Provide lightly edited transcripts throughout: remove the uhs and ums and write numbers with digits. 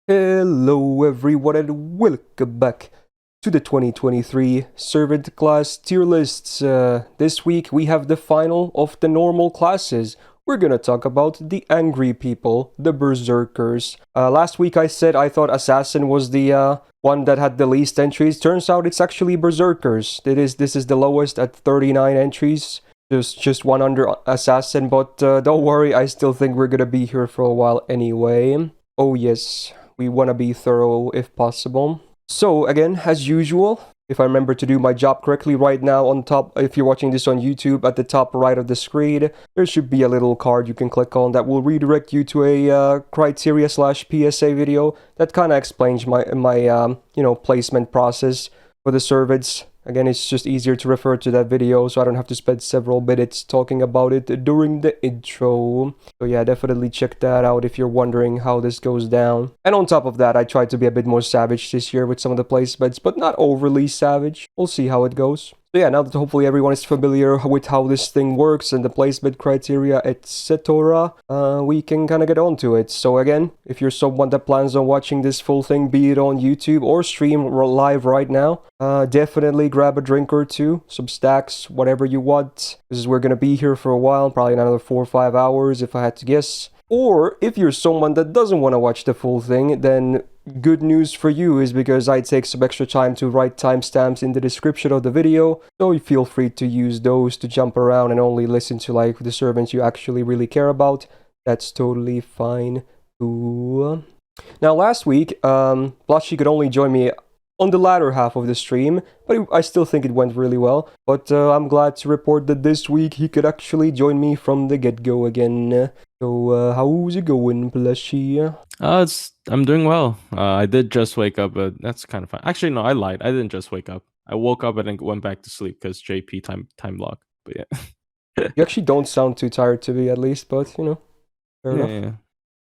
Hello everyone and welcome back to the 2023 Servant Class Tier Lists. This week we have the final of the normal classes. We're gonna talk about the Angry People, the Berserkers. Last week I said I thought Assassin was the one that had the least entries. Turns out it's actually Berserkers. This is the lowest at 39 entries. Just one under Assassin, but don't worry, I still think we're gonna be here for a while anyway. Oh yes. We want to be thorough if possible. So again, as usual, if I remember to do my job correctly right now on top, if you're watching this on YouTube, at the top right of the screen, there should be a little card you can click on that will redirect you to a criteria/PSA video that kind of explains my placement process for the servants. Again, it's just easier to refer to that video so I don't have to spend several minutes talking about it during the intro. So yeah, definitely check that out if you're wondering how this goes down. And on top of that, I tried to be a bit more savage this year with some of the placements, but not overly savage. We'll see how it goes. So yeah, now that hopefully everyone is familiar with how this thing works and the placement criteria, etc., we can kind of get on to it. So again, if you're someone that plans on watching this full thing, be it on YouTube or stream live right now, definitely grab a drink or two, some snacks, whatever you want, because we're gonna be here for a while, probably another 4 or 5 hours if I had to guess. Or if you're someone that doesn't want to watch the full thing, then good news for you is because I take some extra time to write timestamps in the description of the video, so you feel free to use those to jump around and only listen to like the servants you actually really care about. That's totally fine too. Now last week, Blushy could only join me on the latter half of the stream, but I still think it went really well. But I'm glad to report that this week he could actually join me from the get-go again. So how's it going, Plushy? I'm doing well. I did just wake up, but that's kind of fun. Actually, no, I lied. I didn't just wake up. I woke up and then went back to sleep because JP time lock. But yeah. You actually don't sound too tired to me, at least, but fair enough. Yeah.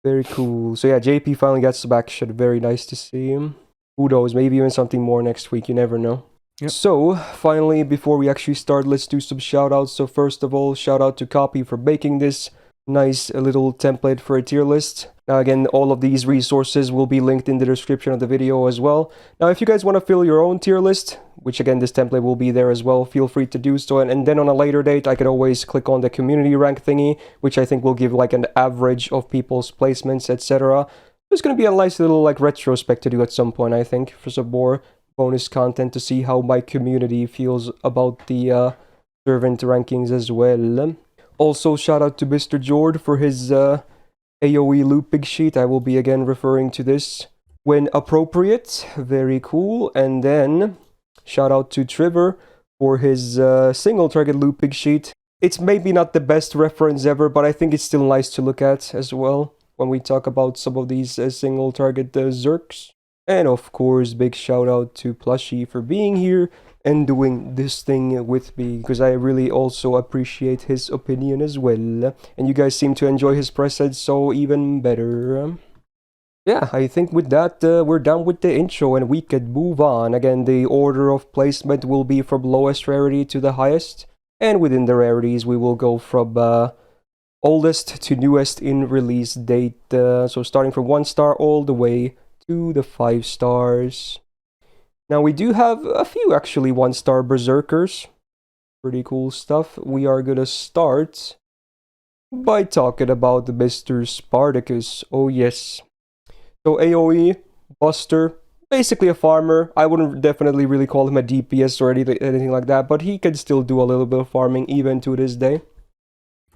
Very cool. So yeah, JP finally gets back. Very nice to see him. Who knows, maybe even something more next week, you never know. Yep. So, finally, before we actually start, let's do some shoutouts. So first of all, shout out to Copy for making this nice little template for a tier list. Now again, all of these resources will be linked in the description of the video as well. Now if you guys want to fill your own tier list, which again this template will be there as well, feel free to do so. And then on a later date, I could always click on the community rank thingy, which I think will give like an average of people's placements, etc. There's going to be a nice little like retrospect to do at some point, I think, for some more bonus content to see how my community feels about the servant rankings as well. Also, shout out to Mr. Jord for his AoE looping sheet. I will be again referring to this when appropriate. Very cool. And then, shout out to Trevor for his single target looping sheet. It's maybe not the best reference ever, but I think it's still nice to look at as well when we talk about some of these single target Zerks. And of course, big shout out to Plushy for being here and doing this thing with me, because I really also appreciate his opinion as well. And you guys seem to enjoy his presence, so even better. Yeah, I think with that, we're done with the intro and we can move on. Again, the order of placement will be from lowest rarity to the highest. And within the rarities, we will go from oldest to newest in release date. So starting from 1 star all the way to the 5 stars. Now we do have a few actually 1-star Berserkers. Pretty cool stuff. We are gonna start by talking about Mr. Spartacus. Oh yes. So AoE, Buster, basically a farmer. I wouldn't definitely really call him a DPS or anything like that, but he can still do a little bit of farming even to this day.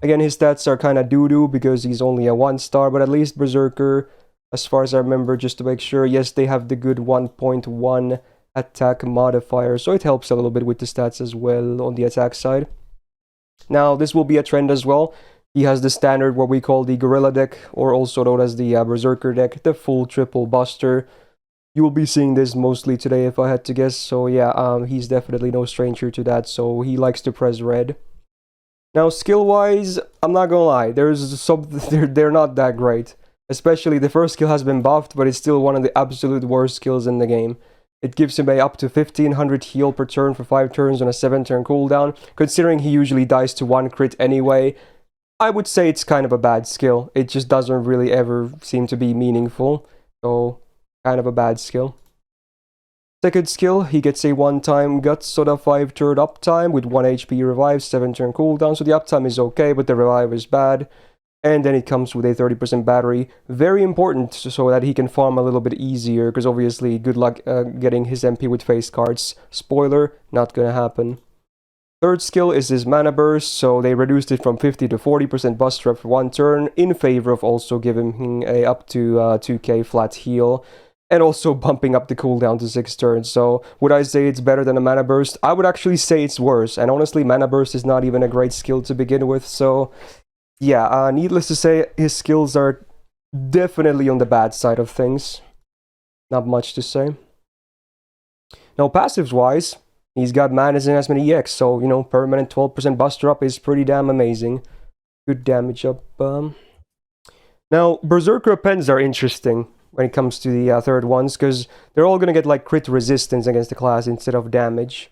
Again, his stats are kind of doo-doo because he's only a 1-star, but at least Berserker, as far as I remember, just to make sure, yes, they have the good 1.1 attack modifier, so it helps a little bit with the stats as well on the attack side. Now, this will be a trend as well. He has the standard, what we call the Gorilla deck, or also known as the Berserker deck, the full triple Buster. You will be seeing this mostly today if I had to guess, so yeah, he's definitely no stranger to that, so he likes to press red. Now, skill-wise, I'm not gonna lie, they're not that great. Especially the first skill has been buffed, but it's still one of the absolute worst skills in the game. It gives him a up to 1500 heal per turn for 5 turns on a 7-turn cooldown. Considering he usually dies to 1 crit anyway, I would say it's kind of a bad skill. It just doesn't really ever seem to be meaningful. So kind of a bad skill. Second skill, he gets a 1-time Guts Soda 5-turn uptime with 1 HP revive, 7-turn cooldown, so the uptime is okay, but the revive is bad. And then it comes with a 30% battery, very important so that he can farm a little bit easier, because obviously good luck getting his MP with face cards. Spoiler, not gonna happen. Third skill is his mana burst, so they reduced it from 50 to 40% bust rep for 1 turn, in favor of also giving him a up to 2k flat heal, and also bumping up the cooldown to 6 turns. So would I say it's better than a mana burst? I would actually say it's worse, and honestly mana burst is not even a great skill to begin with, so yeah, needless to say, his skills are definitely on the bad side of things. Not much to say. Now passives wise, he's got Madness and Enhancement EX, so you know, permanent 12% buster up is pretty damn amazing. Good damage up. Now Berserker Pens are interesting when it comes to the third ones, because they're all gonna get like crit resistance against the class instead of damage.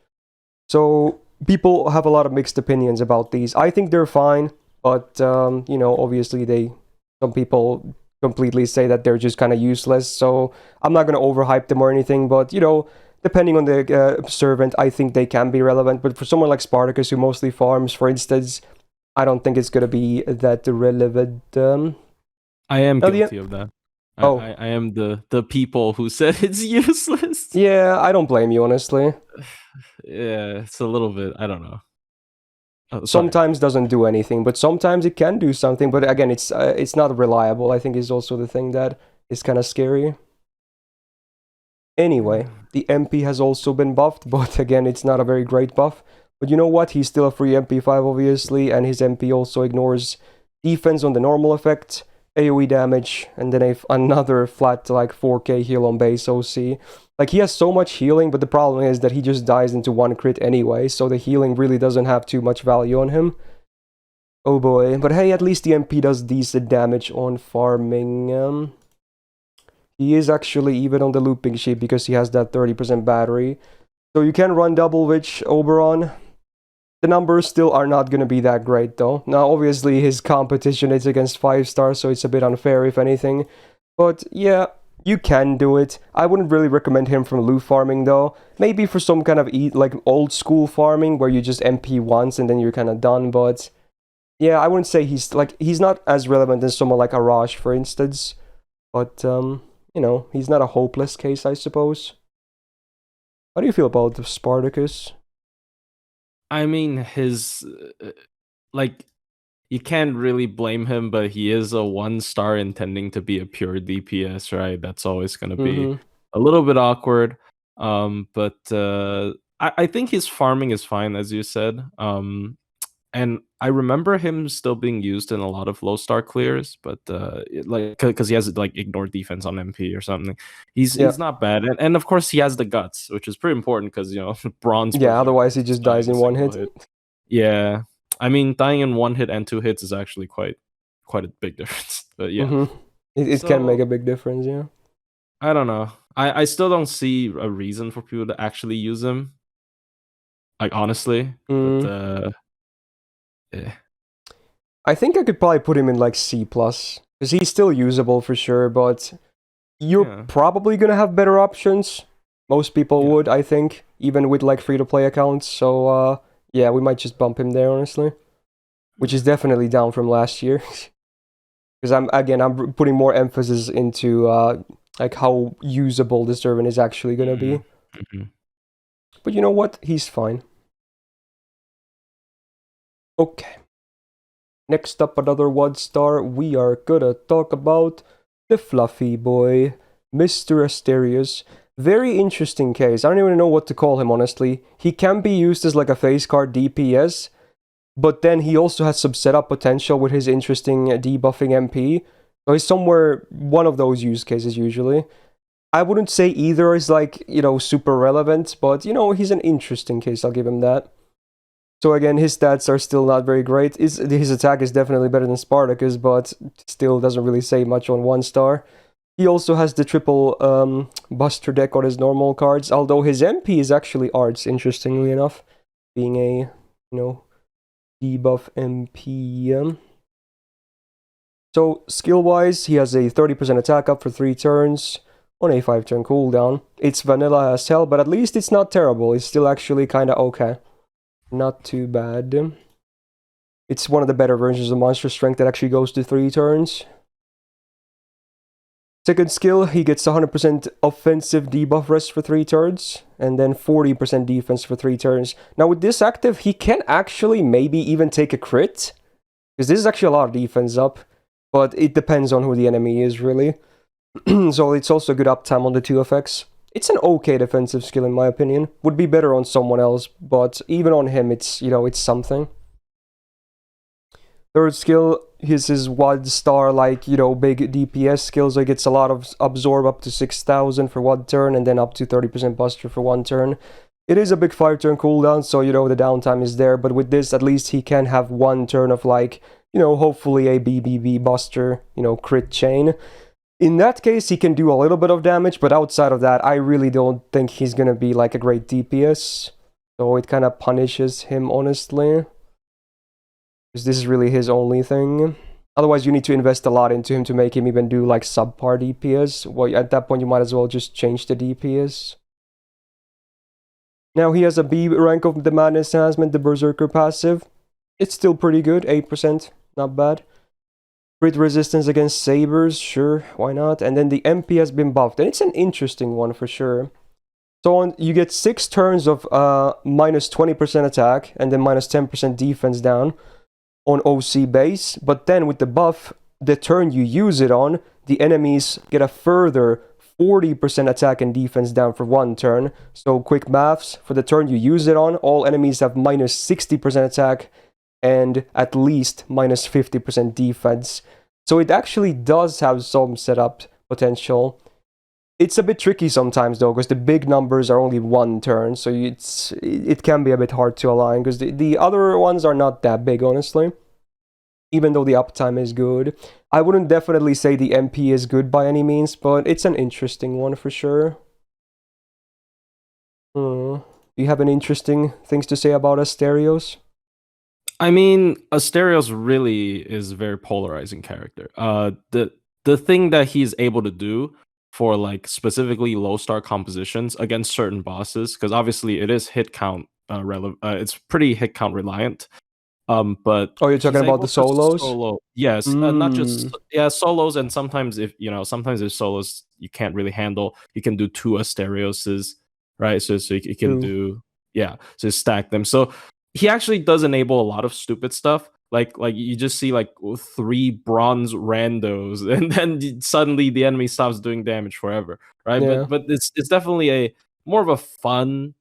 So people have a lot of mixed opinions about these. I think they're fine, but you know, obviously some people completely say that they're just kind of useless. So I'm not gonna overhype them or anything, but you know, depending on the servant, I think they can be relevant. But for someone like Spartacus, who mostly farms, for instance, I don't think it's gonna be that relevant. I am guilty of that. Oh. I am the people who said it's useless. Yeah, I don't blame you, honestly. Yeah, it's a little bit, I don't know. Sometimes doesn't do anything, but sometimes it can do something. But again, it's not reliable, I think, is also the thing that is kind of scary. Anyway, the MP has also been buffed, but again, it's not a very great buff. But you know what? He's still a free MP5, obviously, and his MP also ignores defense on the normal effect, AoE damage, and then another flat like 4k heal on base OC. Like, he has so much healing, but the problem is that he just dies into 1 crit anyway, so the healing really doesn't have too much value on him. Oh boy. But hey, at least the MP does decent damage on farming. He is actually even on the looping sheet because he has that 30% battery. So you can run double Witch Oberon. The numbers still are not going to be that great though. Now obviously his competition is against 5 stars, so it's a bit unfair if anything. But yeah, you can do it. I wouldn't really recommend him from loot farming though. Maybe for some kind of like old school farming where you just MP once and then you're kind of done. But yeah, I wouldn't say he's not as relevant as someone like Arash, for instance. But you know, he's not a hopeless case, I suppose. How do you feel about the Spartacus? I mean, his like, you can't really blame him, but he is a 1-star intending to be a pure DPS, right? That's always going to be a little bit awkward. But I think his farming is fine, as you said. And I remember him still being used in a lot of low-star clears, but like, because he has like ignored defense on MP or something. He's not bad, and of course he has the guts, which is pretty important because, you know, bronze. Yeah, otherwise he just dies in 1 hit. Yeah, I mean, dying in 1 hit and 2 hits is actually quite a big difference. But yeah, it can make a big difference. Yeah, I don't know. I still don't see a reason for people to actually use him. Like, honestly, but yeah. I think I could probably put him in like C+, because he's still usable for sure, but you're probably gonna have better options. Most people would, I think, even with like free-to-play accounts. So yeah, we might just bump him there, honestly. Which is definitely down from last year. Because I'm putting more emphasis into like how usable the servant is actually gonna be. But you know what? He's fine. Okay. Next up, another 1-star. We are gonna talk about the fluffy boy, Mr. Asterios. Very interesting case. I don't even know what to call him, honestly. He can be used as like a face card DPS, but then he also has some setup potential with his interesting debuffing MP. So he's somewhere one of those use cases usually. I wouldn't say either is like, you know, super relevant, but you know, he's an interesting case, I'll give him that. So again, his stats are still not very great. His attack is definitely better than Spartacus, but still doesn't really say much on 1-star. He also has the triple Buster deck on his normal cards, although his MP is actually arts, interestingly enough, being a, you know, debuff MP. So skill-wise, he has a 30% attack up for 3 turns, on a 5-turn cooldown. It's vanilla as hell, but at least it's not terrible. It's still actually kind of okay. Not too bad. It's one of the better versions of Monster Strength that actually goes to 3 turns. Second skill, he gets 100% offensive debuff rest for 3 turns, and then 40% defense for 3 turns. Now with this active, he can actually maybe even take a crit, because this is actually a lot of defense up, but it depends on who the enemy is, really. So it's also good uptime on the 2 effects. It's an okay defensive skill in my opinion. Would be better on someone else, but even on him, it's, you know, it's something. Third skill, his WAD star, like, you know, big DPS skill, so he gets a lot of absorb up to 6,000 for 1 turn, and then up to 30% buster for 1 turn. It is a big 5-turn cooldown, so, you know, the downtime is there, but with this, at least he can have 1 turn of, like, you know, hopefully a BBB buster, you know, crit chain. In that case, he can do a little bit of damage, but outside of that, I really don't think he's gonna be, like, a great DPS. So it kind of punishes him, honestly. Because this is really his only thing. Otherwise, you need to invest a lot into him to make him even do like subpar DPS. Well, at that point, you might as well just change the DPS. Now he has a B rank of the Madness Enhancement, the Berserker passive. It's still pretty good, 8%, not bad. Crit resistance against sabers, sure, why not? And then the MP has been buffed, and it's an interesting one for sure. So you get 6 turns of minus 20% attack, and then minus 10% defense down on OC base, but then with the buff, the turn you use it on, the enemies get a further 40% attack and defense down for 1 turn. So quick maths, for the turn you use it on, all enemies have minus 60% attack and at least minus 50% defense. So it actually does have some setup potential. It's a bit tricky sometimes though, because the big numbers are only 1 turn, so it can be a bit hard to align, because the other ones are not that big, honestly. Even though the uptime is good. I wouldn't definitely say the MP is good by any means, but it's an interesting one for sure. Do you have any interesting things to say about Asterios? I mean, Asterios really is a very polarizing character. The thing that he's able to do for like specifically low star compositions against certain bosses, because obviously it is hit count it's pretty hit count reliant. But oh, you're talking about the solos? Yes, not just solos, and sometimes if solos you can't really handle, you can do 2 Asterioses, right? So you can do so stack them. So he actually does enable a lot of stupid stuff. Like you just see like 3 bronze randos, and then suddenly the enemy stops doing damage forever, right? Yeah. But it's definitely more of a fun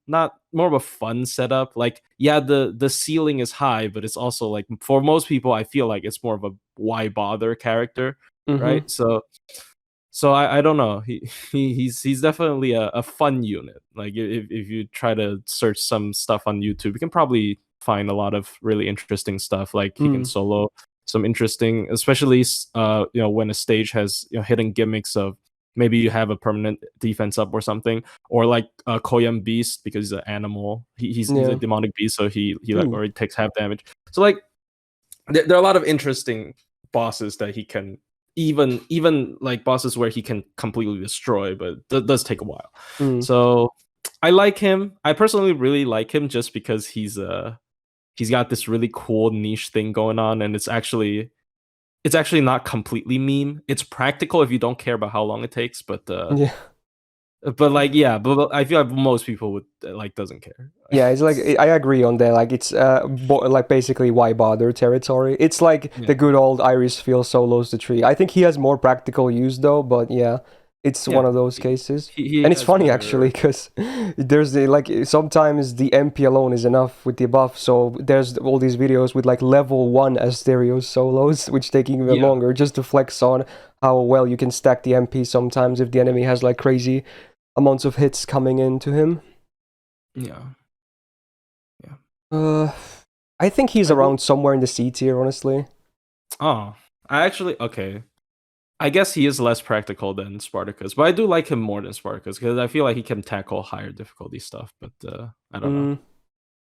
setup. Like, yeah, the ceiling is high, but it's also like, for most people, I feel like it's more of a why bother character, right? So I don't know. He's definitely a fun unit. Like if you try to search some stuff on YouTube, you can probably find a lot of really interesting stuff. Like he can solo some interesting, especially when a stage has hidden gimmicks of maybe you have a permanent defense up or something, or like Koyam Beast, because he's an animal. He's a demonic beast, so he already takes half damage. So like there are a lot of interesting bosses that he can even like bosses where he can completely destroy, but that does take a while. So I like him. I personally really like him just because he's got this really cool niche thing going on, and it's actually not completely meme. It's practical if you don't care about how long it takes, but but I feel like most people would doesn't care. Yeah, it's like, I agree on that. Like it's like basically why bother territory. It's like the good old Iris Field solos the tree. I think he has more practical use though, but it's one of those cases. And it's funny actually, because there's sometimes the MP alone is enough with the buff. So there's all these videos with like level 1 Asterios solos, which taking even longer, just to flex on how well you can stack the MP sometimes if the enemy has like crazy amounts of hits coming into him. I think he's around somewhere in the C tier, honestly. Oh, I guess he is less practical than Spartacus, but I do like him more than Spartacus because I feel like he can tackle higher difficulty stuff. But I don't know.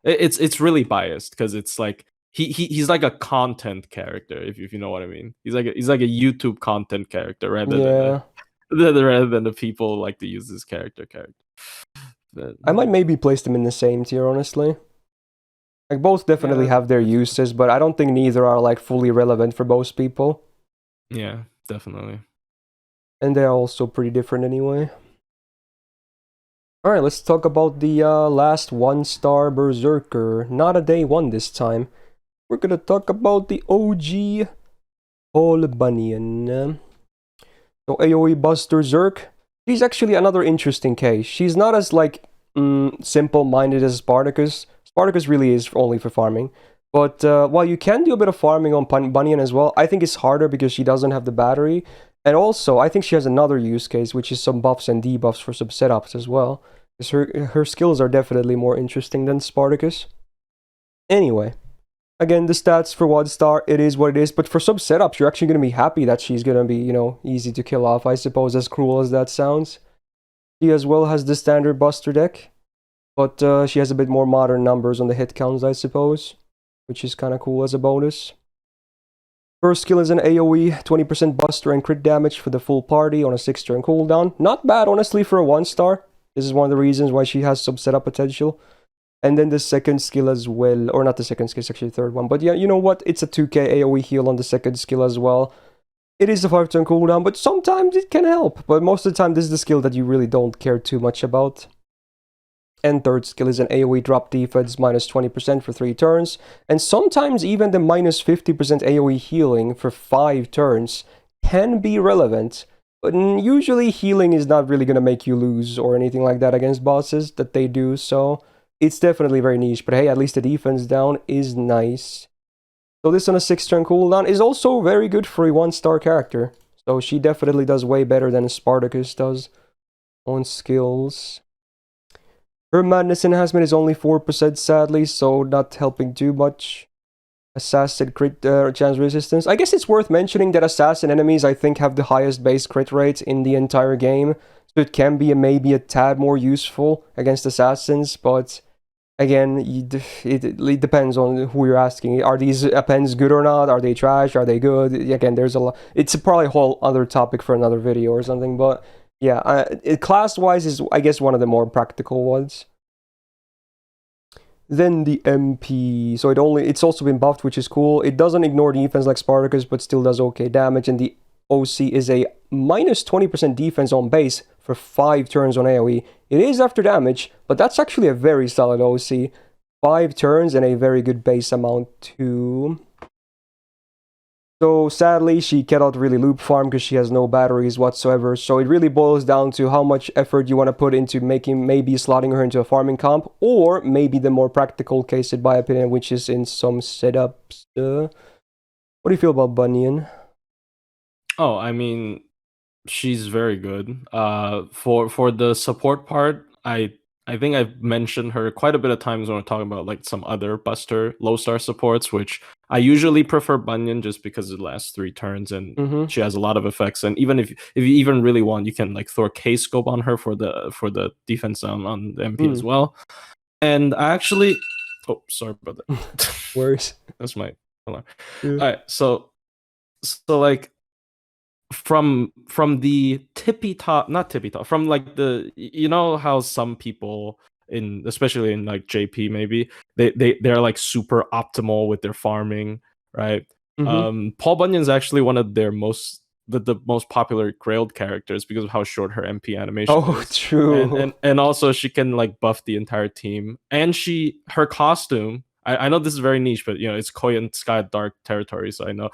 It's really biased because it's like he's like a content character, if you know what I mean. He's like a YouTube content character rather than rather than the people like to use this character. But, I might maybe place them in the same tier, honestly. Like, both definitely have their uses, but I don't think neither are like fully relevant for most people. Yeah, definitely. And they're also pretty different anyway. Alright, let's talk about the last 1-star Berserker. Not a day 1 this time. We're gonna talk about the OG Paul Bunyan. So AoE Buster Zerk. She's actually another interesting case. She's not as like simple-minded as Spartacus. Spartacus really is only for farming. But while you can do a bit of farming on Bunyan as well, I think it's harder because she doesn't have the battery. And also, I think she has another use case, which is some buffs and debuffs for some setups as well. Because her skills are definitely more interesting than Spartacus. Anyway, again, the stats for 1-star, it is what it is. But for some setups, you're actually going to be happy that she's going to be, easy to kill off, I suppose, as cruel as that sounds. She as well has the standard Buster deck. But she has a bit more modern numbers on the hit counts, I suppose. Which is kind of cool as a bonus. First skill is an AoE, 20% Buster and crit damage for the full party on a 6-turn cooldown. Not bad, honestly, for a 1-star. This is one of the reasons why she has some setup potential. And then the second skill as well, or not the second skill, it's actually the third one. But yeah, you know what? It's a 2k AoE heal on the second skill as well. It is a 5-turn cooldown, but sometimes it can help. But most of the time, this is the skill that you really don't care too much about. And third skill is an AoE drop defense, minus 20% for 3 turns. And sometimes even the minus 50% AoE healing for 5 turns can be relevant. But usually healing is not really going to make you lose or anything like that against bosses that they do. So it's definitely very niche. But hey, at least the defense down is nice. So this on a 6-turn cooldown is also very good for a 1-star character. So she definitely does way better than Spartacus does on skills. Her madness enhancement is only 4% sadly, so not helping too much. Assassin crit chance resistance. I guess it's worth mentioning that assassin enemies I think have the highest base crit rate in the entire game. So it can be maybe a tad more useful against assassins, but again, it depends on who you're asking. Are these appends good or not? Are they trash? Are they good? Again, there's a lot. It's probably a whole other topic for another video or something, but yeah, class-wise is, I guess, one of the more practical ones. Then the MP, so it's also been buffed, which is cool. It doesn't ignore defense like Spartacus, but still does okay damage. And the OC is a minus 20% defense on base for 5 turns on AoE. It is after damage, but that's actually a very solid OC. 5 turns and a very good base amount too. So sadly, she cannot really loop farm because she has no batteries whatsoever. So it really boils down to how much effort you want to put into maybe slotting her into a farming comp, or maybe the more practical case, in my opinion, which is in some setups. What do you feel about Bunyan? Oh, I mean, she's very good. For the support part, I think I've mentioned her quite a bit of times when we're talking about like some other Buster low-star supports, which I usually prefer Bunyan just because it lasts 3 turns and she has a lot of effects. And even if you even really want, you can like throw a K-scope on her for the defense on the MP as well. And I actually, oh, sorry about that. Worse. That's my alarm. Yeah. All right, so like from the tippy top, not tippy top, from like the, you know how some people especially in like JP, maybe they're like super optimal with their farming, right? Paul Bunyan's actually one of their most the most popular Grailed characters because of how short her MP animation is. True. And also she can like buff the entire team, and her costume, I know this is very niche, but it's Koi and Sky Dark territory, so I know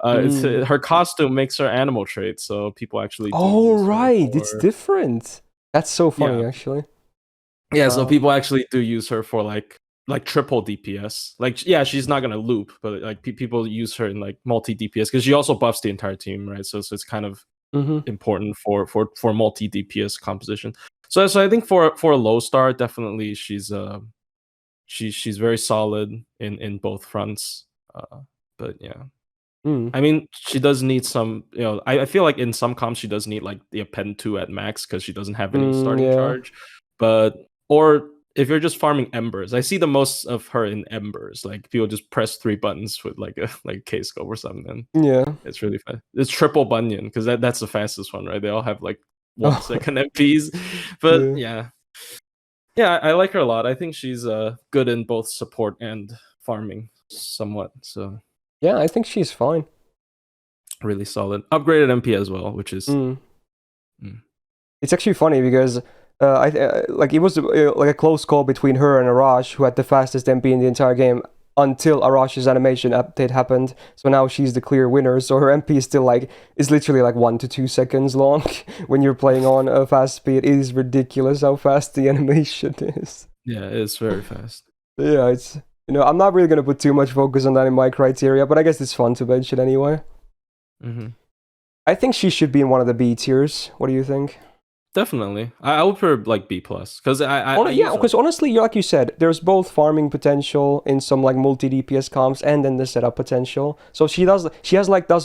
her costume makes her animal trait, so people actually right, it's different. That's so funny, actually. Yeah, so people actually do use her for like triple DPS. Like, yeah, she's not gonna loop, but like people use her in like multi DPS because she also buffs the entire team, right? So it's kind of important for multi DPS composition. So I think for a low star, definitely she's very solid in both fronts. But yeah. I mean, she does need some, I feel like in some comps she does need like the append 2 at max because she doesn't have any starting charge. But or if you're just farming embers, I see the most of her in embers. Like people just press 3 buttons with like a K scope or something. Yeah. It's really fast. It's triple Bunyan because that's the fastest one, right? They all have like 1 second MPs. But yeah, I like her a lot. I think she's good in both support and farming somewhat. So yeah, I think she's fine. Really solid. Upgraded MP as well, which is It's actually funny because like it was like a close call between her and Arash, who had the fastest MP in the entire game until Arash's animation update happened. So now she's the clear winner. So her MP is still is literally like 1 to 2 seconds long when you're playing on a fast speed. It is ridiculous how fast the animation is. Yeah, it's very fast. Yeah, it's I'm not really gonna put too much focus on that in my criteria, but I guess it's fun to mention anyway. I think she should be in one of the B tiers. What do you think? Definitely, I would put her like B plus because because honestly, like you said, there's both farming potential in some like multi DPS comps and then the setup potential. So she does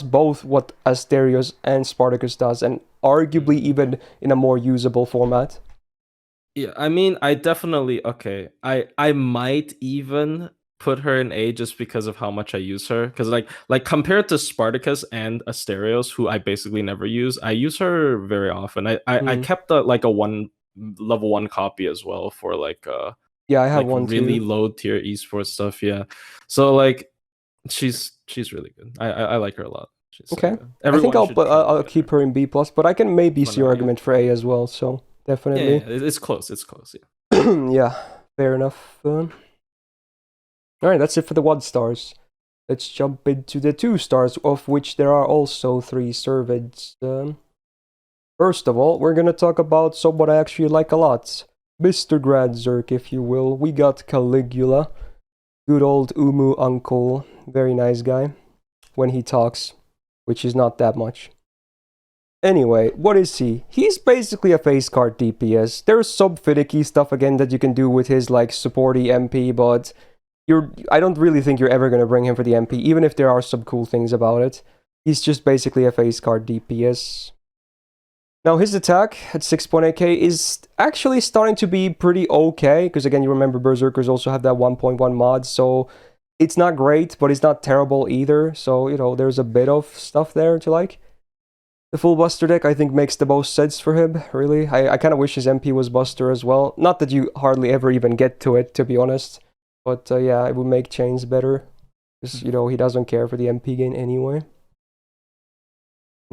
both what Asterios and Spartacus does, and arguably even in a more usable format. Yeah, I mean, I definitely I might even put her in A just because of how much I use her. Because like compared to Spartacus and Asterios, who I basically never use, I use her very often. I kept a level 1 copy as well for like I have one really too. low tier esports stuff. Yeah, so like she's really good. I like her a lot. She's okay. I think I'll keep her in B plus, but I can maybe see your argument for A as well. So definitely, it's close. It's close. Yeah. Yeah, fair enough. Alright, that's it for the 1 stars. Let's jump into the 2 stars, of which there are also 3 servants. First of all, we're gonna talk about someone I actually like a lot. Mr. Grand Zerk, if you will. We got Caligula. Good old Umu uncle. Very nice guy. When he talks, which is not that much. Anyway, what is he? He's basically a face card DPS. There's some finicky stuff again that you can do with his like supporty MP, but I don't really think you're ever going to bring him for the MP, even if there are some cool things about it. He's just basically a face card DPS. Now his attack at 6.8k is actually starting to be pretty okay, because again, you remember Berserkers also have that 1.1 mod, so it's not great, but it's not terrible either, so, there's a bit of stuff there to like. The full Buster deck, I think, makes the most sense for him, really. I kind of wish his MP was Buster as well. Not that you hardly ever even get to it, to be honest. But yeah, it would make Chains better. Because, he doesn't care for the MP gain anyway.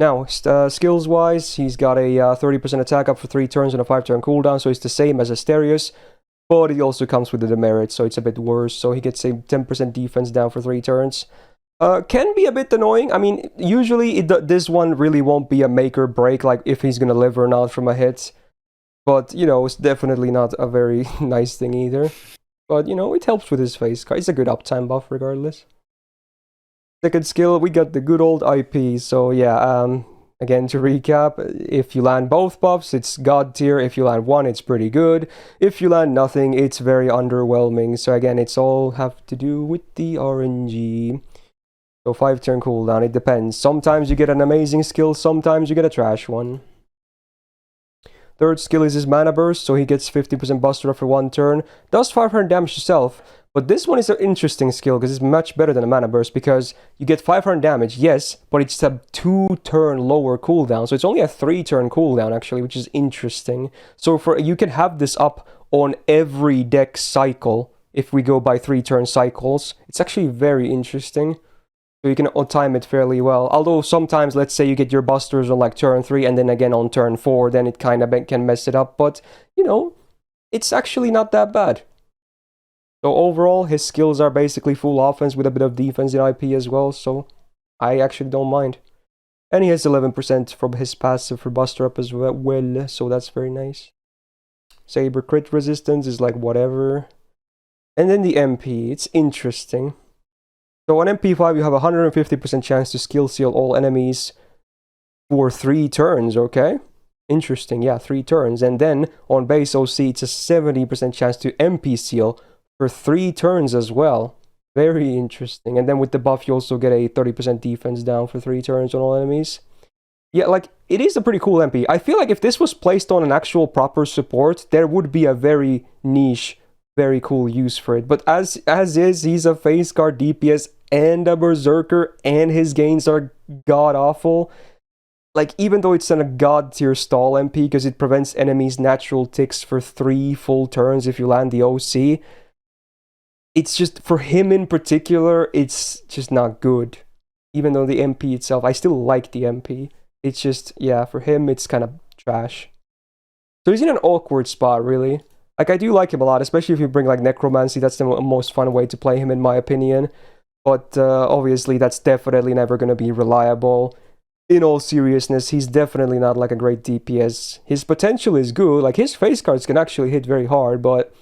Now, skills-wise, he's got a 30% attack up for 3 turns and a 5-turn cooldown, so it's the same as Asterios. But it also comes with the demerit, so it's a bit worse. So he gets a 10% defense down for 3 turns. Can be a bit annoying. I mean, usually this one really won't be a make or break, like if he's gonna live or not from a hit. But, it's definitely not a very nice thing either. But, it helps with his face card. It's a good uptime buff regardless. Second skill, we got the good old IP. So yeah, again, to recap, if you land both buffs, it's god tier. If you land one, it's pretty good. If you land nothing, it's very underwhelming. So again, it's all have to do with the RNG. So 5-turn cooldown, it depends. Sometimes you get an amazing skill, sometimes you get a trash one. Third skill is his mana burst, so he gets 50% buster after 1 turn. Does 500 damage himself, but this one is an interesting skill because it's much better than a mana burst because you get 500 damage, yes, but it's a 2-turn lower cooldown, so it's only a 3-turn cooldown actually, which is interesting. So you can have this up on every deck cycle if we go by 3-turn cycles. It's actually very interesting. So you can time it fairly well. Although sometimes, let's say you get your busters on like turn 3 and then again on turn 4, then it kind of can mess it up. But, it's actually not that bad. So overall, his skills are basically full offense with a bit of defense in IP as well. So I actually don't mind. And he has 11% from his passive for buster up as well. So that's very nice. Saber crit resistance is like whatever. And then the MP, it's interesting. So on MP5, you have a 150% chance to skill seal all enemies for 3 turns, okay? Interesting, yeah, 3 turns. And then on base OC, it's a 70% chance to MP seal for 3 turns as well. Very interesting. And then with the buff, you also get a 30% defense down for 3 turns on all enemies. Yeah, like, it is a pretty cool MP. I feel like if this was placed on an actual proper support, there would be a very niche very cool use for it. But as is, he's a face card DPS and a Berserker, and his gains are god awful. Like, even though it's a god tier stall MP because it prevents enemies' natural ticks for 3 full turns if you land the OC, it's just, for him in particular, it's just not good. Even though the MP itself, I still like the MP. It's just, yeah, for him, it's kind of trash. So he's in an awkward spot, really. Like, I do like him a lot, especially if you bring, like, Necromancy. That's the most fun way to play him, in my opinion. But, obviously, that's definitely never going to be reliable. In all seriousness, he's definitely not, like, a great DPS. His potential is good. Like, his face cards can actually hit very hard, but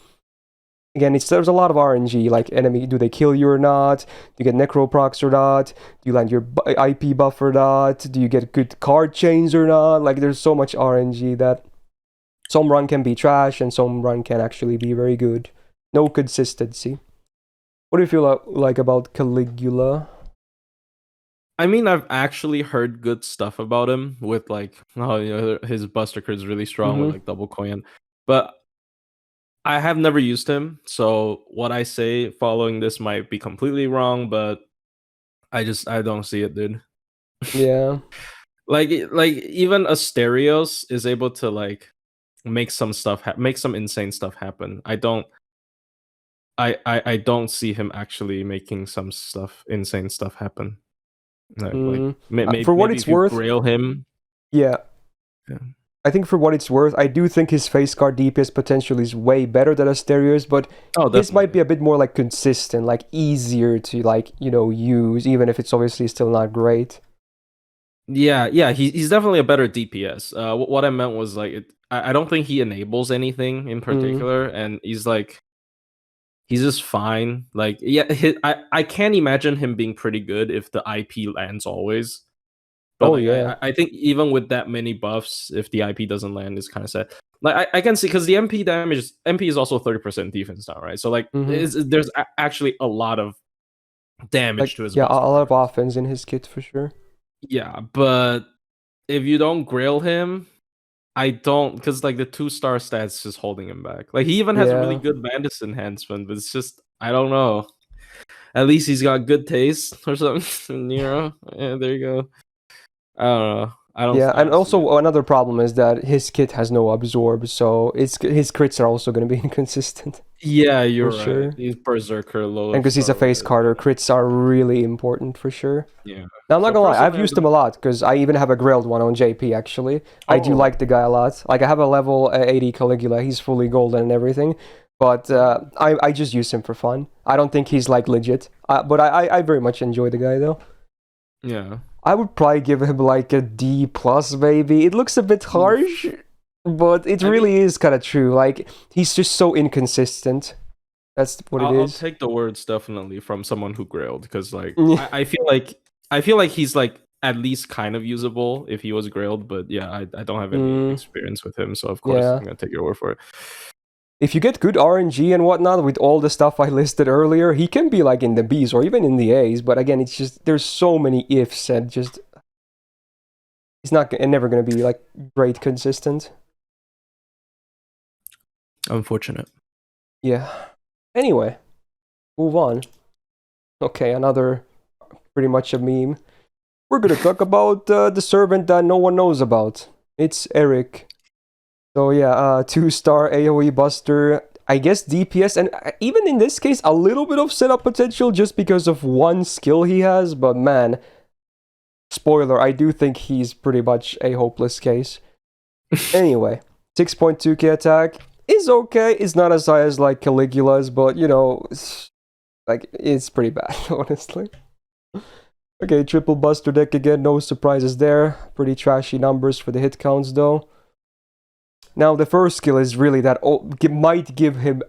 again, there's a lot of RNG, like enemy, do they kill you or not? Do you get necro procs or not? Do you land your IP buff or not? Do you get good card chains or not? Like, there's so much RNG that some run can be trash and some run can actually be very good. No consistency. What do you feel like about Caligula? I mean, I've actually heard good stuff about him with, like, his Buster card is really strong with, like, double coin. But I have never used him, so what I say following this might be completely wrong, but I don't see it, dude. Yeah. like even Asterios is able to, like, make some stuff make some insane stuff happen. I don't see him actually making some insane stuff happen. Like, maybe, for what maybe it's if you worth, grail him. Yeah. I think for what it's worth, I do think his face card DPS potential is way better than Asterios, but this might be a bit more, like, consistent, like, easier to, like, use, even if it's obviously still not great. Yeah, he's definitely a better DPS. What I meant was, like, I don't think he enables anything in particular, and he's just fine. Like, yeah, I can't imagine him being pretty good if the IP lands always. But I think even with that many buffs, if the IP doesn't land, it's kind of sad. Like, I can see, because the MP is also 30% defense now, right? So, like, there's actually a lot of damage, like, to his buff. A lot of offense in his kit for sure. Yeah, but if you don't grail him, I don't, because, like, the 2-star stats just holding him back. Like, he even has a really good bandits enhancement, but it's just, I don't know. At least he's got good taste or something. Yeah, there you go. I don't know. And also another problem is that his kit has no absorb, so his crits are also going to be inconsistent. Yeah, you're right. Sure. He's Berserker low. And because he's a face carder, crits are really important for sure. Yeah. Now, I'm not gonna lie, I've used him a lot, because I even have a grailed one on JP, actually. I do like the guy a lot. Like, I have a level 80 Caligula, he's fully golden and everything. But I just use him for fun. I don't think he's, like, legit. But I very much enjoy the guy, though. Yeah. I would probably give him, like, a D+, maybe. It looks a bit harsh, but it really is kind of true. Like, he's just so inconsistent. That's what it is. I'll take the words definitely from someone who grailed, because, like, I feel like he's, like, at least kind of usable if he was grailed, but yeah, I don't have any experience with him, so of course I'm gonna take your word for it. If you get good RNG and whatnot with all the stuff I listed earlier, he can be, like, in the Bs or even in the As, but again, it's just, there's so many ifs, and just, he's never gonna be, like, great consistent. Unfortunate. Yeah. Anyway, move on. Okay, another pretty much a meme. We're gonna talk about the servant that no one knows about. It's Eric. So yeah, 2-star AoE buster. I guess DPS, and even in this case, a little bit of setup potential just because of one skill he has. But man, spoiler, I do think he's pretty much a hopeless case. Anyway, 6.2k attack is okay. It's not as high as, like, Caligula's, but it's pretty bad, honestly. Okay, triple buster deck again, no surprises there. Pretty trashy numbers for the hit counts, though. Now, the first skill is really that might give him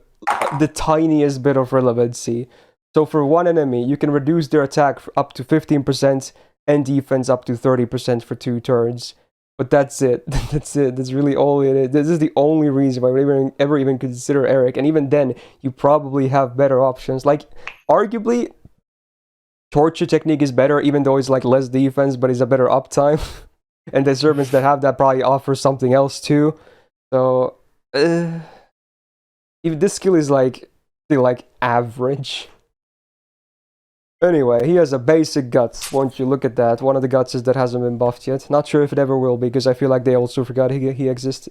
the tiniest bit of relevancy. So for one enemy, you can reduce their attack up to 15% and defense up to 30% for 2 turns. But that's it. That's it. That's really all it is. This is the only reason why I would ever even consider Eric. And even then, you probably have better options. Like, arguably, Torture technique is better, even though it's, like, less defense, but it's a better uptime. And the servants that have that probably offer something else too. So, if this skill is, like, Still like average. Anyway, he has a basic guts. Won't you look at that? One of the guts is that hasn't been buffed yet. Not sure if it ever will be, because I feel like they also forgot he exists.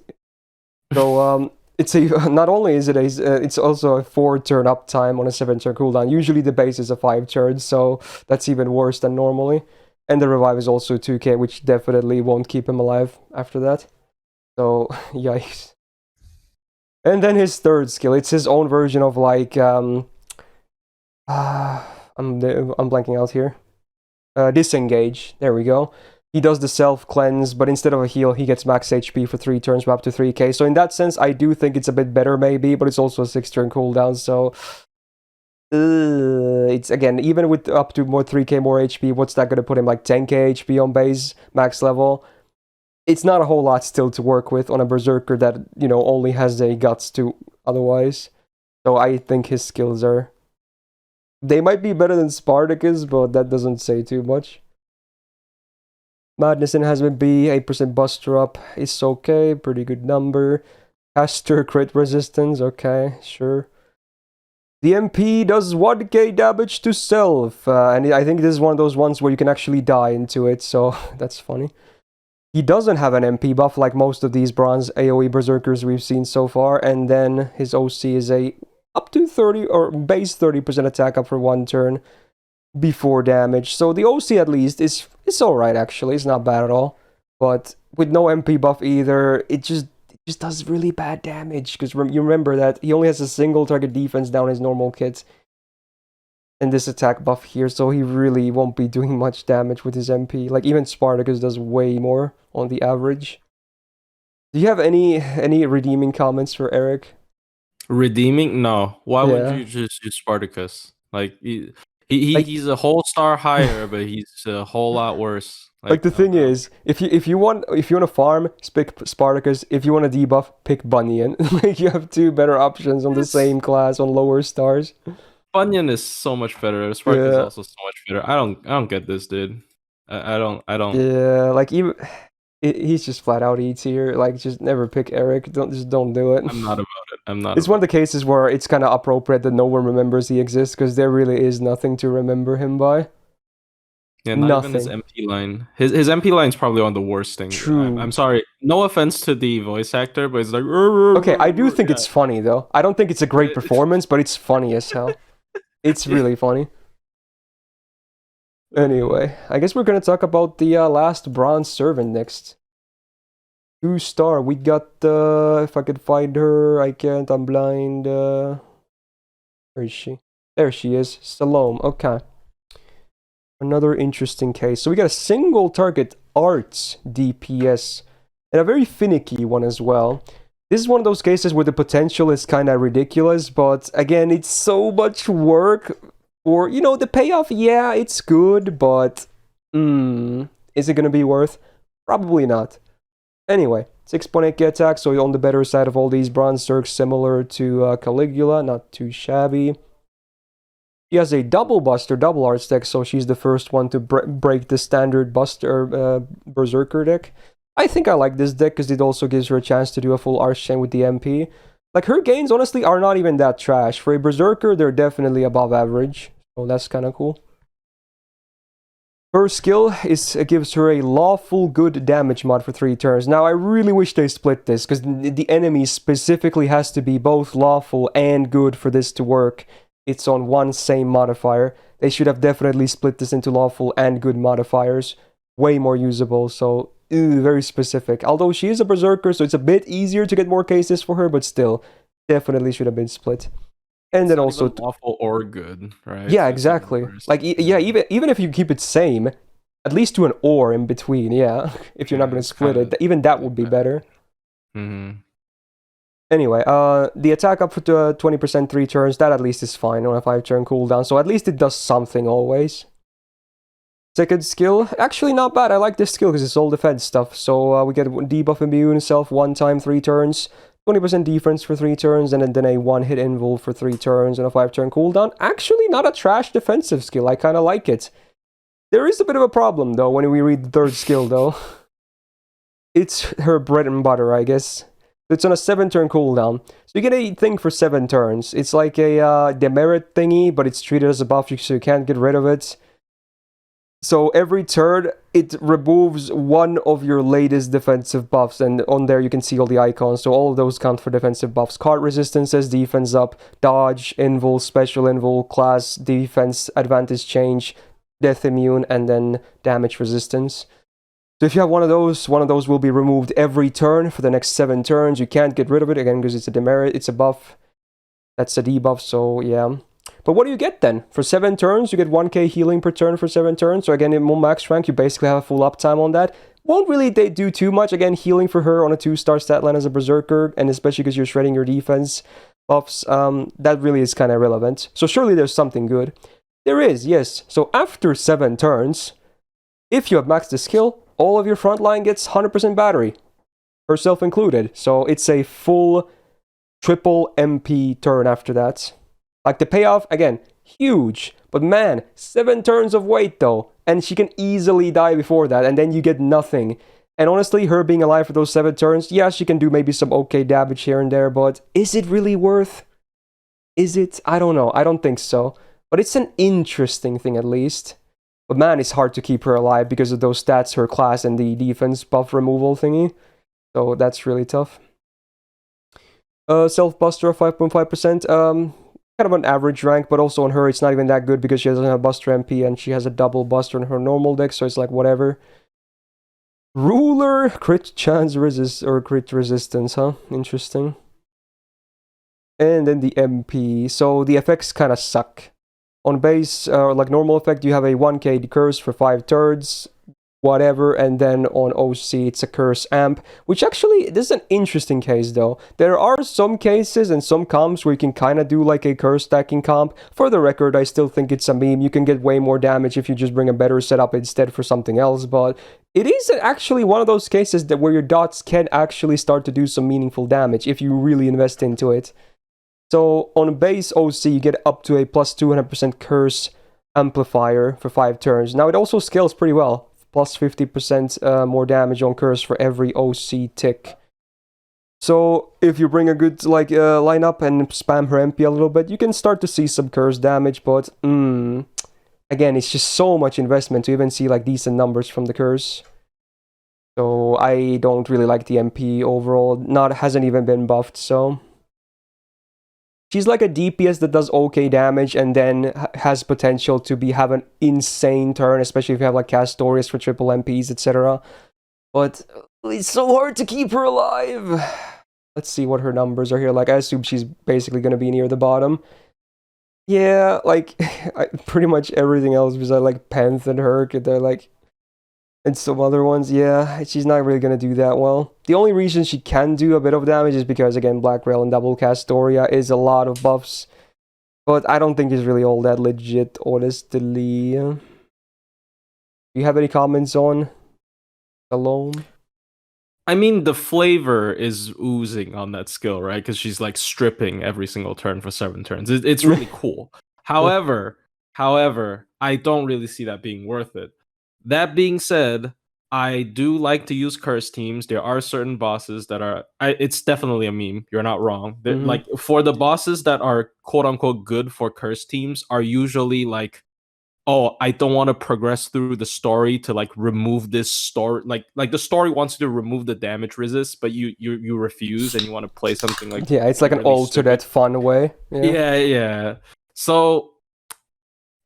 So it's a not only is it it's also a 4-turn uptime on a 7-turn cooldown. Usually the base is a 5 turn, so that's even worse than normally. And the revive is also 2k, which definitely won't keep him alive after that. So yikes. And then his third skill, it's his own version of like I'm blanking out here. Disengage. There we go. He does the self-cleanse, but instead of a heal, he gets max HP for 3 turns, up to 3k. So in that sense, I do think it's a bit better maybe, but it's also a 6-turn cooldown, so... it's, again, even with up to more 3k more HP, what's that going to put him, like 10k HP on base, max level? It's not a whole lot still to work with on a Berserker that, you know, only has the guts to otherwise. So I think his skills are... They might be better than Spartacus, but that doesn't say too much. Madness Enhancement B, 8% Buster Up is okay, pretty good number. Caster Crit Resistance, okay, sure. The MP does 1k damage to self, and I think this is one of those ones where you can actually die into it, so that's funny. He doesn't have an MP buff like most of these bronze AoE Berserkers we've seen so far, and then his OC is a up to 30 or base 30% attack up for 1 turn before damage. So the OC at least is alright actually, it's not bad at all. But with no MP buff either, it just does really bad damage, because you remember that he only has a single target defense down his normal kit. And this attack buff here, so he really won't be doing much damage with his MP. Like even Spartacus does way more on the average. Do you have any redeeming comments for Eric? Redeeming? No. Why would you just use Spartacus? Like he's a whole star higher, but he's a whole lot worse. Like the thing is, if you want to farm, pick Spartacus. If you want to debuff, pick Bunyan. Like you have 2 better options on the same class on lower stars. Bunyan is so much better. Spartacus is also so much better. I don't get this, dude. I don't. Yeah, like even he's just flat out E tier. Like just never pick Eric. Don't do it. I'm not about it. I'm not. It's one of the cases where it's kind of appropriate that no one remembers he exists, because there really is nothing to remember him by. Yeah, not even his MP line. His MP line is probably one of the worst things. True. I'm sorry. No offense to the voice actor, but it's like... Okay, I do think it's funny, though. I don't think it's a great performance, but it's funny as hell. It's really funny. Anyway, I guess we're gonna talk about the last bronze servant next. 2-star. We got, if I could find her, I can't, I'm blind. Where is she? There she is. Salome, okay. Another interesting case. So we got a single target arts DPS, and a very finicky one as well. This is one of those cases where the potential is kind of ridiculous, but again, it's so much work for, you know, the payoff. Yeah, it's good, but is it going to be worth? Probably not. Anyway, 6.8k attack, so on the better side of all these bronze Zergs, similar to Caligula, not too shabby. She has a double Buster, double Arts deck, so she's the first one to break the standard Buster Berserker deck. I think I like this deck because it also gives her a chance to do a full Arch Chain with the MP. Like, her gains, honestly, are not even that trash. For a Berserker, they're definitely above average, so that's kind of cool. Her skill gives her a lawful good damage mod for 3 turns. Now, I really wish they split this, because the enemy specifically has to be both lawful and good for this to work. It's on one same modifier. They should have definitely split this into lawful and good modifiers. Way more usable, so very specific. Although she is a Berserker, so it's a bit easier to get more cases for her, but still, definitely should have been split. And then also lawful or good, right? Yeah, exactly. Like, yeah, even if you keep it same, at least do an or in between, yeah. If you're not going to split it, even that would be better. Anyway, the attack up for 20% 3 turns, that at least is fine on a 5-turn cooldown, so at least it does something always. Second skill, actually not bad. I like this skill because it's all defense stuff. So we get debuff immune self 1 time 3 turns, 20% defense for 3 turns, and then a 1-hit invul for 3 turns and a 5-turn cooldown. Actually not a trash defensive skill, I kind of like it. There is a bit of a problem though when we read the third skill though. It's her bread and butter, I guess. It's on a 7-turn cooldown. So you get a thing for 7 turns. It's like a demerit thingy, but it's treated as a buff, so you can't get rid of it. So every turn, it removes one of your latest defensive buffs, and on there you can see all the icons. So all of those count for defensive buffs. Card resistances, defense up, dodge, invul, special invul, class, defense, advantage change, death immune, and then damage resistance. So if you have one of those will be removed every turn for the next 7 turns. You can't get rid of it, again, because it's a demerit, it's a buff. That's a debuff, so yeah. But what do you get then? For 7 turns, you get 1k healing per turn for 7 turns. So again, in max rank, you basically have a full uptime on that. Won't really do too much. Again, healing for her on a 2-star stat line as a Berserker, and especially because you're shredding your defense buffs, that really is kind of irrelevant. So surely there's something good. There is, yes. So after 7 turns, if you have maxed the skill, all of your frontline gets 100% battery, herself included. So it's a full triple MP turn after that. Like, the payoff, again, huge. But man, 7 turns of weight though. And she can easily die before that, and then you get nothing. And honestly, her being alive for those 7 turns, yeah, she can do maybe some okay damage here and there, but is it really worth? Is it? I don't know. I don't think so. But it's an interesting thing at least. But man, it's hard to keep her alive because of those stats, her class, and the defense buff removal thingy. So that's really tough. Self-buster of 5.5%. Kind of an average rank, but also on her it's not even that good because she doesn't have Buster MP and she has a double Buster in her normal deck, so it's like whatever. Ruler, crit chance resist or crit resistance, huh? Interesting. And then the MP. So the effects kind of suck. On base, like normal effect, you have a 1k curse for 5 turns, whatever, and then on OC it's a curse amp, which actually, this is an interesting case though. There are some cases and some comps where you can kind of do like a curse stacking comp. For the record, I still think it's a meme. You can get way more damage if you just bring a better setup instead for something else, but it is actually one of those cases that where your dots can actually start to do some meaningful damage if you really invest into it. So on base OC, you get up to a plus 200% curse amplifier for 5 turns. Now it also scales pretty well. Plus 50% more damage on curse for every OC tick. So if you bring a good lineup and spam her MP a little bit, you can start to see some curse damage, but again, it's just so much investment to even see like decent numbers from the curse. So I don't really like the MP overall. Hasn't even been buffed, so she's like a DPS that does okay damage and then has potential to have an insane turn, especially if you have like Asterios for triple MPs, etc. But it's so hard to keep her alive. Let's see what her numbers are here. Like, I assume she's basically going to be near the bottom. Yeah, like, pretty much everything else besides like Penth and Herc, they're like, and some other ones, yeah, she's not really going to do that well. The only reason she can do a bit of damage is because, again, Black Rail and Double Castoria is a lot of buffs. But I don't think it's really all that legit, honestly. Do you have any comments on Salome? I mean, the flavor is oozing on that skill, right? Because she's like stripping every single turn for 7 turns. It's really cool. However, I don't really see that being worth it. That being said, I do like to use curse teams. There are certain bosses that are... it's definitely a meme. You're not wrong. Like, for the bosses that are quote-unquote good for curse teams are usually like, oh, I don't want to progress through the story to like remove this story. Like the story wants you to remove the damage resist, but you refuse and you want to play something like... Yeah, it's like an really alternate fun way. Yeah. So...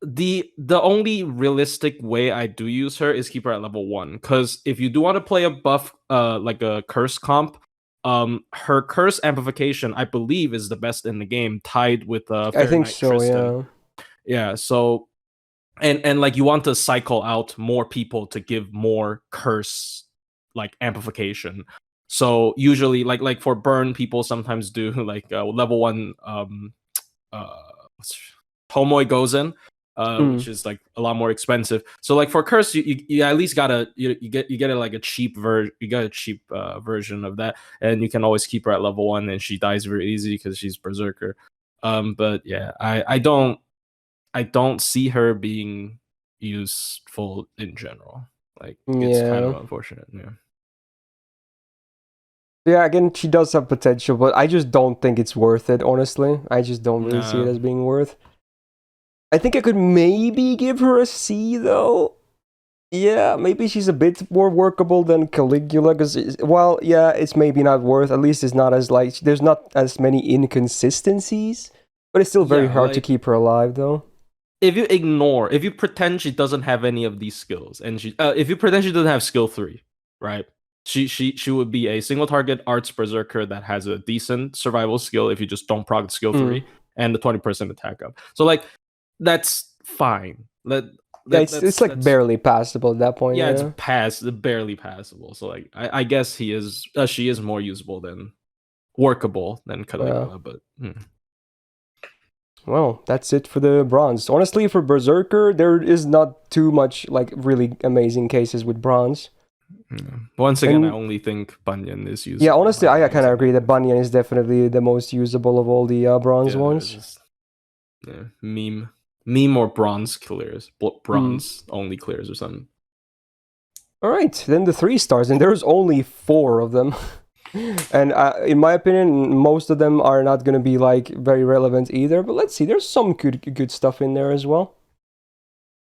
The only realistic way I do use her is keep her at level 1, because if you do want to play a buff like a curse comp, her curse amplification I believe is the best in the game, tied with I think so, Tristan. Yeah, so and like you want to cycle out more people to give more curse like amplification. So usually like for burn, people sometimes do like level 1 Homoi Gozen, which is like a lot more expensive. So like for curse, you at least gotta you get it like a cheap version of that, and you can always keep her at level 1, and she dies very easy because she's Berserker. But yeah, I don't see her being useful in general. Like it's kind of unfortunate. Yeah. Yeah, again, she does have potential, but I just don't think it's worth it, honestly. I just don't really see it as being worth. I think I could maybe give her a C, though. Yeah, maybe she's a bit more workable than Caligula, because, well, yeah, it's maybe not worth, at least it's not as, like, there's not as many inconsistencies, but it's still very hard to keep her alive, though. If you pretend she doesn't have any of these skills, and if you pretend she doesn't have skill 3, right? She would be a single target arts berserker that has a decent survival skill if you just don't proc skill 3 and the 20% attack up. So like that's fine. It's like barely passable at that point. Yeah, it's barely passable. So like I guess she is more usable than workable than Caligula, but well, that's it for the bronze. Honestly, for Berserker, there is not too much like really amazing cases with bronze. Once again, I only think Bunyan is usable. Yeah, honestly, I kind of agree that Bunyan is definitely the most usable of all the bronze ones. Meme or bronze clears, bronze only clears or something. All right, then the 3 stars, and there's only 4 of them. And in my opinion, most of them are not going to be like very relevant either. But let's see, there's some good stuff in there as well.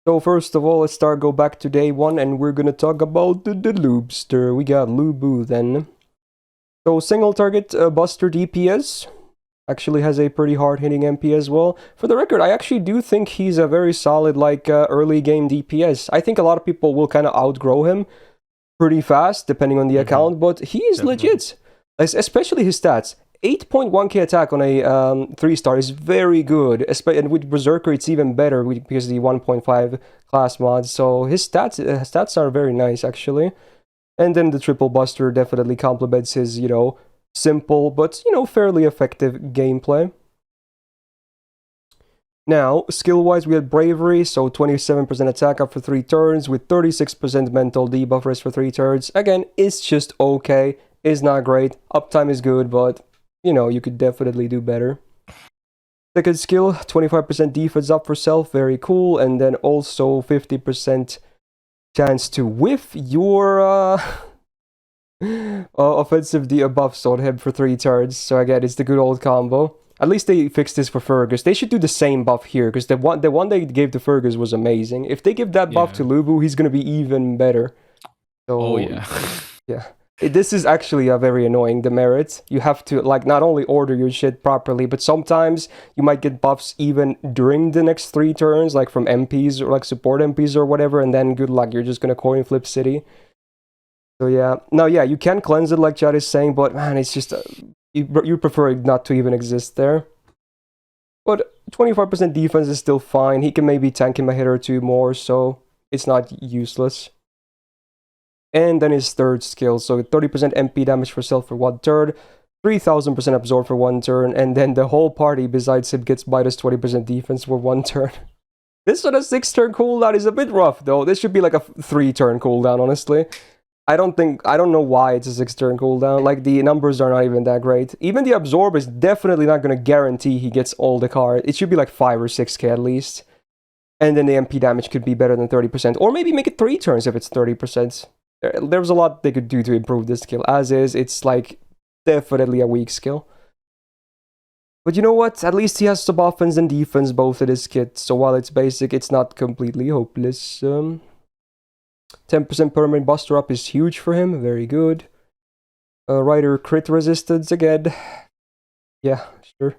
So first of all, let's go back to day 1, and we're going to talk about the Loobster. We got Lubu then. So single target Buster DPS. Actually has a pretty hard-hitting MP as well. For the record, I actually do think he's a very solid like early game DPS. I think a lot of people will kind of outgrow him pretty fast, depending on the account, but he is legit. Especially his stats. 8.1k attack on a 3-star is very good. And with Berserker, it's even better because of the 1.5 class mod. So his stats are very nice, actually. And then the triple buster definitely complements his, simple but, fairly effective gameplay. Now, skill-wise, we had Bravery, so 27% attack up for 3 turns, with 36% mental debuff rest for 3 turns. Again, it's just okay. It's not great. Uptime is good, but, you could definitely do better. Second skill, 25% defense up for self, very cool. And then also 50% chance to whiff your offensive buffs on him for 3 turns. So again, it's the good old combo. At least they fixed this for Fergus. They should do the same buff here, because the one they gave to Fergus was amazing. If they give that buff to Lubu, he's going to be even better. So, yeah. This is actually a very annoying demerit. You have to, not only order your shit properly, but sometimes you might get buffs even during the next 3 turns, like from MPs or support MPs or whatever, and then good luck, you're just going to coin flip city. So yeah. Now, yeah, you can cleanse it like Chad is saying, but man, it's just... You prefer it not to even exist there. But 25% defense is still fine. He can maybe tank him a hit or 2 more, so it's not useless. And then his third skill, so 30% MP damage for self for 1 turn, 3000% absorb for 1 turn, and then the whole party besides him gets minus 20% defense for 1 turn. This on a 6-turn cooldown is a bit rough, though. This should be like a 3-turn cooldown, honestly. I don't know why it's a 6-turn cooldown. The numbers are not even that great. Even the absorb is definitely not going to guarantee he gets all the cards. It should be 5 or 6k at least. And then the MP damage could be better than 30%. Or maybe make it 3 turns if it's 30%. There's a lot they could do to improve this skill. As is, it's definitely a weak skill. But you know what? At least he has some offense and defense both in his kit. So while it's basic, it's not completely hopeless. 10% permanent buster up is huge for him. Very good. Rider crit resistance again. Yeah, sure.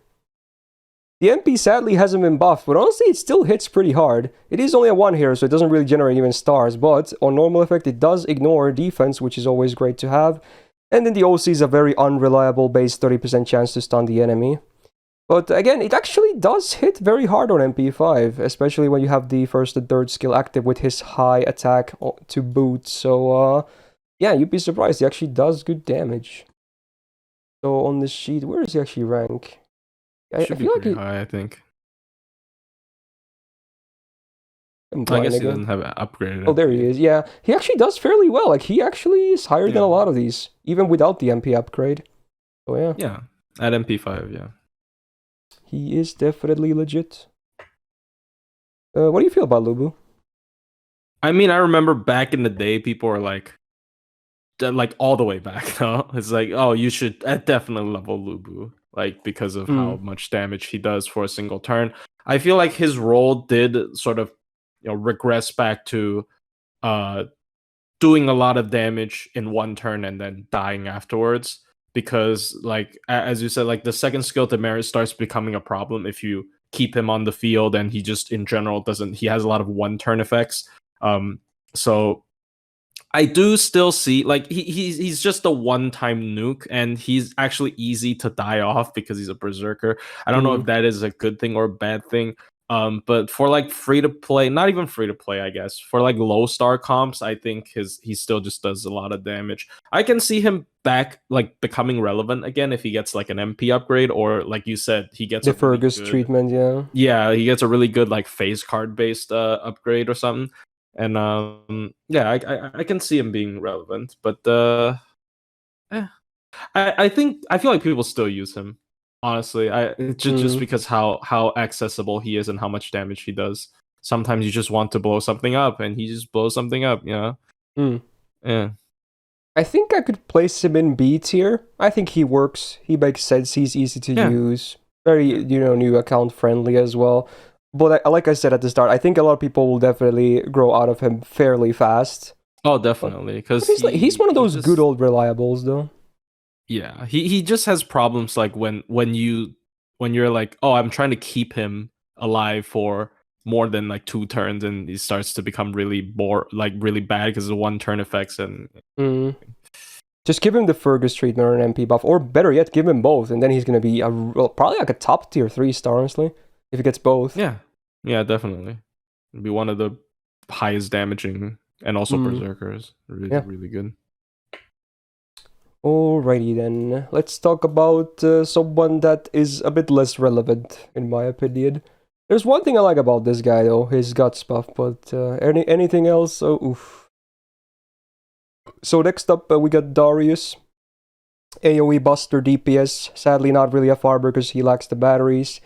The MP sadly hasn't been buffed, but honestly it still hits pretty hard. It is only a 1 here, so it doesn't really generate even stars, but on normal effect it does ignore defense, which is always great to have. And then the OC is a very unreliable base 30% chance to stun the enemy. But again, it actually does hit very hard on MP5, especially when you have the first and third skill active with his high attack to boot. So, yeah, you'd be surprised. He actually does good damage. So, on the sheet, where does he actually rank? Should be pretty high, I think. I guess he doesn't have it upgraded. Oh, there he is. Yeah, he actually does fairly well. He actually is higher than a lot of these, even without the MP upgrade. So, yeah. Yeah, at MP5, yeah. He is definitely legit. What do you feel about Lubu? I mean, I remember back in the day, people were like, like all the way back. No, it's like, oh, you should definitely level Lubu, like because of how much damage he does for a single turn. I feel like his role did sort of, regress back to doing a lot of damage in one turn and then dying afterwards. Because, like, as you said, like the second skill to merit starts becoming a problem if you keep him on the field, and he just in general doesn't. He has a lot of one turn effects. So I do still see, like, he's just a one-time nuke, and he's actually easy to die off because he's a berserker. I don't know if that is a good thing or a bad thing. But for like free to play, not even free to play, I guess, for like low star comps, I think he still just does a lot of damage. I can see him back, like, becoming relevant again if he gets like an MP upgrade, or like you said, he gets the a really Fergus good, treatment. yeah, he gets a really good like face card based upgrade or something. And yeah, I can see him being relevant, but I think I feel like people still use him. Honestly, just because how accessible he is and how much damage he does. Sometimes you just want to blow something up, and he just blows something up. Yeah. I think I could place him in B tier. I think he works. He makes sense. He's easy to use. Very, new account friendly as well. But like I said at the start, I think a lot of people will definitely grow out of him fairly fast. Oh, definitely, because he's one of those good old reliables, though. Yeah, he just has problems like when you're like, oh, I'm trying to keep him alive for more than like 2 turns, and he starts to become really really bad because of one turn effects. And just give him the Fergus treatment or an MP buff, or better yet, give him both, and then he's gonna be probably like a top tier 3-star, honestly, if he gets both. Yeah, definitely. It'd be one of the highest damaging, and also berserkers. Really good. Alrighty then, let's talk about someone that is a bit less relevant, in my opinion. There's one thing I like about this guy, though, his guts buff, but anything else? Oh, oof. So next up, we got Darius. AoE Buster DPS, sadly not really a farmer because he lacks the batteries.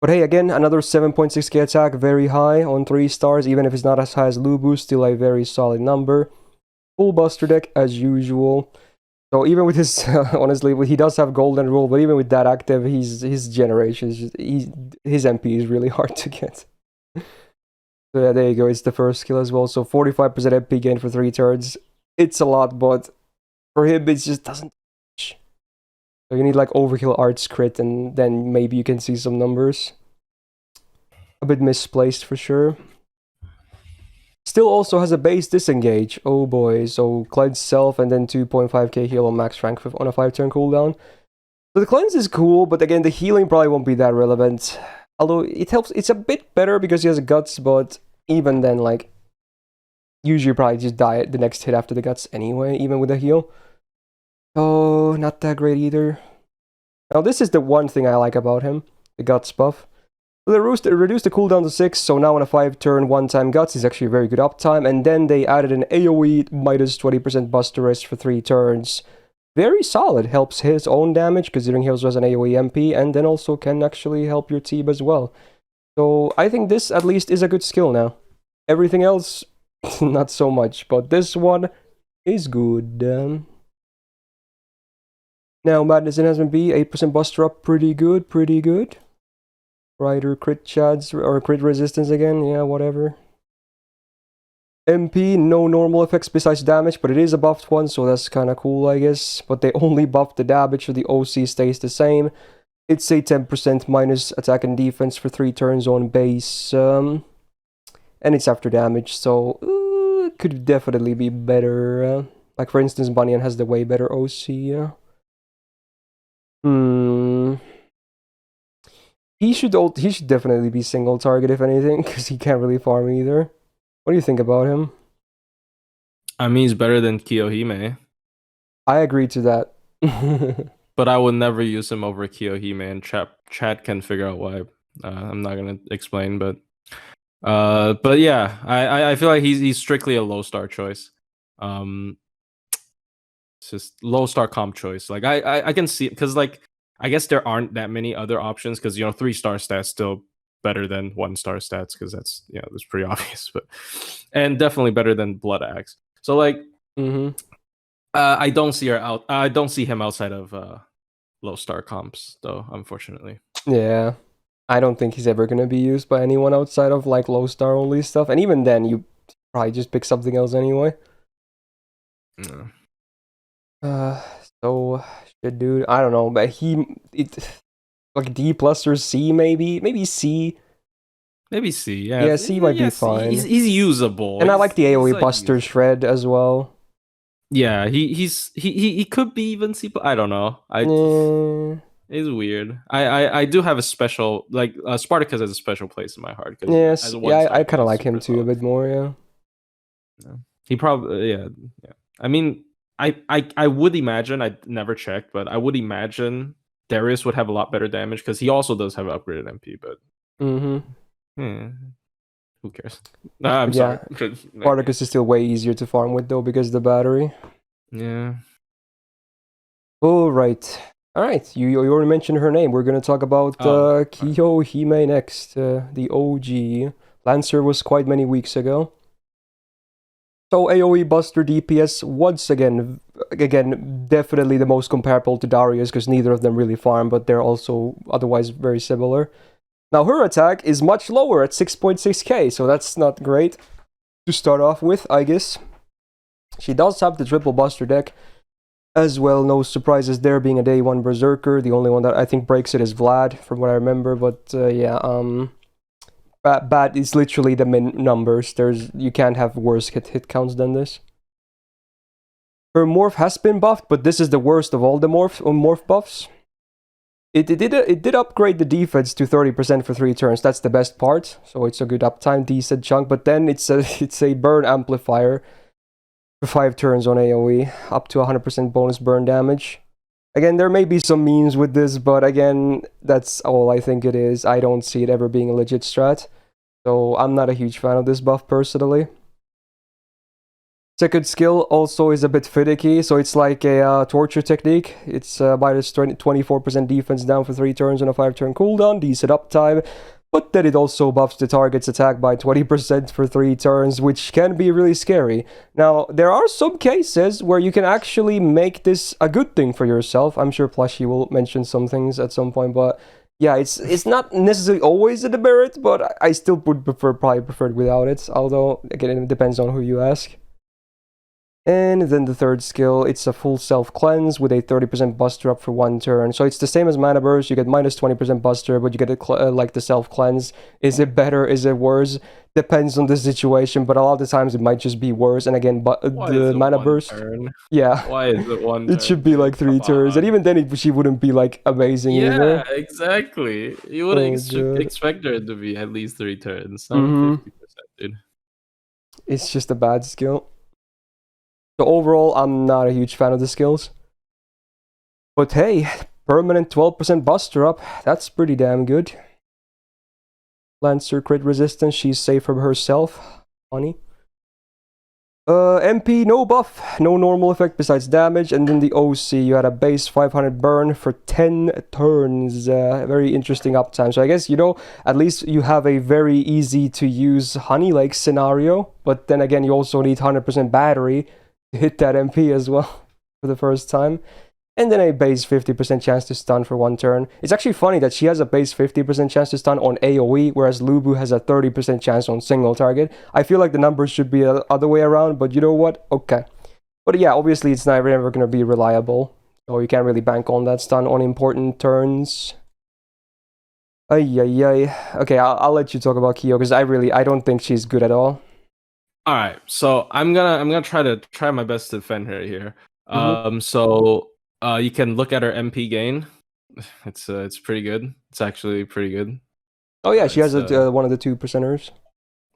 But hey, again, another 7.6k attack, very high on 3 stars, even if it's not as high as Lubu, still a very solid number. Full Buster deck, as usual. So even with his, honestly, he does have golden rule, but even with that active, his generation, his MP is really hard to get. So yeah, there you go, it's the first skill as well. So 45% MP gain for 3 turns. It's a lot, but for him, it just doesn't. So you need like Overkill Arts crit, and then maybe you can see some numbers. A bit misplaced for sure. Still also has a base disengage. Oh boy, so cleanse self and then 2.5k heal on max rank on a 5-turn cooldown. So the cleanse is cool, but again, the healing probably won't be that relevant. Although it helps, it's a bit better because he has guts, but even then, like, usually probably just die the next hit after the guts anyway, even with a heal. Oh, not that great either. Now this is the one thing I like about him, the guts buff. So they reduced the cooldown to 6, so now on a 5-turn one-time guts is actually very good uptime, and then they added an AoE minus 20% buster rest for 3 turns. Very solid, helps his own damage, considering he also has an AoE MP, and then also can actually help your team as well. So I think this at least is a good skill now. Everything else, not so much, but this one is good. Now Madness Enhancement B, 8% buster up, pretty good. Rider crit chads, or crit resistance again, yeah, whatever. MP, no normal effects besides damage, but it is a buffed one, so that's kinda cool, I guess. But they only buffed the damage, so the OC stays the same. It's a 10% minus attack and defense for 3 turns on base, and it's after damage, so it could definitely be better. Like, for instance, Bunyan has the way better OC, He should definitely be single target, if anything, because he can't really farm either. What do you think about him? I mean, he's better than Kiyohime. I agree to that. But I would never use him over Kiyohime, and chat can figure out why. I'm not gonna explain, but yeah, I feel like he's strictly a low star choice. It's just low star comp choice. Like I can see, because like I guess there aren't that many other options, because 3-star stats still better than 1-star stats, because that's pretty obvious, but and definitely better than Bloodaxe. So like I don't see her out. I don't see him outside of low star comps, though. Unfortunately. Yeah. I don't think he's ever gonna be used by anyone outside of like low star only stuff. And even then, you probably just pick something else anyway. Yeah. So shit, dude. I don't know, but like D plus or C maybe C. Maybe C. Yeah, Yeah, C might be fine. He's usable, and I like the AOE like Buster Shred as well. Yeah, he could be even C. I don't know. It's weird. I do have a special like Spartacus has a special place in my heart. Yes, yeah, I kind of like him too a bit more. Yeah. He probably yeah. I mean, I would imagine, I never checked, but I would imagine Darius would have a lot better damage because he also does have upgraded MP. But who cares? I'm sorry. Spartacus is still way easier to farm with though because of the battery. Yeah. All right. You already mentioned her name. We're gonna talk about Kiyohime next. The OG Lancer was quite many weeks ago. So AoE Buster DPS once again, definitely the most comparable to Darius because neither of them really farm, but they're also otherwise very similar. Now her attack is much lower at 6.6k, so that's not great to start off with, I guess. She does have the triple Buster deck as well, no surprises there, being a day 1 Berserker. The only one that I think breaks it is Vlad, from what I remember, but Bat is literally the min numbers. You can't have worse hit counts than this. Her morph has been buffed, but this is the worst of all the morph buffs. It did upgrade the defense to 30% for 3 turns. That's the best part. So it's a good uptime, decent chunk. But then it's a burn amplifier for 5 turns on AoE, up to 100% bonus burn damage. Again, there may be some memes with this, but again, that's all I think it is. I don't see it ever being a legit strat. So I'm not a huge fan of this buff personally. Second skill also is a bit finicky, so it's like a torture technique. It's minus 24% defense down for 3 turns on a 5-turn cooldown, decent uptime. But then it also buffs the target's attack by 20% for 3 turns, which can be really scary. Now, there are some cases where you can actually make this a good thing for yourself. I'm sure Plushie will mention some things at some point, but yeah, it's not necessarily always a demerit, but I still would probably prefer it without it. Although, again, it depends on who you ask. And then the third skill, it's a full self-cleanse with a 30% buster up for 1 turn. So it's the same as Mana Burst, you get minus 20% buster, but you get like the self-cleanse. Is it better, is it worse? Depends on the situation, but a lot of the times it might just be worse. And again, but the Mana Burst... Turn? Yeah. Why is it 1 turn? It should be like 3 turns, and even then she wouldn't be like amazing either. Yeah, exactly. You wouldn't expect her to be at least 3 turns. 50%, dude. It's just a bad skill. So overall, I'm not a huge fan of the skills. But hey, permanent 12% buster up, that's pretty damn good. Lancer crit resistance, she's safe from herself. Funny. MP, no buff, no normal effect besides damage, and then the OC, you had a base 500 burn for 10 turns. Very interesting uptime. So I guess, at least you have a very easy to use Honey Lake scenario, but then again, you also need 100% battery to hit that MP as well for the first time. And then a base 50% chance to stun for 1 turn. It's actually funny that she has a base 50% chance to stun on AoE, whereas Lubu has a 30% chance on single target. I feel like the numbers should be the other way around, but you know what? Okay. But yeah, obviously it's never going to be reliable, so you can't really bank on that stun on important turns. Okay, I'll let you talk about Kyo, because I don't think she's good at all. All right, so I'm gonna try my best to defend her here. So you can look at her MP gain. It's pretty good. It's actually pretty good. Oh yeah, she has one of the 2%ers.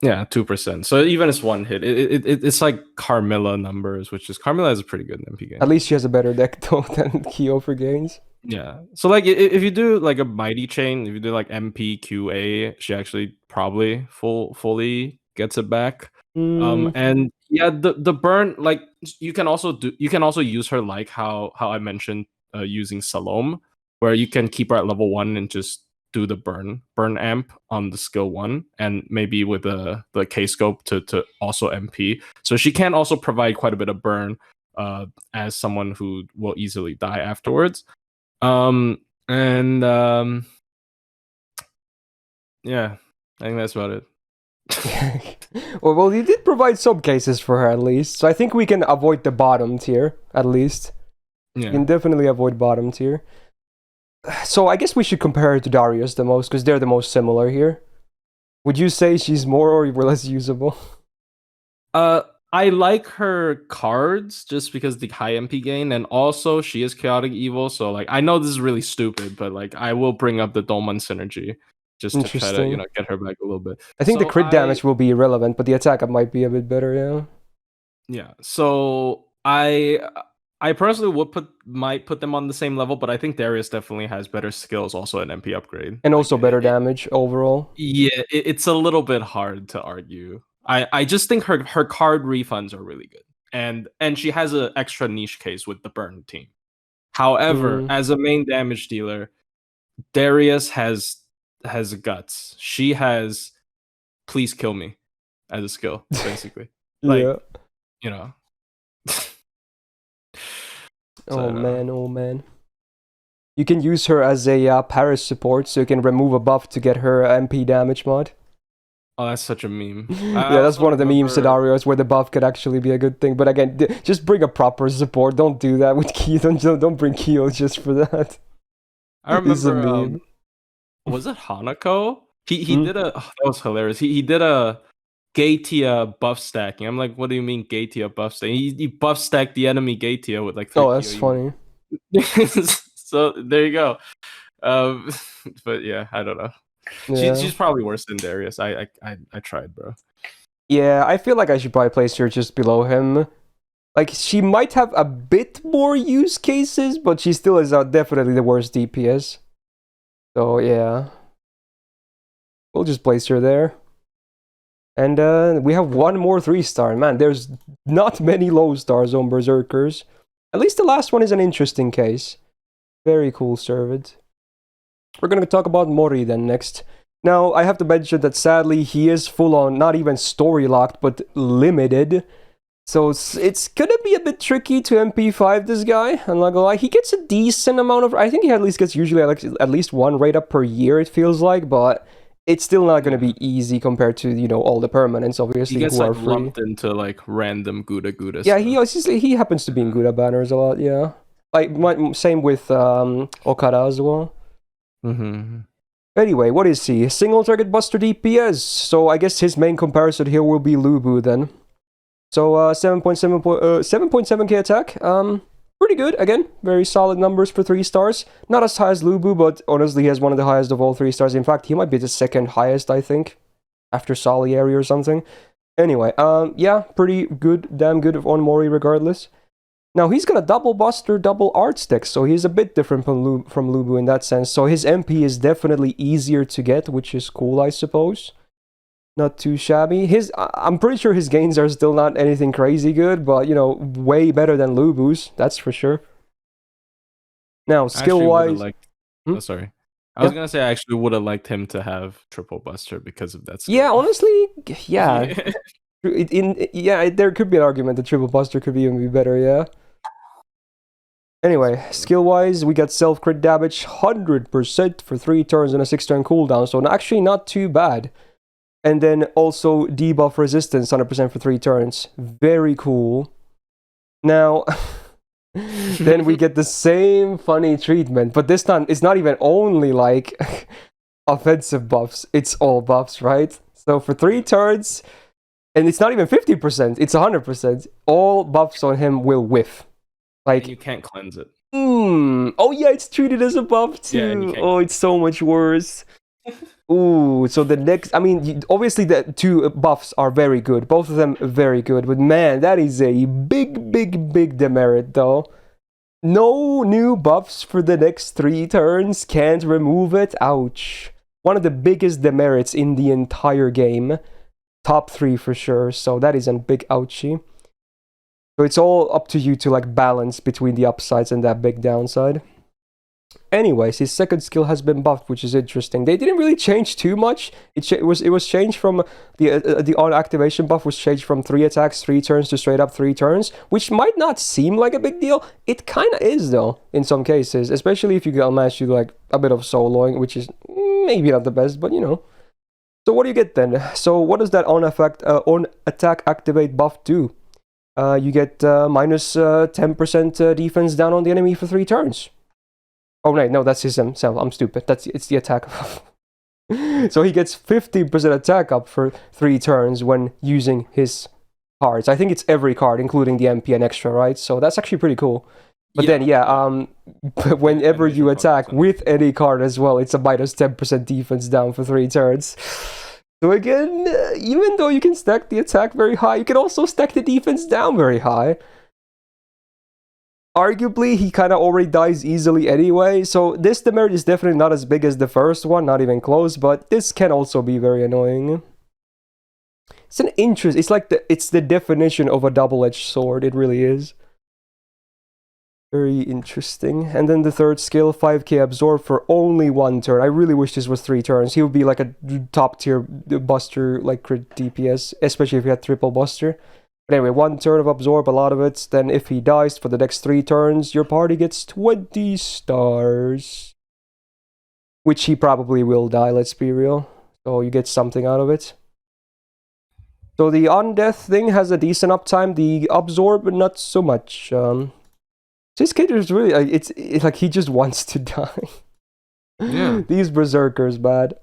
Yeah, 2%. So even it's 1 hit, it's like Carmilla numbers, which is Carmilla has a pretty good MP gain. At least she has a better deck though than Kyo for gains. Yeah. So like if you do like a mighty chain, if you do like MP QA, she actually probably fully gets it back. And yeah, the burn, like you can also use her like how I mentioned using Salome, where you can keep her at level 1 and just do the burn amp on the skill 1, and maybe with the K scope to also MP. So she can also provide quite a bit of burn as someone who will easily die afterwards. And yeah, I think that's about it. Well, you did provide some cases for her at least, so I think we can avoid the bottom tier at least. Yeah. You can definitely avoid bottom tier. So I guess we should compare her to Darius the most, because they're the most similar here. Would you say she's more or less usable? I like her cards just because the high MP gain, and also she is chaotic evil. So like, I know this is really stupid, but like, I will bring up the Dolman synergy just to try to get her back a little bit. I think the crit damage will be irrelevant, but the attack up might be a bit better. Yeah. Yeah. So I personally might put them on the same level, but I think Darius definitely has better skills, also an MP upgrade, and also better damage overall. Yeah, it's a little bit hard to argue. I just think her card refunds are really good, and she has an extra niche case with the burn team. However, as a main damage dealer, Darius has guts. She has please kill me as a skill, basically. Yeah. You know. Oh man. You can use her as a Paris support, so you can remove a buff to get her MP damage mod. Oh, that's such a meme. Yeah, that's one of the meme scenarios where the buff could actually be a good thing. But again, just bring a proper support. Don't do that with Kiyo. Don't bring Kiyo just for that. I remember. Was it Hanako? He did a. Oh, that was hilarious. He did a Gaitia buff stacking. I'm like, what do you mean Gaitia buff stacking? He buff stacked the enemy Gaitia with like 3 Oh, that's funny. So there you go. But yeah, I don't know. Yeah. She's probably worse than Darius. I tried, bro. Yeah, I feel like I should probably place her just below him. Like, she might have a bit more use cases, but she still is definitely the worst DPS. So yeah, we'll just place her there. And we have one more 3-star. Man, there's not many low stars on Berserkers. At least the last one is an interesting case. Very cool servant. We're going to talk about Mori then next. Now, I have to mention that sadly he is full on, not even story locked, but limited. So it's going to be a bit tricky to MP5 this guy. I'm not gonna lie. He gets a decent amount of... I think he at least gets usually at least 1 raid up per year, it feels like, but it's still not going to be easy compared to, you know, all the permanents, obviously, he gets, who like, are free. Lumped into, like, random Gouda Yeah, stuff. he happens to be in Gouda banners a lot, yeah. Like, same with Okada as well. Anyway, what is he? Single target buster DPS. So I guess his main comparison here will be Lubu then. So 7.7k attack. Pretty good. Again, very solid numbers for 3 stars. Not as high as Lubu, but honestly he has one of the highest of all 3 stars. In fact, he might be the second highest, I think, after Salieri or something. Anyway, yeah, pretty good, damn good on Mori regardless. Now, he's got a double buster, double art stick, so he's a bit different from Lubu in that sense. So his MP is definitely easier to get, which is cool, I suppose. Not too shabby. I'm pretty sure his gains are still not anything crazy good, but, you know, way better than Lubu's, that's for sure. Now, skill-wise... Oh, sorry. I was gonna say I actually would have liked him to have triple buster because of that skill. Yeah, honestly, yeah. There could be an argument that triple buster could even be better, yeah. Anyway, skill-wise, we got self-crit damage 100% for 3 turns and a 6-turn cooldown, so actually not too bad. And then also debuff resistance 100% for 3 turns. Very cool. Now, then we get the same funny treatment, but this time it's not even only like offensive buffs, it's all buffs, right? So for 3 turns, and it's not even 50%, it's 100%, all buffs on him will whiff. Like, and you can't cleanse it. Oh yeah, it's treated as a buff too. Yeah, oh, it's so much worse. Ooh, so the next... I mean, obviously the 2 buffs are very good. Both of them very good. But man, that is a big demerit though. No new buffs for the next 3 turns. Can't remove it. Ouch. One of the biggest demerits in the entire game. Top 3 for sure. So that is a big ouchie. So it's all up to you to like balance between the upsides and that big downside. Anyways, his second skill has been buffed, which is interesting. They didn't really change too much. It was changed from the on activation buff was changed from 3 attacks, 3 turns to straight up 3 turns, which might not seem like a big deal. It kind of is though in some cases, especially if you get unmatched, you like a bit of soloing, which is maybe not the best, but you know. So what do you get then? So what does that on attack activate buff do? You get minus 10% defense down on the enemy for 3 turns. Oh no, that's himself. I'm stupid. It's the attack. So he gets 15% attack up for 3 turns when using his cards. I think it's every card, including the MP and extra, right? So that's actually pretty cool. But then, whenever you attack with any card as well, it's a minus 10% defense down for 3 turns. So again, even though you can stack the attack very high, you can also stack the defense down very high. Arguably, he kind of already dies easily anyway, so this demerit is definitely not as big as the first one, not even close, but this can also be very annoying. It's an interest. It's the definition of a double-edged sword. It really is. Very interesting. And then the third skill, 5k absorb for only 1 turn. I really wish this was 3 turns. He would be like a top tier buster, like crit DPS, especially if he had triple buster. But anyway, 1 turn of absorb, a lot of it. Then if he dies for the next 3 turns, your party gets 20 stars. Which he probably will die, let's be real. So you get something out of it. So the on-death thing has a decent uptime. The absorb, not so much. This kid is really, it's like he just wants to die. Yeah. These Berserkers, bad.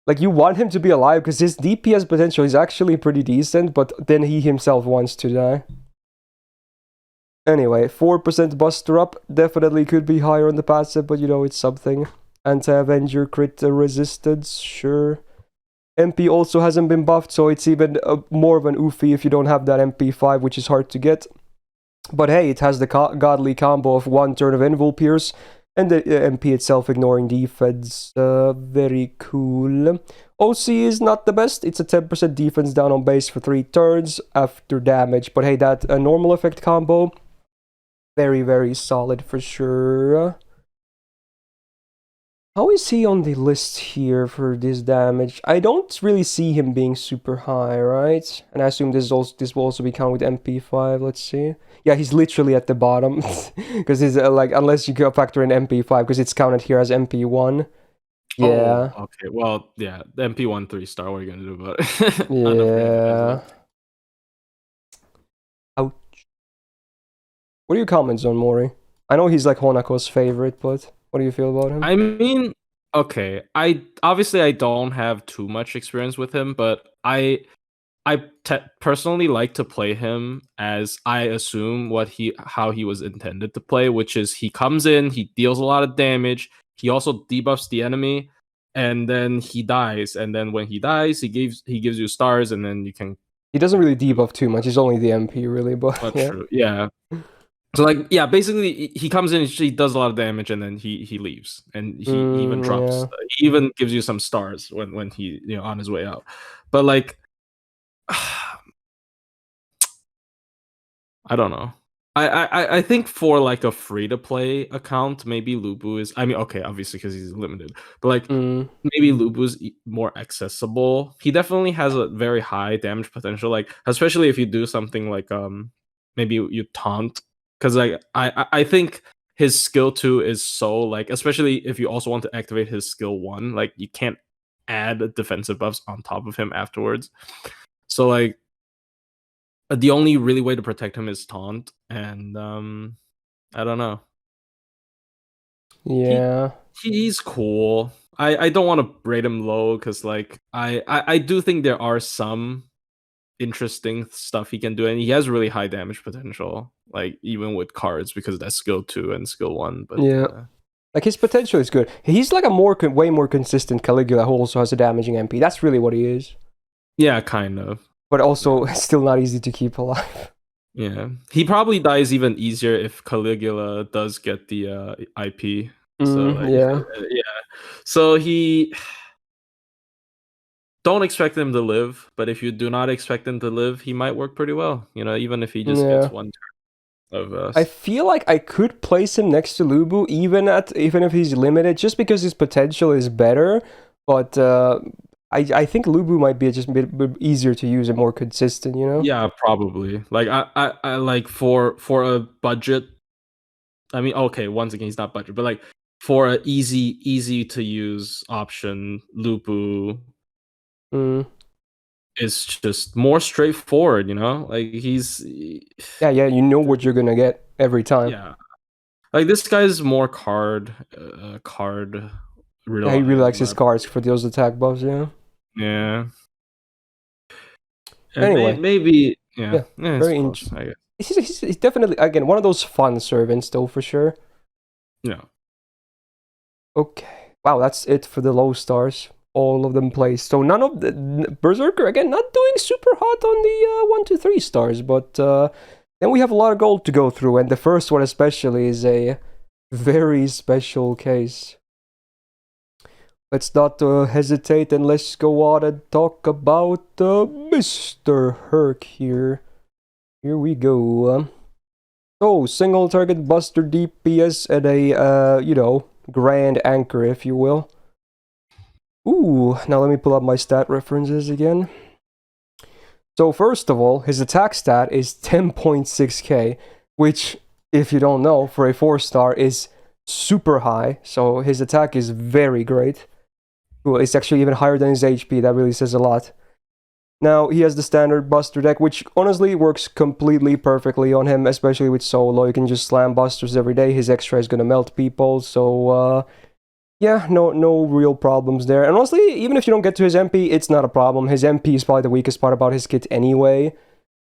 Like, you want him to be alive because his DPS potential is actually pretty decent, but then he himself wants to die. Anyway, 4% Buster Up. Definitely could be higher on the passive, but you know, it's something. Anti-Avenger crit resistance, sure. MP also hasn't been buffed, so it's even more of an oofy if you don't have that MP5, which is hard to get. But hey, it has the godly combo of 1 turn of Invul Pierce, and the MP itself ignoring defense. Very cool. OC is not the best. It's a 10% defense down on base for 3 turns after damage. But hey, that normal effect combo, very, very solid for sure. How is he on the list here for this damage? I don't really see him being super high, right? And I assume this will also be counted with MP5. Let's see. Yeah, he's literally at the bottom because he's like, unless you go factor in MP5 because it's counted here as MP1. Yeah. Oh, okay. Well, yeah, the MP1 3-star. What are you gonna do about it? Yeah. Ouch. What are your comments on Mori? I know he's like Honako's favorite, but what do you feel about him? I mean, okay, I don't have too much experience with him, but I personally like to play him as I assume how he was intended to play, which is he comes in, he deals a lot of damage, he also debuffs the enemy, and then he dies. And then when he dies, he gives you stars, and then you can. He doesn't really debuff too much. He's only the MP, really, but yeah. True. Yeah. So like, yeah, basically he comes in, he does a lot of damage, and then he leaves, and he even drops. Yeah. He even gives you some stars when he on his way out. But like, I don't know. I think for like a free to play account, maybe Lubu is. I mean, okay, obviously because he's limited, but like maybe Lubu's more accessible. He definitely has a very high damage potential, like especially if you do something like maybe you taunt, because like I think his skill 2 is so like, especially if you also want to activate his skill 1, like you can't add defensive buffs on top of him afterwards. So like, the only really way to protect him is taunt, and I don't know. Yeah, he's cool. I don't want to rate him low because like I do think there are some interesting stuff he can do, and he has really high damage potential, like even with cards, because that's skill 2 and skill 1. But yeah, like his potential is good. He's like a way more consistent Caligula who also has a damaging MP. That's really what he is. Yeah, kind of. But also, still not easy to keep alive. Yeah, he probably dies even easier if Caligula does get the IP. So like, yeah. So he don't expect him to live, but if you do not expect him to live, he might work pretty well. Even if he just gets 1 turn. of us. I feel like I could place him next to Lubu even if he's limited, just because his potential is better. But I think Lubu might be just a bit easier to use and more consistent, you know? Yeah, probably. Like I like for a budget. I mean, okay, once again, he's not budget, but like for an easy to use option, Lupu is just more straightforward. You know, like Yeah, you know what you're gonna get every time. yeah. Like this guy's more card. Yeah, he really likes his cards for those attack buffs, yeah. Yeah. And Anyway, maybe yeah, very interesting. I guess. He's definitely, again, one of those fun servants, though, for sure. Yeah. Okay. Wow, that's it for the low stars. All of them placed. So none of the Berserker, again, not doing super hot on the 1 to 3 stars, but then we have a lot of gold to go through, and the first one especially is a very special case. Let's not hesitate, and let's go on and talk about Mr. Herc here. Here we go. So, single target buster DPS and a, grand anchor, if you will. Ooh, now let me pull up my stat references again. So, first of all, his attack stat is 10.6k, which, if you don't know, for a 4-star is super high. So, his attack is very great. Well, it's actually even higher than his HP. That really says a lot. Now, he has the standard buster deck, which honestly works completely perfectly on him, especially with solo. You can just slam busters every day. His extra is going to melt people. So, yeah, no real problems there. And honestly, even if you don't get to his MP, it's not a problem. His MP is probably the weakest part about his kit anyway.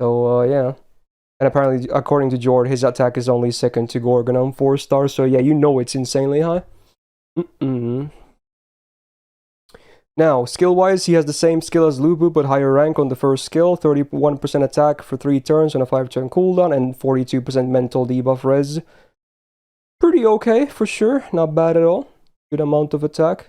So, yeah. And apparently, according to Jord, his attack is only second to Gorgon on 4 stars. So, yeah, you know it's insanely high. Now, skill-wise, he has the same skill as Lubu, but higher rank on the first skill, 31% attack for 3 turns on a 5-turn cooldown, and 42% mental debuff res. Pretty okay, for sure. Not bad at all. Good amount of attack.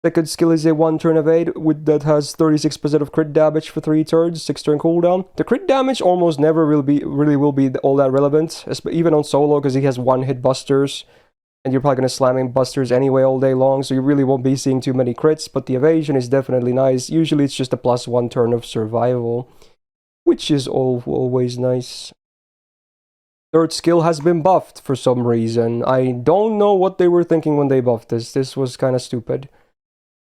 Second skill is a 1-turn evade that has 36% of crit damage for 3 turns, 6-turn cooldown. The crit damage almost never will be all that relevant, even on solo, because he has 1-hit busters. And you're probably going to slam in busters anyway all day long, so you really won't be seeing too many crits, but the evasion is definitely nice. Usually it's just a +1 turn of survival, which is always nice. Third skill has been buffed for some reason. I don't know what they were thinking when they buffed this. This was kind of stupid.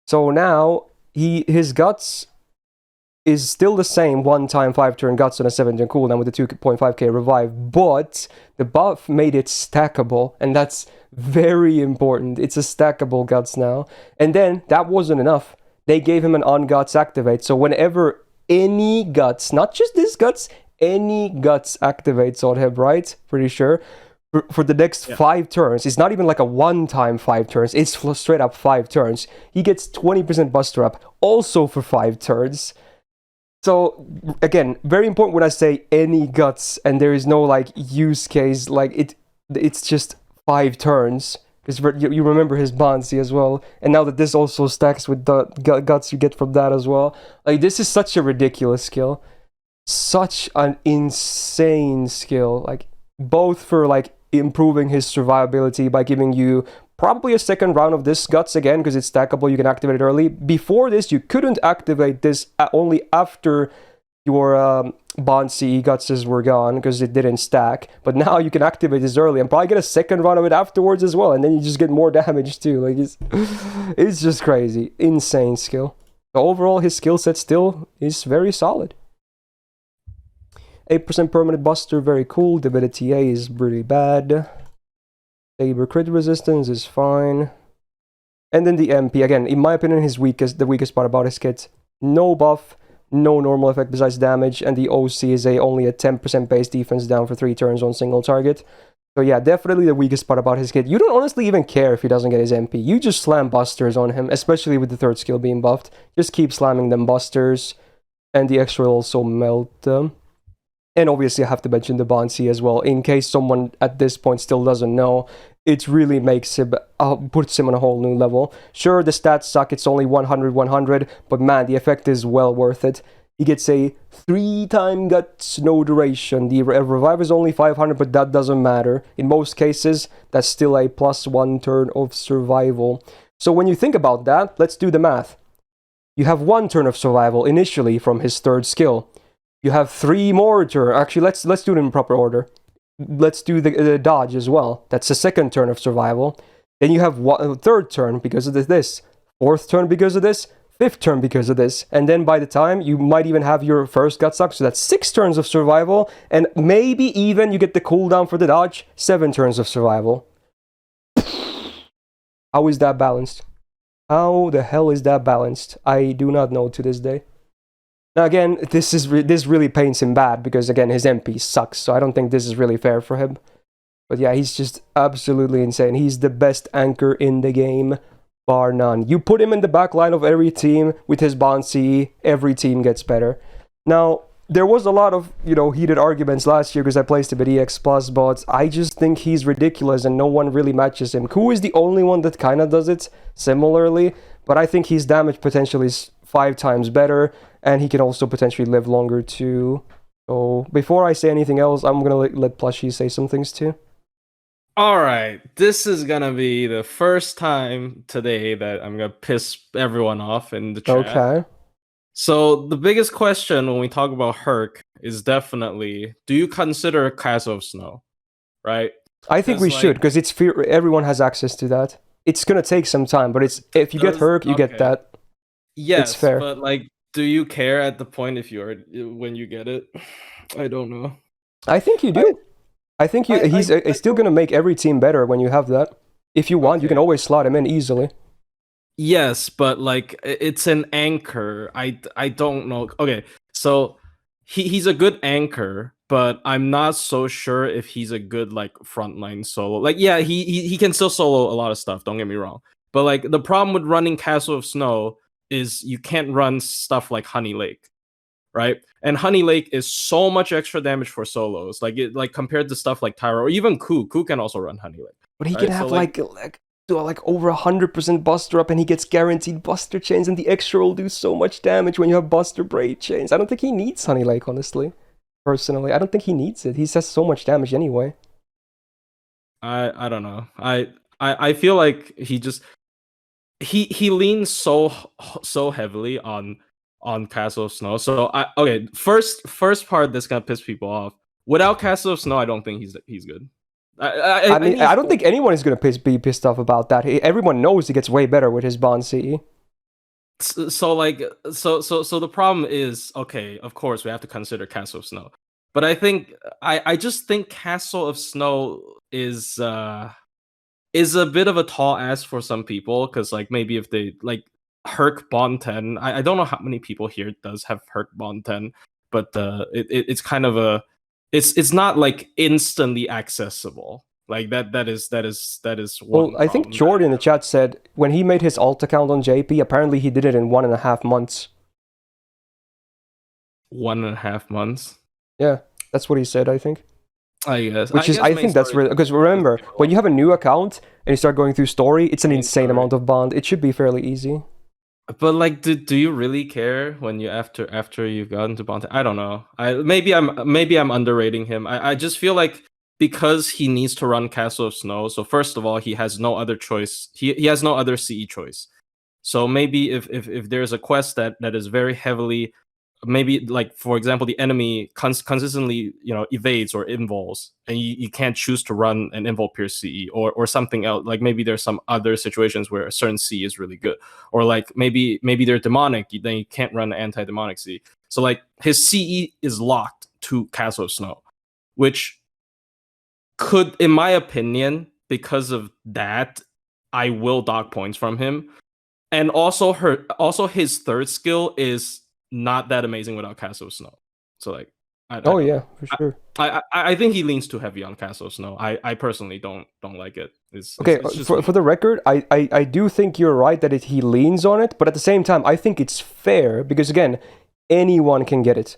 So now, his guts is still the same 1-time 5-turn guts on a 7-turn cooldown with the 2.5k revive, but the buff made it stackable, and that's very important. It's a stackable guts now. And then, that wasn't enough. They gave him an on-guts activate, so whenever any guts, not just this guts, any guts activates on him, right? Pretty sure. For the next 5 turns, it's not even like a 1-time 5 turns, it's straight up 5 turns. He gets 20% buster up, also for 5 turns. So, again, very important when I say any guts, and there is no, like, use case, like, it's just 5 turns, because you remember his Bansi as well, and now that this also stacks with the guts you get from that as well, like, this is such a ridiculous skill. Such an insane skill, like, both for, like, improving his survivability by giving you probably a second round of this guts again, because it's stackable, you can activate it early. Before this, you couldn't activate this only after your Bansi gutses were gone, because it didn't stack. But now you can activate this early and probably get a second round of it afterwards as well, and then you just get more damage too. Like, it's just crazy. Insane skill. So overall, his skill set still is very solid. 8% permanent buster, very cool. Divinity A is really bad. Saber crit resistance is fine. And then the MP, again, in my opinion, the weakest part about his kit. No buff, no normal effect besides damage, and the OC is only a 10% base defense down for 3 turns on single target. So yeah, definitely the weakest part about his kit. You don't honestly even care if he doesn't get his MP. You just slam busters on him, especially with the third skill being buffed. Just keep slamming them busters, and the extra will also melt them. And obviously I have to mention the Bansi as well, in case someone at this point still doesn't know. It really makes him, puts him on a whole new level. Sure, the stats suck, it's only 100, but man, the effect is well worth it. he gets a 3-time guts, no duration. The revive is only 500, but that doesn't matter. In most cases, that's still a +1 turn of survival. So when you think about that, let's do the math. You have 1 turn of survival initially from his 3rd skill. You have 3 more turns. Actually, let's do it in proper order. Let's do the dodge as well. That's the 2nd turn of survival. Then you have 3rd turn because of this. 4th turn because of this. 5th turn because of this. And then by the time, you might even have your first gut suck. So that's 6 turns of survival. And maybe even you get the cooldown for the dodge. 7 turns of survival. How is that balanced? How the hell is that balanced? I do not know to this day. Now again, this really paints him bad because again his MP sucks, so I don't think this is really fair for him. But yeah, he's just absolutely insane. He's the best anchor in the game, bar none. You put him in the back line of every team with his Bond CE, every team gets better. Now, there was a lot of, heated arguments last year because I placed him at EX+, but I just think he's ridiculous and no one really matches him. Ku is the only one that kind of does it similarly, but I think his damage potential is 5 times better, and he can also potentially live longer too. So before I say anything else, I'm gonna let Plushie say some things too. Alright, this is gonna be the first time today that I'm gonna piss everyone off in the chat. Okay. So the biggest question when we talk about Herc is definitely, do you consider Castle of Snow? Right? I think we should, because it's everyone has access to that. It's gonna take some time, but if you get Herc, you get that. Yes, it's fair. But do you care at the point when you get it? I don't know. I think you do. I think he's still gonna make every team better when you have that. If you want, you can always slot him in easily. Yes, but it's an anchor. I don't know. Okay, so he's a good anchor, but I'm not so sure if he's a good frontline solo. He can still solo a lot of stuff, don't get me wrong. But the problem with running Castle of Snow is you can't run stuff like Honey Lake, right? And Honey Lake is so much extra damage for solos. Compared to stuff like Tyra or even Ku. Ku can also run Honey Lake. But he can have over 100% Buster up, and he gets guaranteed Buster chains, and the extra will do so much damage when you have Buster Braid chains. I don't think he needs Honey Lake, honestly. Personally, I don't think he needs it. He says so much damage anyway. I don't know. I feel like he just he leans so heavily on Castle of Snow. So first part that's gonna piss people off. Without Castle of Snow, I don't think he's good. I don't think anyone is gonna be pissed off about that. Everyone knows he gets way better with his Bond CE. So the problem is, okay, of course we have to consider Castle of Snow, but I just think Castle of Snow is a bit of a tall ask for some people, because maybe if they Herc Bond 10, I don't know how many people here does have Herc Bond 10, but it's kind of it's not instantly accessible. That is one. Well, I think Jordan in the chat said when he made his alt account on JP, apparently he did it in 1.5 months. 1.5 months? Yeah, that's what he said, I think. I guess. I think that's really, because remember, when you have a new account and you start going through story, it's an insane amount of bond. It should be fairly easy. But do you really care when you after you've gotten to bond? I don't know. Maybe I'm underrating him. I just feel like because he needs to run Castle of Snow. So first of all, he has no other choice. He has no other CE choice. So maybe if there's a quest that is very heavily, maybe for example, the enemy consistently evades or invols, and you can't choose to run an invol pierce CE or something else. Maybe there's some other situations where a certain CE is really good, or maybe they're demonic, then you can't run an anti-demonic CE. So his CE is locked to Castle of Snow, which could, in my opinion, because of that, I will dock points from him. And also his third skill is not that amazing without Castle of Snow. So yeah, for sure. I think he leans too heavy on Castle of Snow. I personally don't like it. It's for the record, I do think you're right that he leans on it, but at the same time, I think it's fair because again, anyone can get it.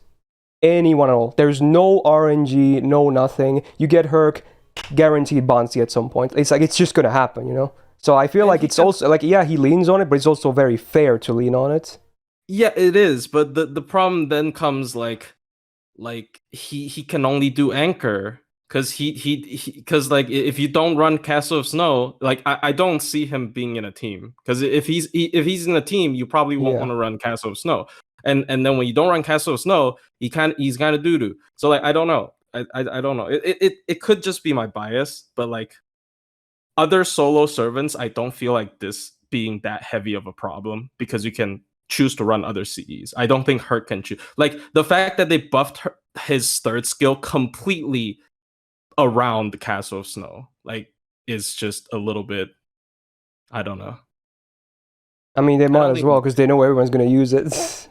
Anyone at all. There's no RNG, no nothing. You get Herc, guaranteed bouncy at some point. It's just gonna happen, So I feel like it's also he leans on it, but it's also very fair to lean on it. Yeah, it is, but the problem then comes like he can only do anchor because because like if you don't run Castle of Snow, like I don't see him being in a team because if he's in a team, you probably won't Yeah. want to run Castle of Snow, and then when you don't run Castle of Snow, he's kind of doo doo. So like I don't know, I don't know. It could just be my bias, but like other solo servants, I don't feel like this being that heavy of a problem because you can choose to run other CEs. I don't think Hurt can choose. Like the fact that they buffed his third skill completely around the Castle of Snow, like, is just a little bit. I don't know. I mean, they I might don't as think. well because they know everyone's gonna use it.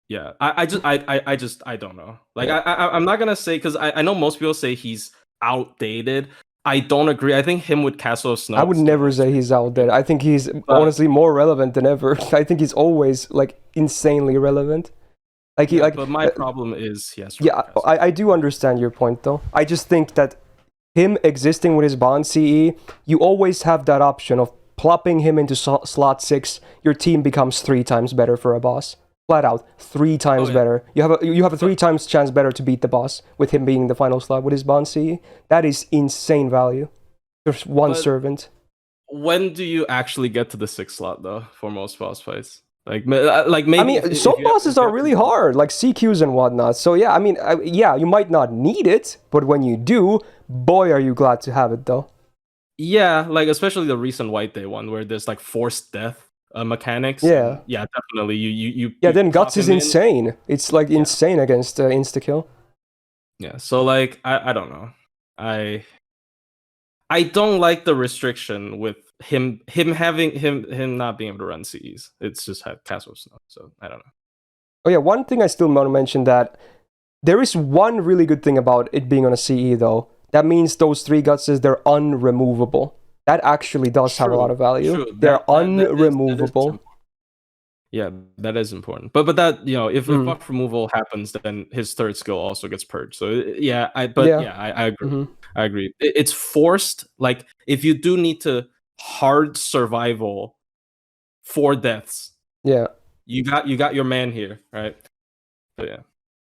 Yeah, I don't know. Like, Yeah. I'm not gonna say because I know most people say he's outdated. I don't agree. I think him with Castle of I Snow would still never looks say he's out there. good. I think he's But honestly more relevant than ever. I think he's always like insanely relevant. Like he yeah, like but my problem is he has to run yeah, Castle. I do understand your point though. I just think that him existing with his Bond CE, you always have that option of plopping him into slot 6. Your team becomes 3 times better for a boss. Flat out, 3 times Oh yeah, better. You have a but 3 times chance better to beat the boss with him being the final slot with his Bond CE. That is insane value. There's one but servant. when do you actually get to the sixth slot though for most boss fights? Like I maybe mean, some bosses if you are have really to go. hard, like CQs and whatnot. So yeah, I mean, yeah, you might not need it, but when you do, boy, are you glad to have it though. Yeah, like especially the recent White Day one where there's like forced death mechanics, Yeah. and yeah, definitely Yeah, you then Guts plop is him in. insane. It's like Yeah, insane against insta kill. yeah. So like I don't know. I I don't like the restriction with him having him not being able to run Cs. It's just had Castle of Snow. So I don't know. Oh yeah, one thing I still want to mention that there is one really good thing about it being on a CE though. That means those 3 Gutses, they're unremovable. That actually does have a lot True, of value. true. They're That is unremovable. yeah, that is important. But that if Mm. buff removal happens, then his third skill also gets purged. So yeah, Yeah. I agree. Hmm. I agree. It's forced. Like if you do need to hard survival 4 deaths, Yeah. you got your man here, right? But yeah.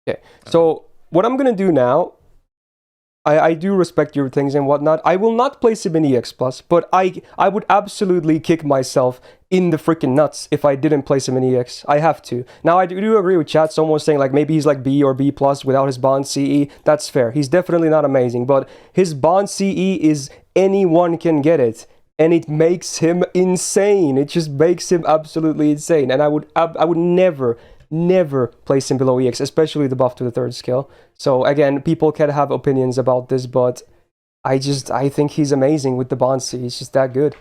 Okay. So what I'm gonna do now, I do respect your things and whatnot. I will not place him in EX plus, but I would absolutely kick myself in the freaking nuts if I didn't place him in EX. I have to. Now I do agree with chat. Someone was saying like maybe he's like B or B plus without his Bond CE. That's fair. He's definitely not amazing, but his Bond CE is anyone can get it. And it makes him insane. It just makes him absolutely insane. And I would never place him below EX, especially the buff to the third skill. So again, people can have opinions about this, but I think he's amazing with the Bond C. He's just that good.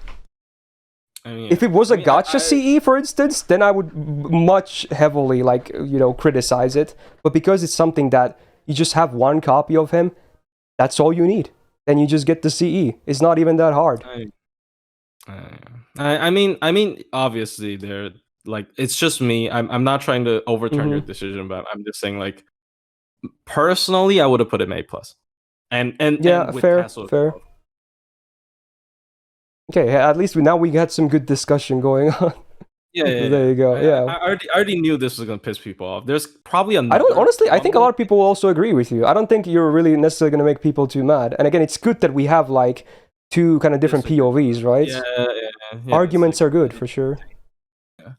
I mean, If it was I a mean, gotcha CE, for instance, then I would much heavily criticize it. But because it's something that you just have one copy of him, that's all you need. Then you just get the CE. It's not even that hard. I mean, obviously, they're like it's just me. I'm not trying to overturn your decision, but I'm just saying like personally, I would have put him A plus, Yeah, and with fair, Castle. fair. Okay, at least now we got some good discussion going on. Yeah, There you go. Yeah. I already knew this was gonna piss people off. There's probably I don't another. honestly. I think a lot of people will also agree with you. I don't think you're really necessarily going to make people too mad. And again, it's good that we have like 2 kind of different POVs, right? Yeah. Arguments are good for sure. Yeah.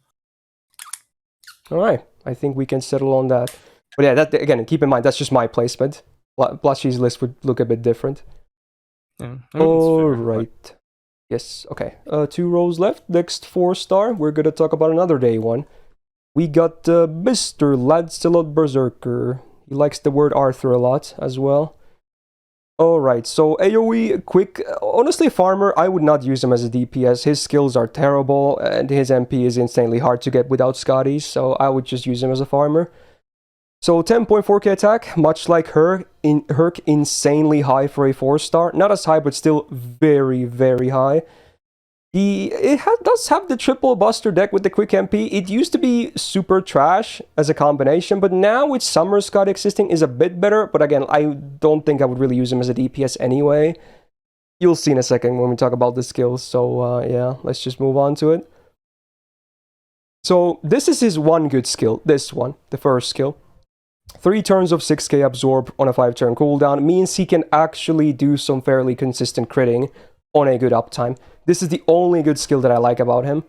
All right, I think we can settle on that. But yeah, that again, keep in mind that's just my placement. Blushy's list would look a bit different. Yeah. I mean, All right. Yes. Okay. 2 rows left. Next 4-star. We're gonna talk about another day one. We got Mr. Lancelot Berserker. He likes the word Arthur a lot as well. Alright, so AoE, quick. Honestly, Farmer, I would not use him as a DPS. His skills are terrible, and his MP is insanely hard to get without Scotties, so I would just use him as a Farmer. So 10.4k attack, much like Herc, insanely high for a 4-star. Not as high, but still very, very high. Does have the triple buster deck with the quick MP. It used to be super trash as a combination, but now with Summer Scott existing is a bit better. But again, I don't think I would really use him as a DPS anyway. You'll see in a second when we talk about the skills. So yeah, let's just move on to it. So this is his one good skill. This one, the first skill. 3 turns of 6k absorb on a 5-turn cooldown means he can actually do some fairly consistent critting on a good uptime. This is the only good skill that I like about him.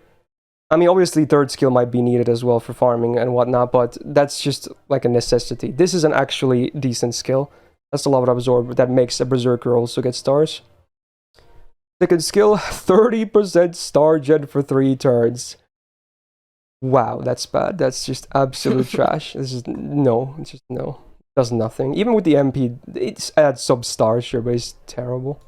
I mean, obviously third skill might be needed as well for farming and whatnot, but that's just like a necessity. This is an actually decent skill. That's a lot of absorb that makes a Berserker also get stars. Second skill, 30% star gen for 3 turns. Wow, that's bad. That's just absolute trash. This is no. It's just no. Does nothing. Even with the MP, it adds some stars, sure, but it's terrible.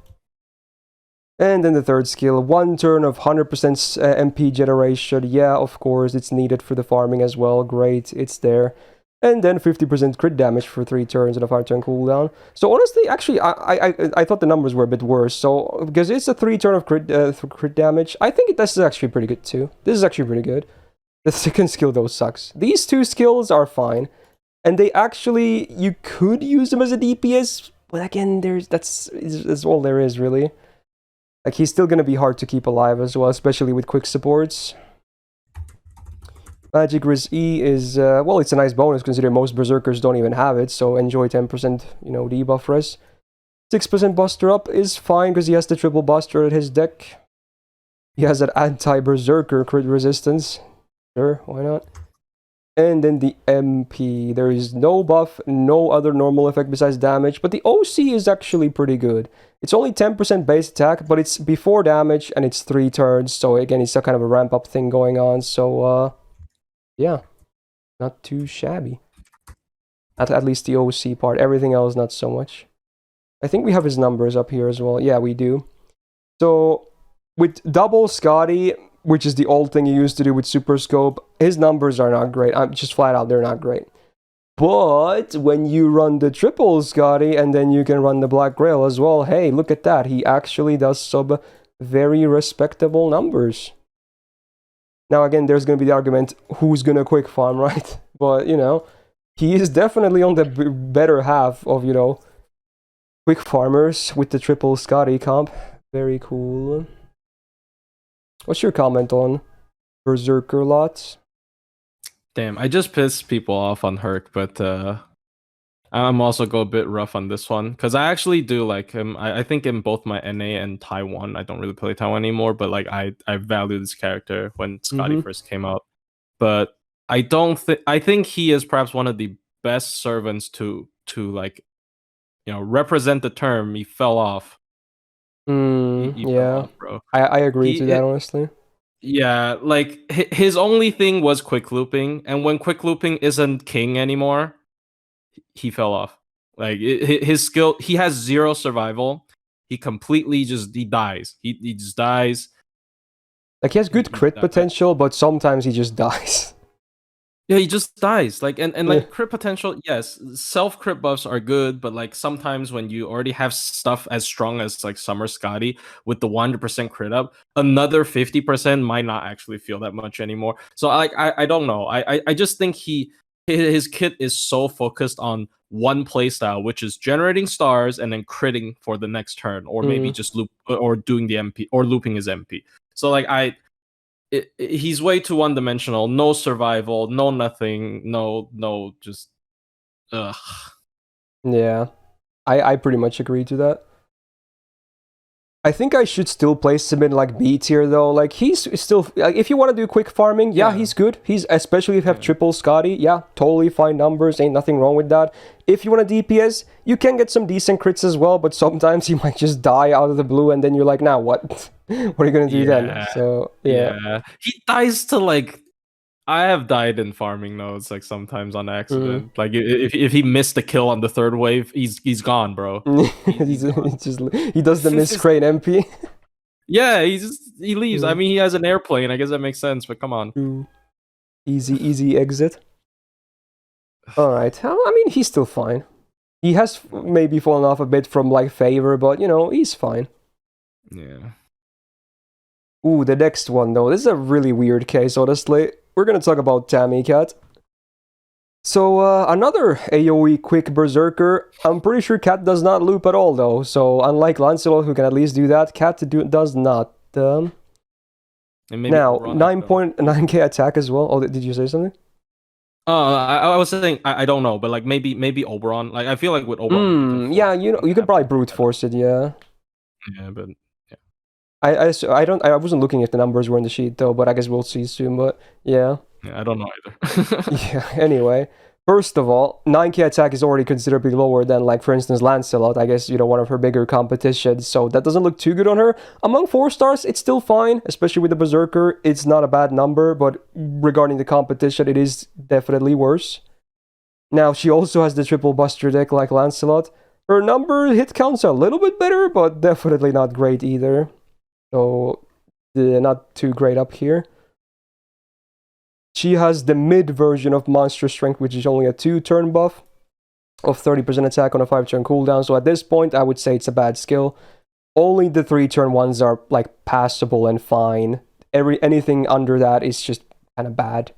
And then the third skill, 1 turn of 100% MP generation. Yeah, of course, it's needed for the farming as well. Great, it's there. And then 50% crit damage for 3 turns and a 5-turn cooldown. So honestly, actually, I thought the numbers were a bit worse. So because it's a 3 turn of crit damage, I think this is actually pretty good too. This is actually pretty good. The second skill though sucks. These 2 skills are fine, and they actually, you could use them as a DPS, but again, that's all there is really. Like, he's still gonna be hard to keep alive as well, especially with quick supports. Magic Res E is, well, it's a nice bonus considering most Berserkers don't even have it, so enjoy 10%, debuff res. 6% Buster Up is fine because he has the triple Buster at his deck. He has that anti-Berserker crit resistance. Sure, why not? And then the MP. There is no buff, no other normal effect besides damage, but the OC is actually pretty good. It's only 10% base attack, but it's before damage and it's 3 turns, so again, it's a kind of a ramp up thing going on, so yeah, not too shabby. At least the OC part, everything else not so much. I think we have his numbers up here as well. Yeah, we do. So with double Scotty, which is the old thing you used to do with Super Scope, his numbers are not great. I'm just flat out, they're not great. But when you run the triple Scotty and then you can run the Black Grail as well, hey, look at that. He actually does some very respectable numbers. Now again, there's going to be the argument, who's going to quick farm, right? But, he is definitely on the better half of, quick farmers with the triple Scotty comp. Very cool. What's your comment on Berserker lots? Damn, I just pissed people off on Herc, but I'm also go a bit rough on this one because I actually do like him. I think in both my NA and Taiwan, I don't really play Taiwan anymore, but like I value this character when Scotty first came out. But I don't think I think he is perhaps one of the best servants to like represent the term he fell off. He fell off, bro. I agree to that, honestly. Yeah, like his only thing was quick looping, and when quick looping isn't king anymore, he fell off. Like his skill, he has 0 survival. He completely he dies. He just dies. Like, he has good crit potential, but sometimes he just dies. Yeah, he just dies. Like and like crit potential, yes, self crit buffs are good, but like sometimes when you already have stuff as strong as like Summer Scotty with the 100% crit up, another 50% might not actually feel that much anymore. So I don't know. I just think his kit is so focused on one playstyle, which is generating stars and then critting for the next turn, or maybe just loop or doing the MP or looping his MP. So like he's way too one-dimensional. No survival, no nothing, no just ugh. Yeah, I pretty much agree to that. I think I should still place him in like B tier though. Like, he's still, like, if you want to do quick farming, yeah, he's good. He's, especially if you have triple Scotty, yeah, totally fine numbers, ain't nothing wrong with that. If you want a DPS, you can get some decent crits as well, but sometimes he might just die out of the blue, and then you're like, now what? What are you gonna do then? So yeah, he dies to like. I have died in farming nodes like sometimes on accident. Like if he missed the kill on the third wave, he's gone, bro. He does the Miss Crane MP. Yeah, he leaves. I mean, he has an airplane. I guess that makes sense. But come on, easy exit. All right. I mean, he's still fine. He has maybe fallen off a bit from like favor, but he's fine. Yeah. Ooh, the next one though. This is a really weird case, honestly. We're gonna talk about Tamamo Cat. So, another AoE quick Berserker. I'm pretty sure Cat does not loop at all, though. So, unlike Lancelot, who can at least do that, Cat does not. And maybe Now, Oberon, I don't know. 9.9k attack as well. Oh, did you say something? I was saying I don't know, but like maybe Oberon. Like I feel like with Oberon you can Yeah, force you know, him to you could have probably like brute force it, yeah. yeah, but yeah. I wasn't looking if the numbers were in the sheet though, but I guess we'll see soon, but yeah. Yeah, I don't know either. Yeah, anyway. First of all, 9k attack is already considerably lower than, like, for instance, Lancelot, I guess, one of her bigger competitions, so that doesn't look too good on her. Among 4 stars, it's still fine, especially with the Berserker. It's not a bad number, but regarding the competition, it is definitely worse. Now, she also has the triple buster deck like Lancelot. Her number hit counts are a little bit better, but definitely not great either. So, not too great up here. She has the mid version of Monster Strength, which is only a 2-turn buff of 30% attack on a 5-turn cooldown. So at this point, I would say it's a bad skill. Only the 3-turn ones are, like, passable and fine. Anything under that is just kind of bad.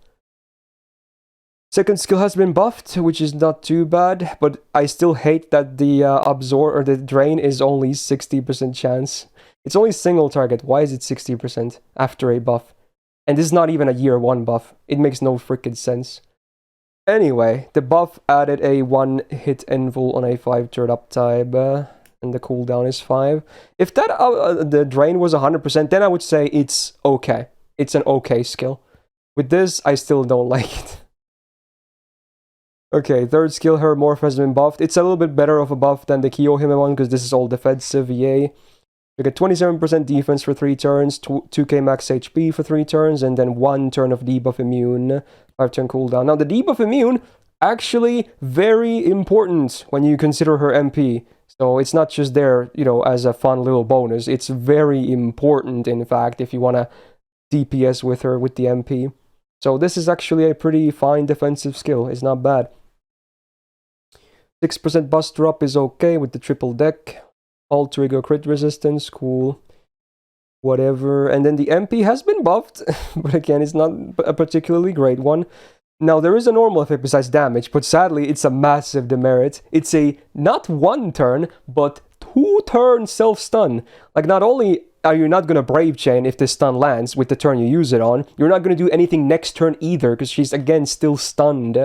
Second skill has been buffed, which is not too bad, but I still hate that the absorb or the drain is only 60% chance. It's only single target. Why is it 60% after a buff? And this is not even a year 1 buff. It makes no freaking sense. Anyway, the buff added a 1-hit invul on a 5-turn uptime, and the cooldown is 5. If that the drain was 100%, then I would say it's okay. It's an okay skill. With this, I still don't like it. Okay, third skill, her morph has been buffed. It's a little bit better of a buff than the Kiyohime one, because this is all defensive, yay. You get 27% defense for 3 turns, 2k max HP for 3 turns, and then 1 turn of debuff immune, 5-turn cooldown. Now, the debuff immune, actually very important when you consider her MP. So it's not just there, as a fun little bonus. It's very important, in fact, if you want to DPS with her with the MP. So this is actually a pretty fine defensive skill. It's not bad. 6% buster up is okay with the triple deck. All trigger crit resistance, cool. Whatever. And then the MP has been buffed, but again, it's not a particularly great one. Now, there is a normal effect besides damage, but sadly, it's a massive demerit. It's a not 1 turn, but 2-turn self-stun. Like, not only are you not going to Brave Chain if the stun lands with the turn you use it on, you're not going to do anything next turn either, because she's, again, still stunned.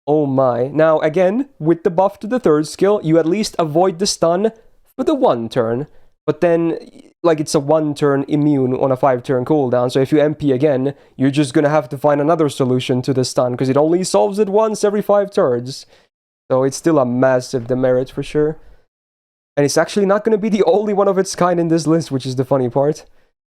Oh my. Now, again, with the buff to the third skill, you at least avoid the stun for the 1 turn, but then, like, it's a 1-turn immune on a 5-turn cooldown, so if you MP again, you're just gonna have to find another solution to the stun, because it only solves it once every 5 turns. So it's still a massive demerit for sure. And it's actually not gonna be the only one of its kind in this list, which is the funny part.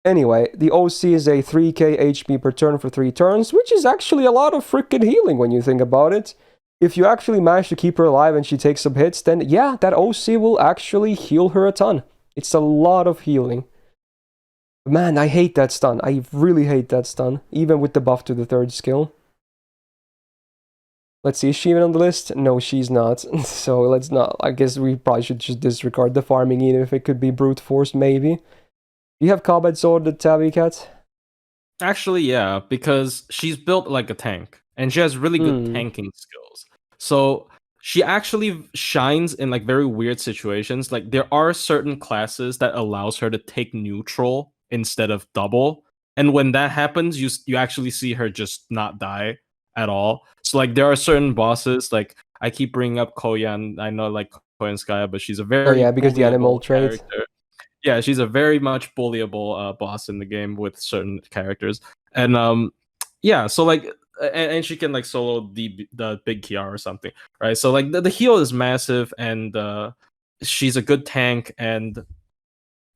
Anyway, the OC is a 3k HP per turn for 3 turns, which is actually a lot of freaking healing when you think about it. If you actually manage to keep her alive and she takes some hits, then yeah, that OC will actually heal her a ton. It's a lot of healing. Man, I hate that stun. I really hate that stun, even with the buff to the third skill. Let's see, is she even on the list? No, she's not. So let's not. I guess we probably should just disregard the farming, even if it could be brute force, maybe. Do you have combat sword, the Tabby Cat? Actually, yeah, because she's built like a tank, and she has really good tanking skills. So she actually shines in like very weird situations. Like there are certain classes that allows her to take neutral instead of double, and when that happens, you actually see her just not die at all. So like there are certain bosses, like I keep bringing up Koyan. I know like Koyanskaya, but she's a very because the animal trait. Character. Yeah, she's a very much bullyable boss in the game with certain characters, and yeah, so like, and she can like solo the big Kiara or something, right? So like the heal is massive, and she's a good tank,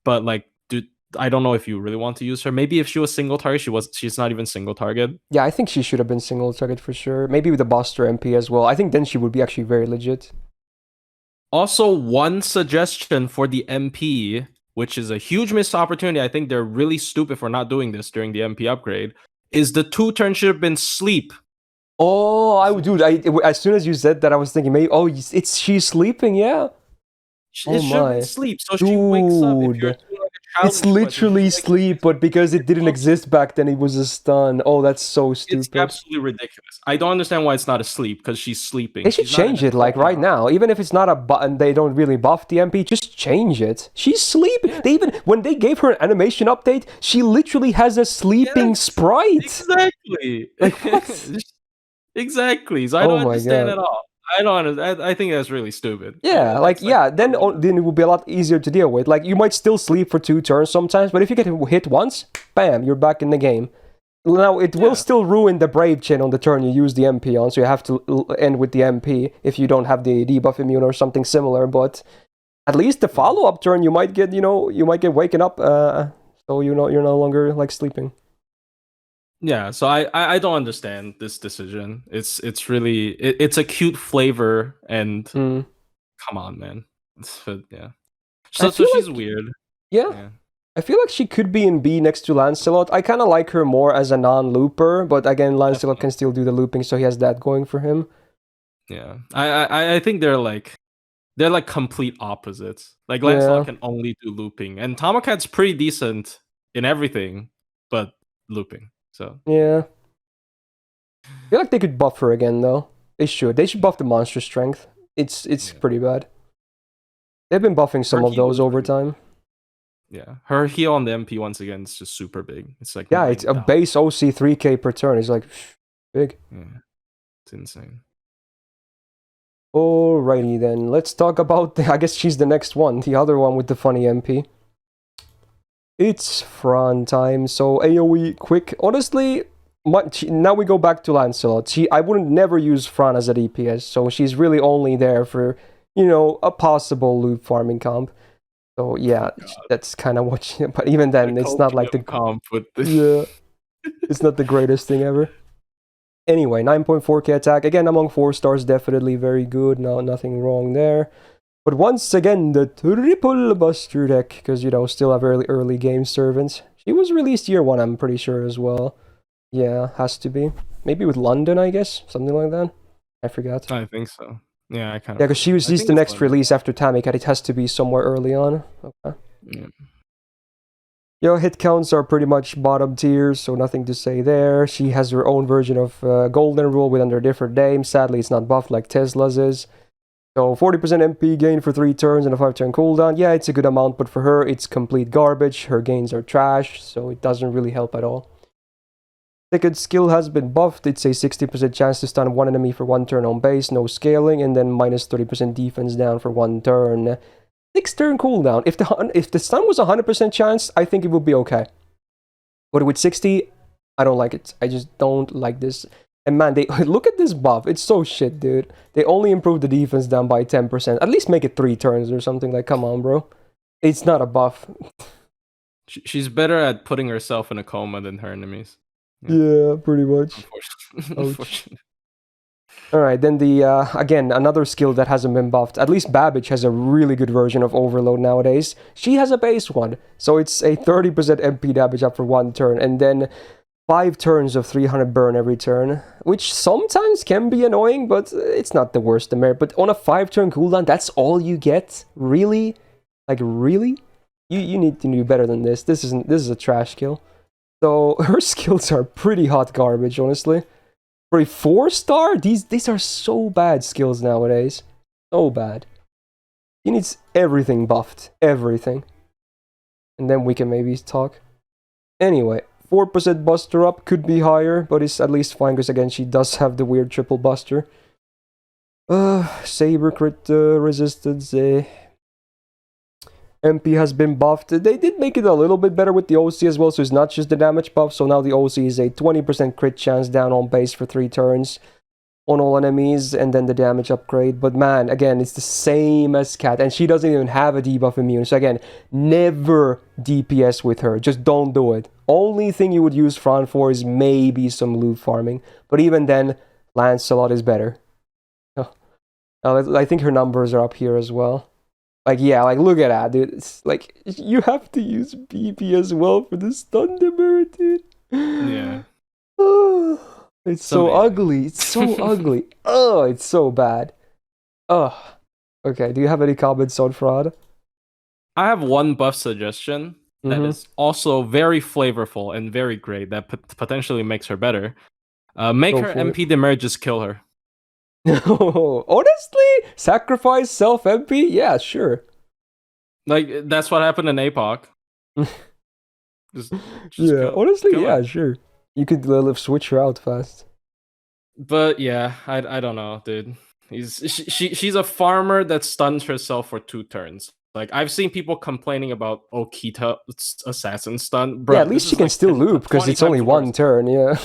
but like, dude, I don't know if you really want to use her. Maybe if she was single target, she's not even single target. Yeah, I think she should have been single target for sure. Maybe with the Buster MP as well. I think then she would be actually very legit. Also, one suggestion for the MP, which is a huge missed opportunity. I think they're really stupid for not doing this during the MP upgrade, is the 2-turn should have been sleep. Oh, dude, as soon as you said that, I was thinking, maybe, she's sleeping, yeah. It should have been sleep, so she wakes up if you're doing like a It's literally sleep, but because it didn't exist back then, it was a stun. Oh, that's so stupid. It's absolutely ridiculous. I don't understand why it's not a sleep, because she's sleeping. They should change it, like, right now. Even if it's not a button, they don't really buff the MP, just change it. She's sleeping. They even, when they gave her an animation update, she literally has a sleeping sprite. Exactly. Like, what? Exactly. So I don't understand at all. I don't understand. I think that's really stupid. Yeah, then it will be a lot easier to deal with. Like, you might still sleep for 2 turns sometimes, but if you get hit once, bam, you're back in the game. Now, it will still ruin the Brave chain on the turn you use the MP on, so you have to end with the MP if you don't have the debuff immune or something similar, but at least the follow-up turn you might get, you might get waken up, so you're no longer, like, sleeping. Yeah, so I don't understand this decision. It's really it's a cute flavor, and come on, man. Yeah. So she's weird. Yeah. I feel like she could be in B next to Lancelot. I kind of like her more as a non-looper, but again, Lancelot can still do the looping, so he has that going for him. Yeah, I think they're like complete opposites. Like, Lancelot can only do looping, and Tamamo Cat's pretty decent in everything, but looping. So yeah, I feel like they could buff her again though. They should buff the monster strength. It's pretty bad. They've been buffing some of those over time. Yeah, her heal on the MP once again is just super big. It's like, it's a base OC 3k per turn. It's like big. Yeah, it's insane. Alrighty then, let's talk about I guess she's the next one, the other one with the funny MP. It's Fran time, so AoE quick. Honestly, now we go back to Lancelot. I wouldn't never use Fran as a DPS, so she's really only there for, a possible loot farming comp. So yeah, that's kind of what but even then, it's not like the comp with this. Yeah, it's not the greatest thing ever. Anyway, 9.4k attack. Again, among 4 stars, definitely very good. No, nothing wrong there. But once again, the triple buster deck, because, still a very early game servant. She was released year 1, I'm pretty sure, as well. Yeah, has to be. Maybe with London, I guess. Something like that. I forgot. I think so. Yeah, I kind of... Yeah, because she's the next release after Tamamo Cat. It has to be somewhere early on. Okay. Yeah. Hit counts are pretty much bottom tier, so nothing to say there. She has her own version of Golden Rule with under a different name. Sadly, it's not buffed like Tesla's is. So 40% MP gain for 3 turns and a 5-turn cooldown. Yeah, it's a good amount, but for her, it's complete garbage. Her gains are trash, so it doesn't really help at all. Second skill has been buffed. It's a 60% chance to stun 1 enemy for 1 turn on base, no scaling, and then minus 30% defense down for 1 turn. 6-turn cooldown. If the stun was 100% chance, I think it would be okay. But with 60, I don't like it. I just don't like this. And man, look at this buff. It's so shit, dude. They only improved the defense down by 10%. At least make it 3 turns or something. Like, come on, bro. It's not a buff. She's better at putting herself in a coma than her enemies. Yeah, pretty much. Unfortunately. Alright, then again, another skill that hasn't been buffed. At least Babbage has a really good version of Overload nowadays. She has a base one. So it's a 30% MP damage up for 1 turn. And then 5 turns of 300 burn every turn, which sometimes can be annoying, but it's not the worst merit. But on a 5-turn cooldown, that's all you get? Really? Like, really? You need to do better than this. This is a trash kill. So her skills are pretty hot garbage, honestly. For a 4-star, these are so bad skills nowadays. So bad. He needs everything buffed. Everything. And then we can maybe talk. Anyway. 4% buster up, could be higher, but it's at least fine because again she does have the weird triple buster. Saber crit resistance. MP has been buffed. They did make it a little bit better with the OC as well, so it's not just the damage buff. So now the OC is a 20% crit chance down on base for 3 turns on all enemies, and then the damage upgrade. But man, again, it's the same as Cat, and she doesn't even have a debuff immune. So again, never DPS with her. Just don't do it. Only thing you would use Fran for is maybe some loot farming. But even then, Lancelot is better. Oh. I think her numbers are up here as well. Like, yeah, like, look at that, dude. It's like, you have to use BP as well for the stun merit, dude. Yeah. It's so ugly. It's so ugly. Oh, it's so bad. Oh. Okay, do you have any comments on Fraud? I have one buff suggestion. that Mm-hmm. is also very flavorful and very great. That potentially makes her better. Make Go her for MP Demare, just kill her. it. Honestly, sacrifice self MP? Yeah, sure. Like that's what happened in APOC. Just Yeah, honestly, kill yeah, her. sure. You could switch her out fast. But yeah, I don't know, dude. She's a farmer that stuns herself for 2 turns. Like I've seen people complaining about Okita assassin stun, Yeah, bro. at This least she is can like still loop because 20 it's only times one worse. turn. Yeah.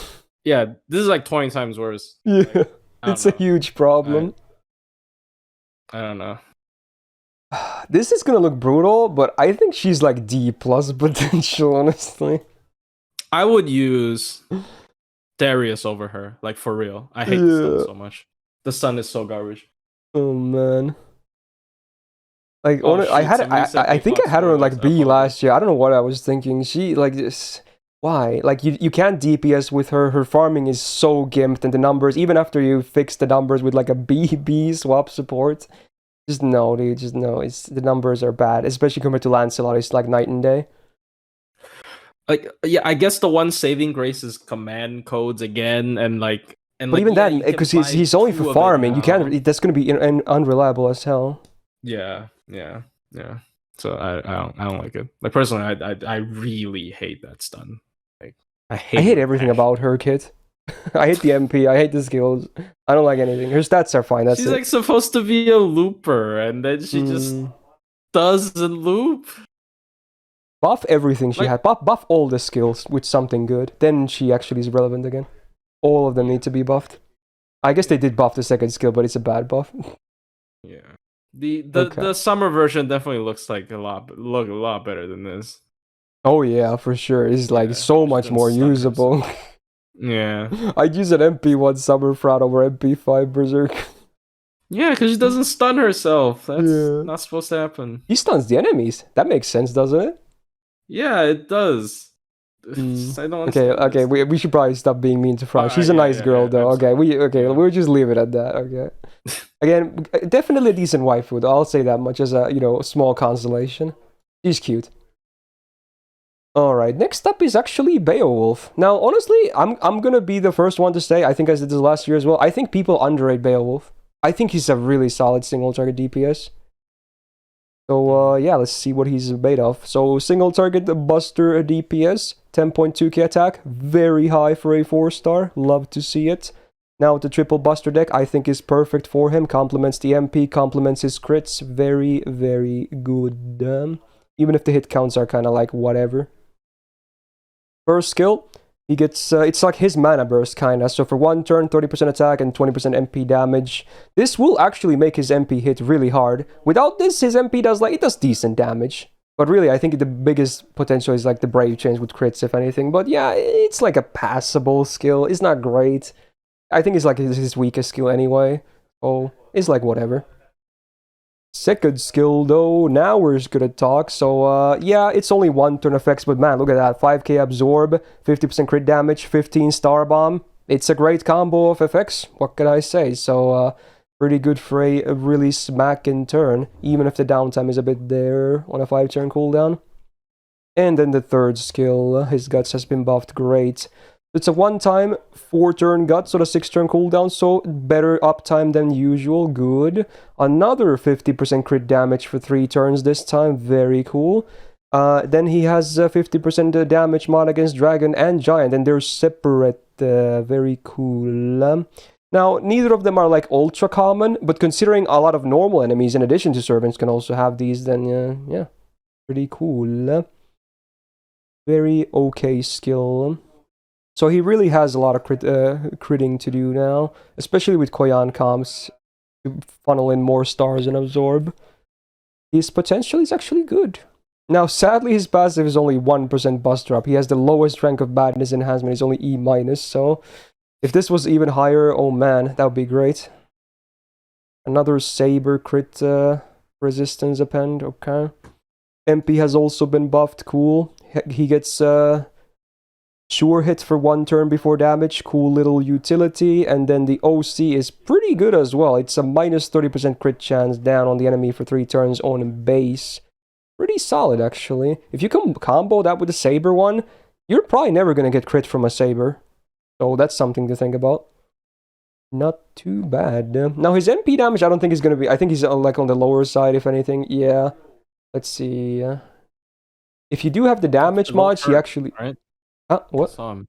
Yeah, this is like 20 times worse. Yeah, Like, I don't it's a know. huge problem. I don't know. This is gonna look brutal, but I think she's like D plus potential, honestly. I would use Darius over her, like for real. I hate the stun so much. The stun is so garbage. Oh man. Like Oh I shoot! had I think I had her on like B last year. I don't know what I was thinking. She like this. Why? Like you can't DPS with her. Her farming is so gimped, and the numbers, even after you fix the numbers with like a B swap support, just no, dude. Just no. It's the numbers are bad, especially compared to Lancelot. It's like night and day. Like yeah, I guess the one saving grace is command codes again, and like But even yeah, then, because he's only for farming, you can't. That's gonna be unreliable as hell. Yeah. So I don't like it. Like personally, I really hate that stun. Like I hate everything about her, kid. I hate the MP. I hate the skills. I don't like anything. Her stats are fine. That's She's it. like supposed to be a looper, and then she just doesn't loop. Buff everything she had. Buff all the skills with something good. Then she actually is relevant again. All of them need to be buffed. I guess they did buff the second skill, but it's a bad buff. Yeah. The summer version definitely looks like a lot better than this. Oh yeah, for sure. It's like so much more usable. Yeah. I'd use an MP1 Summer Frat over MP5 Berserker. Yeah, because she doesn't stun herself. That's not supposed to happen. He stuns the enemies. That makes sense, doesn't it? Yeah, it does. I don't okay. We should probably stop being mean to Fry. She's a nice girl, though. Absolutely. We'll just leave it at that. Okay. Again, definitely a decent waifu, though. I'll say that much as a small consolation. She's cute. Alright, next up is actually Beowulf. Now, honestly, I'm gonna be the first one to say, I think I did this last year as well, I think people underrate Beowulf. I think he's a really solid single target DPS. So, yeah, let's see what he's made of. So, single target Buster DPS, 10.2k attack, very high for a 4-star, love to see it. Now, the triple Buster deck, I think is perfect for him, complements the MP, complements his crits, very, very good. Even if the hit counts are kind of like whatever. First skill, he gets, it's like his mana burst kinda, so for 1 turn, 30% attack and 20% MP damage. This will actually make his MP hit really hard. Without this, his MP does decent damage. But really, I think the biggest potential is like the Brave Chains with crits, if anything. But yeah, it's like a passable skill, it's not great. I think it's like his weakest skill anyway, so it's like whatever. Second skill though, now we're just gonna talk. So yeah, it's only 1 turn effects, but man, look at that. 5k absorb, 50% crit damage, 15 star bomb. It's a great combo of effects, what can I say? So pretty good for a really smacking turn, even if the downtime is a bit there on a 5 turn cooldown. And then the third skill, his guts has been buffed, great. It's a 1-time 4-turn guts on a 6-turn cooldown, so better uptime than usual, good. Another 50% crit damage for 3 turns this time, very cool. Then he has 50% damage mod against Dragon and Giant, and they're separate, very cool. Now, neither of them are like ultra common, but considering a lot of normal enemies in addition to servants can also have these, then yeah, pretty cool. Very okay skill. So he really has a lot of critting to do now, especially with Koyan comps to funnel in more stars and absorb. His potential is actually good. Now, sadly, his passive is only 1% bust drop. He has the lowest rank of badness enhancement, he's only E-, so if this was even higher, oh man, that would be great. Another Saber crit resistance append, okay. MP has also been buffed, cool. He gets sure hit for 1 turn before damage, cool little utility, and then the OC is pretty good as well. It's a minus 30% crit chance down on the enemy for 3 turns on base. pretty solid, actually. If you can combo that with the Saber one, you're probably never going to get crit from a Saber. So that's something to think about. Not too bad. Now, his MP damage, I don't think is going to be... I think he's like on the lower side, if anything. Yeah. Let's see. If you do have the damage mods, he actually... Right? What? I saw him.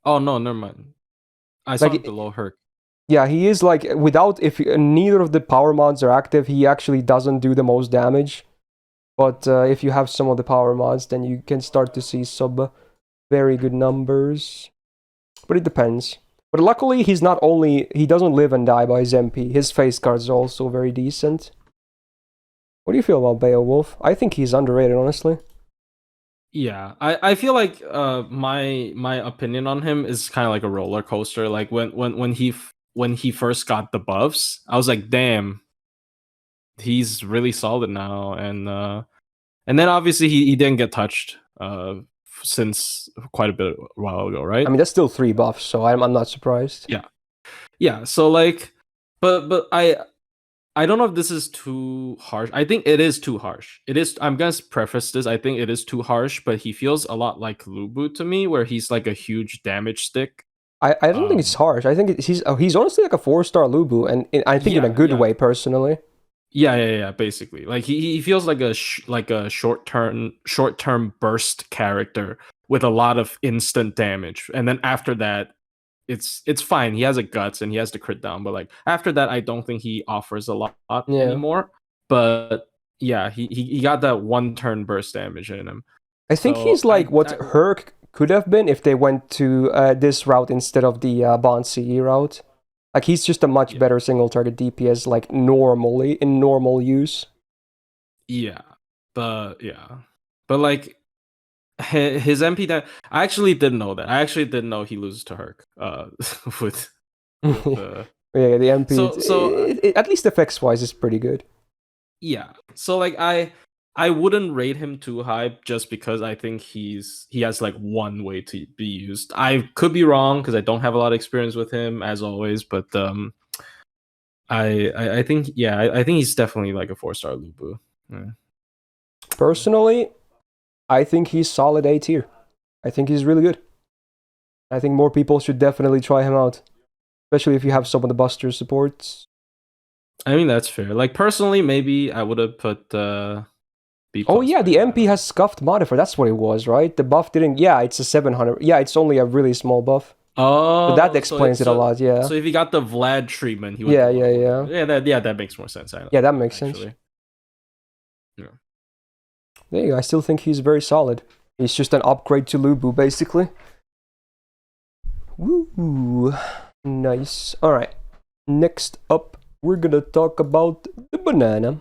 Oh, no, never mind. I saw him below Herc. Yeah, he is like... Without... If neither of the power mods are active, he actually doesn't do the most damage. But if you have some of the power mods, then you can start to see some very good numbers. But it depends. But luckily, he's not only... He doesn't live and die by his MP. His face cards are also very decent. What do you feel about Beowulf? I think he's underrated, honestly. Yeah, I feel like my opinion on him is kind of like a roller coaster. Like when he first got the buffs, I was like, damn, he's really solid now. And then obviously he didn't get touched since quite a while ago, right? I mean, that's still 3 buffs, so I'm not surprised. Yeah. So like, but I don't know if this is too harsh. I think it is too harsh. It is. I'm gonna preface this. I think it is too harsh, but he feels a lot like Lubu to me, where he's like a huge damage stick. I don't think it's harsh. I think he's honestly like a 4-star Lubu, and I think in a good way, personally. Yeah. Basically, like he feels like a short term burst character with a lot of instant damage, and then after that, it's fine. He has a guts and he has the crit down, but like after that, I don't think he offers a lot anymore. But yeah, he got that 1 turn burst damage in him. I think he's like what Herc could have been if they went to this route instead of the Bond CE route. Like he's just a much better single target DPS, like normally in normal use. Yeah, but like his MP that I actually didn't know that. I actually didn't know he loses to Herc. With yeah, the MP. So at least effects wise, is pretty good. Yeah. So like I wouldn't rate him too high just because I think he has like one way to be used. I could be wrong because I don't have a lot of experience with him as always, but I think I think he's definitely like a 4-star Lubu. Yeah. Personally, I think he's solid A tier. I think he's really good. I think more people should definitely try him out, especially if you have some of the Buster supports. I mean that's fair. Like personally, maybe I would have put B+. Oh yeah, the MP has scuffed modifier. That's what it was, right? The buff didn't. Yeah, it's a 700. Yeah, it's only a really small buff. Oh, but that explains it a lot. Yeah. So if he got the Vlad treatment, he would. Yeah. That makes more sense. That makes sense. Yeah. There you go. I still think he's very solid. He's just an upgrade to Lubu, basically. Woo! Nice. All right. Next up, we're gonna talk about the banana.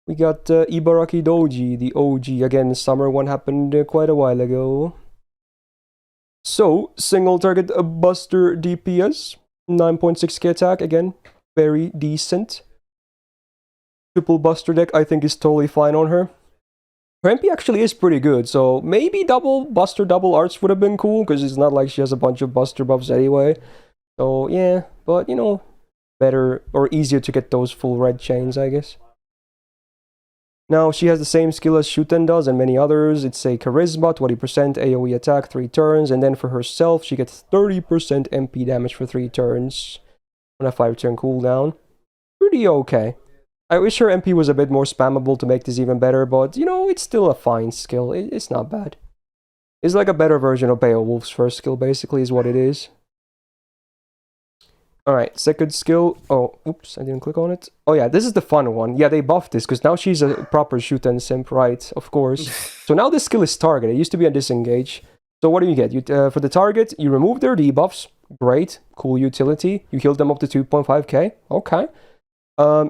We got Ibaraki Douji, the OG. Again, the summer one happened quite a while ago. So, single target Buster DPS, 9.6k attack, again, very decent. Triple Buster deck, I think, is totally fine on her. Her MP actually is pretty good, so maybe double Buster, double arts would have been cool, because it's not like she has a bunch of Buster buffs anyway. So, yeah, but, you know, better or easier to get those full red chains, I guess. Now, she has the same skill as Chulainn does and many others. It's a Charisma, 20% AoE attack, 3 turns. And then for herself, she gets 30% MP damage for 3 turns on a 5-turn cooldown. Pretty okay. I wish her MP was a bit more spammable to make this even better, but, you know, it's still a fine skill. It's not bad. It's like a better version of Beowulf's first skill, basically, is what it is. Alright, second skill. Oh, oops, I didn't click on it. Oh yeah, this is the fun one. Yeah, they buffed this, because now she's a proper Chulainn simp, right? Of course. So now this skill is target. It used to be a disengage. So what do you get? For the target, you remove their debuffs. Great. Cool utility. You heal them up to 2.5k. Okay.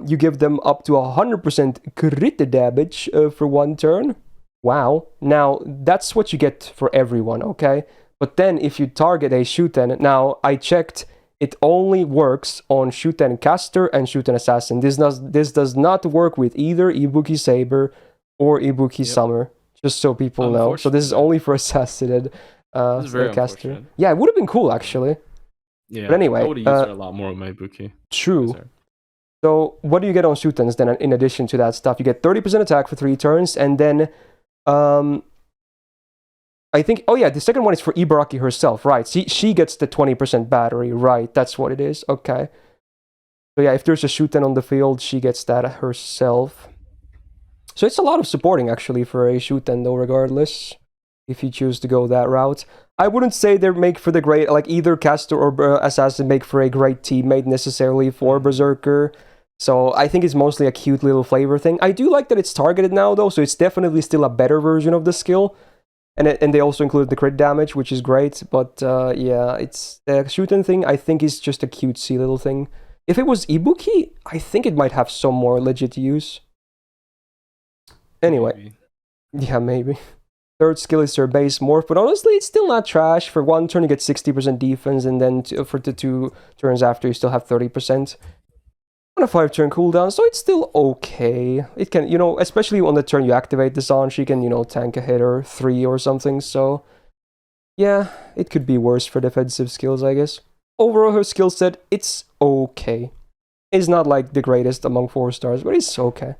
You give them up to 100% crit damage for 1 turn. Wow. Now, that's what you get for everyone, okay? But then if you target a Chulainn, now I checked, it only works on Chulainn Caster and Chulainn Assassin. This does not work with either Ibuki Saber or Ibuki Summer, just so people know. So this is only for Assassin and Caster. Yeah, it would have been cool, actually. Yeah, but anyway, I would have used it a lot more with my Ibuki. True. So what do you get on Shutens then in addition to that stuff? You get 30% attack for 3 turns, and then I think, oh yeah, the second one is for Ibaraki herself, right? She gets the 20% battery, right? That's what it is, okay. So yeah, if there's a Shuten on the field, she gets that herself. So it's a lot of supporting, actually, for a Shuten, though, regardless, if you choose to go that route. I wouldn't say they make for the great, like, either Caster or Assassin make for a great teammate, necessarily, for Berserker. So I think it's mostly a cute little flavor thing. I do like that it's targeted now, though, so it's definitely still a better version of the skill. And they also include the crit damage, which is great. But yeah, it's the Shuten thing, I think, is just a cutesy little thing. If it was Ibuki, I think it might have some more legit use. Anyway, yeah, maybe. Third skill is their base morph, but honestly, it's still not trash. For 1 turn, you get 60% defense, and then for the 2 turns after, you still have 30%. On a 5-turn cooldown, so it's still okay. It can, especially on the turn you activate the Zan, she can, tank a hit or 3 or something, so... Yeah, it could be worse for defensive skills, I guess. Overall, her skill set, it's okay. It's not like the greatest among 4 stars, but it's okay.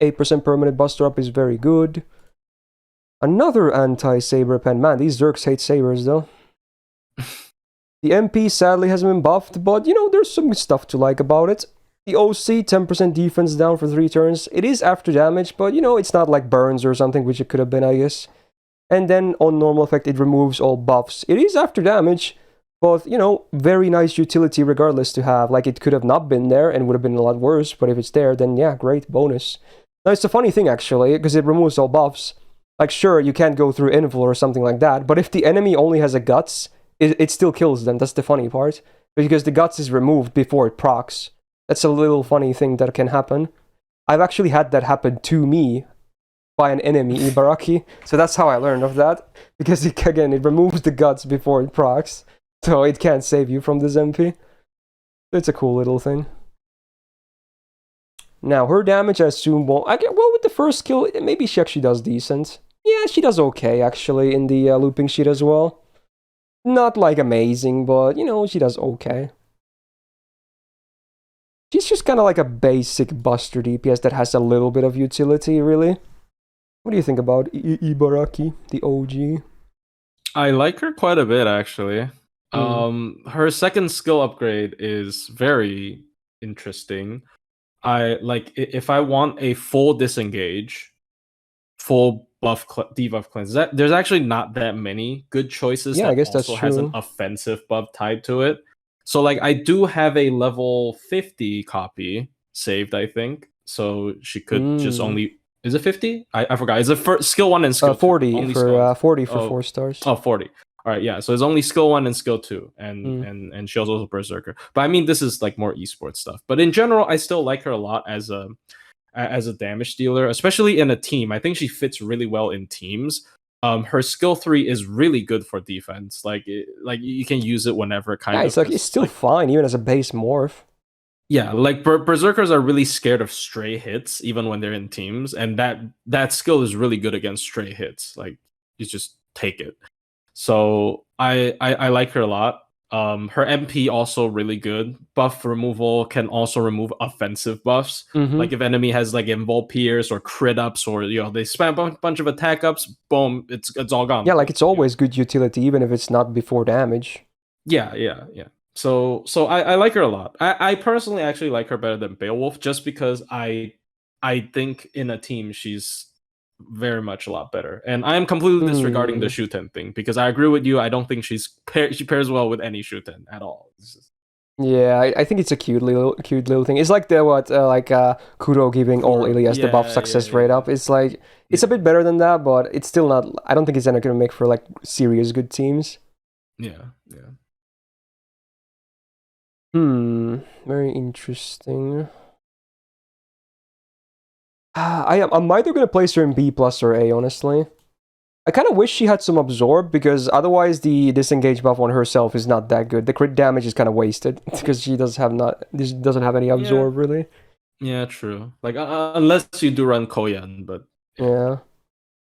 8% permanent buster up is very good. Another anti-saber pen. Man, these Zerks hate sabers, though. The MP sadly hasn't been buffed, but, there's some stuff to like about it. The OC, 10% defense down for 3 turns. It is after damage, but, it's not like burns or something, which it could have been, I guess. And then, on normal effect, it removes all buffs. It is after damage, but, very nice utility regardless to have. Like, it could have not been there and would have been a lot worse, but if it's there, then yeah, great bonus. Now, it's a funny thing, actually, because it removes all buffs. Like, sure, you can't go through Invul or something like that, but if the enemy only has a Guts, it still kills them. That's the funny part. Because the Guts is removed before it procs. That's a little funny thing that can happen. I've actually had that happen to me by an enemy, Ibaraki. So that's how I learned of that. Because, it removes the Guts before it procs. So it can't save you from this MP. It's a cool little thing. Now, her damage, I assume, well, with the first skill, maybe she actually does decent. Yeah, she does okay, actually, in the looping sheet as well. Not, like, amazing, but, she does okay. She's just kind of like a basic Buster DPS that has a little bit of utility, really. What do you think about Ibaraki, the OG? I like her quite a bit, actually. Her second skill upgrade is very interesting. If I want a full disengage, full buff debuff cleanse, there's actually not that many good choices. Yeah, that I guess also that's true. has an offensive buff tied to it. So like I do have a level 50 copy saved, I think. So she could just only, is it 50? I forgot. Is it for skill 1 and skill 40 2? Only for 40 for 4 stars. Oh, 40. All right, yeah. So it's only skill 1 and skill 2, and she also Berserker. But I mean, this is like more esports stuff. But in general, I still like her a lot as a damage dealer, especially in a team. I think she fits really well in teams. Her skill 3 is really good for defense. Like you can use it whenever. It's still fine even as a base morph. Yeah, like Berserkers are really scared of stray hits even when they're in teams, and that skill is really good against stray hits. Like you just take it. So I like her a lot. Her MP also really good. Buff removal can also remove offensive buffs. Like if enemy has like invul pierce or crit ups, or they spam a bunch of attack ups, boom, it's all gone. Yeah, like it's always good utility even if it's not before damage. Yeah. So I like her a lot. I personally actually like her better than Beowulf, just because I think in a team she's very much a lot better. And I am completely disregarding the Shuten thing, because I agree with you. I don't think she pairs well with any Shuten at all. Yeah, I think it's a cute little thing. It's like Kuro giving all Ilias the buff success rate up. It's like it's a bit better than that, but it's still not. I don't think it's gonna make for like serious good teams. Yeah. Very interesting. I'm either gonna place her in B plus or A, honestly. I kind of wish she had some absorb, because otherwise the disengage buff on herself is not that good. The crit damage is kind of wasted because she doesn't have any absorb really. Yeah, true. Like unless you do run Koyan, but yeah.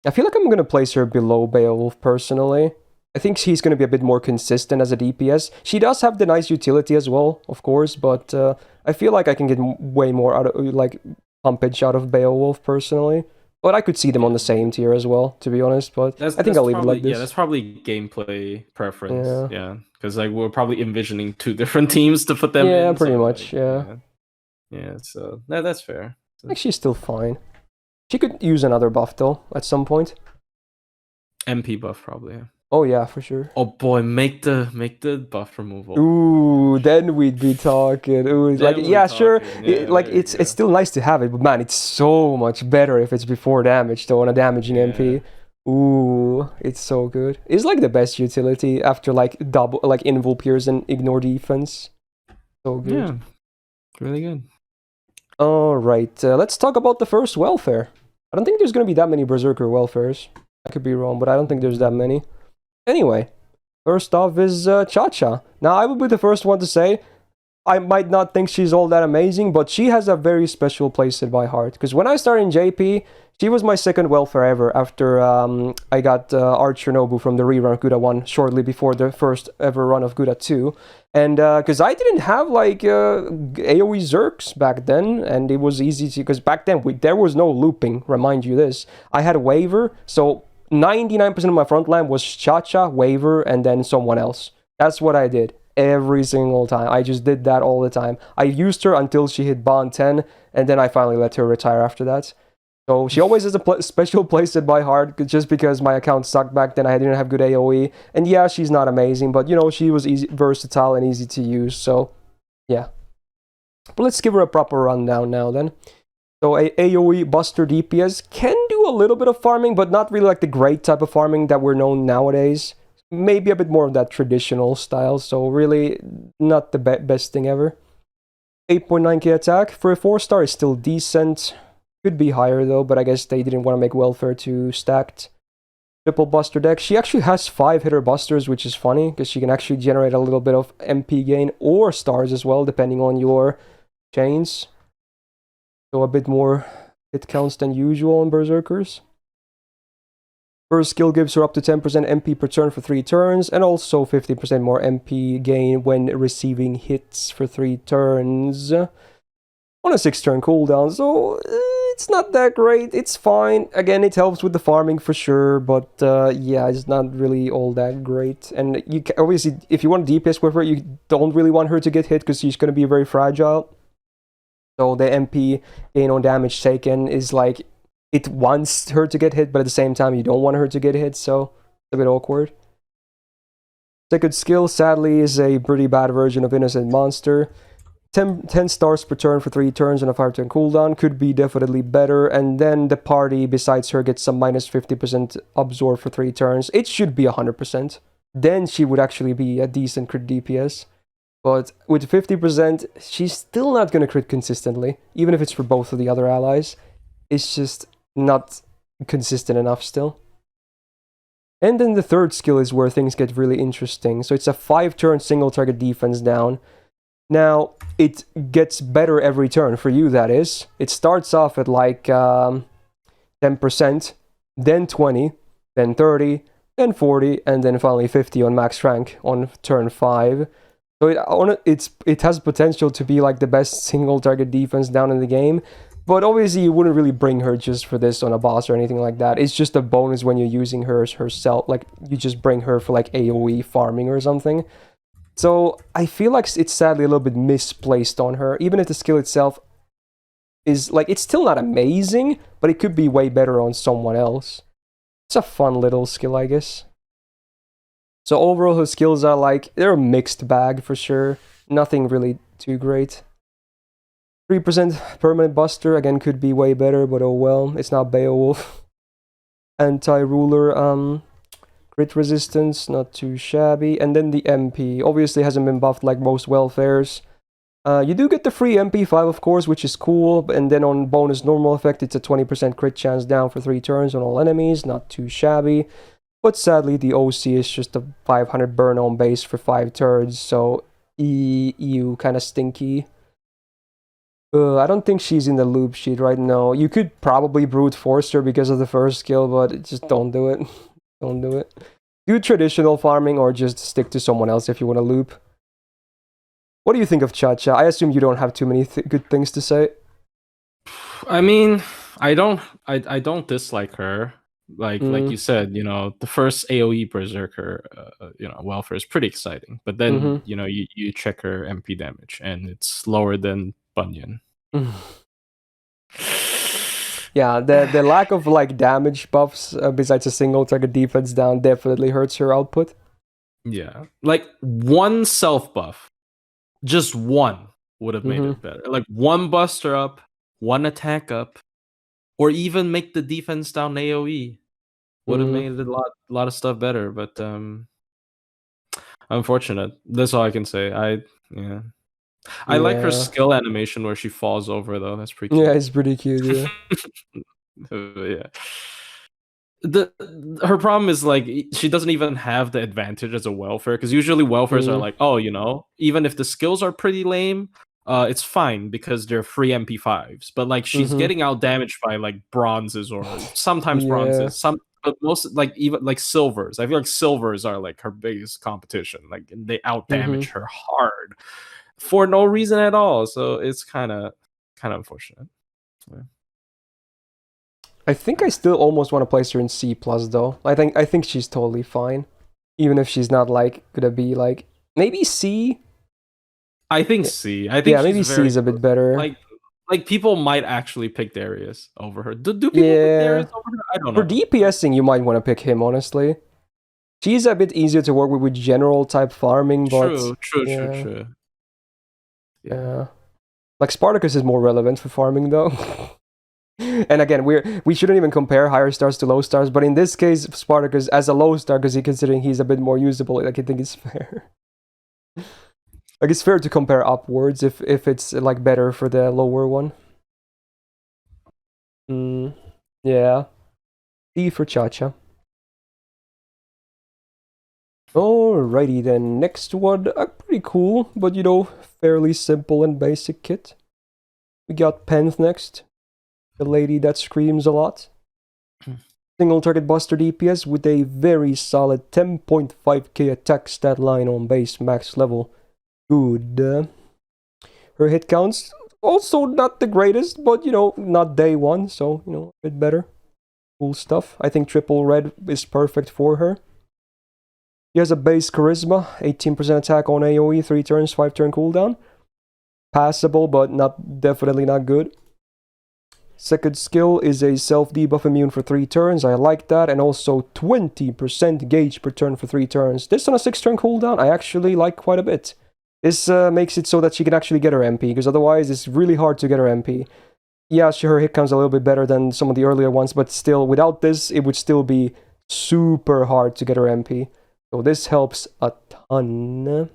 I feel like I'm gonna place her below Beowulf personally. I think he's going to be a bit more consistent as a DPS. She does have the nice utility as well, of course, but I feel like I can get way more out of, like, pumpage out of Beowulf personally. But I could see them on the same tier as well, to be honest. But I think I'll leave it like this. Yeah, that's probably gameplay preference. Yeah, because like we're probably envisioning 2 different teams to put them in. Yeah, pretty much. Like, yeah. So that's fair. I think she's still fine. She could use another buff though at some point. MP buff probably. Yeah. Oh yeah, for sure. Oh boy, make the buff removal. Ooh, then we'd be talking. Ooh, like yeah, sure. Yeah, like it's still nice to have it, but man, it's so much better if it's before damage though on a damaging MP. Ooh, it's so good. It's like the best utility after like double like invul pierce and ignore defense. So good. Yeah, really good. All right, let's talk about the first welfare. I don't think there's gonna be that many Berserker welfares. I could be wrong, but I don't think there's that many. Anyway, first off is ChaCha. Now, I will be the first one to say, I might not think she's all that amazing, but she has a very special place in my heart. Because when I started in JP, she was my second welfare ever after I got Archer Nobu from the rerun of Guda 1 shortly before the first ever run of Guda 2. And because I didn't have like AoE Zerks back then, and it was easy to, because back then there was no looping, remind you this. I had a Waver, so 99% of my front line was ChaCha, Waver, and then someone else. That's what I did every single time. I just did that all the time. I used her until she hit Bond 10, and then I finally let her retire after that. So she always has a special place in my heart, just because my account sucked back then. I didn't have good AoE. And yeah, she's not amazing, but you know, she was versatile and easy to use, so yeah. But let's give her a proper rundown now then. So a AoE Buster DPS can do a little bit of farming, but not really like the great type of farming that we're known nowadays. Maybe a bit more of that traditional style, so really not the best thing ever. 8.9k attack for a 4-star is still decent. Could be higher though, but I guess they didn't want to make welfare too stacked. Triple Buster deck. She actually has 5-hitter busters, which is funny, because she can actually generate a little bit of MP gain or stars as well, depending on your chains. So a bit more hit counts than usual on Berserkers. First skill gives her up to 10% MP per turn for 3 turns, and also 50% more MP gain when receiving hits for 3 turns. On a 6-turn cooldown, so it's not that great. It's fine. Again, it helps with the farming for sure, but yeah, it's not really all that great. And you obviously, if you want DPS with her, you don't really want her to get hit because she's going to be very fragile. So the MP gain on damage taken is like, it wants her to get hit, but at the same time, you don't want her to get hit, so it's a bit awkward. Second skill, sadly, is a pretty bad version of Innocent Monster. 10 stars per turn for 3 turns on a 5-turn cooldown could be definitely better, and then the party besides her gets some minus 50% absorb for 3 turns. It should be 100%. Then she would actually be a decent crit DPS. But with 50%, she's still not going to crit consistently, even if it's for both of the other allies. It's just not consistent enough still. And then the third skill is where things get really interesting. So it's a 5-turn single target defense down. Now, it gets better every turn, for you that is. It starts off at like 10%, then 20, then 30, then 40, and then finally 50 on max rank on turn 5. So it has potential to be like the best single target defense down in the game. But obviously you wouldn't really bring her just for this on a boss or anything like that. It's just a bonus when you're using her herself. Like, you just bring her for like AoE farming or something. So I feel like it's sadly a little bit misplaced on her. Even if the skill itself is like, it's still not amazing, but it could be way better on someone else. It's a fun little skill, I guess. So overall her skills are like, they're a mixed bag for sure. Nothing really too great. 3% permanent buster, again, could be way better, but oh well, it's not Beowulf. Anti-ruler, crit resistance, not too shabby. And then the MP, obviously hasn't been buffed like most welfares. You do get the free MP5, of course, which is cool, and then on bonus normal effect, it's a 20% crit chance down for 3 turns on all enemies, not too shabby. But sadly, the OC is just a 500 burn on base for 5 turns, so EU kind of stinky. I don't think she's in the loop sheet right now. You could probably brute force her because of the first skill, but just don't do it. Don't do it. do traditional farming or just stick to someone else if you want to loop. What do you think of ChaCha? I assume you don't have too many good things to say. I mean, I don't dislike her. Like you said, the first AoE Berserker, welfare is pretty exciting. But then, you check her MP damage, and it's lower than Bunyan. Yeah, the lack of like damage buffs besides a single target defense down definitely hurts her output. Yeah, like one self buff, just one would have made it better. Like one buster up, one attack up, or even make the defense down AoE would have made a lot of stuff better. But unfortunate. That's all I can say. I like her skill animation where she falls over though. That's pretty cute. Yeah, it's pretty cute. Yeah. Yeah. Her problem is like she doesn't even have the advantage as a welfare, because usually welfares are like, even if the skills are pretty lame, it's fine because they're free MP5s. But like she's getting out damaged by like bronzes or sometimes bronzes, but most like even like silvers. I feel like silvers are like her biggest competition. Like they out damage her hard for no reason at all. So it's kind of unfortunate. Yeah. I think I still almost want to place her in C plus though. I think she's totally fine, even if she's not like gonna be like maybe C. I think C. I think maybe C is a bit better. Like people might actually pick Darius over her. Do people pick Darius over her? I don't know. For DPSing, you might want to pick him honestly. She's a bit easier to work with general type farming, but true. Yeah. Like Spartacus is more relevant for farming though. And again, we shouldn't even compare higher stars to low stars, but in this case, Spartacus as a low star, because considering he's a bit more usable, like I think it's fair. Like it's fair to compare upwards if it's like better for the lower one. Yeah. D for ChaCha. Alrighty then, next one, a pretty cool, but fairly simple and basic kit. We got Penth next. The lady that screams a lot. Single target buster DPS with a very solid 10.5k attack stat line on base max level. Good. Her hit counts also not the greatest, but not day one, so a bit better. Cool stuff. I think triple red is perfect for her. She has a base charisma, 18% attack on AoE, 3 turns, 5 turn cooldown. Passable, but definitely not good. Second skill is a self-debuff immune for 3 turns. I like that. And also 20% gauge per turn for 3 turns. This on a 6-turn cooldown, I actually like quite a bit. This makes it so that she can actually get her MP, because otherwise it's really hard to get her MP. Yeah, her hit counts a little bit better than some of the earlier ones, but still, without this, it would still be super hard to get her MP. So this helps a ton.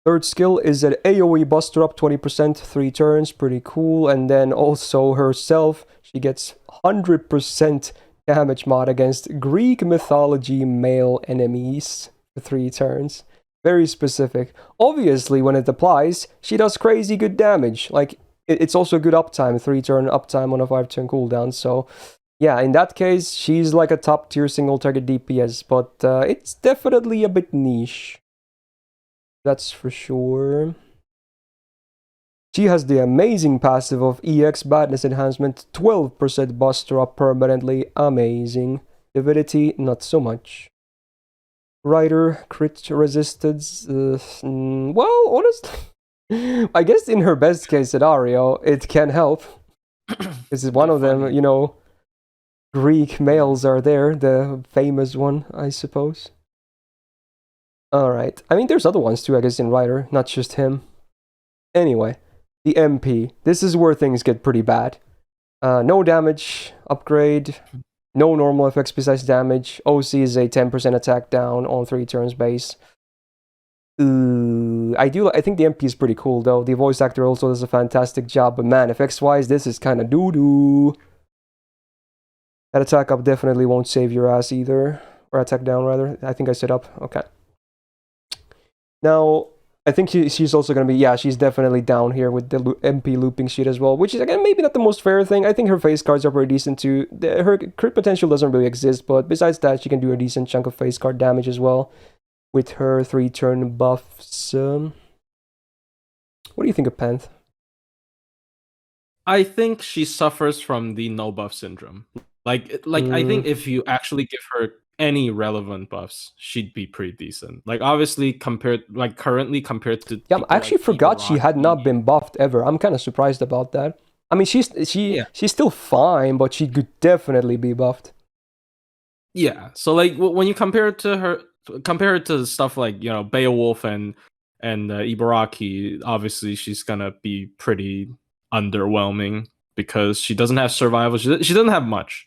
Third skill is an AoE buster up 20%, 3 turns, pretty cool. And then also herself, she gets 100% damage mod against Greek mythology male enemies for 3 turns. Very specific. Obviously, when it applies, she does crazy good damage. Like, it's also good uptime, 3-turn uptime on a 5-turn cooldown. So, yeah, in that case, she's like a top-tier single-target DPS. But it's definitely a bit niche. That's for sure. She has the amazing passive of EX Badness Enhancement, 12% buster up permanently, amazing. Divinity, not so much. Rider, crit resistance, well, honestly, I guess in her best case scenario, it can help. This is one of them, Greek males are there, the famous one, I suppose. Alright, I mean, there's other ones too, I guess, in Rider, not just him. Anyway, the MP. This is where things get pretty bad. No damage, upgrade, no normal effects besides damage. OC is a 10% attack down on 3 turns base. I think the MP is pretty cool though. The voice actor also does a fantastic job, but man, effects-wise, this is kind of doo-doo. That attack up definitely won't save your ass either. Or attack down, rather. I think I set up. Okay. Now, I think she's also going to be, she's definitely down here with the MP looping sheet as well, which is, again, maybe not the most fair thing. I think her face cards are pretty decent too. Her crit potential doesn't really exist, but besides that, she can do a decent chunk of face card damage as well with her 3-turn buffs. What do you think of Penth? I think she suffers from the no buff syndrome. I think if you actually give her any relevant buffs, she'd be pretty decent. Like, obviously, currently compared to I actually forgot she had not been buffed ever. I'm kind of surprised about that. I mean, she's still fine, but she could definitely be buffed. Yeah. So like when you compare it to stuff like, you know, Beowulf and Ibaraki, obviously she's gonna be pretty underwhelming because she doesn't have survival. She doesn't have much.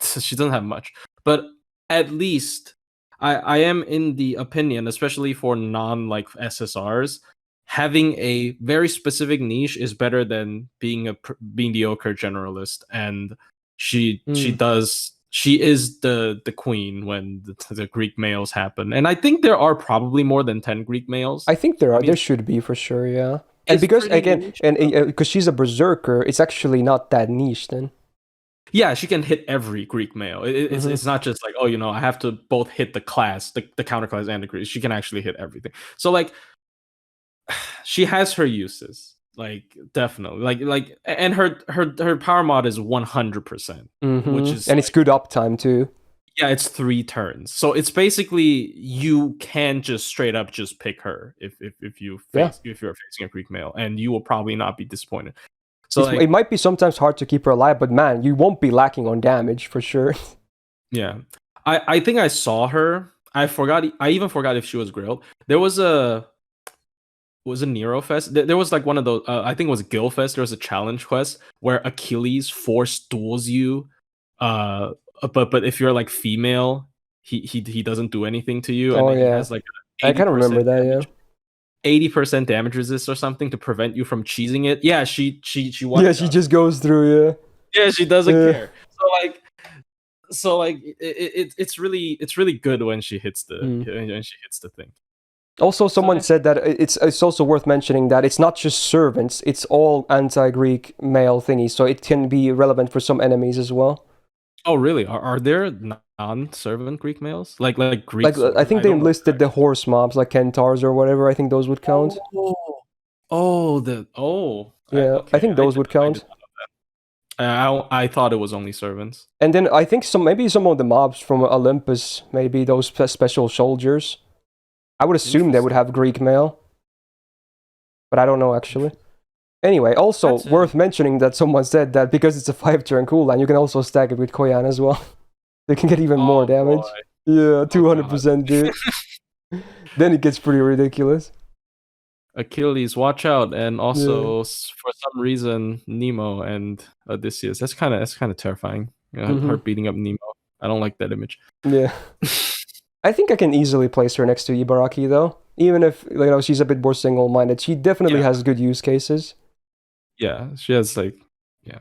She doesn't have much. But at least I am in the opinion, especially for non like SSRs, having a very specific niche is better than being a mediocre generalist. And she is the queen when the Greek males happen. And I think there are probably more than 10 Greek males. I think there are. There should be for sure, yeah. And because, again, because she's a berserker, it's actually not that niche then. Yeah, she can hit every Greek male. It's not just like, oh, you know, I have to both hit the class, the counter class, and the Greek. She can actually hit everything. So like, she has her uses, like definitely, like, and her power mod is 100%, which is, and it's good uptime too. Yeah, it's 3 turns, so it's basically you can just straight up just pick her if you're facing a Greek male, and you will probably not be disappointed. So it might be sometimes hard to keep her alive, but man, you won't be lacking on damage for sure. Yeah, I think I saw her. I even forgot if she was grilled. There was a Nero Fest. There was like one of those. I think it was Guild Fest. There was a challenge quest where Achilles force duels you. But if you're like female, he doesn't do anything to you. Oh, and yeah. He has like I kind of remember that. Damage. 80% damage resist or something to prevent you from cheesing it. Yeah, she won. Yeah, she just goes through. Yeah, she doesn't care. So like it's really good when she hits the thing. Also, someone said that it's also worth mentioning that it's not just servants; it's all anti-Greek male thingies, so it can be relevant for some enemies as well. Oh, really? Are there non-servant Greek males? Like Greeks? Like, I think they listed the horse mobs, like centaurs or whatever. I think those would count. Yeah, I think those would count. I thought it was only servants. And then I think maybe some of the mobs from Olympus, maybe those special soldiers. I would assume they would have Greek male, but I don't know actually. Anyway, also worth mentioning that someone said that because it's a 5-turn cooldown, you can also stack it with Koyan as well. They can get even more damage. Boy. Yeah, 200%, dude. Then it gets pretty ridiculous. Achilles, watch out, and also for some reason Nemo and Odysseus. That's kind of terrifying. You know, her beating up Nemo. I don't like that image. Yeah. I think I can easily place her next to Ibaraki though. Even if she's a bit more single-minded, she definitely has good use cases. Yeah, she has yeah.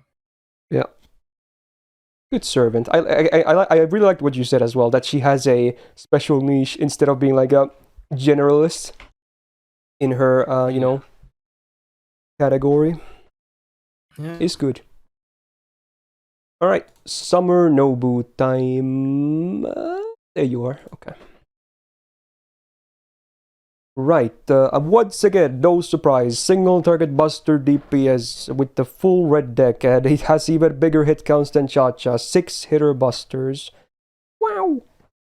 Good servant. I really liked what you said as well, that she has a special niche instead of being like a generalist in her category. Yeah. It's good. All right, Summer Nobu time. There you are. Okay. Right, once again, no surprise, single target buster DPS with the full red deck, and it has even bigger hit counts than ChaCha, 6-hitter busters. Wow!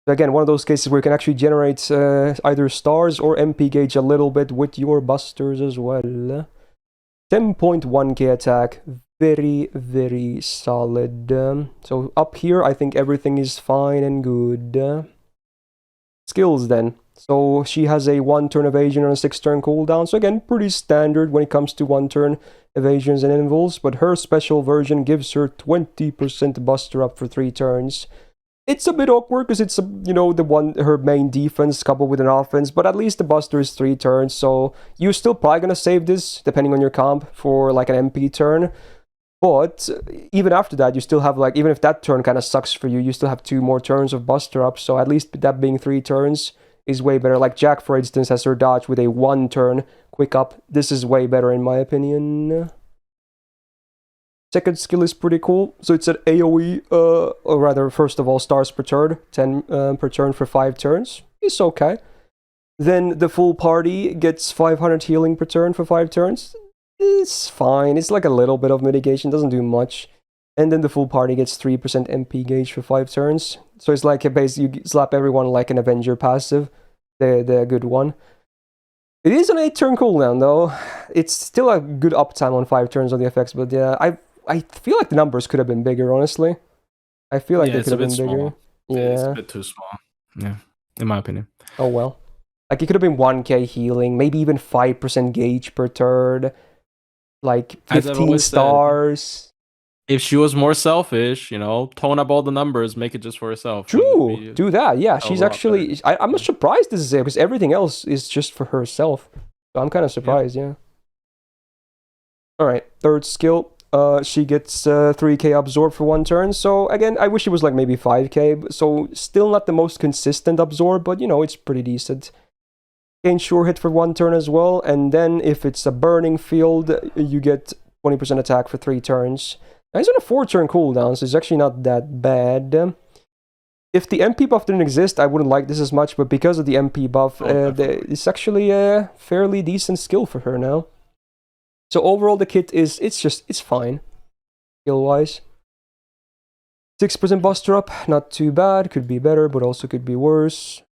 So again, one of those cases where you can actually generate either stars or MP gauge a little bit with your busters as well. 10.1k attack, very, very solid. So up here, I think everything is fine and good. Skills then. So she has a 1-turn evasion and a 6-turn cooldown. So again, pretty standard when it comes to 1-turn evasions and invulns. But her special version gives her 20% buster up for 3 turns. It's a bit awkward because it's her main defense coupled with an offense. But at least the buster is 3 turns. So you're still probably gonna save this depending on your comp for like an MP turn. But even after that, you still have even if that turn kind of sucks for you, you still have 2 more turns of buster up. So at least that being 3 turns, is way better. Like Jack, for instance, has her dodge with a 1-turn quick up. This is way better in my opinion. Second skill is pretty cool. So it's an AoE, or rather, first of all, stars per turn, 10 per turn for 5 turns. It's okay. Then the full party gets 500 healing per turn for 5 turns. It's fine. It's like a little bit of mitigation, doesn't do much. And then the full party gets 3% MP gauge for 5 turns. So it's like basically you slap everyone like an Avenger passive, the good one. It is an 8-turn cooldown though. It's still a good uptime on 5 turns on the effects, but yeah, I feel like the numbers could have been bigger, honestly. I feel like they could have been bigger. Yeah, it's a bit too small. Yeah, in my opinion. Oh well. Like it could have been 1k healing, maybe even 5% gauge per turn, like 15 stars. Said, if she was more selfish, tone up all the numbers, make it just for herself. True, do that. Yeah, she's actually. I'm surprised this is it because everything else is just for herself. So I'm kind of surprised. Yeah. All right, third skill. She gets 3k absorb for 1 turn. So again, I wish it was like maybe 5k. So still not the most consistent absorb, but it's pretty decent. Gain sure hit for 1 turn as well, and then if it's a burning field, you get 20% attack for 3 turns. Now he's on a 4-turn cooldown, so it's actually not that bad. If the MP buff didn't exist, I wouldn't like this as much, but because of the MP buff, it's actually a fairly decent skill for her now. So overall, the kit it's fine, skill-wise. 6% buster up, not too bad. Could be better, but also could be worse.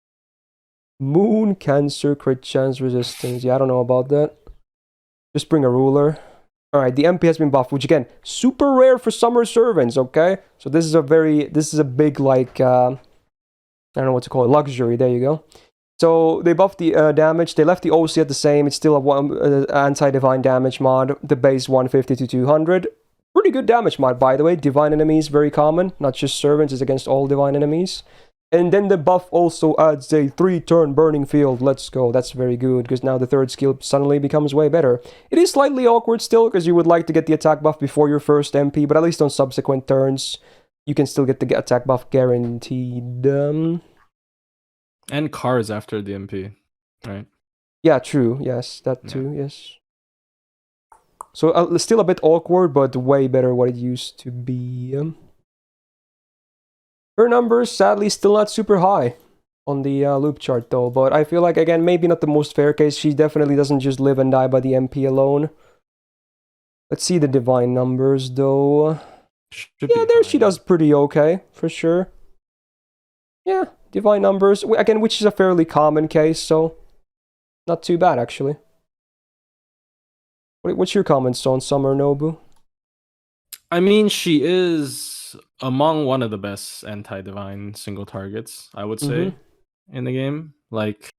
Moon, Cancer, crit chance, resistance. Yeah, I don't know about that. Just bring a ruler. Alright, the MP has been buffed, which again, super rare for summer servants, okay? So this is a big, like, I don't know what to call it, luxury, there you go. So they buffed the damage, they left the OC at the same, it's still a anti-divine damage mod, the base 150 to 200. Pretty good damage mod, by the way. Divine enemies, very common, not just servants, it's against all divine enemies. And then the buff also adds a 3-turn burning field. Let's go. That's very good, because now the third skill suddenly becomes way better. It is slightly awkward still, because you would like to get the attack buff before your first MP, but at least on subsequent turns, you can still get the attack buff guaranteed. And cars after the MP, right? Yeah, true. Yes, that too, yes. So still a bit awkward, but way better what it used to be. Her numbers, sadly, still not super high on the loop chart, though. But I feel like, again, maybe not the most fair case. She definitely doesn't just live and die by the MP alone. Let's see the divine numbers, though. Yeah, there she does pretty okay, for sure. Yeah, divine numbers. Again, which is a fairly common case, so not too bad, actually. What's your comments on Summer, Nobu? I mean, she is among one of the best anti-divine single targets, I would say, in the game. Like,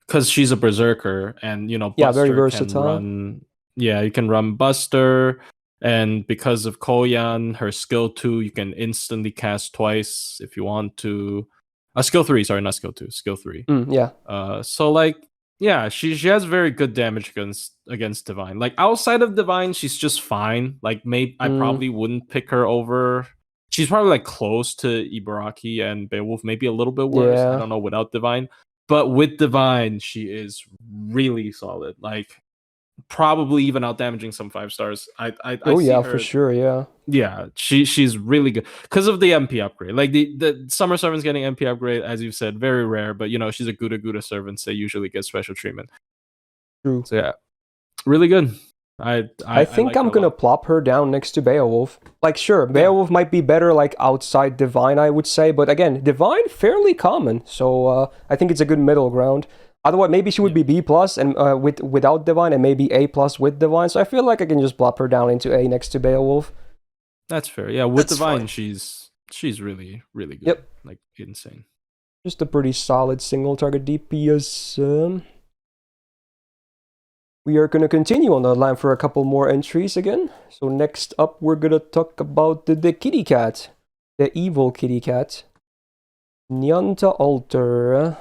because she's a berserker, and Buster very versatile. Can run. Yeah, you can run Buster, and because of Koyan, her skill 2, you can instantly cast twice if you want to. Skill 3, sorry, not skill 2, skill 3. Yeah. So like, yeah, she has very good damage against divine. Like outside of divine, she's just fine. Like maybe I probably wouldn't pick her over. She's probably like close to Ibaraki and Beowulf, maybe a little bit worse. I don't know without divine, but with divine, she is really solid. Like probably even out damaging some 5 stars. I see her, for sure. Yeah, she's really good because of the MP upgrade. Like the summer servants getting MP upgrade, as you said, very rare. But she's a Gouda servant, so they usually get special treatment. True. So yeah, really good. I think I'm gonna plop her down next to Beowulf. Like, sure, Beowulf might be better like outside divine, I would say, but again, divine fairly common. So I think it's a good middle ground. Otherwise, maybe she would be B+ and without divine, and maybe A+ with divine. So I feel like I can just plop her down into A next to Beowulf. That's fair. Yeah, with divine, she's really, really good. Yep. Like insane. Just a pretty solid single target DPS. We are gonna continue on the line for a couple more entries again. So next up, we're gonna talk about the kitty cat, the evil kitty cat, Atalanta Alter.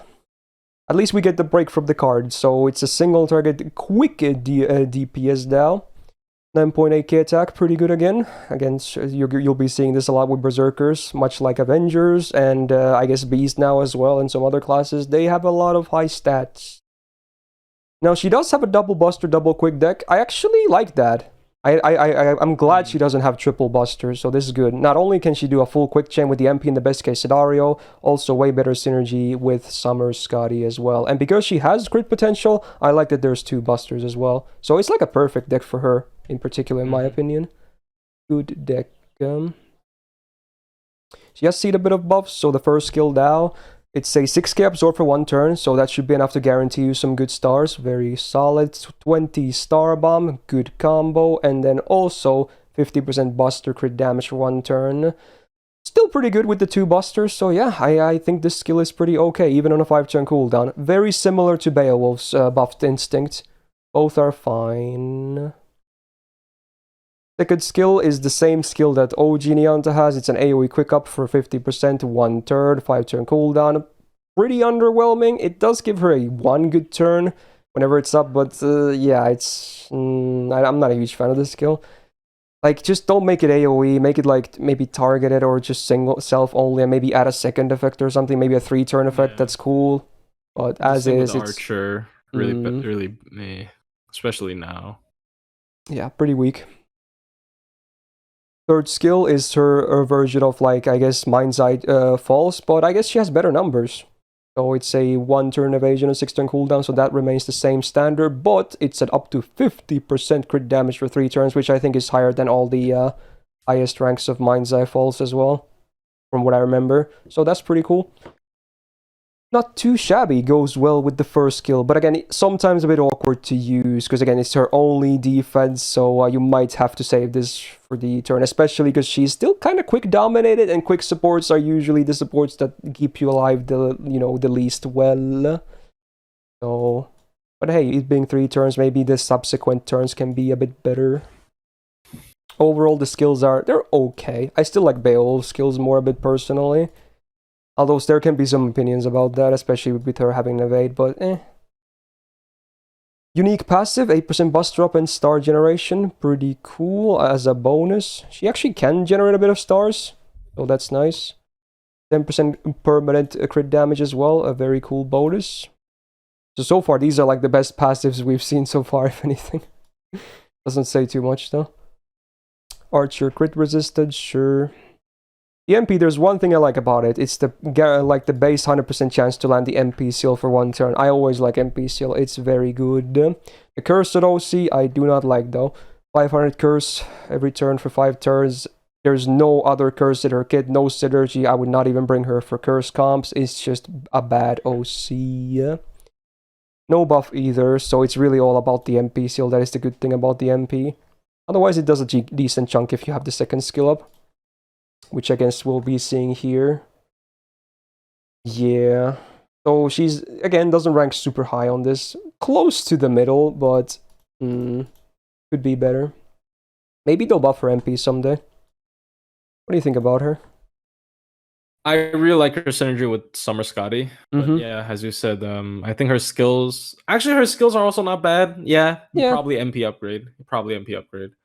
At least we get the break from the card, so it's a single target quick DPS now. 9.8k attack, pretty good again. Again, you'll be seeing this a lot with Berserkers, much like Avengers, and I guess Beast now as well, and some other classes. They have a lot of high stats. Now, she does have a double buster, double quick deck. I actually like that. I'm glad she doesn't have triple busters, so this is good. Not only can she do a full quick chain with the MP in the best case scenario, also way better synergy with Summer Scotty as well. And because she has crit potential, I like that there's 2 busters as well. So it's like a perfect deck for her, in particular, in my opinion. Good deck. She has seen a bit of buffs, so the first skill now, it's a 6k absorb for 1 turn, so that should be enough to guarantee you some good stars. Very solid. 20 star bomb, good combo, and then also 50% buster crit damage for 1 turn. Still pretty good with the 2 busters, so yeah, I think this skill is pretty okay, even on a 5-turn cooldown. Very similar to Beowulf's buffed instinct. Both are fine. Second skill is the same skill that OG Nianta has. It's an AoE quick up for 50%, 1 turn, 5-turn cooldown. Pretty underwhelming. It does give her a 1 good turn whenever it's up, but yeah, it's... I'm not a huge fan of this skill. Like, just don't make it AoE, make it like maybe targeted or just single self only, and maybe add a second effect or something, maybe a 3-turn effect, that's cool. But as is, it's... Archer, really, especially now. Yeah, pretty weak. Third skill is her version of, like, I guess, Mind's Eye Falls, but I guess she has better numbers. So it's a 1-turn evasion and 6-turn cooldown, so that remains the same standard, but it's at up to 50% crit damage for 3 turns, which I think is higher than all the highest ranks of Mind's Eye Falls as well, from what I remember. So that's pretty cool. Not too shabby, goes well with the first skill, but again, sometimes a bit awkward to use, because again, it's her only defense, so you might have to save this for the turn, especially because she's still kind of quick dominated, and quick supports are usually the supports that keep you alive the least well. So, but hey, it being 3 turns, maybe the subsequent turns can be a bit better. Overall, the skills they're okay. I still like Beowulf's skills more a bit personally. Although there can be some opinions about that, especially with her having an evade, but eh. Unique passive, 8% bust drop and star generation. Pretty cool as a bonus. She actually can generate a bit of stars, so that's nice. 10% permanent crit damage as well, a very cool bonus. So far, these are like the best passives we've seen so far, if anything. Doesn't say too much, though. Archer crit resisted, sure. The MP, there's one thing I like about it. It's the base 100% chance to land the MP seal for 1 turn. I always like MP seal. It's very good. The curse at OC, I do not like though. 500 curse every turn for 5 turns. There's no other curse in her kit. No synergy. I would not even bring her for curse comps. It's just a bad OC. No buff either. So it's really all about the MP seal. That is the good thing about the MP. Otherwise, it does a decent chunk if you have the second skill up, which I guess we'll be seeing here. Yeah. So she's, again, doesn't rank super high on this. Close to the middle, but could be better. Maybe they'll buff her MP someday. What do you think about her? I really like her synergy with Summer Scotty. But yeah, as you said, I think her skills... Actually, her skills are also not bad. Yeah. Probably MP upgrade.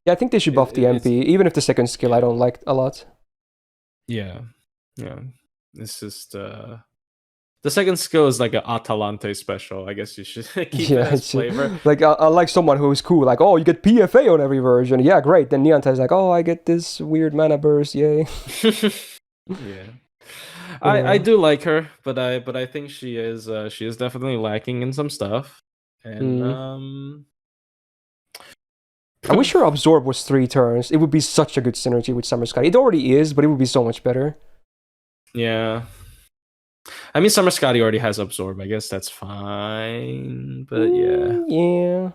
Yeah, I think they should buff the MP, even if the second skill I don't like a lot. Yeah. It's just the second skill is like an Atalanta special. I guess you should keep it as flavor. Like I like someone who's cool. Like, oh, you get PFA on every version. Yeah, great. Then Nianta's like, oh, I get this weird mana burst. Yay. Yeah. I do like her, but I think she is definitely lacking in some stuff. And I wish her absorb was 3 turns. It would be such a good synergy with Summer Scotty. It already is, but it would be so much better. Yeah. I mean, Summer Scotty already has absorb. I guess that's fine. But yeah.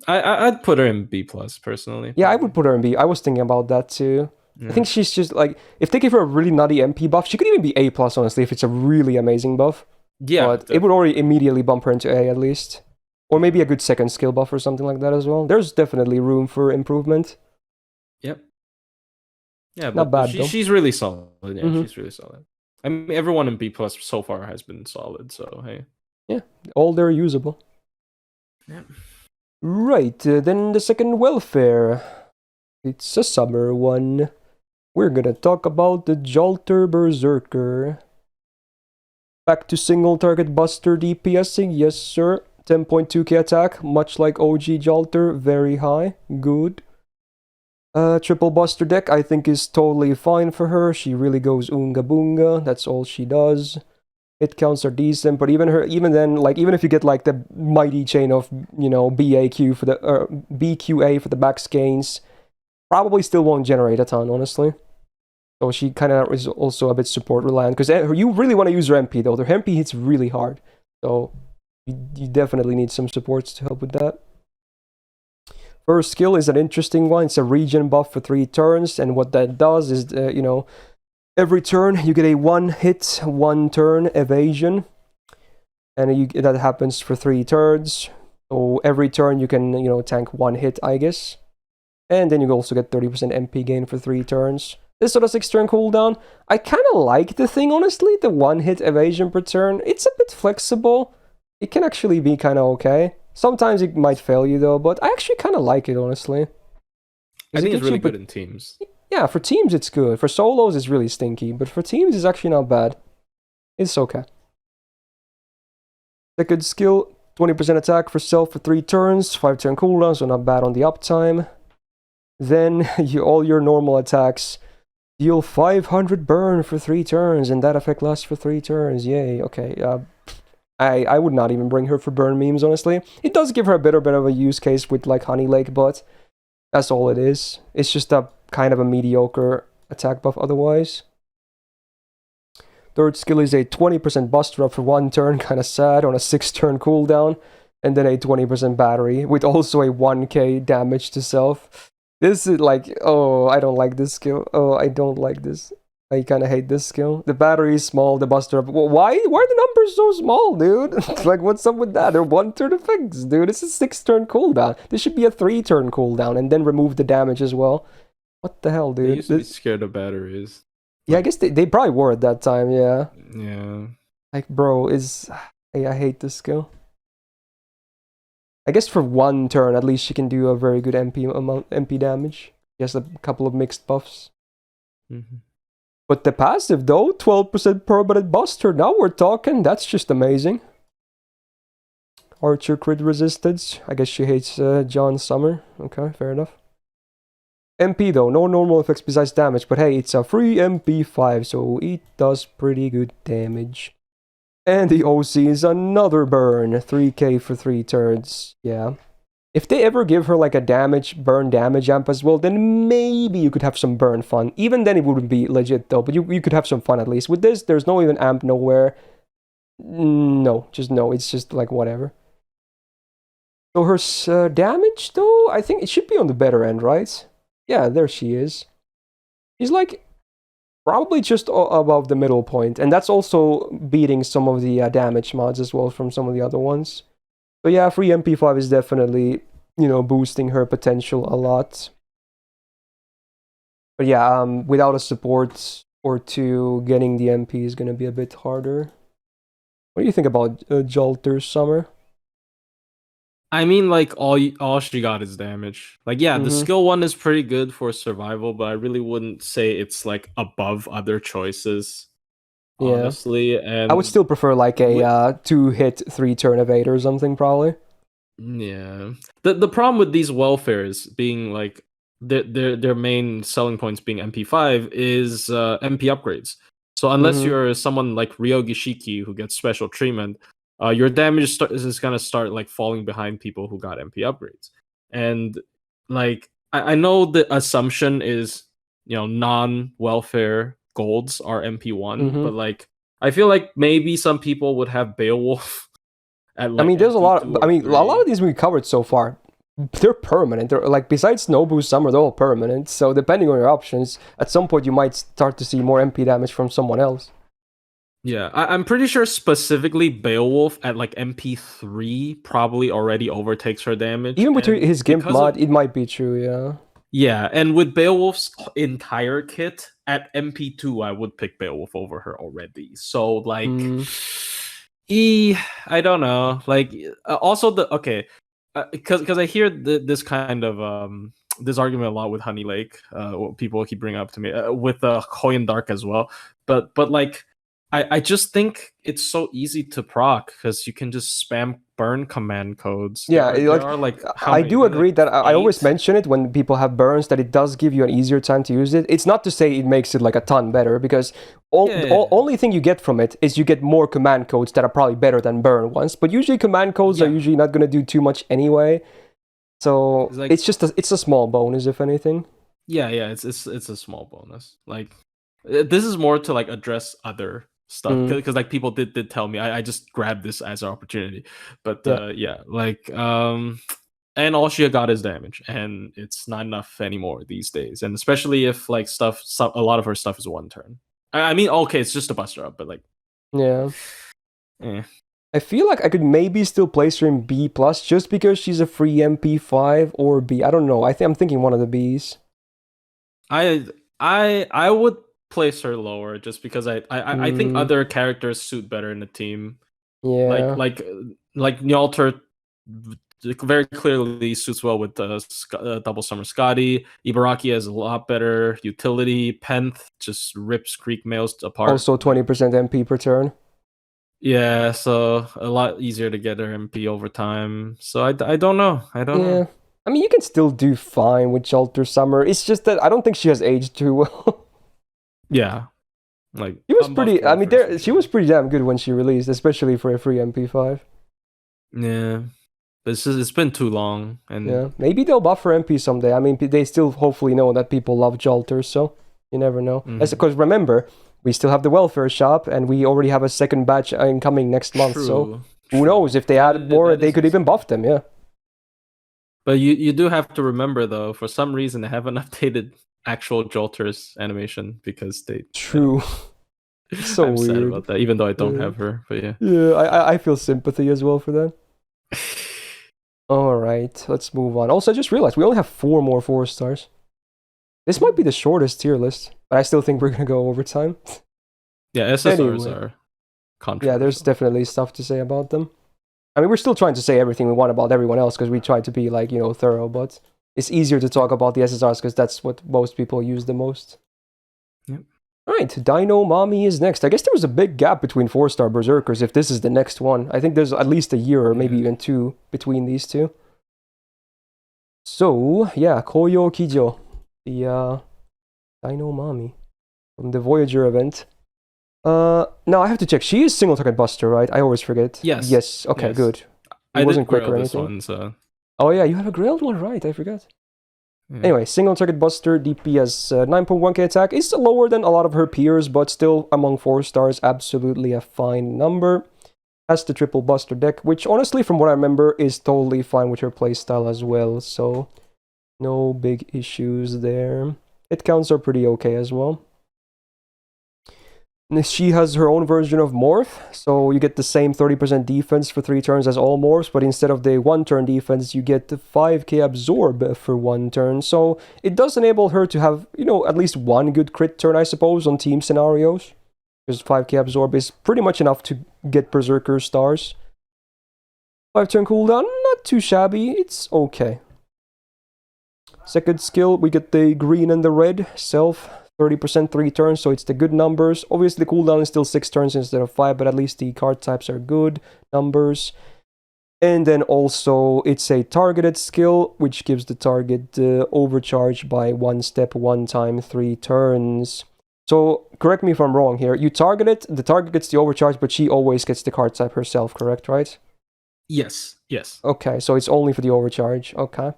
I'd put her in B+ personally. Yeah, I would put her in B. I was thinking about that too. I think she's just like, if they give her a really nutty MP buff, she could even be A+, honestly, if it's a really amazing buff. Yeah. But it would already immediately bump her into A at least. Or maybe a good second skill buff or something like that as well. There's definitely room for improvement. Yep. Yeah, not bad though. She's really solid. Yeah, she's really solid. I mean, everyone in B+ so far has been solid, so hey. Yeah, all they're usable. Yeah. Right, then the second welfare. It's a summer one. We're gonna talk about the Jalter Berserker. Back to single target buster DPSing, yes sir. 10.2k attack, much like OG Jalter, very high, good. Triple buster deck I think is totally fine for her. She really goes oonga boonga, that's all she does. Hit counts are decent, but even then, like even if you get like the mighty chain of, you know, BAQ for the BQA for the back skeins, probably still won't generate a ton, honestly. So she kind of is also a bit support reliant, because you really want to use her MP though. Her MP hits really hard, so you definitely need some supports to help with that. First skill is an interesting one. It's a regen buff for 3 turns, and what that does is, you know, every turn you get a 1-hit, 1-turn evasion, and that happens for 3 turns. So every turn you can, you know, tank 1 hit, I guess. And then you also get 30% MP gain for 3 turns. This sort of 6-turn cooldown, I kind of like the thing, honestly. The 1-hit evasion per turn, it's a bit flexible. It can actually be kind of okay. Sometimes it might fail you though, but I actually kind of like it, honestly. I think it's really good in teams. Yeah, for teams it's good. For solos it's really stinky, but for teams it's actually not bad. It's okay. Second skill, 20% attack for self for 3 turns, 5-turn cooldown, so not bad on the uptime. Then all your normal attacks deal 500 burn for 3 turns, and that effect lasts for 3 turns. Yay, okay. I would not even bring her for burn memes, honestly. It does give her a bit of a use case with like Honey Lake, but that's all it is. It's just a kind of a mediocre attack buff otherwise. Third skill is a 20% buster up for 1 turn, kind of sad, on a 6-turn cooldown. And then a 20% battery, with also a 1k damage to self. This is like, oh, I don't like this skill. Oh, I don't like this. I kind of hate this skill. The battery is small, the buster up. Why are the numbers so small, dude? Like, what's up with that? They're 1-turn effects, dude. It's a 6-turn cooldown. This should be a 3-turn cooldown, and then remove the damage as well. What the hell, dude? They used to be scared of batteries. Yeah, I guess they probably were at that time, yeah. Yeah. Like, bro, I hate this skill. I guess for 1 turn, at least she can do a very good MP damage. She has a couple of mixed buffs. Mm-hmm. But the passive, though, 12% permanent buster. Now we're talking. That's just amazing. Archer crit resistance. I guess she hates John Summer. Okay, fair enough. MP, though. No normal effects besides damage. But hey, it's a free MP5, so it does pretty good damage. And the OC is another burn. 3k for 3 turns. Yeah. If they ever give her like a burn damage amp as well, then maybe you could have some burn fun. Even then it wouldn't be legit though, but you could have some fun at least. With this, there's no even amp nowhere. No, just no. It's just like whatever. So her damage though, I think it should be on the better end, right? Yeah, there she is. She's like probably just above the middle point, and that's also beating some of the damage mods as well from some of the other ones. So yeah, free MP5 is definitely, you know, boosting her potential a lot. But yeah, without a support or 2, getting the MP is gonna be a bit harder. What do you think about Jalter Summer? I mean, like, all she got is damage. Like, yeah, the skill 1 is pretty good for survival, but I really wouldn't say it's like above other choices. Honestly, yeah. And I would still prefer like a 2-hit 3-turn evade or something, probably. Yeah. The problem with these welfares being like their main selling points being MP5 is MP upgrades. So unless you're someone like Ryogi Shiki who gets special treatment, your damage is gonna start like falling behind people who got MP upgrades. And like I know the assumption is, you know, non-welfare golds are MP1, but like I feel like maybe some people would have Beowulf at, like, I mean, there's a lot. I mean, 3. a lot of these we covered so far, they're permanent. They're like, besides Nobu Summer, they're all permanent. So depending on your options, at some point you might start to see more MP damage from someone else. Yeah, I'm pretty sure specifically Beowulf at like MP3 probably already overtakes her damage. Even with his Gimp mod, it might be true, yeah. Yeah, and with Beowulf's entire kit at MP2, I would pick Beowulf over her already. So like, I don't know. Like, also because I hear this kind of this argument a lot with Honey Lake. What people keep bringing up to me with Hoyen Dark as well. But like I just think it's so easy to proc because you can just spam burn command codes. Yeah, There are like how I many? do agree Like that I always 8? mention it when people have burns that it does give you an easier time to use it. It's not to say it makes it like a ton better because the only thing you get from it is you get more command codes that are probably better than burn ones. But usually command codes are usually not going to do too much anyway. So It's like- it's just it's a small bonus if anything. Yeah, it's a small bonus. Like this is more to like address other stuff because like people did tell me I just grabbed this as an opportunity, but like and all she got is damage, and it's not enough anymore these days, and especially if like a lot of her stuff is one turn. I mean, okay, it's just a buster up, but like I feel like I could maybe still place her in B plus just because she's a free MP5 or B. I don't know. I'm thinking one of the Bs. I would place her lower just because I think other characters suit better in the team. Yeah. Like Nyalter very clearly suits well with double Summer Scotty. Ibaraki has a lot better utility. Penth just rips Greek males apart. Also 20% MP per turn. Yeah, so a lot easier to get her MP over time. So I don't know. I don't know. I mean, you can still do fine with Alter Summer. It's just that I don't think she has aged too well. Yeah. Like she was pretty. I mean, she was pretty damn good when she released, especially for a free MP5. Yeah, it's been too long, and maybe they'll buff her MP someday. I mean, they still hopefully know that people love Jalter, so you never know. Because remember, we still have the welfare shop, and we already have a second batch incoming next month. So who knows if they add more, they could even buff them. Yeah. But you do have to remember though, for some reason they haven't updated actual Jolter's animation because they. True. It's so I'm weird. sad about that, even though I don't have her. But yeah. Yeah, I feel sympathy as well for that. All right, let's move on. Also, I just realized we only have 4 more 4 stars. This might be the shortest tier list, but I still think we're gonna go over time. Yeah, SSRs are controversial. Yeah, there's definitely stuff to say about them. I mean, we're still trying to say everything we want about everyone else because we try to be like, thorough, but it's easier to talk about the SSRs because that's what most people use the most. Yep. All right, Dino Mommy is next. I guess there was a big gap between 4-star Berserkers if this is the next one. I think there's at least a year or maybe even 2 between these two. So, yeah, Kouyou Kijo, the Dino Mommy from the Voyager event. No, I have to check. She is single target buster, right? I always forget. Yes. Okay, good. I wasn't quick or this anything. one, so. Oh yeah, you have a grailed one, right? I forgot. Anyway, single target buster, DP has 9.1k attack. It's lower than a lot of her peers, but still among 4 stars, absolutely a fine number. Has the triple buster deck, which honestly, from what I remember, is totally fine with her playstyle as well. So, no big issues there. Hit counts are pretty okay as well. She has her own version of Morph, so you get the same 30% defense for 3 turns as all Morphs, but instead of the 1-turn defense, you get the 5k Absorb for 1 turn, so it does enable her to have, at least 1 good crit turn, I suppose, on team scenarios, because 5k Absorb is pretty much enough to get Berserker stars. 5-turn cooldown, not too shabby, it's okay. Second skill, we get the green and the red, Self, 30% 3 turns, so it's the good numbers. Obviously, the cooldown is still 6 turns instead of 5, but at least the card types are good numbers. And then also, it's a targeted skill, which gives the target overcharge by 1 step, 1 time, 3 turns. So, correct me if I'm wrong here. You target it, the target gets the overcharge, but she always gets the card type herself, correct, right? Yes. Okay, so it's only for the overcharge. Okay.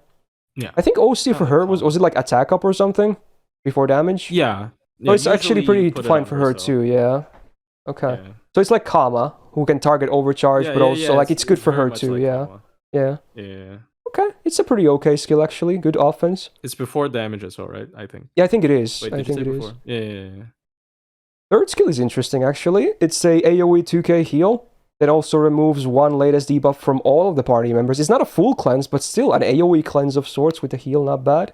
Yeah. I think OC for her was it like attack up or something? Before damage? Yeah. So it's actually pretty fine for her too, yeah. Okay. Yeah. So it's like Kama, who can target overcharge, but also like it's good for her too, yeah. Kama. Yeah. Okay, it's a pretty okay skill actually, good offense. It's before damage as well, right? I think. Yeah, I think it is. Wait, I think it is. Yeah. Third skill is interesting actually. It's a AoE 2k heal that also removes 1 latest debuff from all of the party members. It's not a full cleanse, but still an AoE cleanse of sorts with the heal, not bad.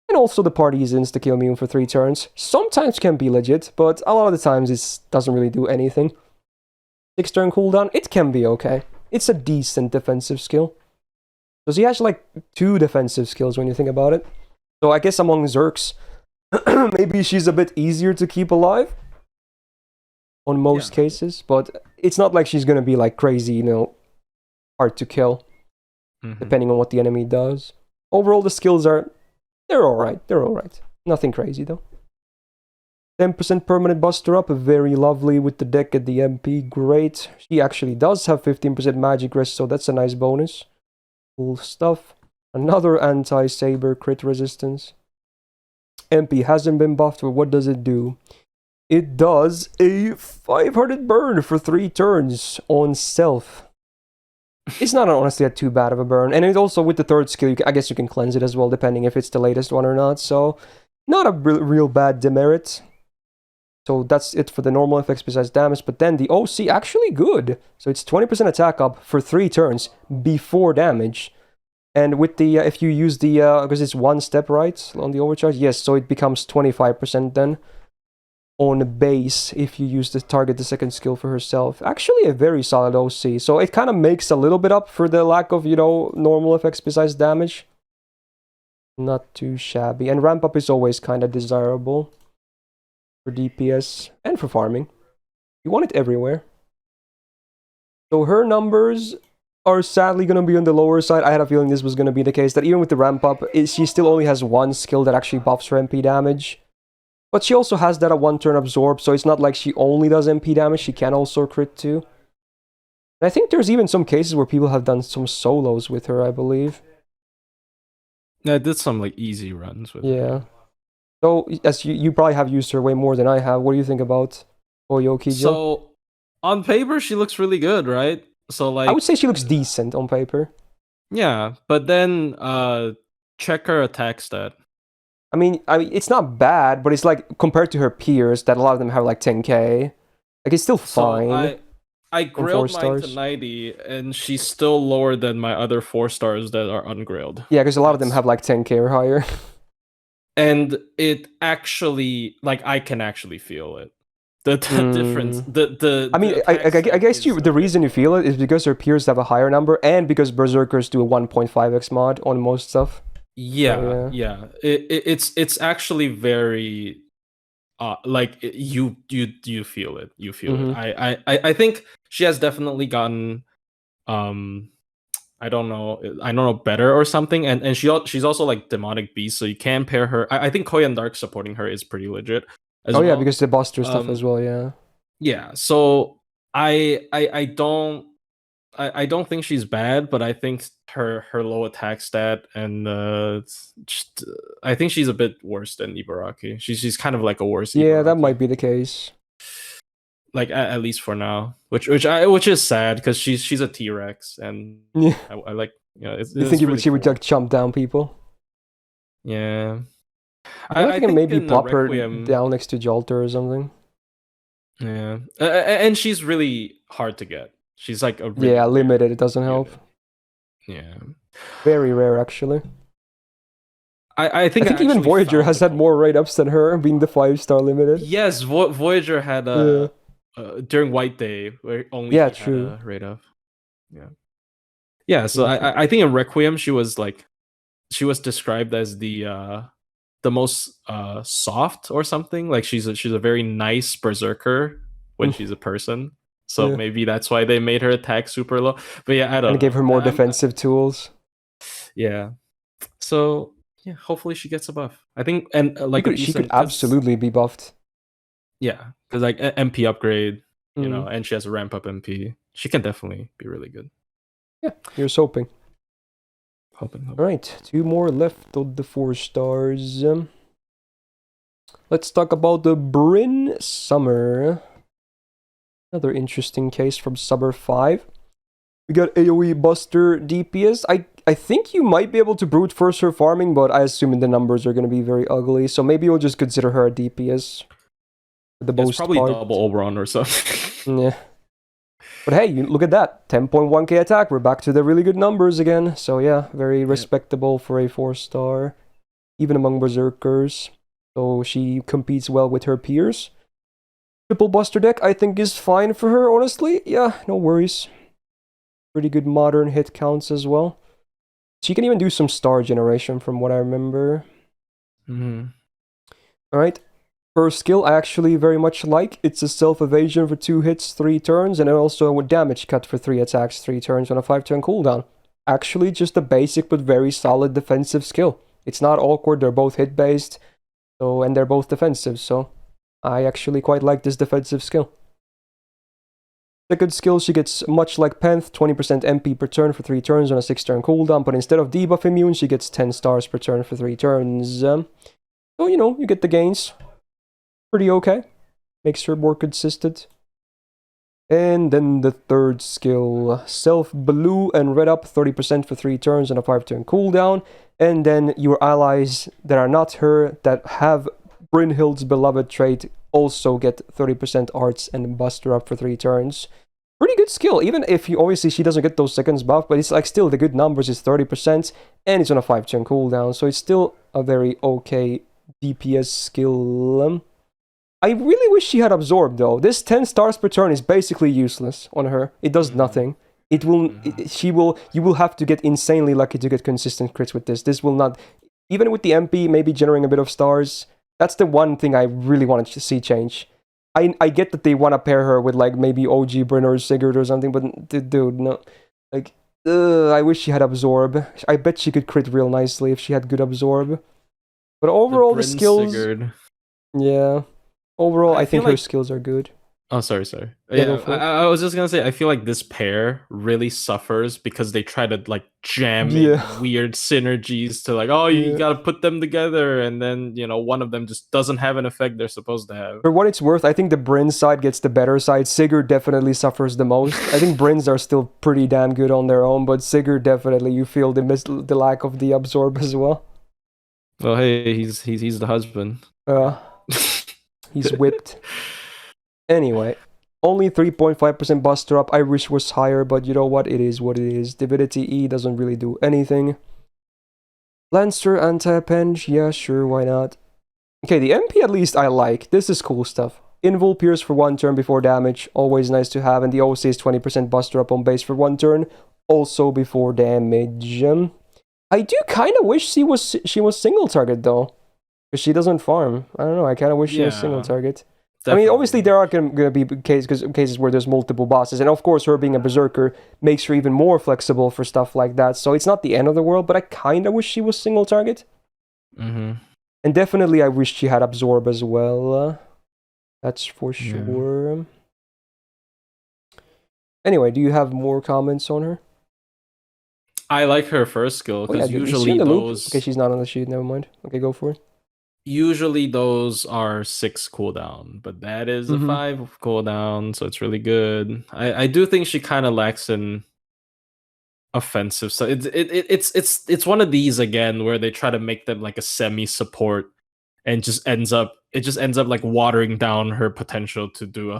And also the party is insta-kill immune for 3 turns. Sometimes can be legit, but a lot of the times it doesn't really do anything. 6-turn cooldown, it can be okay. It's a decent defensive skill. So she has like 2 defensive skills when you think about it. So I guess among Zerks, maybe she's a bit easier to keep alive on most cases, but it's not like she's gonna be like crazy, hard to kill, depending on what the enemy does. Overall, the skills they're alright. They're alright. Nothing crazy though. 10% permanent buster up, very lovely with the deck at the MP, great. She actually does have 15% magic rest, so that's a nice bonus. Cool stuff. Another anti-saber crit resistance. MP hasn't been buffed, but what does it do? It does a 500 burn for 3 turns on self. It's not honestly too bad of a burn, and it also with the 3rd skill, I guess you can cleanse it as well, depending if it's the latest one or not, so not a real bad demerit. So that's it for the normal effects besides damage, but then the OC actually good. So it's 20% attack up for 3 turns before damage. And with the, if you use the, because it's 1 step, right, on the overcharge, yes, so it becomes 25% then on base if you use the 2nd skill for herself. Actually a very solid OC, so it kind of makes a little bit up for the lack of, normal effects besides damage. Not too shabby, and ramp up is always kind of desirable for DPS and for farming. You want it everywhere. So her numbers are sadly going to be on the lower side. I had a feeling this was going to be the case, that even with the ramp up, she still only has 1 skill that actually buffs her MP damage. But she also has that at 1 turn absorb, so it's not like she only does MP damage, she can also crit too. And I think there's even some cases where people have done some solos with her, I believe. Yeah, I did some like easy runs with her. Yeah. So, as you probably have used her way more than I have. What do you think about Kouyou Kijo? So, on paper, she looks really good, right? So, like, I would say she looks decent on paper. Yeah, but then check her attack stat. I mean, it's not bad, but it's like compared to her peers, that a lot of them have like 10k. Like it's still fine. So I grilled mine to 90, and she's still lower than my other 4 stars that are ungrilled. Yeah, because a lot of them have like 10k or higher. And it actually, like, I can actually feel it. The difference. I guess the reason you feel it is because her peers have a higher number, and because Berserkers do a 1.5x mod on most stuff. Yeah. It's actually very like you feel it. You feel it. I think she has definitely gotten I don't know better or something, and she's also like demonic beast, so you can pair her. I think Koyan Dark supporting her is pretty legit as well. Yeah, because the buster stuff as well. Yeah, so I don't think she's bad, but I think her low attack stat and I think she's a bit worse than Ibaraki. She's kind of like a worse. Yeah, Ibaraki. that might be the case. Like at least for now, which is sad because she's a T-Rex, and yeah, I like you think really she would like chomp down people? Yeah, I think maybe plop her down next to Jalter or something. Yeah, and she's really hard to get. She's like a really limited. It doesn't help. Yeah, very rare actually. I think even Voyager has had more rate-ups than her, being the 5-star limited. Yes, Voyager had during White Day where only had a rate up. Yeah. So I think in Requiem she was described as the most soft or something. Like she's a very nice berserker when she's a person. So maybe that's why they made her attack super low. But yeah, I don't know. And gave her more defensive tools. Yeah. So yeah, hopefully she gets a buff. I think, and like she could absolutely be buffed. Yeah, because like MP upgrade, and she has a ramp up MP. She can definitely be really good. Yeah, here's hoping. Hoping. All right, 2 more left of the 4 stars. Let's talk about the Brynhildr Summer. Another interesting case from Summer 5. We got AoE Buster DPS. I think you might be able to brute force her farming, but I assume the numbers are going to be very ugly. So maybe we'll just consider her a DPS. It's probably double Oberon or something. Yeah. But hey, look at that. 10.1k attack. We're back to the really good numbers again. So yeah, very respectable for a 4-star. Even among Berserkers. So she competes well with her peers. Triple Buster deck I think is fine for her, honestly. Yeah, no worries. Pretty good modern hit counts as well. She can even do some star generation from what I remember. Alright. Her skill I actually very much like. It's a self-evasion for 2 hits, 3 turns, and also a damage cut for 3 attacks, 3 turns on a 5-turn cooldown. Actually, just a basic but very solid defensive skill. It's not awkward, they're both hit-based, and they're both defensive, so I actually quite like this defensive skill. Second skill, she gets much like Penth, 20% MP per turn for 3 turns on a 6-turn cooldown, but instead of debuff immune, she gets 10 stars per turn for 3 turns. So, you get the gains. Pretty okay. Makes her more consistent. And then the third skill, Self Blue and Red Up, 30% for 3 turns on a 5-turn cooldown. And then your allies that are not her, that have Brynhild's beloved trait, also get 30% arts and Buster Up for 3 turns. Pretty good skill, even if obviously she doesn't get those seconds buff, but it's like still the good numbers is 30%, and it's on a 5-turn cooldown, so it's still a very okay DPS skill. I really wish she had absorbed though. This 10 stars per turn is basically useless on her. It does nothing. You will have to get insanely lucky to get consistent crits with this. This will not, even with the MP maybe generating a bit of stars. That's the one thing I really wanted to see change. I get that they want to pair her with like maybe OG Bryn or Sigurd or something, but dude, no. Like, I wish she had absorb. I bet she could crit real nicely if she had good absorb. But overall, the skills. Sigurd. Yeah. Overall, I think her skills are good. Oh, sorry. Yeah, I was just gonna say, I feel like this pair really suffers because they try to like jam in weird synergies to like, you gotta put them together, and then one of them just doesn't have an effect they're supposed to have. For what it's worth, I think the Bryn side gets the better side. Sigurd definitely suffers the most. I think Bryns are still pretty damn good on their own, but Sigurd definitely you feel the lack of the absorb as well. Well, hey, he's the husband. He's whipped. Anyway, only 3.5% Buster Up. I wish was higher, but you know what? It is what it is. Divinity E doesn't really do anything. Lancer, anti-append. Yeah, sure, why not? Okay, the MP at least I like. This is cool stuff. Invul Pierce for 1 turn before damage. Always nice to have. And the OC is 20% Buster Up on base for 1 turn. Also before damage. I do kind of wish she was single target, though. Because she doesn't farm. I don't know, I kind of wish she was single target. Definitely. I mean, obviously there are going to be cases where there's multiple bosses, and of course her being a Berserker makes her even more flexible for stuff like that, so it's not the end of the world, but I kind of wish she was single target. And definitely I wish she had Absorb as well. That's for sure. Anyway, do you have more comments on her? I like her first skill, because usually those... Okay, she's not on the sheet, never mind. Okay, go for it. Usually those are 6 cooldown, but that is a 5 cooldown, so it's really good. I do think she kind of lacks in offensive, so it's one of these again where they try to make them like a semi-support, and just ends up like watering down her potential to do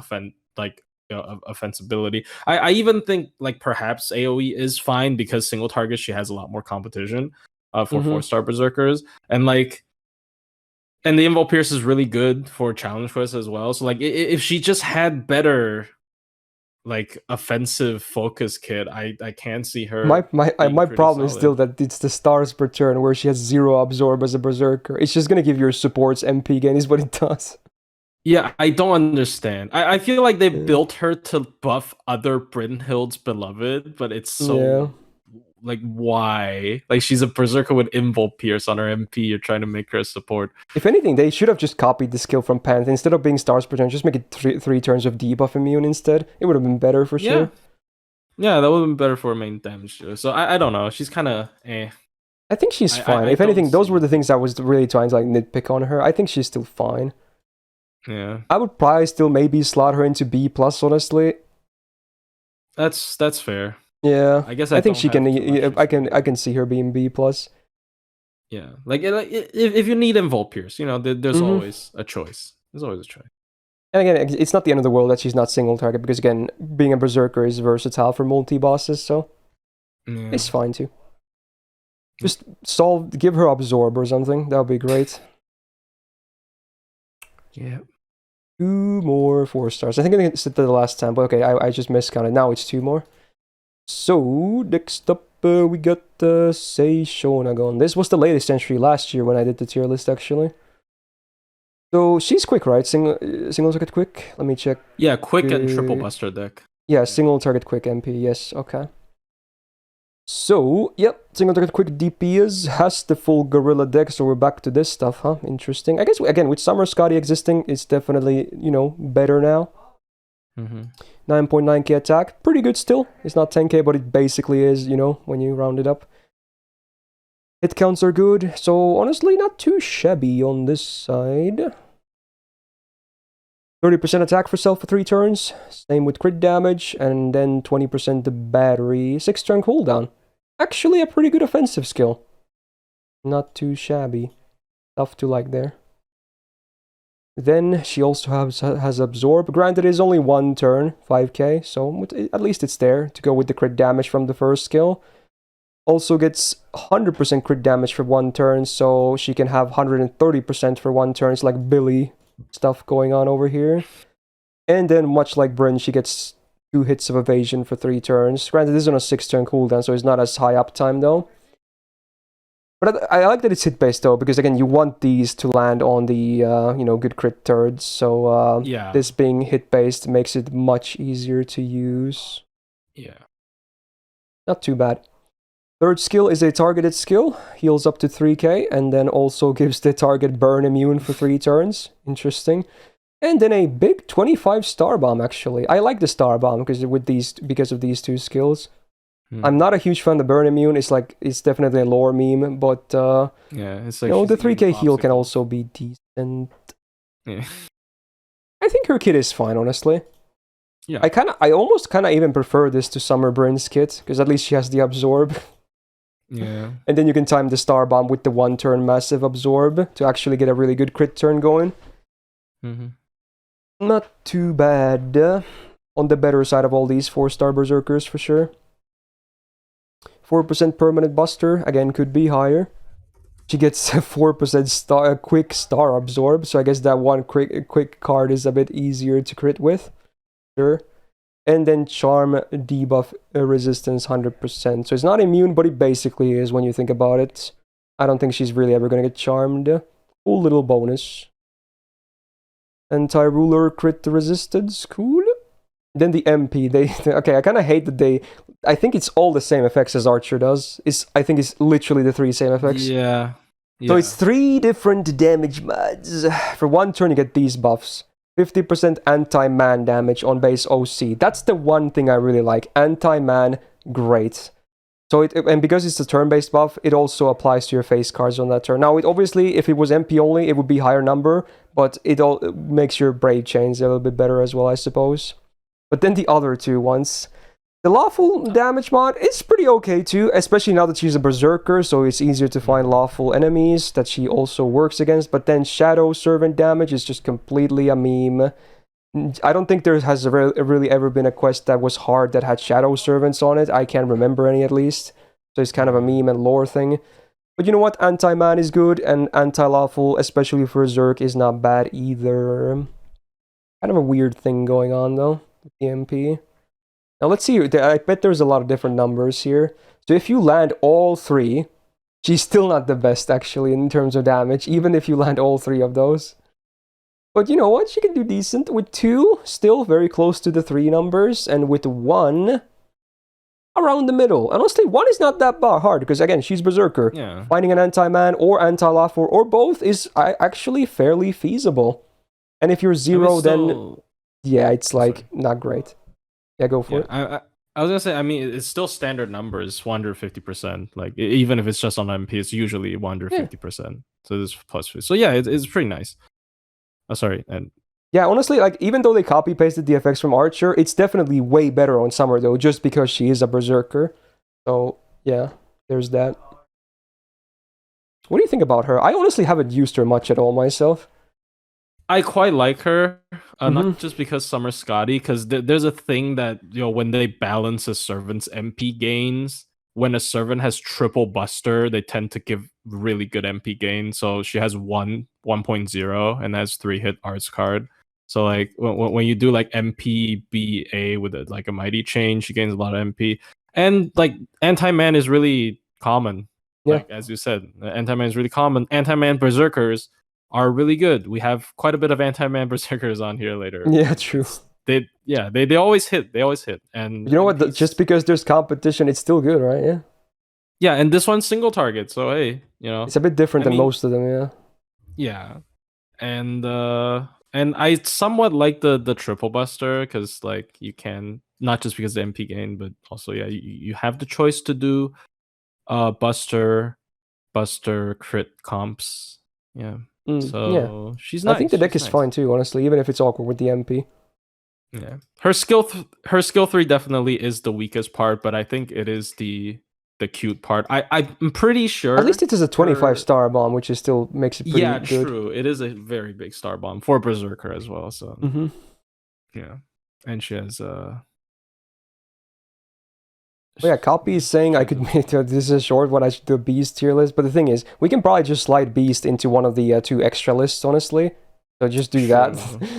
offensibility. I even think like perhaps AoE is fine because single target she has a lot more competition for 4-star berserkers, and like. And the Invul Pierce is really good for challenge quests as well. So like if she just had better like offensive focus kit, I can't see her. My problem is still that it's the stars per turn where she has 0 absorb as a berserker. It's just gonna give your supports MP gain is what it does. Yeah, I don't understand. I feel like they built her to buff other Brynhild's beloved, but it's so like why? Like she's a berserker with Invul Pierce on her MP. You're trying to make her a support. If anything, they should have just copied the skill from Penth. Instead of being stars per turn, just make it 3 turns of debuff immune instead. It would have been better for sure. Yeah, that would have been better for main damage. So I don't know. She's kind of I think she's fine. If anything, those were the things I was really trying to like nitpick on her. I think she's still fine. Yeah. I would probably still maybe slot her into B+, honestly. That's fair. Yeah, I guess I think she can. I can see her being B+. Yeah, like if you need Invul Pierce, there's always a choice. There's always a choice. And again, it's not the end of the world that she's not single target, because again, being a berserker is versatile for multi bosses, so it's fine too. Just give her absorb or something. That would be great. Yeah. 2 more 4 stars. I think I said that the last time, but okay, I just miscounted. Now it's 2 more. So, next up, we got Sei Shounagon. This was the latest entry last year when I did the tier list, actually. So she's quick, right? Single target quick? Let me check. Yeah, quick and triple buster deck. Yeah, single target quick MP, yes, okay. So, yep, single target quick DPS has the full gorilla deck, so we're back to this stuff, huh? Interesting. I guess, again, with Summer Scotty existing, it's definitely, better now. 9.9k attack, pretty good still. It's not 10k, but it basically is, when you round it up. Hit counts are good, so honestly, not too shabby on this side. 30% attack for self for 3 turns, same with crit damage, and then 20% the battery, 6 turn cooldown. Actually a pretty good offensive skill. Not too shabby. Tough to like there. Then she also has Absorb. Granted, it's only 1 turn, 5k, so at least it's there to go with the crit damage from the first skill. Also gets 100% crit damage for 1 turn, so she can have 130% for 1 turn. It's like Billy stuff going on over here. And then, much like Bryn, she gets 2 hits of evasion for 3 turns. Granted, this is on a 6 turn cooldown, so it's not as high uptime though. But I like that it's hit-based though, because again, you want these to land on the, good crit turds. So this being hit-based makes it much easier to use. Yeah. Not too bad. Third skill is a targeted skill. Heals up to 3k, and then also gives the target burn immune for 3 turns. Interesting. And then a big 25 star bomb, actually. I like the star bomb because of these 2 skills. I'm not a huge fan of the burn immune. It's definitely a lore meme, but it's like the 3k heal can also be decent. Yeah. I think her kit is fine, honestly. Yeah. I almost even prefer this to Summer Bryn's kit, because at least she has the absorb. Yeah. And then you can time the star bomb with the 1 turn massive absorb to actually get a really good crit turn going. Not too bad. On the better side of all these 4-star berserkers for sure. 4% permanent buster, again, could be higher. She gets 4% quick star absorb, so I guess that one quick card is a bit easier to crit with. Sure. And then charm debuff resistance 100%. So it's not immune, but it basically is when you think about it. I don't think she's really ever going to get charmed. Cool little bonus. Anti-ruler crit resistance, cool. Then the MP, okay, I kind of hate that I think it's all the same effects as Archer does. I think it's literally the 3 same effects. Yeah. So it's 3 different damage mods. For 1 turn, you get these buffs. 50% anti-man damage on base OC. That's the one thing I really like. Anti-man, great. So and because it's a turn-based buff, it also applies to your face cards on that turn. Now, obviously, if it was MP only, it would be higher number, but it makes your Brave Chains a little bit better as well, I suppose. But then the other 2 ones. The lawful damage mod is pretty okay too, especially now that she's a berserker, so it's easier to find lawful enemies that she also works against. But then Shadow Servant damage is just completely a meme. I don't think there has really ever been a quest that was hard that had Shadow Servants on it. I can't remember any at least. So it's kind of a meme and lore thing. But you know what? Anti-man is good, and anti-lawful, especially for Zerk, is not bad either. Kind of a weird thing going on though, with the MP. Now let's see, I bet there's a lot of different numbers here. So if you land all 3, she's still not the best actually in terms of damage, even if you land all 3 of those. But you know what, she can do decent. With 2, still very close to the 3 numbers, and with 1, around the middle. And honestly, 1 is not that hard, because again, she's Berserker. Yeah. Finding an anti-man or anti-lawful or both is actually fairly feasible. And if you're 0, then yeah, it's like not great. Yeah, go for it. I was gonna say, I mean, it's still standard numbers, 150%. Like even if it's just on MP, it's usually 150%. So it's plus 50. So yeah, it's pretty nice. Oh, sorry, and yeah, honestly, like even though they copy pasted the effects from Archer, it's definitely way better on Summer though, just because she is a berserker. So yeah, there's that. What do you think about her? I honestly haven't used her much at all myself. I quite like her, not just because Summer Scotty, because there's a thing that, when they balance a servant's MP gains, when a servant has triple buster, they tend to give really good MP gain. So she has 1.0 and has 3 hit arts card. So like when you do like MP BA with like a mighty chain, she gains a lot of MP. And like anti-man is really common. Yeah. Like as you said, anti-man is really common. Anti-man berserkers are really good. We have quite a bit of anti-man berserkers on here later. Yeah, true. They always hit. They always hit. And you know what? Just because there's competition, it's still good, right? Yeah. Yeah, and this one's single target, so hey, it's a bit different than most of them. Yeah. Yeah, and I somewhat like the triple buster because like you can not just because the MP gain, but also you have the choice to do buster crit comps. Yeah. So she's nice. I think the deck is fine too, honestly, even if it's awkward with the MP. Yeah. Her skill 3 definitely is the weakest part, but I think it is the cute part. I'm pretty sure. At least it is a 25 star bomb, which is still makes it pretty good. Yeah, true. It is a very big star bomb for Berserker as well. So yeah, and she has Copy is saying I could make this is a short one. I should do a Beast tier list, but the thing is, we can probably just slide Beast into one of the 2 extra lists, honestly. So just do that.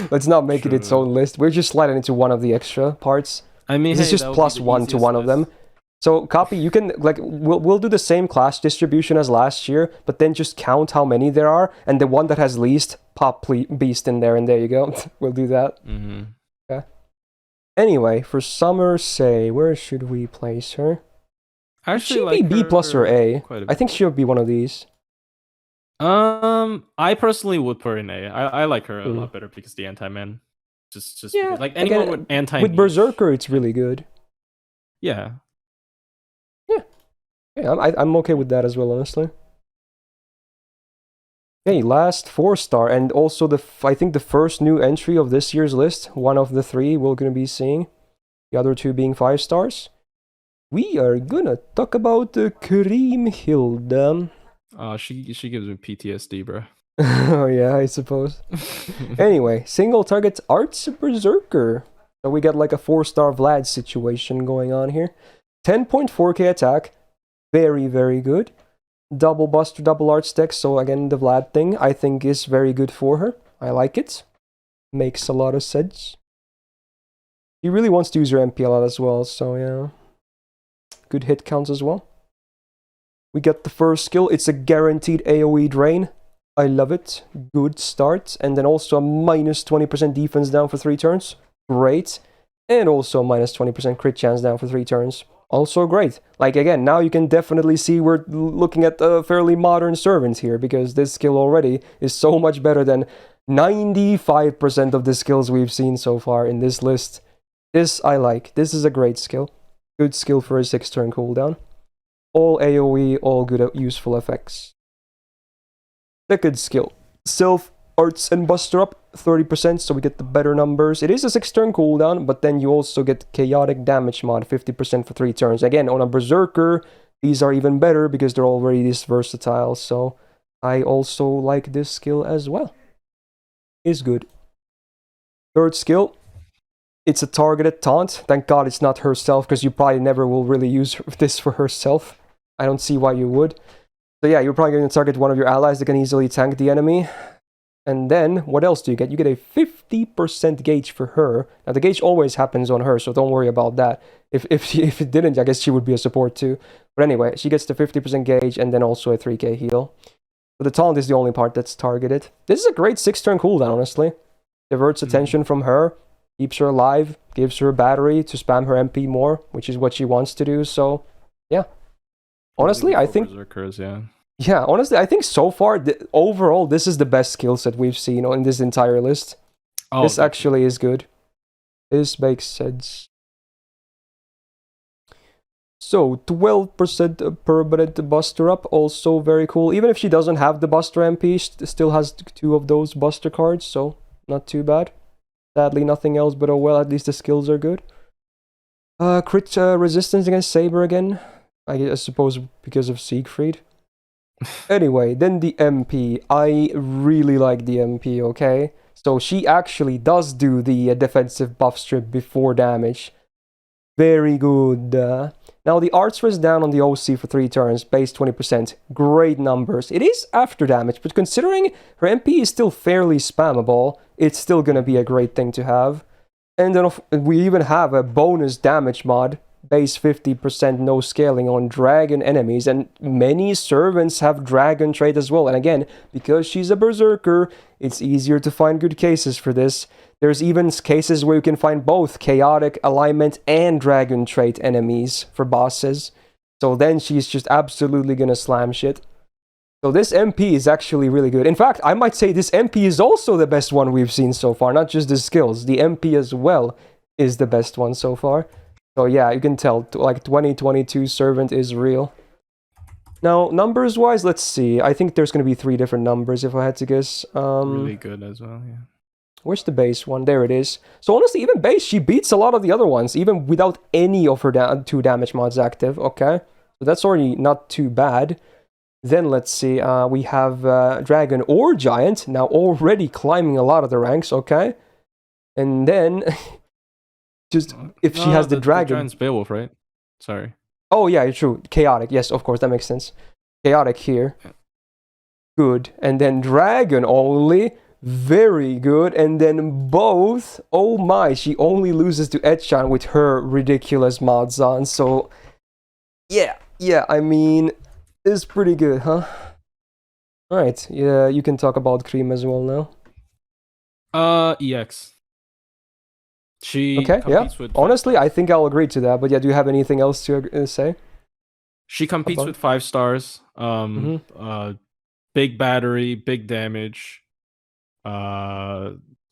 Let's not make it its own list. We're just sliding into one of the extra parts. I mean, it's just +1 to one of them. So Copy, you can we'll do the same class distribution as last year, but then just count how many there are, and the one that has least, pop Beast in there, and there you go. We'll do that. Okay. Anyway, for Summer, Sei, where should we place her? Actually, should be B+ or A. I think she'll be one of these. I personally would put her in A. I like her a lot better because the anti-man. Just like anyone with anti. With Berserker, it's really good. Yeah. Yeah, I'm okay with that as well, honestly. Okay, last 4-star, and also I think the first new entry of this year's list. One of the 3 we're gonna be seeing. The other 2 being 5 stars. We are gonna talk about Brynhildr. She gives me PTSD, bro. Oh yeah, I suppose. Anyway, single target Arts Berserker. So we got like a 4-star Vlad situation going on here. 10.4k attack. Very, very good. Double Buster, double Arts deck. So again, the Vlad thing I think is very good for her. I like it. Makes a lot of sense. He really wants to use her MP a lot as well, so yeah. Good hit counts as well. We get the first skill. It's a guaranteed AoE drain. I love it. Good start. And then also a minus 20% defense down for 3 turns. Great. And also minus 20% crit chance down for 3 turns. Also great. Like again, now you can definitely see we're looking at a fairly modern servant here, because this skill already is so much better than 95% of the skills we've seen so far in this list. This I like. This is a great skill. Good skill for a 6-turn cooldown. All AoE, all good useful effects. Second skill. Self Arts and Buster up 30%, so we get the better numbers. It is a 6-turn cooldown, but then you also get chaotic damage mod 50% for 3 turns. Again, on a Berserker, these are even better because they're already this versatile, so I also like this skill as well. Is good. Third skill. It's a targeted taunt. Thank God it's not herself, because you probably never will really use this for herself. I don't see why you would. So yeah, you're probably going to target one of your allies that can easily tank the enemy. And then, what else do you get? You get a 50% gauge for her. Now, the gauge always happens on her, so don't worry about that. If it didn't, I guess she would be a support too. But anyway, she gets the 50% gauge and then also a 3k heal. But the taunt is the only part that's targeted. This is a great 6-turn cooldown, honestly. Diverts attention from her, keeps her alive, gives her a battery to spam her MP more, which is what she wants to do, so yeah. Honestly, I think... Berserkers, yeah. Yeah, honestly, I think so far, overall, this is the best skill set we've seen on this entire list. Oh, this actually is good. This makes sense. So, 12% permanent Buster up, also very cool. Even if she doesn't have the Buster MP, she still has 2 of those Buster cards, so not too bad. Sadly, nothing else, but oh well, at least the skills are good. Crit resistance against Saber again. I suppose because of Siegfried. Anyway, then the MP. I really like the MP, okay? So she actually does do the defensive buff strip before damage. Very good. Now the arts was down on the OC for 3 turns, base 20%. Great numbers. It is after damage, but considering her MP is still fairly spammable, it's still gonna be a great thing to have. And then we even have a bonus damage mod base 50% no scaling on dragon enemies, and many servants have dragon trait as well. And again, because she's a berserker, it's easier to find good cases for this. There's even cases where you can find both chaotic alignment and dragon trait enemies for bosses. So then she's just absolutely gonna slam shit. So this MP is actually really good. In fact, I might say this MP is also the best one we've seen so far, not just the skills. The MP as well is the best one so far. So yeah, you can tell, like 2022 Servant is real. Now, numbers-wise, let's see. I think there's going to be 3 different numbers if I had to guess. Really good as well, yeah. Where's the base one? There it is. So honestly, even base, she beats a lot of the other ones, even without any of her 2 damage mods active, okay? So that's already not too bad. Then let's see, we have Dragon or Giant, now already climbing a lot of the ranks, okay? And then, just, if she has the Dragon... The Giant's Beowulf, right? Sorry. Oh yeah, true. Chaotic, yes, of course, that makes sense. Chaotic here. Good. And then Dragon only... Very good, and then both, oh my, she only loses to Etchan with her ridiculous mods on, so yeah, I mean, it's pretty good, huh? Alright, yeah, you can talk about Cream as well now. EX. She okay, yeah, with honestly, I think I'll agree to that, but yeah, do you have anything else to say? She competes with 5 stars, big battery, big damage,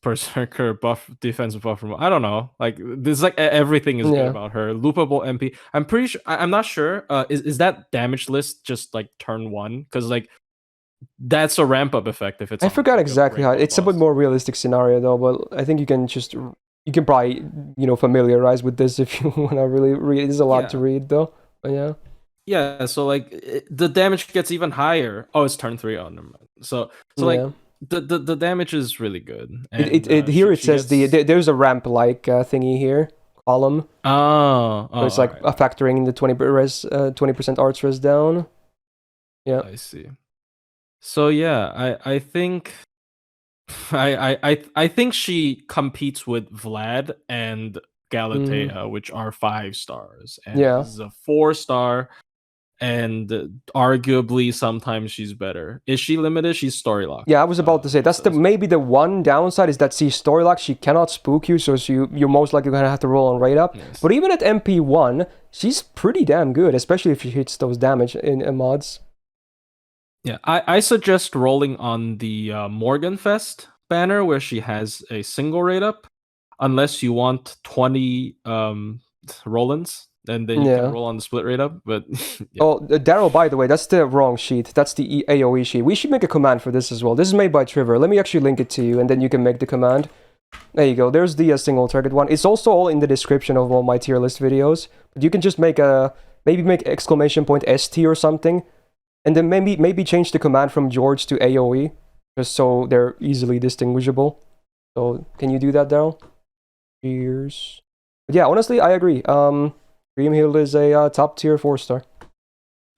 Berserker buff, defensive buff from, I don't know, like this, like everything is good about her. Loopable MP. I'm pretty sure, I'm not sure, is that damage list just like turn 1? Because like that's a ramp up effect if it's I forgot exactly how it's a bit more realistic scenario though, but I think you can probably, you know, familiarize with this if you want to really read. There's a lot to read though, but yeah, so like the damage gets even higher. Oh, it's turn 3 on them. So like the damage is really good. And, here it says there's a ramp like thingy here, column. So it's like factoring the 20% arts res down. Yeah, I see. So yeah, I think I think she competes with Vlad and Galatea, which are 5 stars, and this is a 4-star. And arguably sometimes she's better. Is she limited? She's story locked. Yeah, I was about to say that's maybe the one downside is that she's story locked. She cannot spook you, so you're most likely gonna have to roll on rate up. Yes. But even at MP1, she's pretty damn good, especially if she hits those damage in mods. Yeah, I suggest rolling on the Morganfest banner where she has a single rate up, unless you want 20 roll-ins. And then you can roll on the split rate up, but... Oh, Daryl, by the way, that's the wrong sheet. That's the AoE sheet. We should make a command for this as well. This is made by Trevor. Let me actually link it to you, and then you can make the command. There you go. There's the single target one. It's also all in the description of all my tier list videos. But you can just make maybe make exclamation point ST or something, and then maybe change the command from George to AoE, just so they're easily distinguishable. So, can you do that, Daryl? Cheers. But yeah, honestly, I agree. Brynhildr is a top tier 4-star.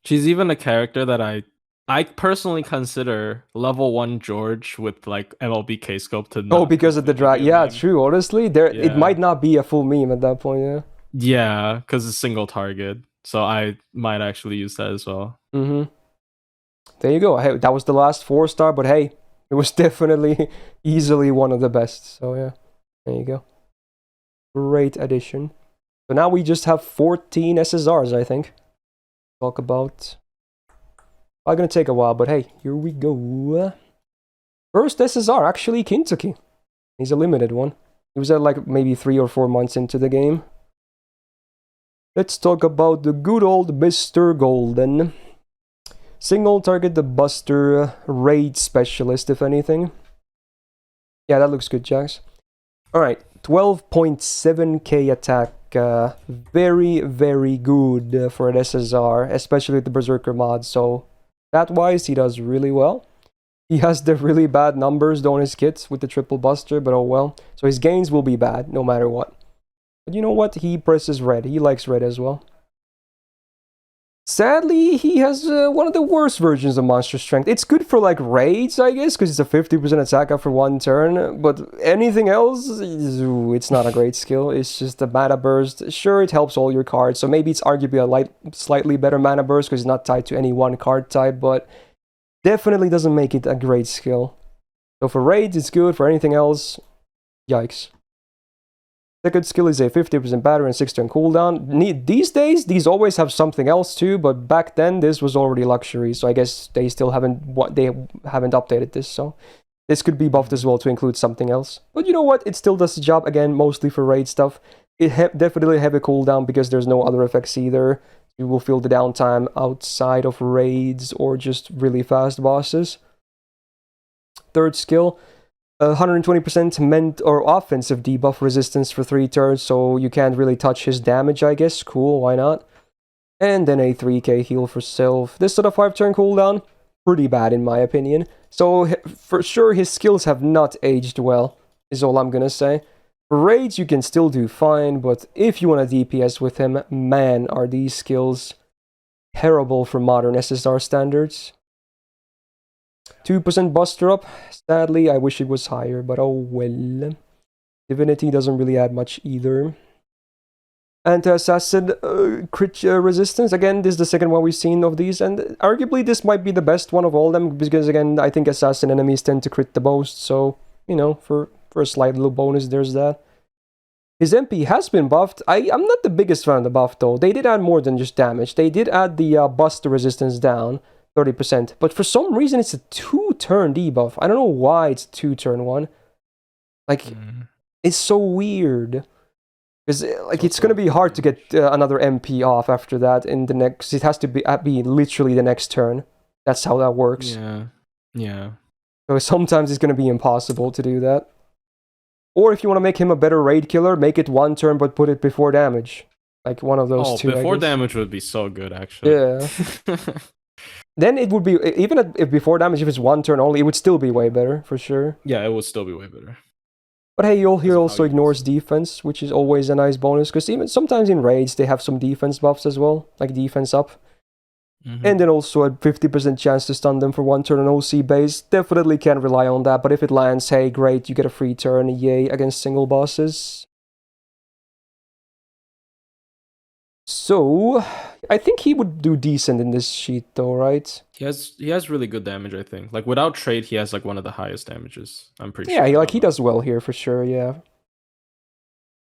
She's even a character that I personally consider level 1 George with like MLB K scope to. Oh, because of the drag. Yeah, true. Honestly, it might not be a full meme at that point. Yeah. Yeah, because it's single target, so I might actually use that as well. There you go. Hey, that was the last 4-star, but hey, it was definitely easily one of the best. So yeah, there you go. Great addition. So now we just have 14 SSRs, I think. Talk about. Probably gonna take a while, but hey, here we go. First SSR, actually Kintoki. He's a limited one. He was at like maybe 3 or 4 months into the game. Let's talk about the good old Mr. Golden. Single target the Buster, raid specialist, if anything. Yeah, that looks good, Jax. Alright, 12.7k attack. Very, very good for an SSR, especially with the Berserker mod. So, that-wise, he does really well. He has the really bad numbers on his kits with the triple buster, but oh well. So his gains will be bad, no matter what. But you know what? He presses red. He likes red as well. Sadly, he has one of the worst versions of Monster Strength. It's good for like raids, I guess, because it's a 50% attack after one turn, but anything else, it's not a great skill. It's just a mana burst. Sure, it helps all your cards, so maybe it's arguably a slightly better mana burst because it's not tied to any one card type, but definitely doesn't make it a great skill. So for raids, it's good. For anything else, yikes. Second skill is a 50% battery and 6-turn cooldown. These days, these always have something else too, but back then this was already luxury, so I guess they still haven't updated this, so this could be buffed as well to include something else. But you know what? It still does the job, again, mostly for raid stuff. It definitely have a cooldown because there's no other effects either. You will feel the downtime outside of raids or just really fast bosses. Third skill. 120% or offensive debuff resistance for 3 turns, so you can't really touch his damage, I guess. Cool, why not? And then a 3k heal for self. This sort of 5-turn cooldown, pretty bad in my opinion. So for sure his skills have not aged well, is all I'm gonna say. For raids you can still do fine, but if you want to DPS with him, man, are these skills terrible for modern SSR standards. 2% buster up. Sadly, I wish it was higher, but oh well. Divinity doesn't really add much either. Anti-assassin crit resistance. Again, this is the second one we've seen of these, and arguably this might be the best one of all of them, because again, I think assassin enemies tend to crit the most, so, you know, for a slight little bonus, there's that. His MP has been buffed. I'm not the biggest fan of the buff, though. They did add more than just damage. They did add the buster resistance down. 30%, but for some reason it's a 2-turn debuff. I don't know why it's a 2-turn one. Like, it's so weird. Because like it's gonna be hard to get another MP off after that in the next. It has to be literally the next turn. That's how that works. Yeah. So sometimes it's gonna be impossible to do that. Or if you want to make him a better raid killer, make it 1 turn but put it before damage. Like one of those two. Before damage would be so good, actually. Yeah. Then it would be, even if before damage, if it's 1 turn only, it would still be way better, for sure. Yeah, it would still be way better. But hey, he also ignores defense, which is always a nice bonus, because even sometimes in raids, they have some defense buffs as well, like defense up. And then also a 50% chance to stun them for 1 turn on OC base. Definitely can rely on that, but if it lands, hey, great, you get a free turn, yay, against single bosses. So, I think he would do decent in this sheet though, right? He has really good damage, I think. Like without trade, he has like one of the highest damages. I'm pretty sure. Yeah, he does well here for sure, yeah.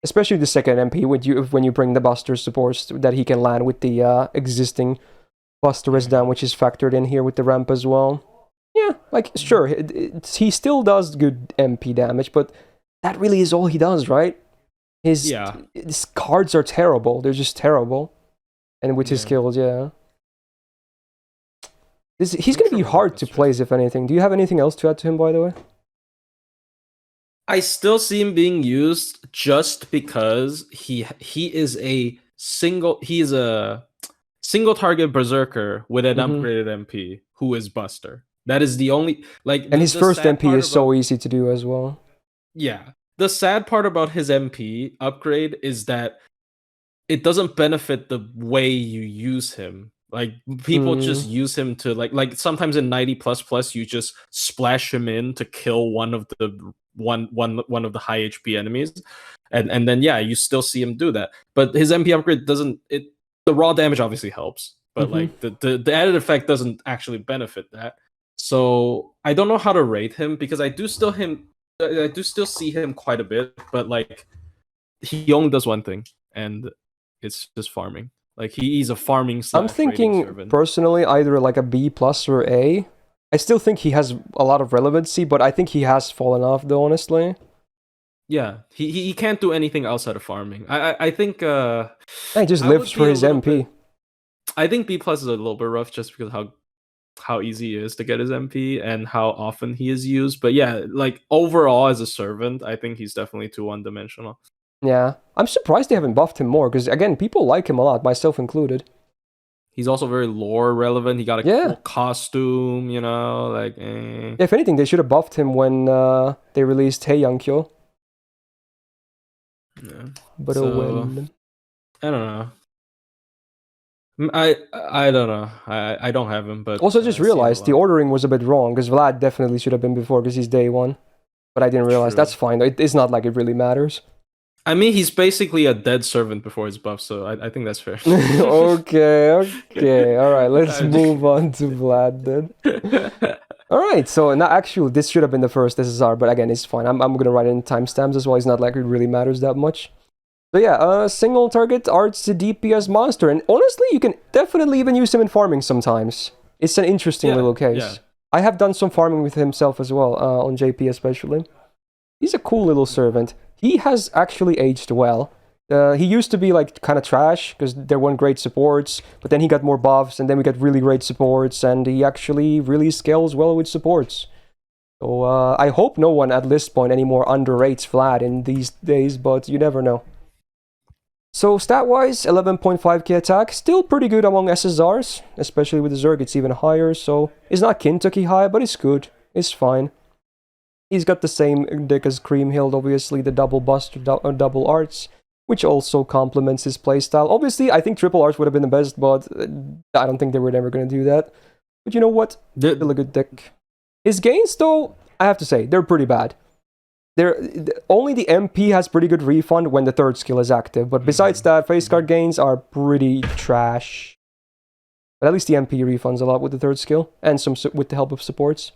Especially the second MP when you bring the buster supports that he can land with the existing buster res down, which is factored in here with the ramp as well. Yeah, like sure, he still does good MP damage, but that really is all he does, right? His cards are terrible. They're just terrible. And with his skills, yeah. He's going to be hard to place, if anything. Do you have anything else to add to him, by the way? I still see him being used just because he is a single target berserker with an upgraded MP who is Buster. That is the only and his first MP is so easy to do as well. Yeah. The sad part about his MP upgrade is that it doesn't benefit the way you use him. Like people just use him to like sometimes in 90++, you just splash him in to kill one of the high HP enemies, and then you still see him do that. But his MP upgrade doesn't. The raw damage obviously helps, but like the added effect doesn't actually benefit that. So I don't know how to rate him because I do still see him quite a bit, but like he only does one thing, and it's just farming. Like he's a farming. I'm thinking personally either like a B+ or A. I still think he has a lot of relevancy, but I think he has fallen off though, honestly. Yeah, he can't do anything outside of farming. I think he just lives for his MP. I think B+ is a little bit rough just because how easy it is to get his MP and how often he is used. But yeah, like overall as a servant, I think he's definitely too one-dimensional. Yeah, I'm surprised they haven't buffed him more, because again, people like him a lot, myself included. He's also very lore relevant. He got a cool costume, you know, like. If anything, they should have buffed him when they released Hey Yankyo. Yeah, but oh well. I don't know. I don't know. I don't have him, but Also, just I see him a realized the lot. ordering was a bit wrong, because Vlad definitely should have been before, because he's day 1. But I didn't realize. True. That's fine. It's not like it really matters. I mean, he's basically a dead servant before his buff, so I think that's fair. Okay. All right, let's I'm move on to Vlad then. All right, so now actually this should have been the first SSR, but again, it's fine. I'm gonna write it in timestamps as well. It's not like it really matters that much. So yeah, single target arts DPS monster, and honestly, you can definitely even use him in farming sometimes. It's an interesting little case. Yeah. I have done some farming with himself as well, on JP especially. He's a cool little servant. He has actually aged well. He used to be like kind of trash because there weren't great supports, but then he got more buffs, and then we got really great supports, and he actually really scales well with supports. So I hope no one at this point anymore underrates Vlad in these days, but you never know. So stat-wise, 11.5k attack, still pretty good among SSRs, especially with the Zerg, it's even higher, so it's not Kintoki high, but it's good, it's fine. He's got the same deck as Kriemhild, obviously, the double buster, double arts, which also complements his playstyle. Obviously, I think triple arts would have been the best, but I don't think they were ever going to do that. But you know what? Still a good deck. His gains, though, I have to say, they're pretty bad. Only the MP has pretty good refund when the third skill is active, but besides that, face card gains are pretty trash. But at least the MP refunds a lot with the third skill, and some with the help of supports.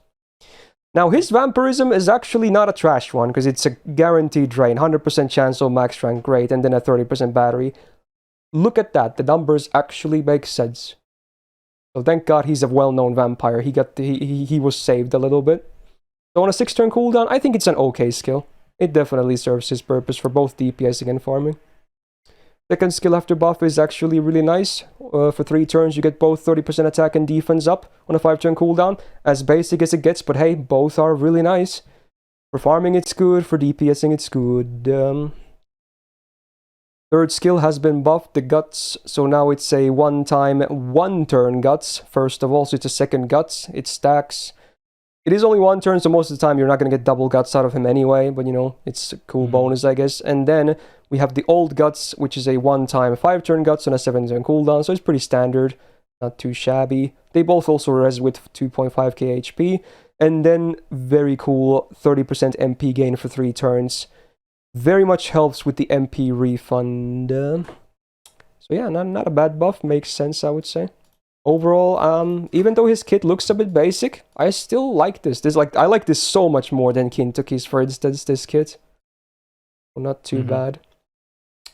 Now, his vampirism is actually not a trash one, because it's a guaranteed drain, 100% chance of max rank, great, and then a 30% battery. Look at that, the numbers actually make sense. So thank God he's a well-known vampire, he was saved a little bit. So on a 6-turn cooldown, I think it's an okay skill. It definitely serves his purpose for both DPSing and farming. Second skill after buff is actually really nice. For 3 turns, you get both 30% attack and defense up on a 5-turn cooldown. As basic as it gets, but hey, both are really nice. For farming, it's good. For DPSing, it's good. Third skill has been buffed, the Guts. So now it's a 1-turn Guts, first of all. So it's a second Guts. It stacks. It is only 1 turn, so most of the time you're not going to get double Guts out of him anyway, but you know, it's a cool bonus, I guess. And then we have the Old Guts, which is a 1-time 5-turn Guts on a 7-turn cooldown, so it's pretty standard, not too shabby. They both also res with 2.5k HP. And then, very cool, 30% MP gain for 3 turns. Very much helps with the MP refund. So yeah, not a bad buff, makes sense, I would say. Overall, even though his kit looks a bit basic, I still like this. I like this so much more than Kintoki's, for instance, this kit. Well, not too bad.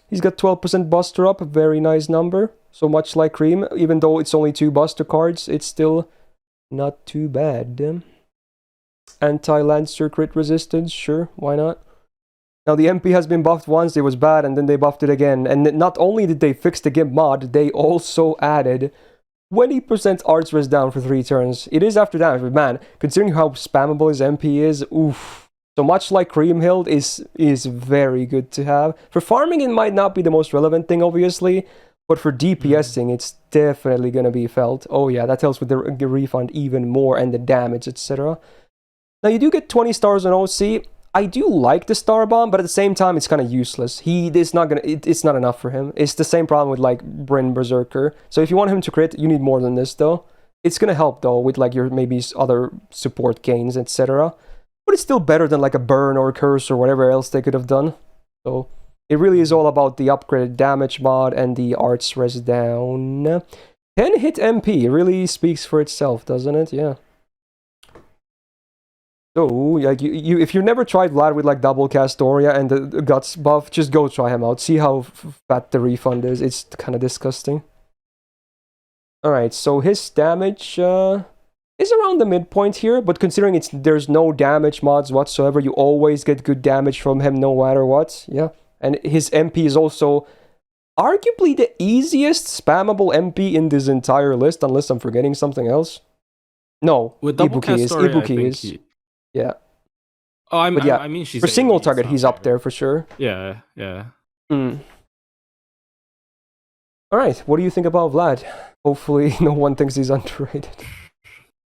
He's got 12% Buster up, a very nice number. So much like Cream, even though it's only 2 Buster cards, it's still not too bad. Anti-Lancer crit resistance, sure, why not? Now the MP has been buffed once, it was bad, and then they buffed it again. And not only did they fix the GIMP mod, they also added 20% arts res down for 3 turns. It is after damage, but man, considering how spammable his MP is, oof. So much like Kriemhild is very good to have. For farming, it might not be the most relevant thing, obviously, but for DPSing, it's definitely gonna be felt. Oh yeah, that helps with the refund even more and the damage, etc. Now you do get 20 stars on OC. I do like the Star Bomb, but at the same time, it's kind of useless. It's not enough for him. It's the same problem with like Bryn Berserker. So if you want him to crit, you need more than this though. It's gonna help though with like your maybe other support gains, etc. But it's still better than like a burn or a curse or whatever else they could have done. So it really is all about the upgraded damage mod and the arts res down. 10 hit MP really speaks for itself, doesn't it? Yeah. So, like if you never tried Vlad with like double Castoria and the Guts buff, just go try him out. See how fat the refund is. It's kind of disgusting. Alright, so his damage is around the midpoint here, but considering there's no damage mods whatsoever, you always get good damage from him no matter what. Yeah, and his MP is also arguably the easiest spammable MP in this entire list, unless I'm forgetting something else. No, with double Ibuki is. Yeah. Oh, I mean, she's for single target, he's up there for sure. Yeah. All right, what do you think about Vlad? Hopefully, no one thinks he's underrated.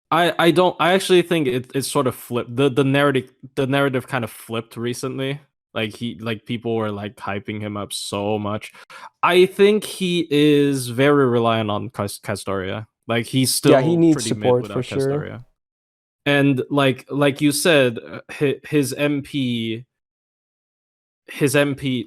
I don't. I actually think it sort of flipped. The narrative kind of flipped recently. Like people were like hyping him up so much. I think he is very reliant on Castoria. Like he's Yeah, he still needs pretty mid support for without sure. Castoria. And like you said, his MP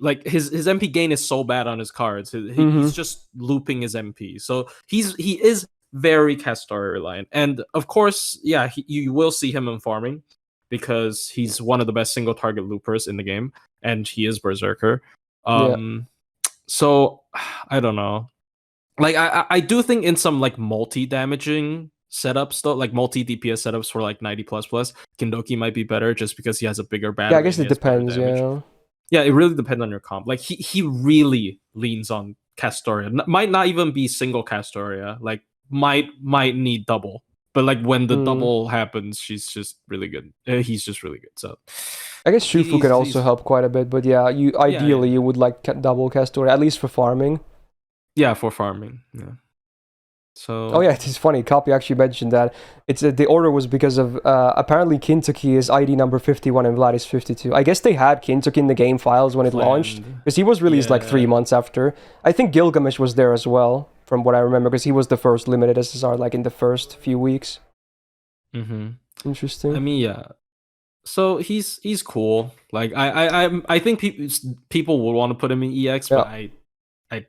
like his MP gain is so bad on his cards. He's just looping his MP. So he is very Castoria reliant. And of course, yeah, you will see him in farming because he's one of the best single target loopers in the game, and he is Berserker. So I don't know. Like I do think in some like multi-damaging setups though, like multi DPS setups for like 90 plus, Kintoki might be better just because he has a bigger battery. Yeah, I guess it depends, yeah. Yeah, it really depends on your comp. Like he really leans on Castoria. Might not even be single Castoria. Like might need double. But like when the double happens, she's just really good. He's just really good. So I guess Shufu can also help quite a bit, but yeah, ideally you would like double Castoria, at least for farming. Yeah, for farming. Yeah. So. Oh yeah, it's funny. Copy actually mentioned that it's the order was because of apparently Kintoki is ID number 51 and Vlad is 52. I guess they had Kintoki in the game files when it launched because he was released like 3 months after. I think Gilgamesh was there as well, from what I remember, because he was the first limited SSR like in the first few weeks. Interesting. I mean, yeah. So he's cool. Like I think people would want to put him in EX, but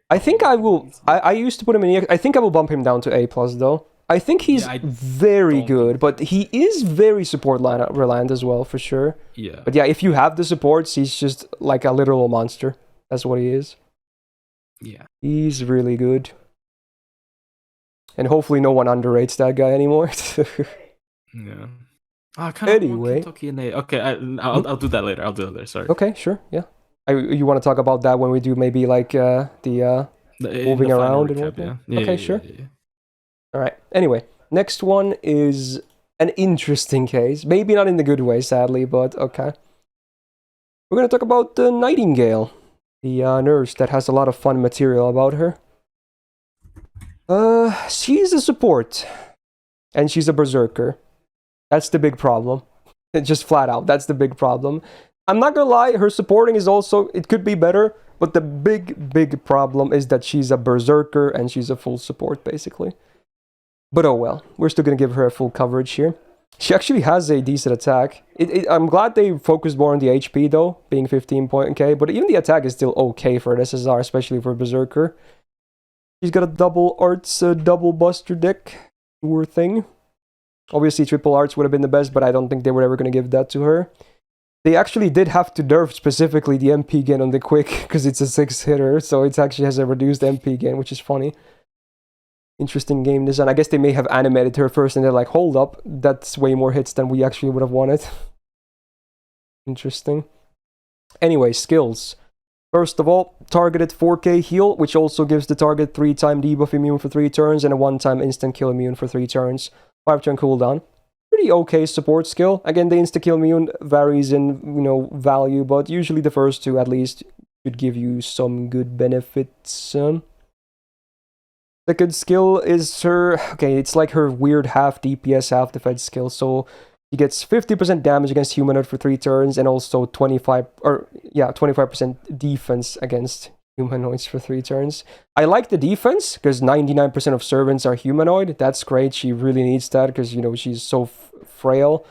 I think I will. I used to put him in EX. I think I will bump him down to A plus though. I think he's very good, but he is very support reliant as well for sure. Yeah. But yeah, if you have the supports, he's just like a literal monster. That's what he is. Yeah. He's really good. And hopefully no one underrates that guy anymore. Yeah. Anyway. Okay, I'll do that later. I'll do that later. Sorry. Okay, sure. Yeah. You want to talk about that when we do maybe like the moving around and whatnot? Yeah. Okay, sure. All right. Anyway, next one is an interesting case. Maybe not in the good way, sadly, but okay. We're going to talk about the Nightingale, the nurse that has a lot of fun material about her. She's a support, and she's a berserker. That's the big problem. Just flat out, that's the big problem. I'm not gonna lie, her supporting is also, it could be better, but the big problem is that she's a berserker and she's a full support, basically. But oh well, we're still gonna give her a full coverage here. She actually has a decent attack. I'm glad they focused more on the HP though, being 15.k, but even the attack is still okay for an SSR, especially for berserker. She's got a double arts, double buster deck, tour thing. Obviously, triple arts would have been the best, but I don't think they were ever going to give that to her. They actually did have to nerf specifically the MP gain on the quick, because it's a 6-hitter, so it actually has a reduced MP gain, which is funny. Interesting game design. I guess they may have animated her first, and they're like, hold up, that's way more hits than we actually would have wanted. Interesting. Anyway, skills. First of all, targeted 4k heal, which also gives the target 3-time debuff immune for 3 turns, and a 1-time instant kill immune for 3 turns. 5-turn cooldown. Pretty okay support skill. Again, the insta-kill immune varies in, value, but usually the first 2 at least should give you some good benefits. Second skill is her... Okay, it's like her weird half DPS, half defense skill. So she gets 50% damage against humanoid for 3 turns, and also 25% defense against humanoids for 3 turns. I like the defense because 99% of servants are humanoid. That's great. She really needs that because, she's so frail.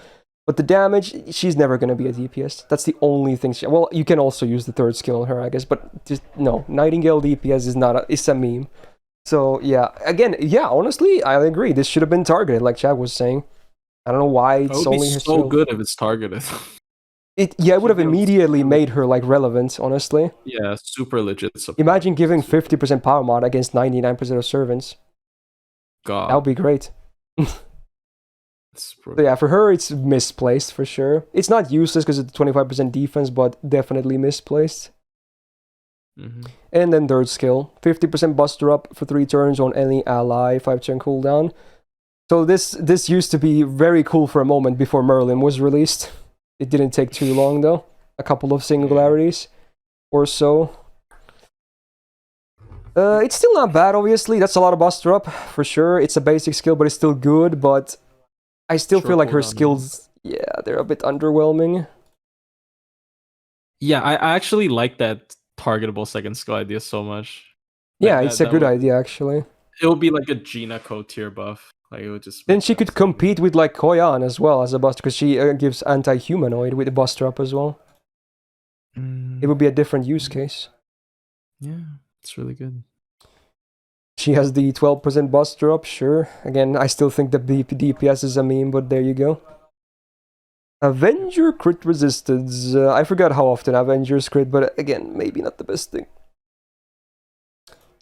But the damage, she's never going to be a DPS. That's the only thing. Well, you can also use the third skill on her, I guess. But just, no. Nightingale DPS is not it's a meme. So, yeah. Again, honestly, I agree. This should have been targeted, like Chad was saying. I don't know why it's only her so good if it's targeted. It would have immediately made her like relevant, honestly. Yeah, super legit support. Imagine giving 50% power mod against 99% of servants. God. That would be great. So yeah, for her it's misplaced for sure. It's not useless because it's 25% defense, but definitely misplaced. And then third skill, 50% buster up for 3 turns on any ally, 5-turn cooldown. So this used to be very cool for a moment before Merlin was released. It didn't take too long though. A couple of singularities or so. It's still not bad, obviously. That's a lot of buster up, for sure. It's a basic skill, but it's still good. But I still feel like her skills, they're a bit underwhelming. Yeah, I actually like that targetable second skill idea so much. Yeah, Like it's that a that good would idea actually. it would be like a Gina code tier buff. Like it would just Then make she could sense to me. compete with like Koyan as well as a buster, because she gives anti-humanoid with the buster up as well. It would be a different use case. Yeah, it's really good. She has the 12% buster up, sure. Again, I still think the DPS is a meme, but there you go. Avenger crit resistance. I forgot how often Avengers crit, but again, maybe not the best thing.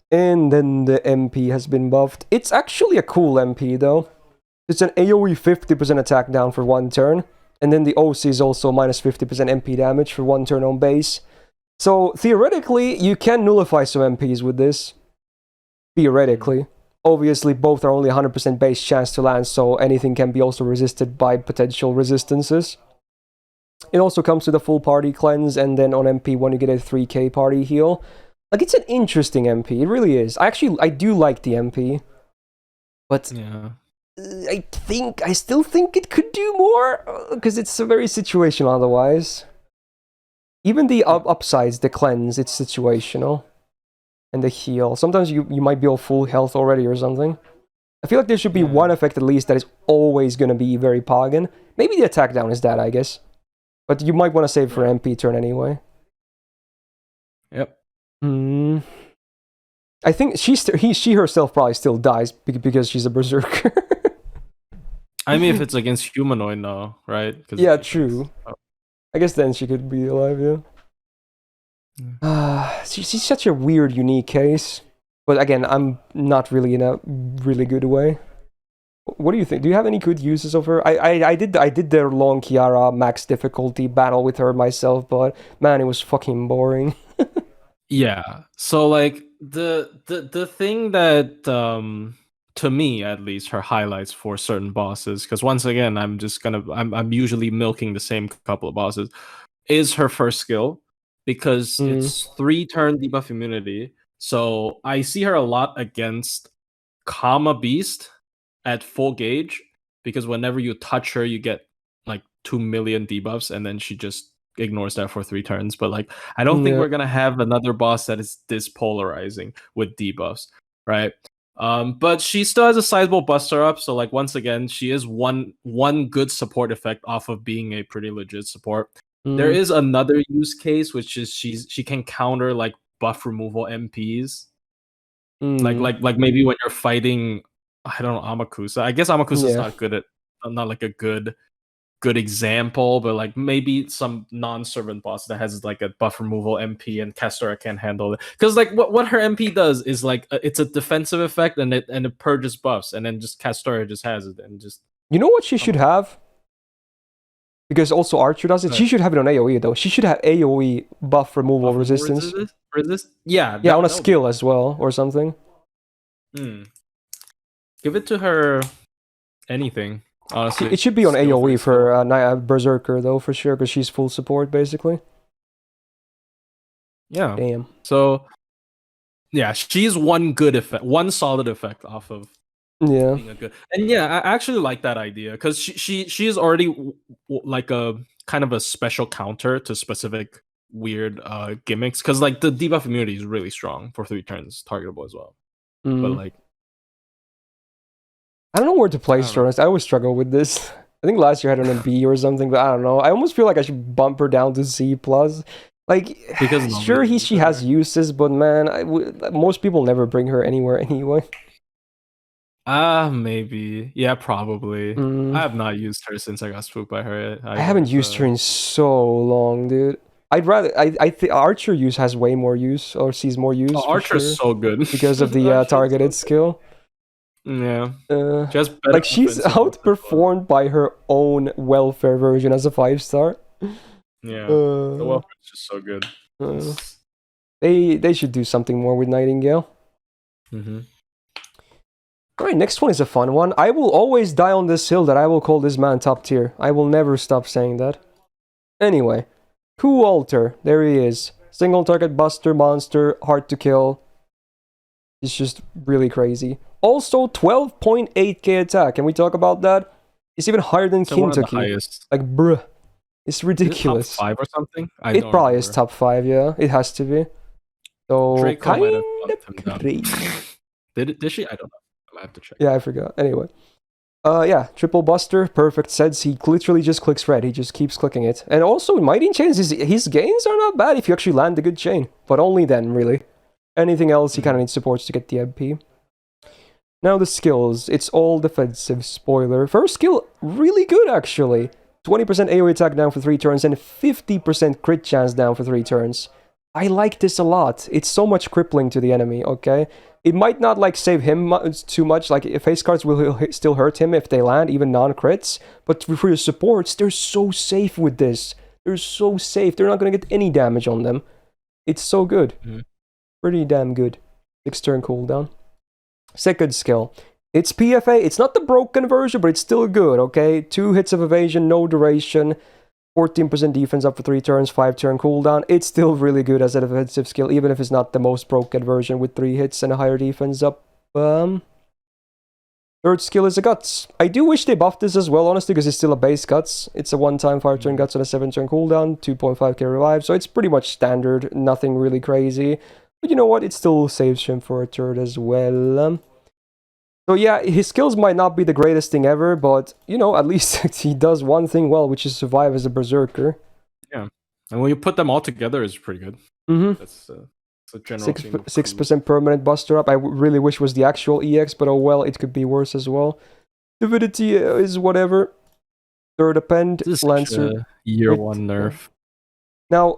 And then the MP has been buffed. It's actually a cool MP though. It's an AoE 50% attack down for 1 turn. And then the OC is also minus 50% MP damage for 1 turn on base. So theoretically, you can nullify some MPs with this. Theoretically. Obviously, both are only 100% base chance to land, so anything can be also resisted by potential resistances. It also comes with a full party cleanse, and then on MP1 you get a 3k party heal. Like, it's an interesting MP, it really is. I do like the MP. But Yeah. I still think it could do more, because it's very situational otherwise. Even the upsides, the cleanse, it's situational. And the heal. Sometimes you might be all full health already or something. I feel like there should be one effect at least that is always going to be very poggin. Maybe the attack down is that, I guess. But you might want to save for MP turn anyway. Yep. I think she herself probably still dies because she's a berserker. I mean, if it's against humanoid now, right? Yeah, true. I guess then she could be alive, yeah. She's such a weird, unique case. But again, I'm not really in a really good way. What do you think? Do you have any good uses of her? I did the long Kiara max difficulty battle with her myself, but man, it was fucking boring. Yeah. So like the thing that to me at least her highlights for certain bosses, because once again I'm usually milking the same couple of bosses, is her first skill, because it's 3-turn debuff immunity. So I see her a lot against Kama Beast at full gauge, because whenever you touch her, you get like 2 million debuffs, and then she just ignores that for 3 turns. But like, I don't think we're gonna have another boss that is this polarizing with debuffs, right? But she still has a sizable buster up, so like once again, she is one good support effect off of being a pretty legit support. There is another use case, which is she can counter like buff removal MPs. Like maybe when you're fighting, I don't know, Amakusa. I guess Amakusa is not like a good example, but like maybe some non-servant boss that has like a buff removal MP and Castora can't handle it. Because like what her MP does is like it's a defensive effect, and it purges buffs, and then just Castora just has it and just. You know what she should have? Because also Archer does it. She should have it on AoE though. She should have AoE buff removal resistance. Yeah, on a skill as well or something. Give it to her. Anything. Honestly, it should be on AoE for Berserker though, for sure, because she's full support basically. Yeah. Damn. So, yeah, she's one solid effect off of being a good. And yeah, I actually like that idea, because she is already like a kind of a special counter to specific weird gimmicks. Because like the debuff immunity is really strong for 3 turns, targetable as well. But like, I don't know where to place her. I always struggle with this. I think last year I had her on a B or something, but I don't know. I almost feel like I should bump her down to C plus. Like, because sure, she has uses, but man, most people never bring her anywhere anyway. Maybe. Yeah, probably. I have not used her since I got spooked by her. I haven't used her in so long, dude. I'd rather. I think Archer use has way more use, or sees more use. Archer's so good because of the targeted skill. Yeah. Just like she's outperformed by her own welfare version as a 5-star. Yeah. The welfare is just so good. They should do something more with Nightingale. Alright, next one is a fun one. I will always die on this hill that I will call this man top tier. I will never stop saying that. Anyway, Kouyou Alter, there he is. Single target buster monster, hard to kill. He's just really crazy. Also, 12.8k attack. Can we talk about that? It's even higher than Kintoki. Like, bruh. It's Is it top ridiculous. 5 or something? I It don't probably is remember. top 5, yeah. It has to be. So, Draco might have bumped him kind of down. crazy. Did she? I don't know. I might have to check. Yeah, I forgot. Anyway. Yeah, triple buster, perfect sense. He literally just clicks red. He just keeps clicking it. And also, Mighty Chains, his gains are not bad if you actually land a good chain. But only then, really. Anything else, he kind of needs supports to get the MP. Now the skills. It's all defensive, spoiler. First skill, really good, actually. 20% AoE attack down for 3 turns and 50% crit chance down for 3 turns. I like this a lot. It's so much crippling to the enemy, okay? It might not, like, save him too much. Like, face cards will still hurt him if they land, even non-crits. But for your supports, they're so safe with this. They're so safe. They're not going to get any damage on them. It's so good. Pretty damn good. 6-turn cooldown. Second skill. It's PFA. It's not the broken version, but it's still good, okay? 2 hits of evasion, no duration. 14% defense up for 3 turns, 5-turn cooldown. It's still really good as a defensive skill, even if it's not the most broken version with 3 hits and a higher defense up. Third skill is a Guts. I do wish they buffed this as well, honestly, because it's still a base Guts. It's a 1-time 5-turn Guts and a 7-turn cooldown, 2.5k revive, so it's pretty much standard, nothing really crazy. But you know what? It still saves him for a turn as well. So yeah, his skills might not be the greatest thing ever, but, you know, at least he does one thing well, which is survive as a Berserker. Yeah. And when you put them all together, it's pretty good. That's a general 6% permanent buster up. I really wish was the actual EX, but oh well, it could be worse as well. Divinity is whatever. Third append, Lancer. Year 1 nerf. Now,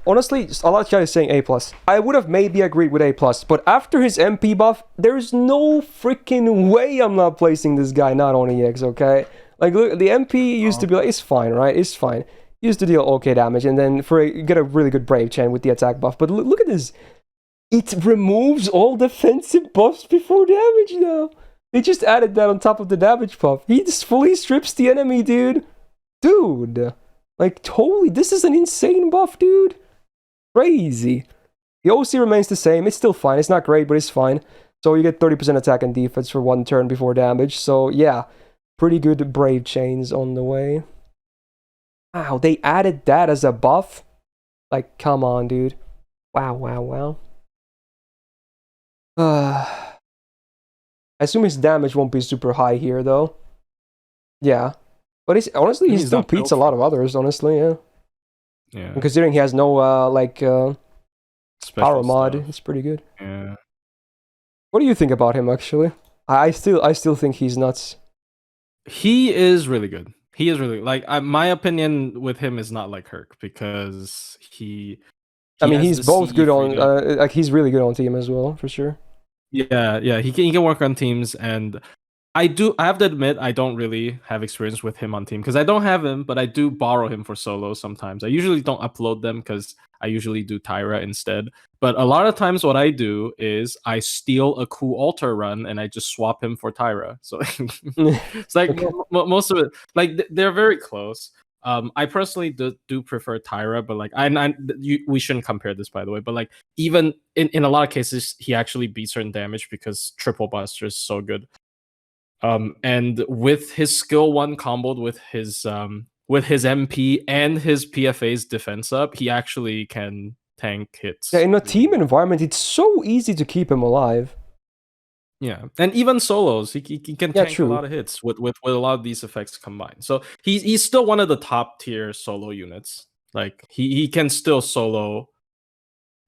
honestly, a lot of chat is saying A+. I would have maybe agreed with A+, but after his MP buff, there's no freaking way I'm not placing this guy not on EX, okay? Like, look, the MP used to be like, it's fine, right? It's fine. Used to deal okay damage, and then get a really good Brave Chain with the attack buff. But look at this. It removes all defensive buffs before damage now. They just added that on top of the damage buff. He just fully strips the enemy, dude. Dude. Like, totally, this is an insane buff, dude. Crazy. The OC remains the same. It's still fine. It's not great, but it's fine. So you get 30% attack and defense for 1 turn before damage. So, yeah. Pretty good Brave Chains on the way. Wow, they added that as a buff? Like, come on, dude. Wow, wow, wow. I assume his damage won't be super high here, though. Yeah. But honestly, he still beats a lot of others, honestly, yeah. Yeah. And considering he has no, power mod, it's pretty good. Yeah. What do you think about him, actually? I still think he's nuts. He is really good. He is really, like, my opinion with him is not like Herc, because I mean, he's both good on, like, he's really good on team as well, for sure. Yeah, he can work on teams, and I have to admit, I don't really have experience with him on team, because I don't have him, but I do borrow him for solos sometimes. I usually don't upload them, because I usually do Tyra instead. But a lot of times what I do is I steal a Kouyou Alter run, and I just swap him for Tyra. So it's like, okay. Most of it, like, they're very close. I personally do prefer Tyra, but like, we shouldn't compare this, by the way. But like, even in a lot of cases, he actually beats certain damage because triple buster is so good. And with his skill 1 comboed with his MP and his PFA's defense up, he actually can tank hits. Yeah, in a team environment, it's so easy to keep him alive. Yeah, and even solos, he can tank a lot of hits with a lot of these effects combined. So he's still one of the top tier solo units. Like, he can still solo,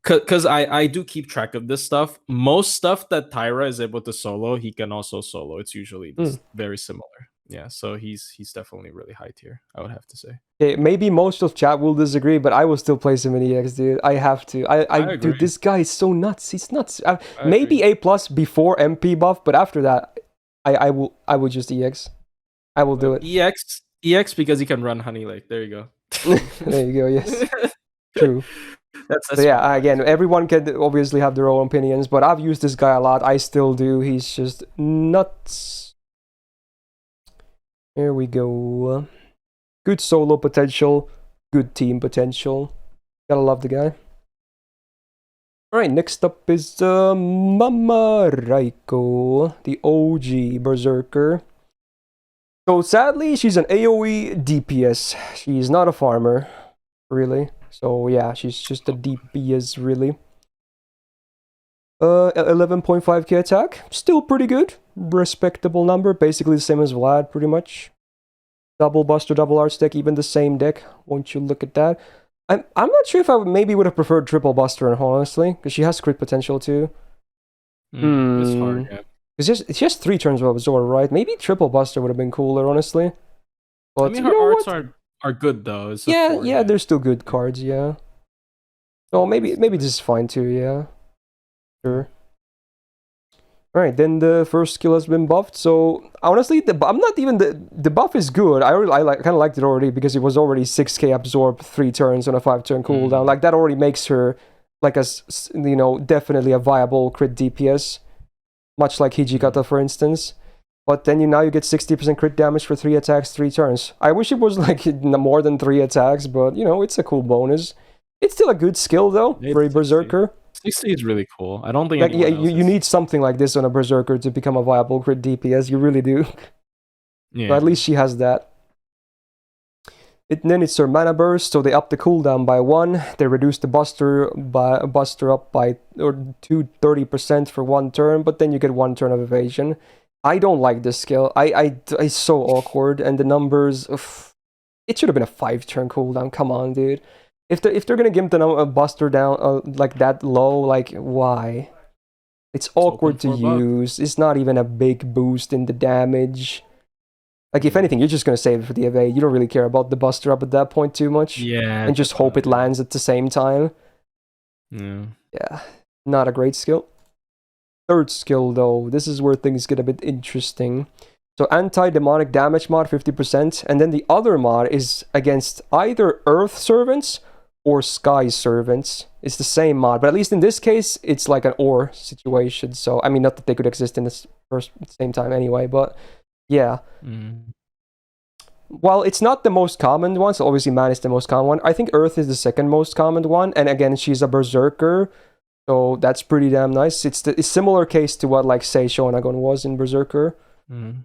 because I do keep track of this stuff. Most stuff that Tyra is able to solo, he can also solo. It's usually very similar. Yeah, so he's definitely really high tier, I would have to say. Okay, maybe most of chat will disagree, but I will still place him in EX, dude. I have to. I dude, this guy is so nuts. He's nuts. Maybe A+ before MP buff, but after that, I would just EX. I will do it. EX because he can run Honey Lake. There you go. There you go. Yes. True. So yeah, again, everyone can obviously have their own opinions, but I've used this guy a lot. I still do. He's just nuts. Here we go. Good solo potential, good team potential. Gotta love the guy. Alright, next up is Mama Raiko, the OG Berserker. So sadly, she's an AoE DPS. She's not a farmer, really. So yeah, she's just a DPS, really. 11.5k attack, still pretty good. Respectable number, basically the same as Vlad, pretty much. Double Buster, double Arch deck, even the same deck. Won't you look at that? I'm not sure if I maybe would have preferred triple Buster, honestly, because she has crit potential too. It's hard, yeah. It's just 3 turns of Absorb, right? Maybe triple Buster would have been cooler, honestly. But I mean, her arts are good though. It's yeah, they're still good cards, yeah. So maybe this is fine too, yeah. Sure. Alright, then the first skill has been buffed. So honestly, I'm not even the buff is good. I kind of liked it already because it was already 6k absorb 3 turns on a 5-turn cooldown. Like that already makes her like definitely a viable crit DPS, much like Hijikata, for instance. But then now you get 60% crit damage for 3 attacks, 3 turns. I wish it was like more than 3 attacks, but it's a cool bonus. It's still a good skill though for a Berserker. 60 is really cool. I don't think you need something like this on a Berserker to become a viable crit DPS. You really do. Yeah. But at least she has that. Then it's her mana burst, so they up the cooldown by 1. They reduce the buster up by 30% for 1 turn, but then you get 1 turn of evasion. I don't like this skill. It's so awkward, and the numbers. It should have been a 5-turn cooldown. Come on, dude. If they're gonna give the buster down like that low, like why? It's awkward to use. It's not even a big boost in the damage. Like if anything, you're just gonna save it for the evade. You don't really care about the buster up at that point too much. Yeah. And just hope it lands at the same time. Yeah. Yeah. Not a great skill. Third skill though, this is where things get a bit interesting. So anti-demonic damage mod 50%, and then the other mod is against either Earth Servants or Sky Servants. It's the same mod, but at least in this case, it's like an or situation. So, I mean, not that they could exist in the same time anyway, but yeah. While it's not the most common one, so obviously man is the most common one, I think Earth is the second most common one, and again, she's a Berserker, so that's pretty damn nice. It's a similar case to what like Sei Shounagon was in Berserker.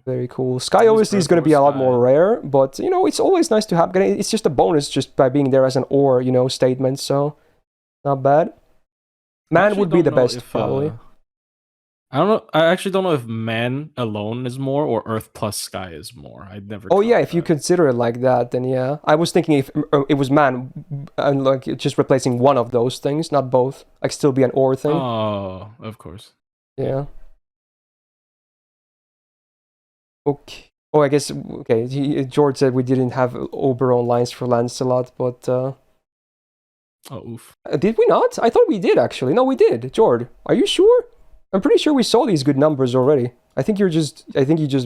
Very cool. Sky obviously is going to be a lot more rare, but it's always nice to have. It's just a bonus just by being there as an or statement, so not bad. Man would be the best probably. I don't know. I actually don't know if man alone is more or Earth plus Sky is more. I'd never. Oh yeah, if you consider it like that, then yeah. I was thinking if it was man and like just replacing one of those things, not both. Like still be an or thing. Oh, of course. Yeah. Okay. Oh, I guess okay. George said we didn't have Oberon lines for Lancelot, but oh oof. Did we not? I thought we did actually. No, we did. George, are you sure? I'm pretty sure we saw these good numbers already. I think you just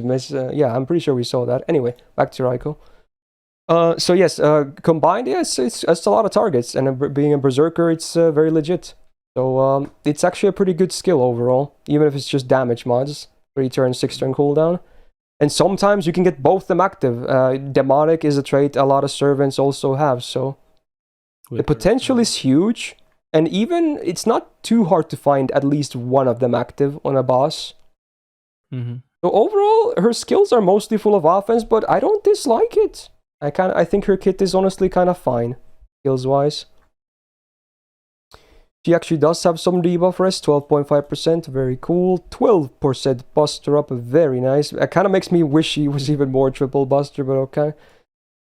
missed. Yeah, I'm pretty sure we saw that. Anyway, back to Raiko. So yes, combined, yes, it's a lot of targets, and being a Berserker, it's very legit. So it's actually a pretty good skill overall, even if it's just damage mods. 3 turn, 6 turn cooldown. And sometimes you can get both them active. Demonic is a trait a lot of servants also have, so the potential is huge. And even, it's not too hard to find at least one of them active on a boss. So overall, her skills are mostly full of offense, but I don't dislike it. I think her kit is honestly kind of fine, skills-wise. She actually does have some debuff rest, 12.5%, very cool. 12% buster up, very nice. It kind of makes me wish she was even more triple buster, but okay.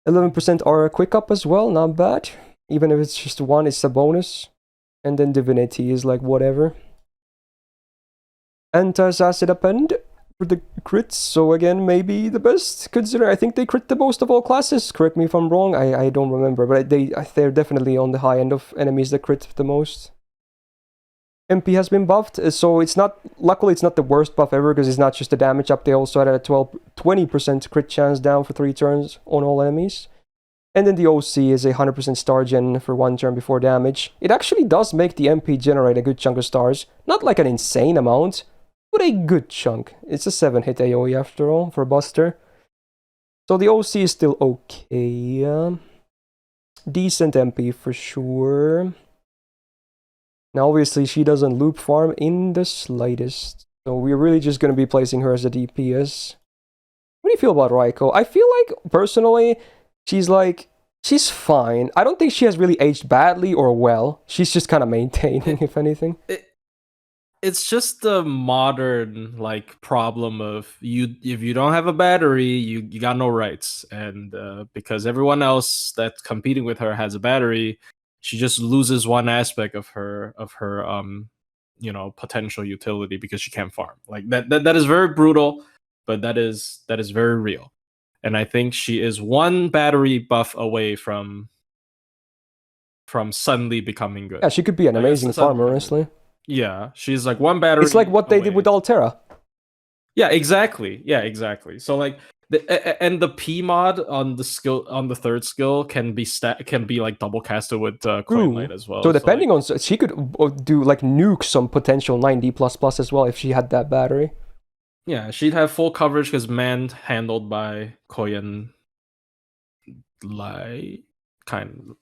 11% aura quick up as well, not bad. Even if it's just 1, it's a bonus. And then divinity is like whatever. Anti-acid append for the crits, so again, maybe the best, considering I think they crit the most of all classes. Correct me if I'm wrong, I don't remember, but they're definitely on the high end of enemies that crit the most. MP has been buffed, so luckily it's not the worst buff ever, because it's not just the damage up, they also had a 20% crit chance down for 3 turns on all enemies. And then the OC is a 100% star gen for 1 turn before damage. It actually does make the MP generate a good chunk of stars. Not like an insane amount, but a good chunk. It's a 7-hit AoE after all, for Buster. So the OC is still okay. Decent MP for sure. Now obviously she doesn't loop farm in the slightest. So we're really just going to be placing her as a DPS. What do you feel about Raiko? I feel like, personally, she's fine. I don't think she has really aged badly or well. She's just kind of maintaining, if anything. It's just the modern like problem of if you don't have a battery, you got no rights, and because everyone else that's competing with her has a battery, she just loses one aspect of her potential utility because she can't farm. Like that is very brutal, but that is very real. And I think she is one battery buff away from suddenly becoming good. Yeah, she could be an amazing farmer, honestly. Yeah, she's like one battery. It's like what they did with Altera. Yeah, exactly. So like the P mod on the third skill can be like double casted with Coin Light as well. So depending on, she could do like nuke some potential 9D++ as well if she had that battery. Yeah, she'd have full coverage because manned handled by Koyan Light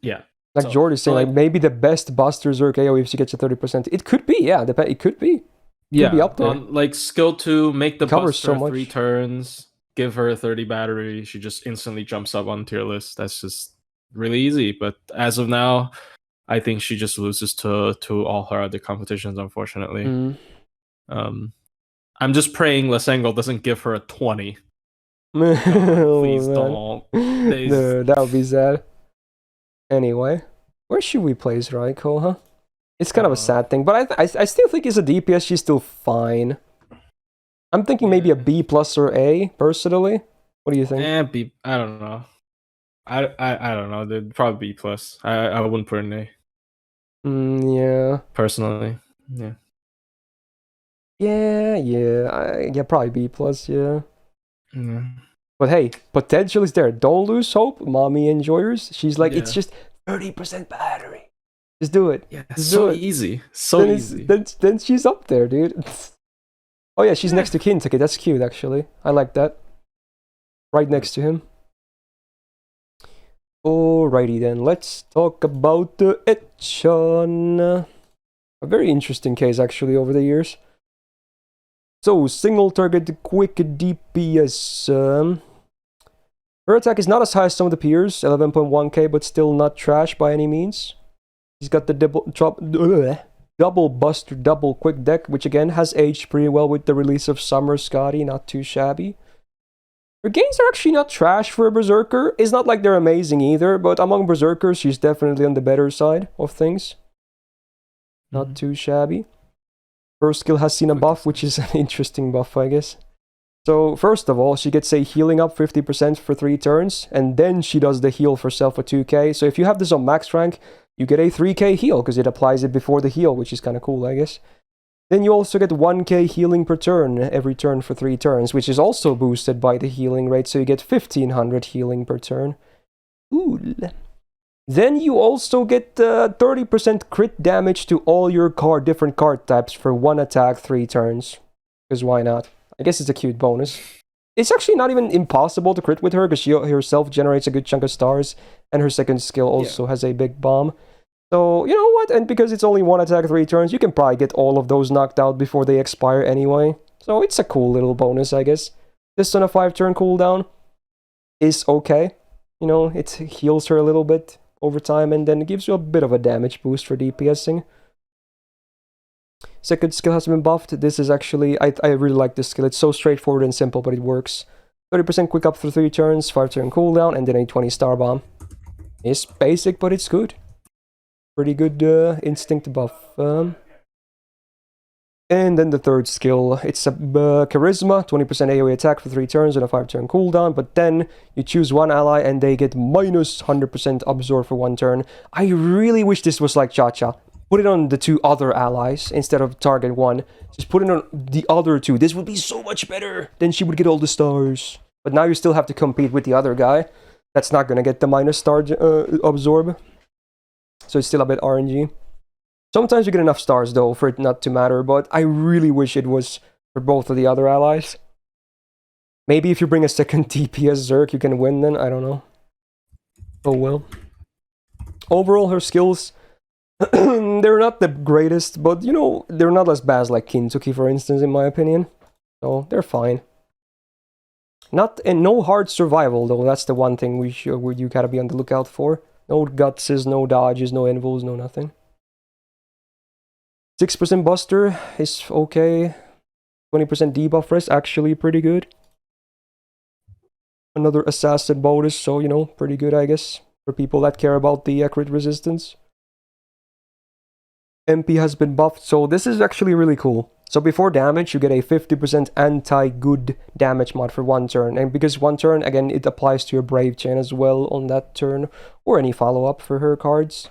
yeah. Like George is saying, like maybe the best Buster Zerk AoE if she gets a 30%. It could be, yeah. It could be. Yeah, be up there. Like skill 2, make the covers Buster so 3 turns, give her a 30 battery. She just instantly jumps up on tier list. That's just really easy. But as of now, I think she just loses to all her other competitions, unfortunately. I'm just praying Lasengo doesn't give her a 20. God, please don't. No, that would be sad. Anyway, where should we place Raiko, huh? It's kind of a sad thing, but I still think as a DPS, she's still fine. I'm thinking maybe a B+ or A, personally. What do you think? B. I don't know. I don't know. They'd probably B+. I wouldn't put an A. Yeah. Personally, yeah. Yeah, probably B+, yeah. Yeah. But hey, potential is there. Don't lose hope, mommy enjoyers. She's like, it's just 30% battery. Just do it. Yeah, just so do it. easy. So easy. Then she's up there, dude. Oh yeah, she's next to Kintoki. That's cute, actually. I like that. Right next to him. Alrighty then, let's talk about the Echan. A very interesting case, actually, over the years. So, single target, quick DPS. Her attack is not as high as some of the peers, 11.1k, but still not trash by any means. He's got the double buster, double quick deck, which again has aged pretty well with the release of Summer Scotty, not too shabby. Her gains are actually not trash for a Berserker. It's not like they're amazing either, but among Berserkers, she's definitely on the better side of things. Not too shabby. First skill has seen a buff, which is an interesting buff, I guess. So, first of all, she gets a healing up 50% for 3 turns, and then she does the heal for self for 2k. So if you have this on max rank, you get a 3k heal, because it applies it before the heal, which is kind of cool, I guess. Then you also get 1k healing per turn, every turn for 3 turns, which is also boosted by the healing rate, so you get 1500 healing per turn. Cool. Then you also get 30% crit damage to all your different card types for 1 attack, 3 turns. Because why not? I guess it's a cute bonus. It's actually not even impossible to crit with her, because she herself generates a good chunk of stars, and her second skill also has a big bomb. So, you know what? And because it's only 1 attack, 3 turns, you can probably get all of those knocked out before they expire anyway. So it's a cool little bonus, I guess. This on a 5-turn cooldown is okay. You know, it heals her a little bit over time, and then it gives you a bit of a damage boost for DPSing. Second skill has been buffed. This is actually, I really like this skill. It's so straightforward and simple, but it works. 30% quick up for 3 turns, 5-turn cooldown, and then a 20 star bomb. It's basic, but it's good. Pretty good instinct buff. And then the third skill, it's a Charisma, 20% AoE attack for 3 turns and a 5-turn cooldown, but then you choose one ally and they get minus 100% absorb for 1 turn. I really wish this was like ChaCha. Put it on the 2 other allies instead of target 1. Just put it on the other 2. This would be so much better. Then she would get all the stars. But now you still have to compete with the other guy. That's not going to get the minus star absorb. So it's still a bit RNG. Sometimes you get enough stars though for it not to matter, but I really wish it was for both of the other allies. Maybe if you bring a second DPS Zerk, you can win then, I don't know. Oh well. Overall, her skills, they're not the greatest, but you know, they're not as bad as like Kintoki, for instance, in my opinion. So they're fine. No hard survival though. That's the one thing you gotta be on the lookout for. No gutses, no dodges, no invulns, no nothing. 6% buster is okay. 20% debuff rest, actually pretty good. Another assassin bonus, so pretty good, I guess, for people that care about the crit resistance. MP has been buffed, so this is actually really cool. So before damage, you get a 50% anti-good damage mod for 1 turn. And because 1 turn, again, it applies to your Brave chain as well on that turn, or any follow-up for her cards.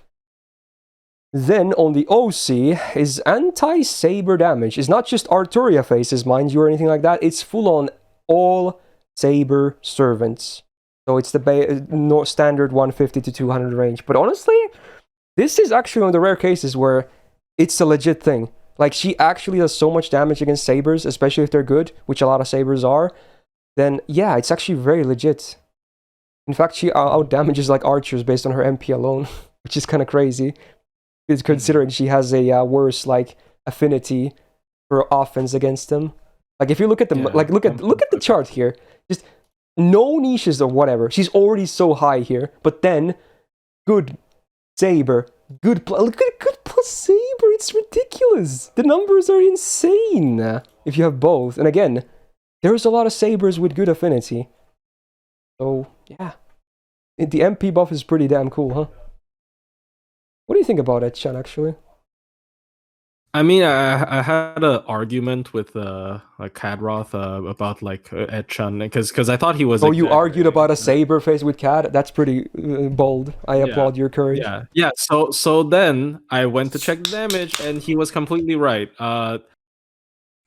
Then on the OC is anti-saber damage. It's not just Arturia faces, mind you, or anything like that. It's full-on all saber servants. So it's the standard 150 to 200 range. But honestly, this is actually one of the rare cases where it's a legit thing. Like, she actually does so much damage against sabers, especially if they're good, which a lot of sabers are. Then, yeah, it's actually very legit. In fact, she out-damages, like, archers based on her MP alone, which is kind of crazy. Considering she has a worse, like, affinity for offense against them. Like, if you look at the look at the chart here, just no niches or whatever. She's already so high here, but then good saber, good plus saber. It's ridiculous. The numbers are insane if you have both. And again, there's a lot of sabers with good affinity. So yeah, the MP buff is pretty damn cool, huh? What do you think about it, Chan, actually? I mean, I had an argument with Kadroth about like Chan because I thought he was. Oh, you argued about a saber face with Cad? That's pretty bold. I applaud your courage. Yeah. So then I went to check the damage, and he was completely right.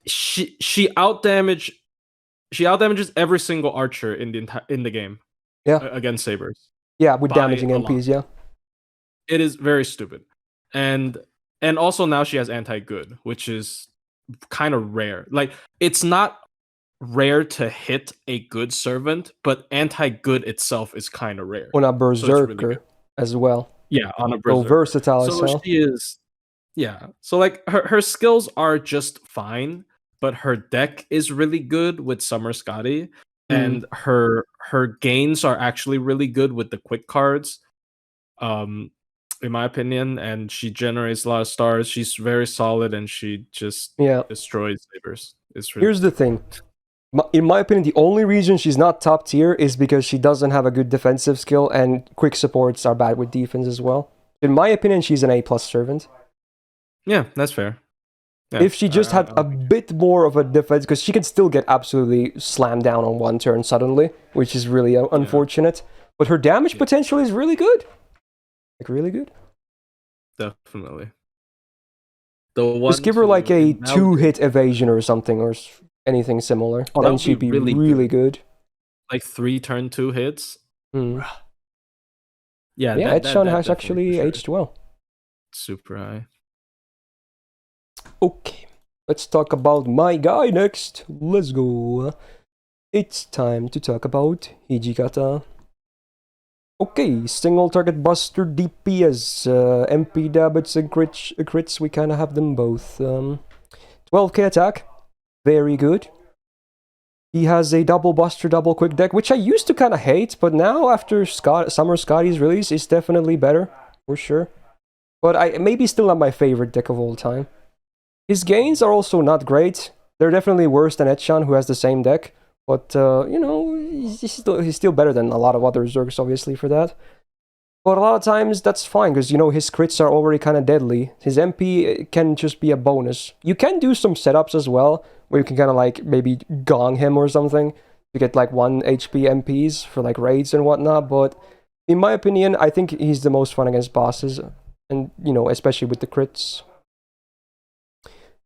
She outdamages every single archer in the game. Yeah. Against sabers. Yeah, with damaging MPs. Yeah. It is very stupid, and also now she has anti-good, which is kind of rare. Like, it's not rare to hit a good servant, but anti-good itself is kind of rare. On a Berserker really as well. Yeah, on a Berserker. So versatile. So she is, yeah. So like her skills are just fine, but her deck is really good with Summer Scotty, and her gains are actually really good with the quick cards. In my opinion, and she generates a lot of stars. She's very solid, and she just destroys sabers. Here's the thing. In my opinion, the only reason she's not top tier is because she doesn't have a good defensive skill, and quick supports are bad with defense as well. In my opinion, she's an A+ servant. Yeah, that's fair. Yeah, if she just had a bit more of a defense, because she can still get absolutely slammed down on 1 turn suddenly, which is really unfortunate. But her damage potential is really good. Like, really good. Definitely. Just give her like a 2-hit evasion or something, or anything similar. Then she'd be really good. Like 3 turn 2 hits. Yeah, Edshon has actually aged well. Super high. Okay, let's talk about my guy next. Let's go. It's time to talk about Hijikata. Okay, single target buster DPS, MP dabits and crits, we kind of have them both. 12k attack, very good. He has a double buster, double quick deck, which I used to kind of hate, but now after Summer Scotty's release, it's definitely better, for sure. But maybe still not my favorite deck of all time. His gains are also not great. They're definitely worse than Etchan, who has the same deck. But, he's still better than a lot of other Zergs, obviously, for that. But a lot of times, that's fine, because, his crits are already kind of deadly. His MP can just be a bonus. You can do some setups as well, where you can kind of, like, maybe gong him or something to get, like, 1 HP MPs for, like, raids and whatnot. But, in my opinion, I think he's the most fun against bosses. And, especially with the crits.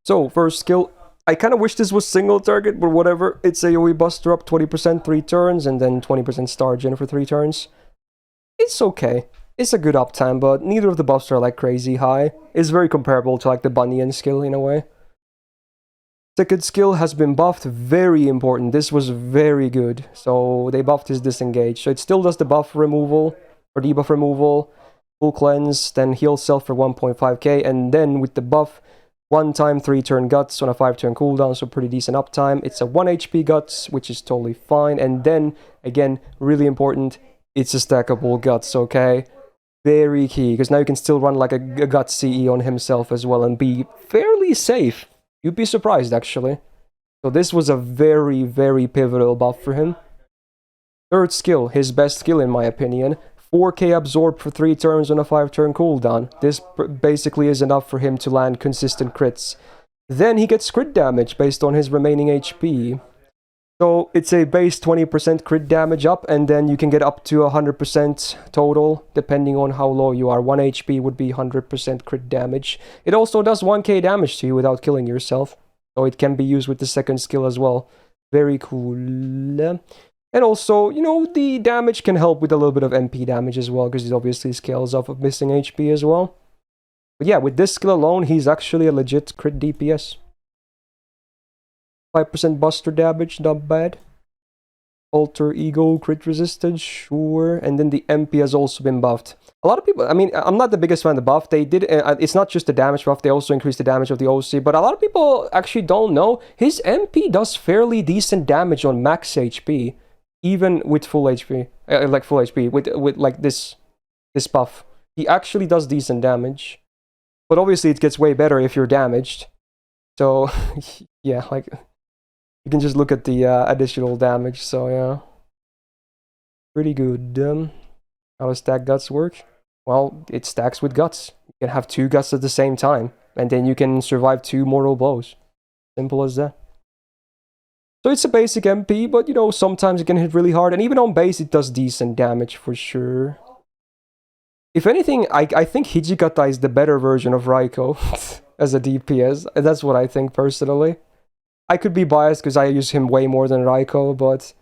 So, first skill... I kind of wish this was single target, but whatever. It's AoE buster up 20% 3 turns, and then 20% star gen for 3 turns. It's okay. It's a good uptime, but neither of the buffs are like crazy high. It's very comparable to like the Bunyan skill in a way. Second skill has been buffed, very important. This was very good. So they buffed his disengage. So it still does the buff removal, or debuff removal, full cleanse, then heal self for 1.5k, and then with the buff, 1 time 3 turn guts on a 5 turn cooldown, so pretty decent uptime. It's a 1 HP guts, which is totally fine. And then, again, really important, it's a stackable guts, okay? Very key, because now you can still run like a guts CE on himself as well and be fairly safe. You'd be surprised, actually. So this was a very, very pivotal buff for him. Third skill, his best skill in my opinion. 4k absorb for 3 turns on a 5 turn cooldown. This basically is enough for him to land consistent crits. Then he gets crit damage based on his remaining HP. So it's a base 20% crit damage up, and then you can get up to 100% total, depending on how low you are. 1 HP would be 100% crit damage. It also does 1k damage to you without killing yourself. So it can be used with the second skill as well. Very cool. And also, you know, the damage can help with a little bit of MP damage as well, because it obviously scales off of missing HP as well. But yeah, with this skill alone, he's actually a legit crit DPS. 5% buster damage, not bad. Alter Ego, crit resistance, sure. And then the MP has also been buffed. A lot of people, I mean, I'm not the biggest fan of the buff. They did, it's not just the damage buff, they also increased the damage of the OC. But a lot of people actually don't know, his MP does fairly decent damage on max HP. Even with full HP, like full HP, with like this buff. He actually does decent damage. But obviously it gets way better if you're damaged. So, yeah, like, you can just look at the additional damage, so yeah. Pretty good. How does stack guts work? Well, it stacks with guts. You can have 2 guts at the same time, and then you can survive 2 mortal blows. Simple as that. So it's a basic MP, but you know, sometimes it can hit really hard, and even on base it does decent damage for sure. If anything, I think Hijikata is the better version of Raiko as a DPS. That's what I think personally. I could be biased because I use him way more than Raiko, but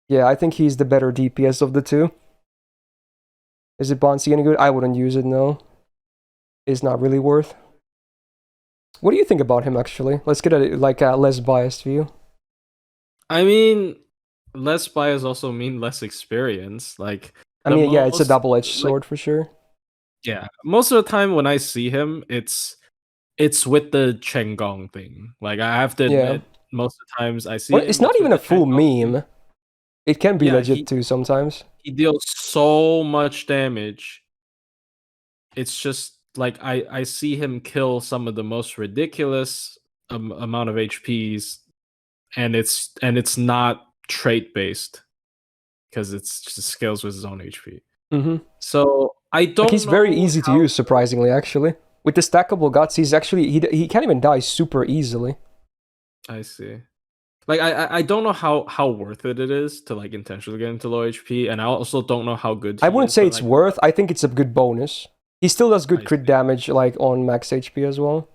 yeah, I think he's the better DPS of the two. Is it Bonsi any good? I wouldn't use it, no. It's not really worth. What do you think about him, actually? Let's get a less biased view. I mean, less bias also mean less experience. Like, I mean, yeah, it's a double-edged sword for sure. Yeah, most of the time when I see him, it's with the Chenggong thing. Like, I have to admit, most of the times I see him, it's not even a full meme. It can be legit too sometimes. He deals so much damage. It's just like I see him kill some of the most ridiculous amount of HPs. And it's not trait based because it's just scales with his own HP. So I don't. Like, he's very easy to use, surprisingly. Actually, with the stackable guts, he's actually he can't even die super easily. I see. Like I don't know how worth it is to like intentionally get into low HP, and I also don't know how good. I wouldn't say it's worth. I think it's a good bonus. He still does good crit damage, like on max HP as well.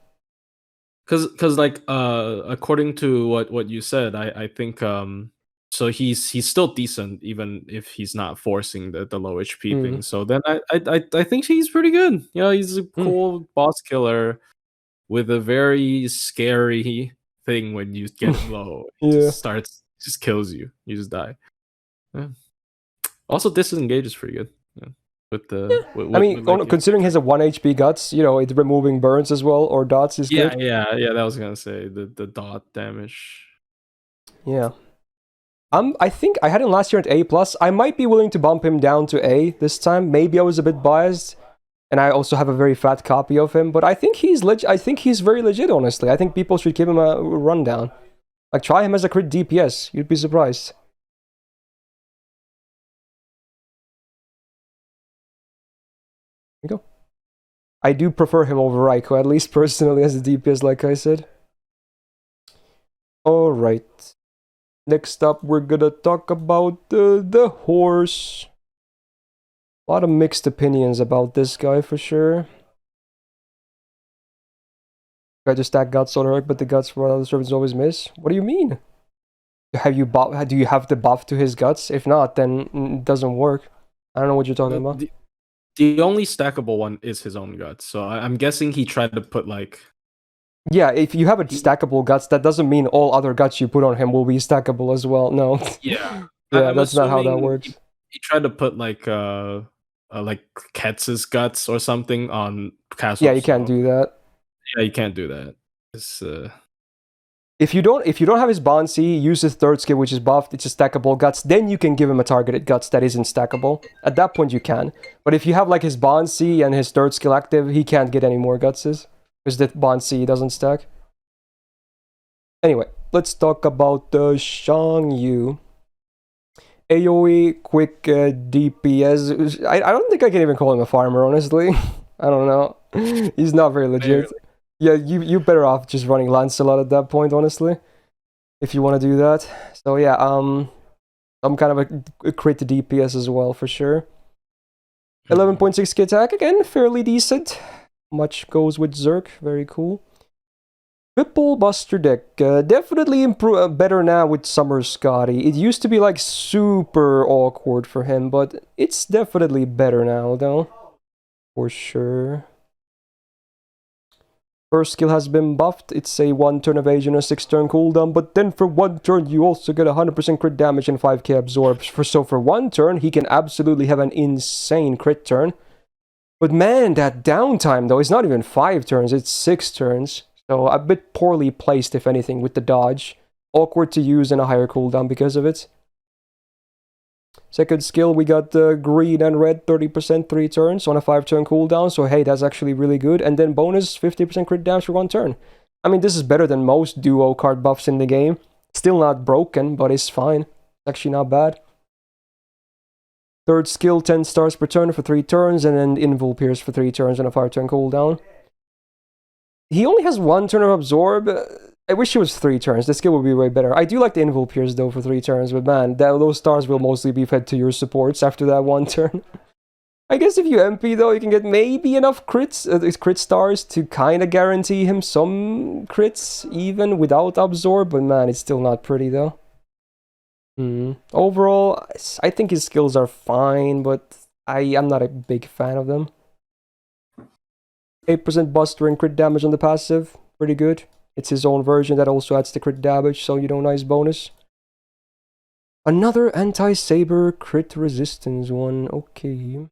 Cause like according to what you said, I think so he's still decent even if he's not forcing the low HP thing. So then I think he's pretty good. You know, he's a cool boss killer with a very scary thing when you get low. It just kills you. You just die. Yeah. Also, disengage is pretty good. Yeah. I mean, considering he has a 1 HP guts, you know, it's removing burns as well, or dots is good. Yeah, that was gonna say, the dot damage. Yeah. I think I had him last year at A+. I might be willing to bump him down to A this time. Maybe I was a bit biased, and I also have a very fat copy of him, but I think he's very legit, honestly. I think people should give him a rundown. Like, try him as a crit DPS. You'd be surprised. Go. I do prefer him over Raiko, at least personally, as a DPS, like I said. Alright. Next up, we're gonna talk about the horse. A lot of mixed opinions about this guy, for sure. Try to stack guts on her, but the guts for other servants always miss. What do you mean? Do you have the buff to his guts? If not, then it doesn't work. I don't know what you're talking about. The only stackable one is his own guts, so I'm guessing he tried to put like... Yeah, if you have a stackable guts, that doesn't mean all other guts you put on him will be stackable as well. No. Yeah. That's not how that works. He tried to put like Ketz's guts or something on Castle. Yeah, you can't do that. Yeah, you can't do that. It's, If you don't have his Bonsi, use his third skill, which is buffed, it's a stackable guts, then you can give him a targeted guts that isn't stackable. At that point you can. But if you have like his Bonsi and his third skill active, he can't get any more gutses. Because the Bonsi doesn't stack. Anyway, let's talk about the Xiang Yu. AoE, quick DPS. I don't think I can even call him a farmer, honestly. I don't know. He's not very legit. Yeah, you better off just running Lancelot at that point, honestly. If you want to do that. So yeah, some kind of a crit to DPS as well, for sure. 11.6k attack, again, fairly decent. Much goes with Zerk, very cool. Triple Buster deck, definitely better now with Summer Scotty. It used to be like super awkward for him, but it's definitely better now, though. For sure. First skill has been buffed. It's a 1 turn evasion, a 6 turn cooldown, but then for 1 turn you also get 100% crit damage and 5k absorb. So for 1 turn, he can absolutely have an insane crit turn. But man, that downtime though is not even 5 turns, it's 6 turns. So a bit poorly placed, if anything, with the dodge. Awkward to use and a higher cooldown because of it. Second skill, we got green and red, 30% 3 turns on a 5 turn cooldown. So hey, that's actually really good. And then bonus, 50% crit damage for 1 turn. I mean, this is better than most duo card buffs in the game. Still not broken, but it's fine. It's actually not bad. Third skill, 10 stars per turn for 3 turns. And then Invul Pierce for 3 turns on a 5 turn cooldown. He only has 1 turn of Absorb. I wish it was 3 turns. The skill would be way better. I do like the Invul Pierce though for 3 turns, but man, those stars will mostly be fed to your supports after that 1 turn. I guess if you MP though, you can get maybe enough crit stars to kind of guarantee him some crits, even without Absorb, but man, it's still not pretty though. Overall, I think his skills are fine, but I'm not a big fan of them. 8% Buster and crit damage on the passive. Pretty good. It's his own version that also adds the crit damage, so you know, nice bonus. Another anti-saber crit resistance one. Okay.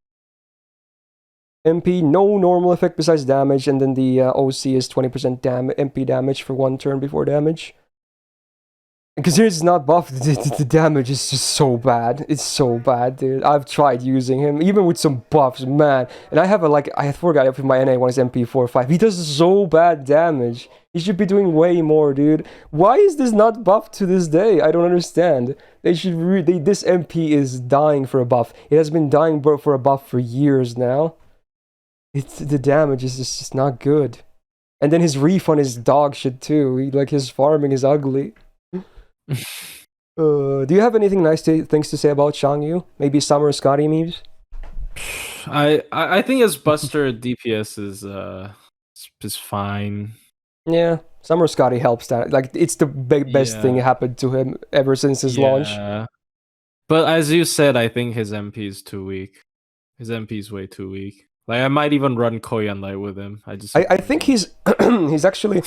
MP, no normal effect besides damage, and then the OC is 20% MP damage for 1 turn before damage. Because it's not buffed, the damage is just so bad. It's so bad, dude. I've tried using him, even with some buffs, man. And I have I forgot if my NA one is MP 4/5. He does so bad damage. He should be doing way more, dude. Why is this not buffed to this day? I don't understand. They should this MP is dying for a buff. It has been dying for a buff for years now. The damage is just not good. And then his refund is dog shit too. His farming is ugly. Do you have anything things to say about Xiang Yu? Maybe Summer Scotty memes? I think his Buster DPS is fine. Yeah, Summer Scotty helps that. Like, it's the best thing that happened to him ever since his launch. But as you said, I think his MP is too weak. His MP is way too weak. Like, I might even run Kouyou with him. I think he's he's actually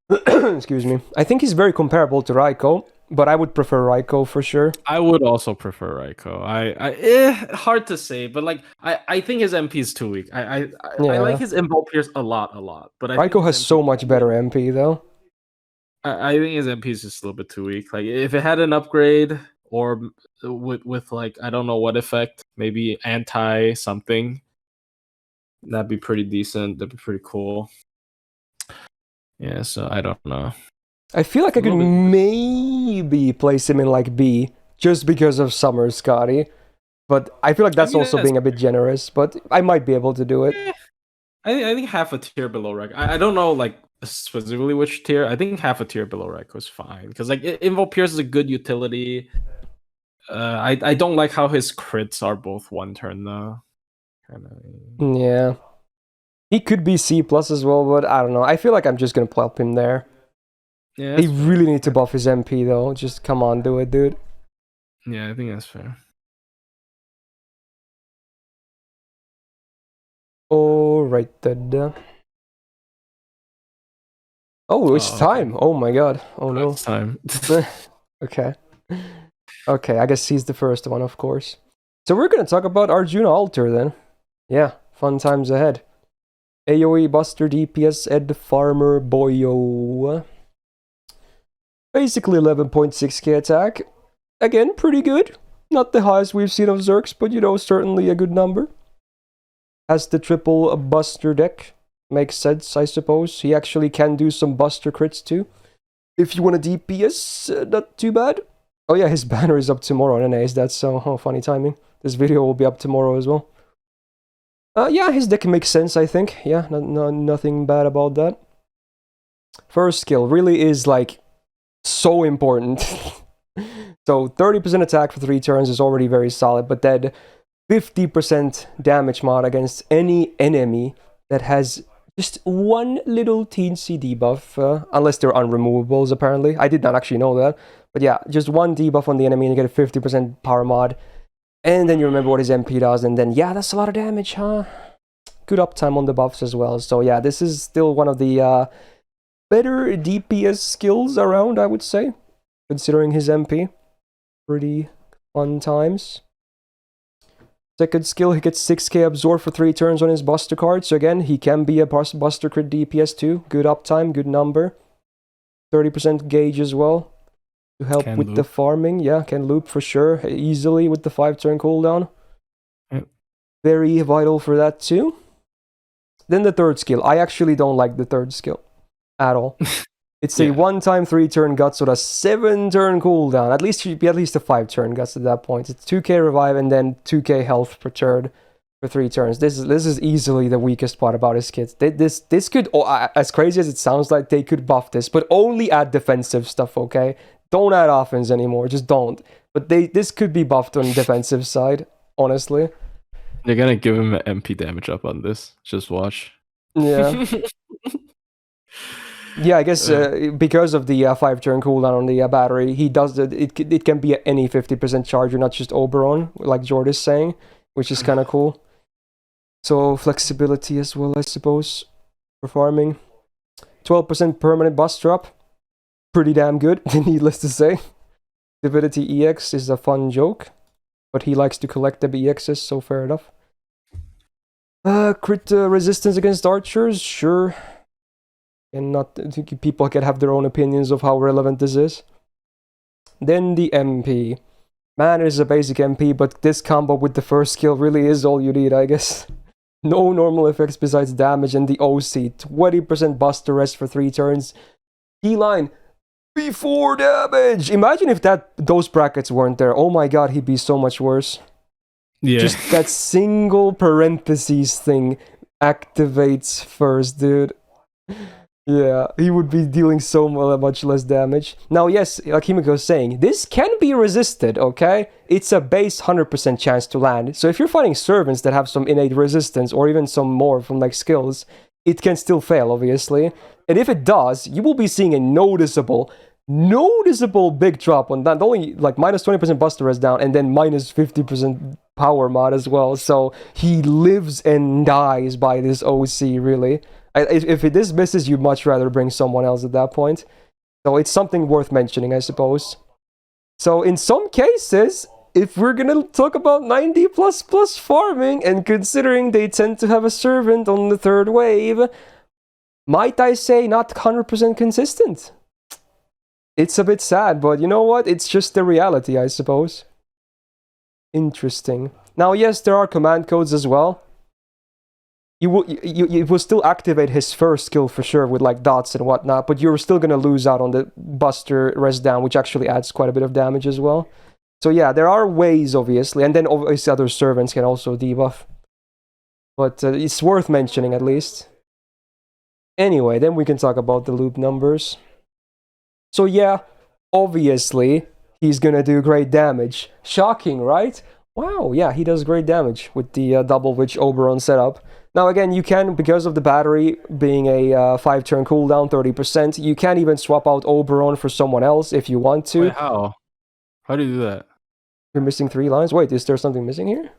excuse me. I think he's very comparable to Raiko, but I would prefer Raiko for sure. I would also prefer Raiko. Hard to say, but like I think his MP is too weak. I like his Invul Pierce a lot. But Raiko has so much better MP though. I think his MP is just a little bit too weak. Like, if it had an upgrade or with like, I don't know what effect, maybe anti something, that'd be pretty decent. That'd be pretty cool. Yeah, so I don't know. I feel like I could maybe place him in like B just because of Summer Scotty, but I feel like that's also being a bit generous. But I might be able to do it. I think half a tier below Raiko. I don't know like specifically which tier. I think half a tier below Raiko is fine because like Invul Pierce is a good utility. I don't like how his crits are both 1 turn though. Yeah. He could be C+ as well, but I don't know. I feel like I'm just gonna plop him there. Yeah, they really need to buff his MP though. Just come on, do it, dude. Yeah, I think that's fair. Alright then. Oh, it's time. Okay. Oh my god. Oh no. It's time. Okay. Okay, I guess he's the first one, of course. So we're gonna talk about Arjuna Alter then. Yeah, fun times ahead. AoE Buster DPS Ed Farmer Boyo. Basically 11.6k attack. Again, pretty good. Not the highest we've seen of Zerks, but certainly a good number. Has the triple Buster deck. Makes sense, I suppose. He actually can do some Buster crits too. If you want a DPS, not too bad. Oh yeah, his banner is up tomorrow on NAs. That's so funny timing. This video will be up tomorrow as well. Yeah, his deck makes sense, I think. Yeah, nothing bad about that. First skill really is like so important. So 30% attack for 3 turns is already very solid, but then 50% damage mod against any enemy that has just one little teensy debuff, unless they're unremovables apparently. I did not actually know that. But yeah, just one debuff on the enemy and you get a 50% power mod. And then you remember what his MP does, and then yeah, that's a lot of damage, huh? Good uptime on the buffs as well. So yeah, this is still one of the better DPS skills around, I would say, considering his MP. Pretty fun times. Second skill, he gets 6k absorb for 3 turns on his Buster card. So again, he can be a Buster crit DPS too. Good uptime, good number. 30% gauge as well to help with the farming. Yeah, can loop for sure. Easily with the 5-turn cooldown. Yep. Very vital for that too. Then the third skill. I actually don't like the third skill at all. It's a 1-time 3-turn guts with a 7-turn cooldown. At least it should be at least a 5-turn guts at that point. It's 2k revive and then 2k health per turn for 3 turns. This is easily the weakest part about his kit. This could, as crazy as it sounds like, they could buff this, but only add defensive stuff, okay? Don't add offense anymore. Just don't. But this could be buffed on the defensive side, honestly. They're gonna give him an MP damage up on this. Just watch. Yeah. Yeah, I guess because of the 5-turn cooldown on the battery, he does it can be any 50% charger, not just Oberon, like Jord is saying, which is kind of cool. So flexibility as well, I suppose, for farming. 12% permanent bust drop. Pretty damn good, needless to say. Divinity EX is a fun joke, but he likes to collect the EXs, so fair enough. Crit resistance against archers, sure. And not people can have their own opinions of how relevant this is. Then the MP. Man, it is a basic MP, but this combo with the first skill really is all you need, I guess. No normal effects besides damage and the OC. 20% buster rest for 3 turns. Keyline, before damage! Imagine if those brackets weren't there. Oh my god, he'd be so much worse. Yeah. Just that single parentheses thing activates first, dude. Yeah, he would be dealing so much less damage. Now, yes, like Himiko was saying, this can be resisted, okay? It's a base 100% chance to land. So if you're fighting servants that have some innate resistance, or even some more from like skills, it can still fail, obviously. And if it does, you will be seeing a noticeable big drop on that. Only like minus 20% buster rest down, and then minus 50% power mod as well. So he lives and dies by this OC, really. If this misses, you'd much rather bring someone else at that point. So it's something worth mentioning, I suppose. So in some cases, if we're gonna talk about 90++ farming, and considering they tend to have a servant on the 3rd wave, might I say not 100% consistent? It's a bit sad, but you know what? It's just the reality, I suppose. Interesting. Now, yes, there are command codes as well. You will still activate his first skill for sure with like dots and whatnot, but you're still gonna lose out on the Buster rest down, which actually adds quite a bit of damage as well. So yeah, there are ways, obviously, and then obviously other servants can also debuff. But it's worth mentioning at least. Anyway, then we can talk about the loop numbers. So yeah, obviously, he's gonna do great damage. Shocking, right? Wow, yeah, he does great damage with the double witch Oberon setup. Now again, you can, because of the battery being a 5-turn cooldown, 30%, you can even swap out Oberon for someone else if you want to. Wait, how? How do you do that? You're missing 3 lines? Wait, is there something missing here?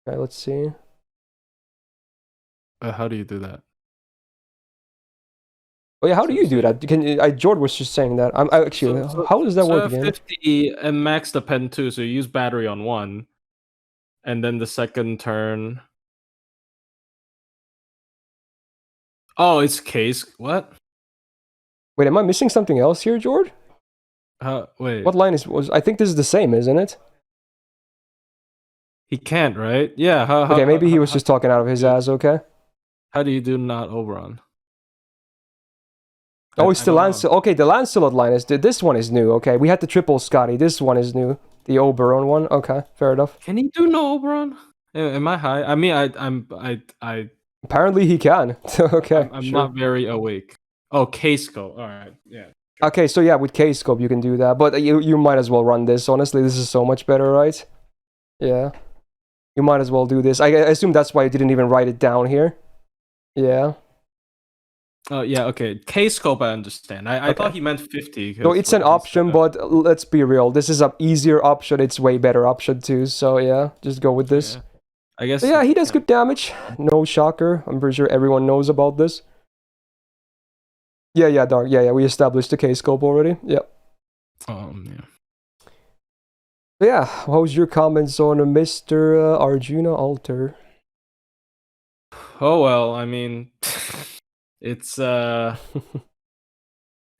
Okay, let's see. How do you do that? Oh yeah, how do you do that? George was just saying that. Actually, how does that work again? 50 and max the pen too, so you use battery on 1, and then the second turn. Oh, it's case. What? Wait, am I missing something else here, George? Wait. What line was? I think this is the same, isn't it? He can't, right? Yeah. Okay, maybe he was just talking out of his ass. Okay. How do you do not Oberon? Oh, it's the Lancelot. Okay, the Lancelot line is this one is new. Okay, we had the triple Scotty. This one is new. The Oberon one. Okay, fair enough. Can he do no Oberon? Am I high? I mean, I. Apparently he can. Okay, I'm sure. not very awake. Oh, K-scope. All right, yeah. Sure. Okay, so yeah, with K-scope you can do that, but you might as well run this. Honestly, this is so much better, right? Yeah, you might as well do this. I assume that's why you didn't even write it down here. Yeah. Oh yeah, okay. K-scope, I understand. I thought he meant 50. No, it's an option, but let's be real. This is an easier option. It's way better option too. So yeah, just go with this. Yeah. I guess. But yeah, he does good damage. No shocker. I'm pretty sure everyone knows about this. Yeah, Dark. Yeah. We established the K-scope already. Yep. Yeah. But yeah, how's your comments on Mr. Arjuna Alter? Oh well, I mean, it's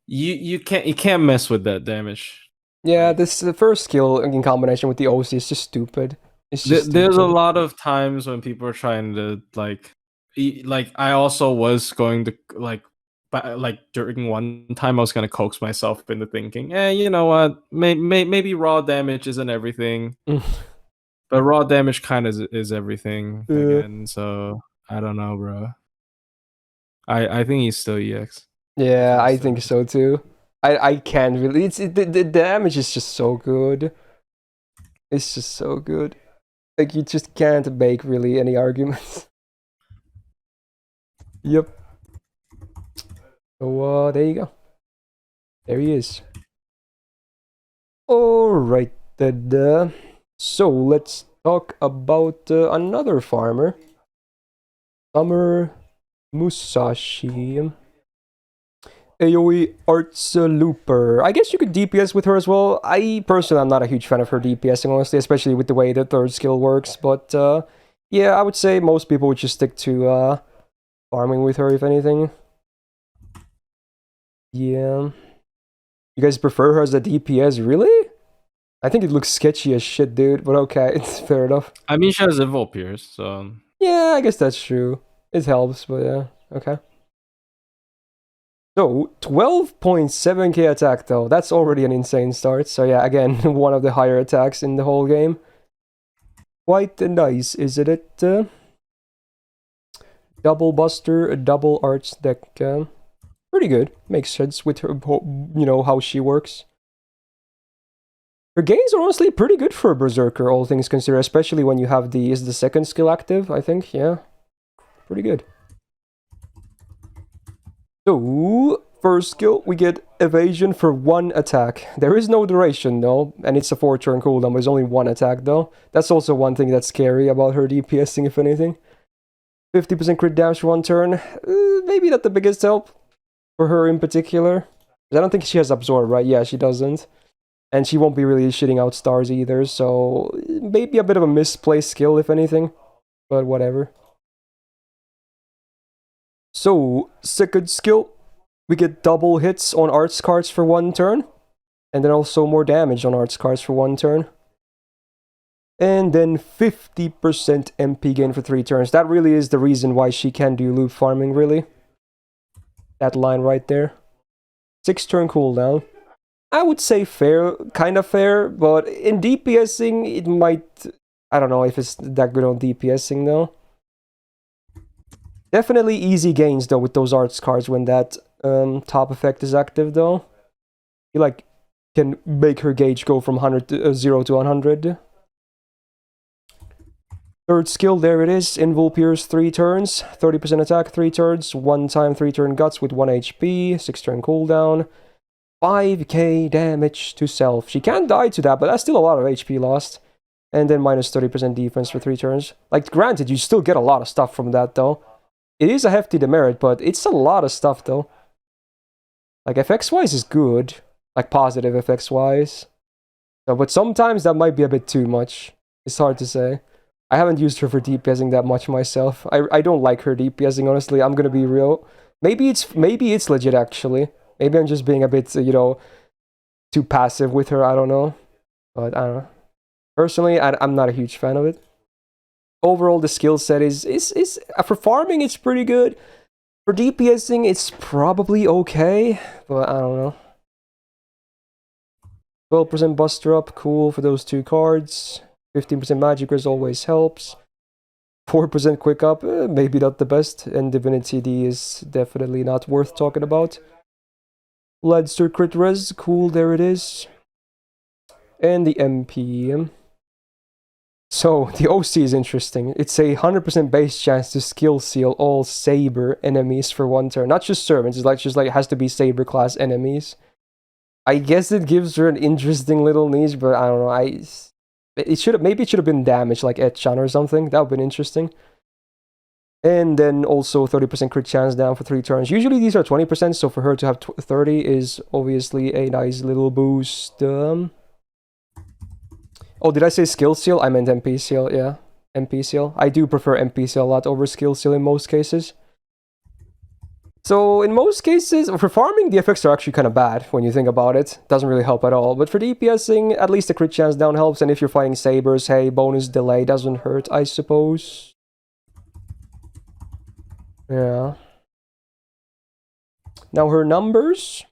you can't mess with that damage. Yeah, this first skill in combination with the OC is just stupid. It's just there's a lot of times when people are trying to like I also was going to like during one time I was gonna coax myself into thinking, you know what, maybe raw damage isn't everything, but raw damage kind of is everything again. So I don't know, bro. I think he's still EX. Yeah, I think so too. I can't really. The damage is just so good. It's just so good. Like you just can't make really any arguments. Yep. So there you go. There he is. Alright then. So let's talk about another farmer. Summer Musashi. AoE Arts Looper. I guess you could DPS with her as well. I personally am not a huge fan of her DPSing, honestly, especially with the way the third skill works. But yeah, I would say most people would just stick to farming with her, if anything. Yeah. You guys prefer her as a DPS, really? I think it looks sketchy as shit, dude, but okay, it's fair enough. I mean, she has Evil Pierce, so... Yeah, I guess that's true. It helps, but yeah, okay. So, 12.7k attack though, that's already an insane start. So yeah, again, one of the higher attacks in the whole game. Quite nice, isn't it? Double Buster, double Arts deck. Pretty good. Makes sense with her, you know, how she works. Her gains are honestly pretty good for a Berserker, all things considered, especially when you have the second skill active, I think, yeah. Pretty good. So, first skill, we get evasion for 1 attack. There is no duration though, and it's a 4-turn cooldown, but it's only 1 attack though. That's also one thing that's scary about her DPSing, if anything. 50% crit damage for 1 turn. Maybe not the biggest help for her in particular. I don't think she has Absorb, right? Yeah, she doesn't. And she won't be really shitting out stars either, so maybe a bit of a misplaced skill, if anything. But whatever. So, second skill, we get double hits on arts cards for 1 turn. And then also more damage on arts cards for 1 turn. And then 50% MP gain for 3 turns. That really is the reason why she can do loop farming, really. That line right there. 6-turn cooldown. I would say fair, kind of fair, but in DPSing, it might... I don't know if it's that good on DPSing, though. Definitely easy gains, though, with those arts cards when that top effect is active, though. You, like, can make her gauge go from 0 to 100. Third skill, there it is. Invul Pierce 3 turns. 30% attack, 3 turns. 1-time 3-turn guts with 1 HP. 6-turn cooldown. 5k damage to self. She can die to that, but that's still a lot of HP lost. And then minus 30% defense for 3 turns. Like, granted, you still get a lot of stuff from that, though. It is a hefty demerit, but it's a lot of stuff, though. Like, FX-wise is good. Like, positive FX-wise. So, but sometimes that might be a bit too much. It's hard to say. I haven't used her for DPSing that much myself. I don't like her DPSing, honestly. I'm gonna be real. Maybe it's legit actually. Maybe I'm just being a bit, too passive with her. I don't know, but I don't know. Personally, I'm not a huge fan of it. Overall, the skill set is for farming, it's pretty good. For DPSing, it's probably okay, but I don't know. 12% Buster Up, cool for those 2 cards. 15% Magic Resist always helps. 4% Quick Up, maybe not the best. And Divinity D is definitely not worth talking about. Ledster Crit Res, cool, there it is. And the MP. So, the OC is interesting. It's a 100% base chance to skill seal all Saber enemies for 1 turn. Not just servants, it's just like it has to be Saber class enemies. I guess it gives her an interesting little niche, but I don't know. Maybe it should have been damage, like Etchan or something. That would have been interesting. And then also 30% crit chance down for 3 turns. Usually these are 20%, so for her to have 30 is obviously a nice little boost. Oh, did I say skill seal? I meant MP seal, yeah. MP seal. I do prefer MP seal a lot over skill seal in most cases. So in most cases, for farming, the effects are actually kind of bad when you think about it. Doesn't really help at all. But for DPSing, at least the crit chance down helps. And if you're fighting sabers, hey, bonus delay doesn't hurt, I suppose. Yeah. Now her numbers,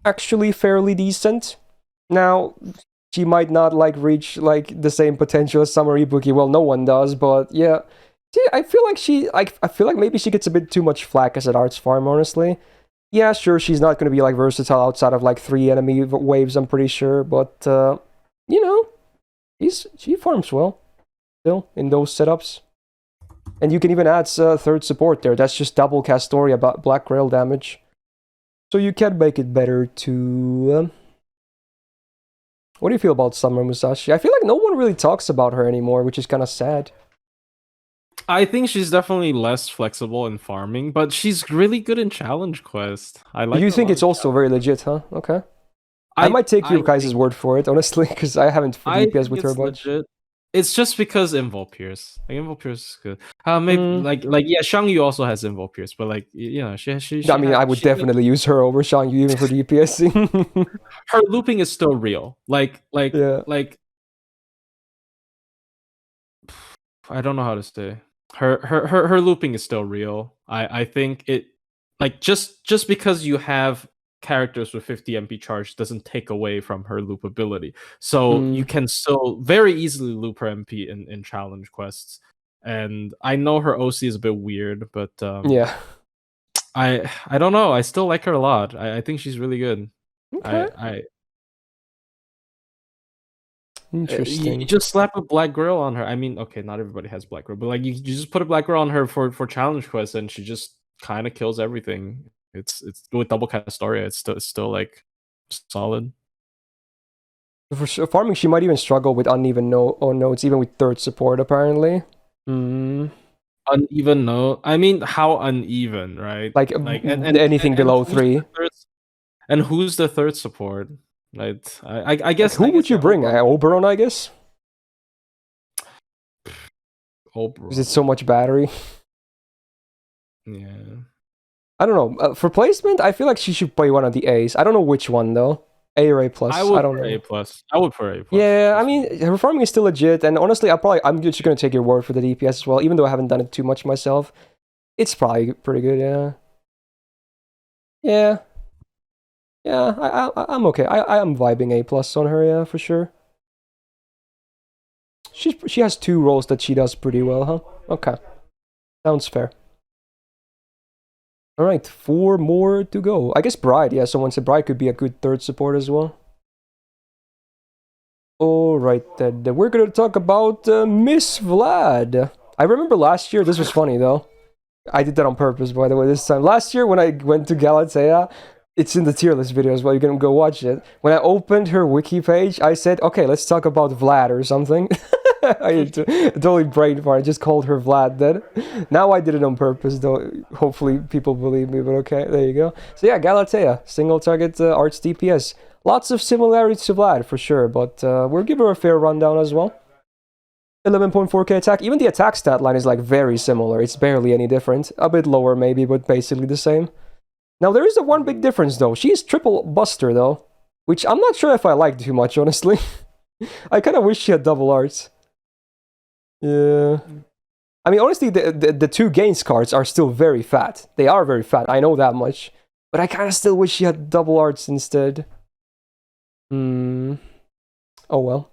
actually fairly decent. Now, she might not reach the same potential as Summer Ibuki. Well, no one does, but yeah. I feel like maybe she gets a bit too much flack as an arts farm, honestly. Yeah, sure, she's not going to be versatile outside of 3 enemy waves, I'm pretty sure, but she farms well still in those setups. And you can even add 3rd support there. That's just double Castoria about Black Grail damage. So you can make it better too. What do you feel about Summer, Musashi? I feel like no one really talks about her anymore, which is kind of sad. I think she's definitely less flexible in farming, but she's really good in challenge quest. You think it's also very legit, huh? Okay. I might take your guys' word for it, honestly, because I haven't DPS with her much. Legit. It's just because Invul Pierce. Invul Pierce is good. Maybe yeah, Xiang Yu also has Invul Pierce, but she I mean, I would definitely use her over Xiang Yu even for DPSing. Her looping is still real. Yeah. I don't know how to say. Her looping is still real. I think it just because you have characters with 50 MP charge doesn't take away from her loop ability. So you can still very easily loop her MP in challenge quests. And I know her OC is a bit weird, but yeah. I don't know. I still like her a lot. I think she's really good. Okay. Interesting. You just slap a Black Girl on her. I mean, okay, not everybody has Black Girl, but you just put a Black Girl on her for challenge quests, and she just kind of kills everything. It's with double Castoria. It's still solid. For farming, she might even struggle with uneven nodes, even with 3rd support, apparently. Uneven node? I mean, how uneven, right? Anything below 3. And who's the 3rd support? Right? I guess. Who would you bring? Oberon, I guess? Oberon. Is it so much battery? Yeah. I don't know. For placement, I feel like she should play one of the A's. I don't know which one, though. A or A+. I don't know. A+. I would for A+. Yeah, I mean, her farming is still legit, and honestly, I'm just gonna take your word for the DPS as well, even though I haven't done it too much myself. It's probably pretty good, yeah. Yeah. Yeah, I'm okay. I am vibing A+ on her, yeah, for sure. She has 2 roles that she does pretty well, huh? Okay. Sounds fair. Alright, 4 more to go. I guess Bride, yeah, someone said Bride could be a good 3rd support as well. Alright, then we're gonna talk about Miss Vlad. I remember last year, this was funny though. I did that on purpose, by the way, this time. Last year when I went to Galatea, it's in the tier list video as well, you can go watch it. When I opened her wiki page, I said, okay, let's talk about Vlad or something. I totally brain fart. I just called her Vlad then. Now I did it on purpose, though. Hopefully people believe me, but okay, there you go. So yeah, Galatea, single target arts DPS. Lots of similarities to Vlad, for sure, but we'll give her a fair rundown as well. 11.4k attack. Even the attack stat line is like very similar. It's barely any different. A bit lower maybe, but basically the same. Now there is a one big difference though. She's triple buster though, which I'm not sure if I like too much, honestly. I kind of wish she had double arts. Yeah. I mean, honestly, the two gains cards are still very fat. They are very fat, I know that much. But I kind of still wish she had double arts instead. Oh well.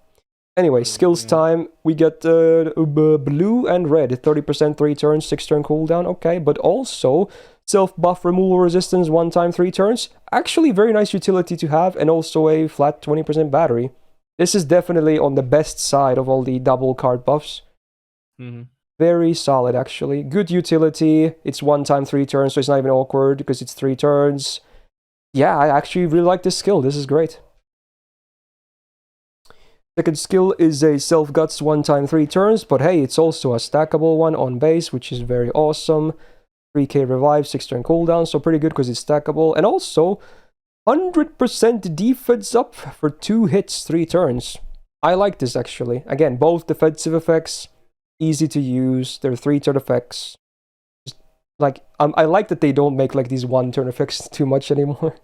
Anyway, skills time. We get blue and red. 30% 3 turns, 6 turn cooldown. Okay, but also self-buff removal resistance 1 time 3 turns. Actually, very nice utility to have. And also a flat 20% battery. This is definitely on the best side of all the double card buffs. Very solid, actually. Good utility. It's 1 time 3 turns, so it's not even awkward because it's 3 turns. Yeah, I actually really like this skill. This is great. Second skill is a self-guts 1 time 3 turns, but hey, it's also a stackable one on base, which is very awesome. 3k revive, 6 turn cooldown, so pretty good because it's stackable. And also, 100% defense up for 2 hits, 3 turns. I like this actually. Again, both defensive effects, easy to use. They're 3 turn effects. Just, like, I like that they don't make like these 1 turn effects too much anymore.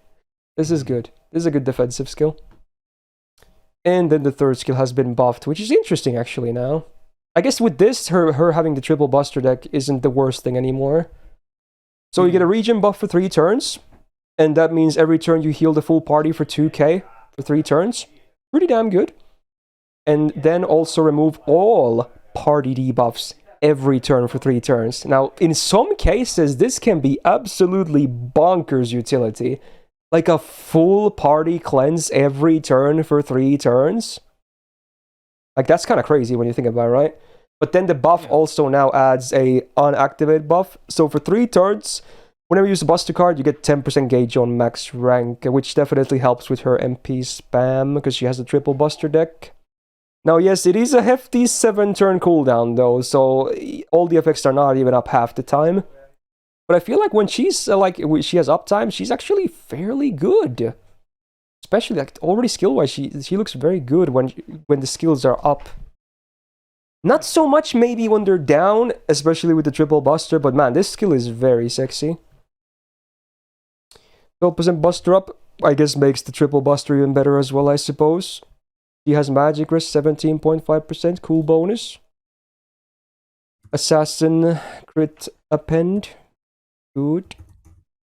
This is good. This is a good defensive skill. And then the third skill has been buffed, which is interesting actually now. I guess with this, her having the triple buster deck isn't the worst thing anymore. So you get a regen buff for 3 turns, and that means every turn you heal the full party for 2k for 3 turns. Pretty damn good. And then also remove all party debuffs every turn for 3 turns. Now, in some cases, this can be absolutely bonkers utility. Like a full party cleanse every turn for 3 turns. Like, that's kind of crazy when you think about it, right? But then the buff also now adds a unactivated buff. So for 3 turns, whenever you use a buster card, you get 10% gauge on max rank, which definitely helps with her MP spam, because she has a triple buster deck. Now, yes, it is a hefty 7 turn cooldown, though, so all the effects are not even up half the time. But I feel like when she's she has uptime, she's actually fairly good. Especially like already skill-wise, she looks very good when the skills are up. Not so much maybe when they're down, especially with the triple buster, but man, this skill is very sexy. 12% buster up, I guess makes the triple buster even better as well, I suppose. She has magic rest, 17.5%, cool bonus. Assassin crit append. Good.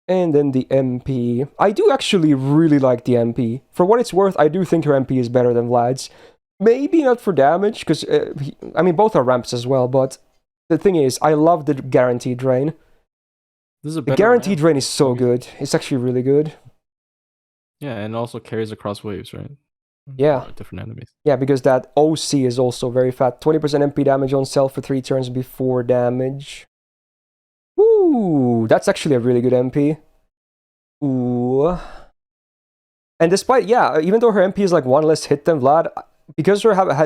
And then the MP. I do actually really like the MP. For what it's worth, I do think her MP is better than Vlad's. Maybe not for damage, because, I mean, both are ramps as well, but the thing is, I love the guaranteed drain. The guaranteed drain is so good. It's actually really good. Yeah, and also carries across waves, right? Yeah. Different enemies. Yeah, because that OC is also very fat. 20% MP damage on self for 3 turns before damage. Ooh, that's actually a really good MP. Ooh. And despite, yeah, even though her MP is like 1 less hit than Vlad, because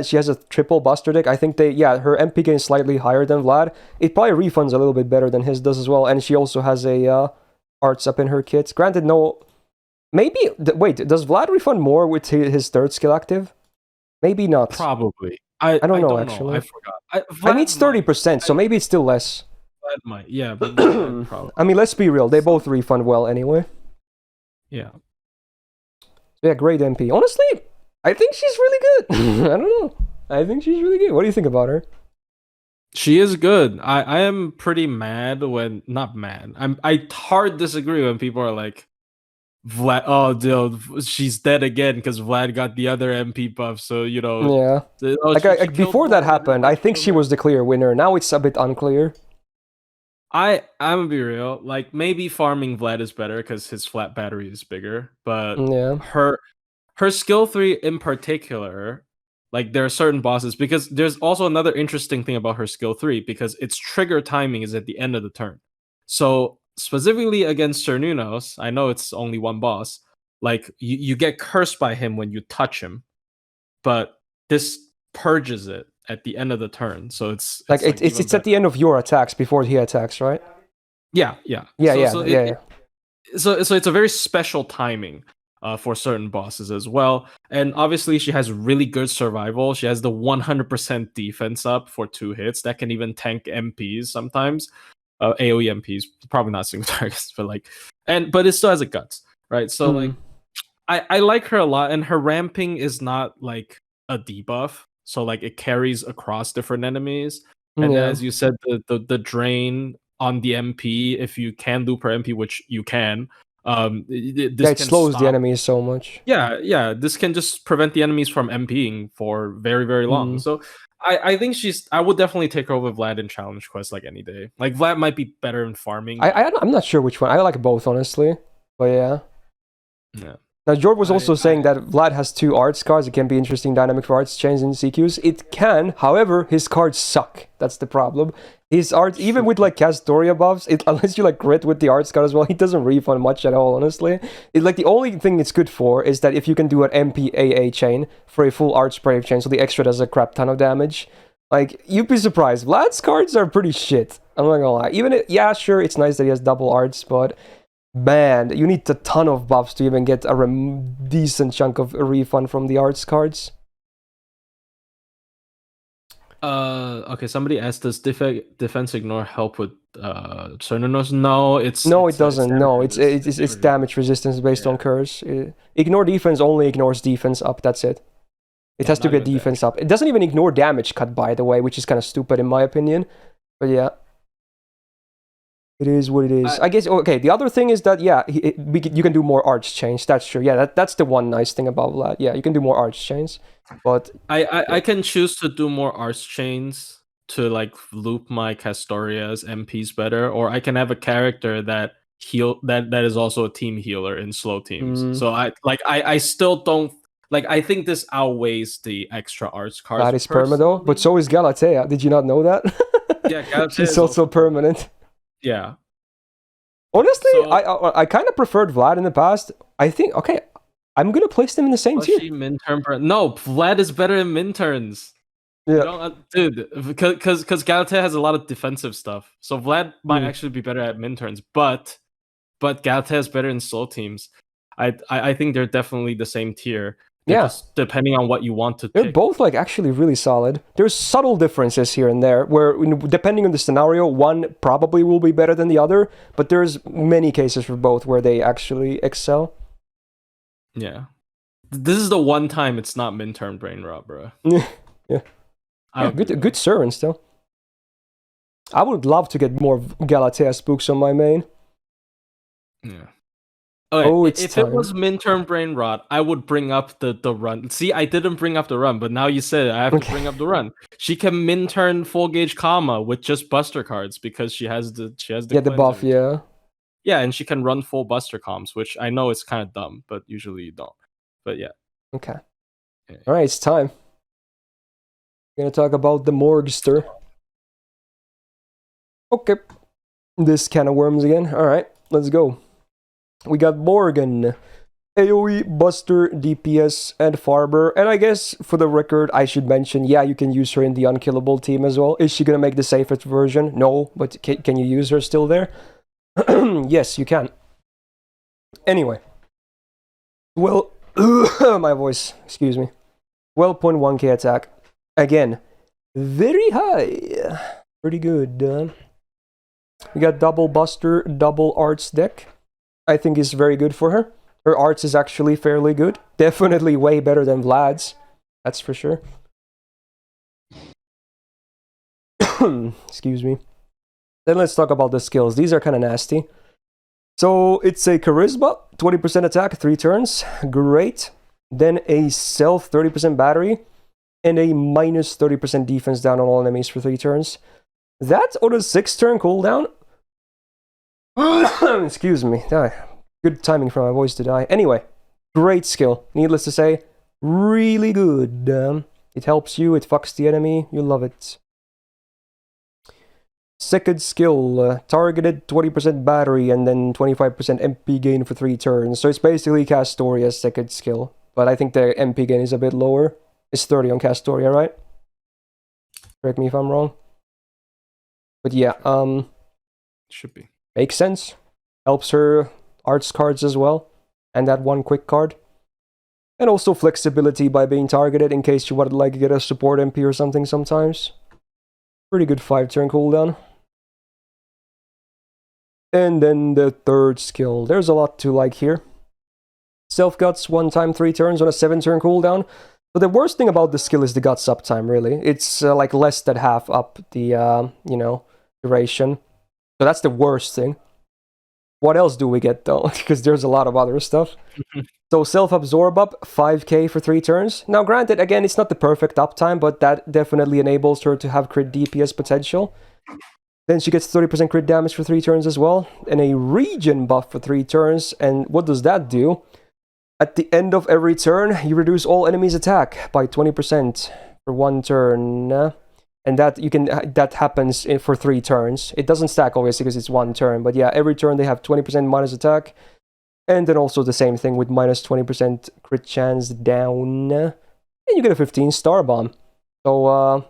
she has a triple buster deck, I think her MP gain is slightly higher than Vlad. It probably refunds a little bit better than his does as well. And she also has a arts up in her kit. Granted, no, maybe, wait, does Vlad refund more with his 3rd skill active? Maybe not. Probably. I don't know, actually. I forgot. I mean, it's 30%, so maybe it's still less. That might, yeah, but probably. I mean, let's be real. They both refund well anyway. Yeah. So yeah, great MP. Honestly, I think she's really good. I don't know. I think she's really good. What do you think about her? She is good. I am pretty mad when... Not mad. I hard disagree when people are like, Vlad... Oh, dude, she's dead again because Vlad got the other MP buff, so, you know... Yeah. Like before that happened, I think she was the clear winner. Now it's a bit unclear. I'm gonna be real. Like, maybe farming Vlad is better because his flat battery is bigger, but her skill 3 in particular, like, there are certain bosses, because there's also another interesting thing about her skill 3, because its trigger timing is at the end of the turn. So specifically against Cernunnos, I know it's only one boss, like, you get cursed by him when you touch him, but this purges it at the end of the turn, so it's at the end of your attacks before he attacks, right? Yeah. So it's for certain bosses as well. And obviously, she has really good survival. She has the 100% defense up for 2 hits that can even tank MPs sometimes. AoE MPs, probably not single targets, but but it still has a guts, right? So like, I like her a lot, and her ramping is not like a debuff, so like it carries across different enemies. And then, as you said, the drain on the MP, if you can loop her MP, which you can, this it can slows stop the enemies so much. Yeah, this can just prevent the enemies from MPing for very, very long. So I think I would definitely take her over Vlad in challenge quest like any day. Like Vlad might be better in farming. I'm not sure which one. I like both, honestly. But yeah. Now, George was also saying that Vlad has 2 arts cards. It can be interesting dynamic for arts chains and CQs. It can, however, his cards suck. That's the problem. His arts, even with like Castoria buffs, unless you like crit with the arts card as well, he doesn't refund much at all, honestly. Like the only thing it's good for is that if you can do an MPAA chain for a full arts brave chain, so the extra does a crap ton of damage. Like, you'd be surprised. Vlad's cards are pretty shit. I'm not gonna lie. Yeah, sure, it's nice that he has double arts, but man, you need a ton of buffs to even get a decent chunk of a refund from the arts cards. Okay, somebody asked, does defense ignore help with Cernanos? No, it doesn't. It's damage resistance based on curse. Ignore defense only ignores defense up, that's it. It has to be a defense up. It doesn't even ignore damage cut, by the way, which is kind of stupid in my opinion. But yeah. It is what it is. I guess, okay, the other thing is that, yeah, you can do more arch chains. That's true. Yeah, that's the one nice thing about Vlad. Yeah, you can do more arch chains. But I can choose to do more arch chains to, like, loop my Castoria's MPs better, or I can have a character that is also a team healer in slow teams. So I still don't... Like, I think this outweighs the extra arts cards. That is perma, but so is Galatea. Did you not know that? Yeah, Galatea She's also permanent. Yeah. Honestly, I kind of preferred Vlad in the past. I think, okay, I'm going to place them in the same tier. No, Vlad is better in Minturns. Yeah. Dude, because Galatea has a lot of defensive stuff. So Vlad might actually be better at Minturns, but Galatea is better in slow teams. I think they're definitely the same tier. Just depending on what you want to pick. They're both like actually really solid. There's subtle differences here and there where, depending on the scenario, one probably will be better than the other, but there's many cases for both where they actually excel. Yeah. This is the one time it's not Minturn brain rot, bro. Yeah, good servant still. I would love to get more Galatea spooks on my main. Yeah. Okay, if it was Minturn brain rot, I would bring up the run. See, I didn't bring up the run, but now you said it, I have to bring up the run. She can Minturn full gauge Kama with just Buster cards because she has the the buff, yeah. Yeah, and she can run full Buster comms, which I know is kind of dumb, but usually you don't. But yeah. Okay. All right, it's time. We're gonna talk about the Morgster. Okay. This can of worms again. All right, let's go. We got Morgan, AoE, Buster, DPS, and Farber. And I guess, for the record, I should mention, yeah, you can use her in the Unkillable team as well. Is she gonna make the safest version? No, but can you use her still there? Yes, you can. Anyway. Well, my voice, excuse me. 12.1k attack. Again, very high. Pretty good. We got double Buster, double Arts deck. I think is very good for her. Her arts is actually fairly good. Definitely way better than Vlad's. That's for sure. Excuse me. Then let's talk about the skills. These are kind of nasty. So it's a Charisma, 20% attack, 3 turns. Great. Then a Self, 30% battery. And a minus 30% defense down on all enemies for 3 turns. That's on a 6-turn cooldown. Excuse me. Good timing for my voice to die. Anyway, great skill. Needless to say, really good. It helps you, it fucks the enemy, you love it. Second skill, targeted 20% battery and then 25% MP gain for 3 turns. So it's basically Castoria's second skill. But I think the MP gain is a bit lower. It's 30 on Castoria, right? Correct me if I'm wrong. But yeah, should be. Makes sense. Helps her arts cards as well. and that one quick card. And also flexibility by being targeted in case you want to like get a support MP or something sometimes. Pretty good 5-turn cooldown. And then the third skill. There's a lot to like here. Self-Guts, 1 time 3 turns on a 7-turn cooldown. But the worst thing about the skill is the Guts uptime, really. It's like less than half up the, duration. So that's the worst thing. What else do we get, though? Because there's a lot of other stuff. So self-absorb up, 5k for 3 turns. Now granted, again, it's not the perfect uptime, but that definitely enables her to have crit DPS potential. Then she gets 30% crit damage for 3 turns as well, and a regen buff for 3 turns. And what does that do? At the end of every turn, you reduce all enemies' attack by 20% for 1 turn. And that happens for 3 turns. It doesn't stack, obviously, because it's 1 turn. But yeah, every turn they have 20% minus attack. And then also the same thing with minus 20% crit chance down. And you get a 15 star bomb. So,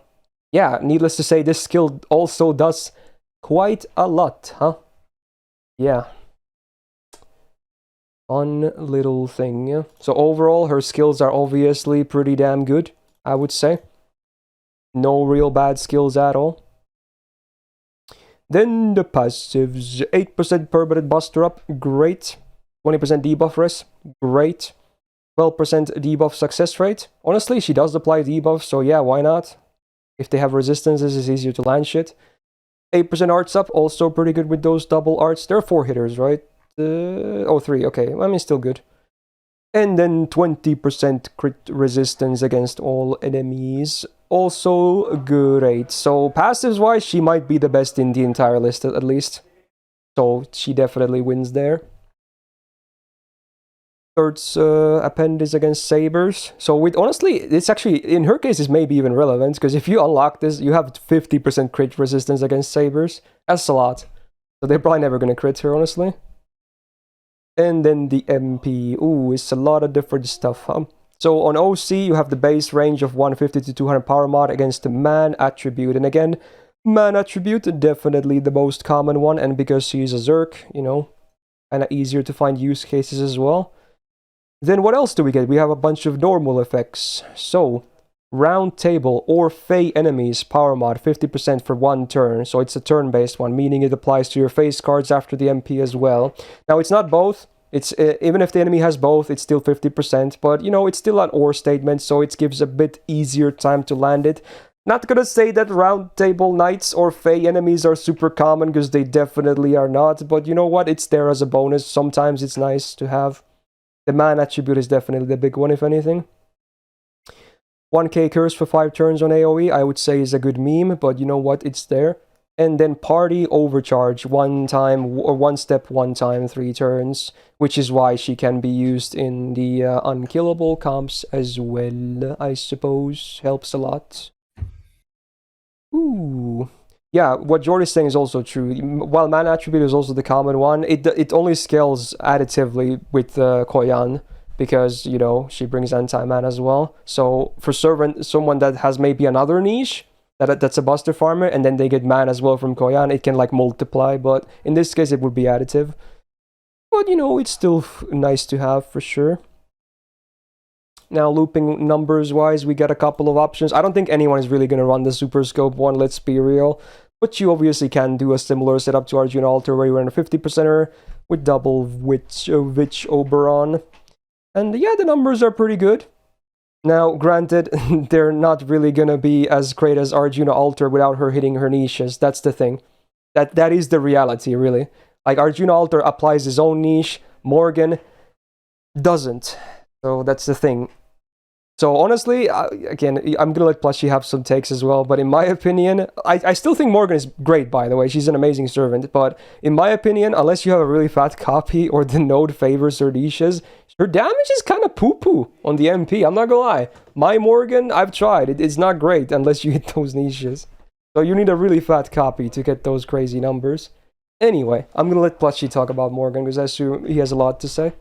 yeah, needless to say, this skill also does quite a lot, huh? Yeah. Fun little thing. So overall, her skills are obviously pretty damn good, I would say. No real bad skills at all. Then the passives. 8% permanent buster up, great. 20% debuff res, great. 12% debuff success rate. Honestly, she does apply debuff, so yeah, why not? If they have resistances, it's easier to land shit. 8% arts up, also pretty good with those double arts. There are 4 hitters, right? 3, okay. I mean, still good. And then 20% crit resistance against all enemies. Also great. So passives-wise, she might be the best in the entire list, at least. So she definitely wins there. Third's append is against sabers. So honestly, it's actually, in her case, it's maybe even relevant, because if you unlock this, you have 50% crit resistance against sabers. That's a lot. So they're probably never going to crit her, honestly. And then the MP. Ooh, it's a lot of different stuff, huh? So on OC, you have the base range of 150 to 200 power mod against the man attribute. And again, man attribute, definitely the most common one. And because she's a Zerk, kind of easier to find use cases as well. Then what else do we get? We have a bunch of normal effects. So, round table or Fey enemies power mod 50% for 1 turn. So it's a turn-based one, meaning it applies to your face cards after the MP as well. Now it's not both. It's even if the enemy has both, it's still 50%. But it's still an or statement, so it gives a bit easier time to land it. Not gonna say that round table knights or Fey enemies are super common, because they definitely are not. But you know what? It's there as a bonus. Sometimes it's nice to have. The man attribute is definitely the big one, if anything. 1k curse for 5 turns on AoE, I would say is a good meme, but you know what? It's there. And then party overcharge 1 time, or 1 step 1 time, 3 turns, which is why she can be used in the unkillable comps as well, I suppose. Helps a lot. Ooh. Yeah, what Jordy's saying is also true. While man attribute is also the common one, it only scales additively with Koyan, because, she brings anti-man as well. So for someone that has maybe another niche, that's a buster farmer, and then they get man as well from Koyan, it can like multiply, but in this case it would be additive. But it's still nice to have for sure. Now, looping numbers-wise, we get a couple of options. I don't think anyone is really going to run the Super Scope one, let's be real. But you obviously can do a similar setup to Arjuna Alter, where you run a 50%er with double Witch Oberon. And yeah, the numbers are pretty good. Now, granted, they're not really going to be as great as Arjuna Alter without her hitting her niches. That's the thing. That is the reality, really. Like, Arjuna Alter applies his own niche, Morgan doesn't. So that's the thing. So honestly, again, I'm gonna let Plushie have some takes as well, but in my opinion, I still think Morgan is great, by the way. She's an amazing servant, but in my opinion, unless you have a really fat copy or the node favors her niches, her damage is kind of poo-poo on the MP, I'm not gonna lie. My Morgan, I've tried, it's not great unless you hit those niches. So you need a really fat copy to get those crazy numbers. Anyway, I'm gonna let Plushie talk about Morgan, because I assume he has a lot to say.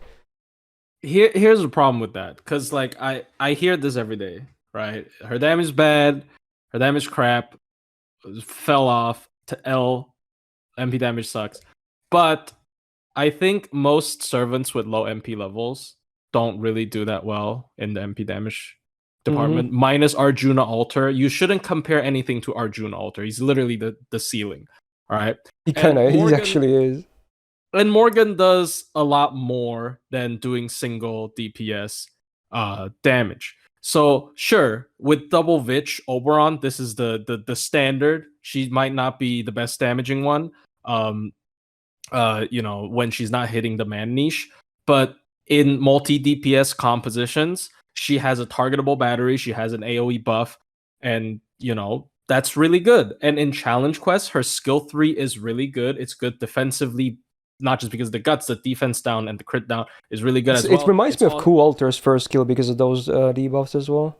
Here's the problem with that, because like I hear this every day, right? Her damage is bad, her damage crap, fell off to L, MP damage sucks. But I think most servants with low MP levels don't really do that well in the MP damage department. Minus Arjuna Alter. You shouldn't compare anything to Arjuna Alter. He's literally the ceiling. All right. He actually is. And Morgan does a lot more than doing single DPS damage. So sure, with double Vich Oberon, this is the standard. She might not be the best damaging one. When she's not hitting the man niche, but in multi DPS compositions, she has a targetable battery, she has an AoE buff, and that's really good. And in challenge quests, her skill 3 is really good. It's good defensively, not just because of the guts, the defense down and the crit down is really good as well. It reminds me of Kouyou Alter's first skill because of those debuffs as well.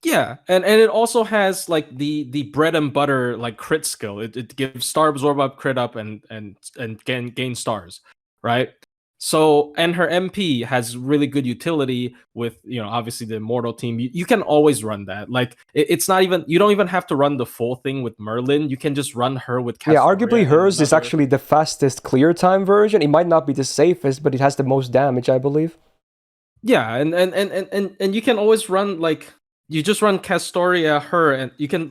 Yeah, and it also has like the bread and butter like crit skill. It gives star absorb up, crit up, and gain stars, right? So, and her MP has really good utility with obviously the immortal team. You can always run that. Like it's not even, you don't even have to run the full thing with Merlin. You can just run her with Castoria. Yeah, arguably hers is actually the fastest clear time version. It might not be the safest, but it has the most damage, I believe. Yeah, and you can always run like, you just run Castoria, her, and you can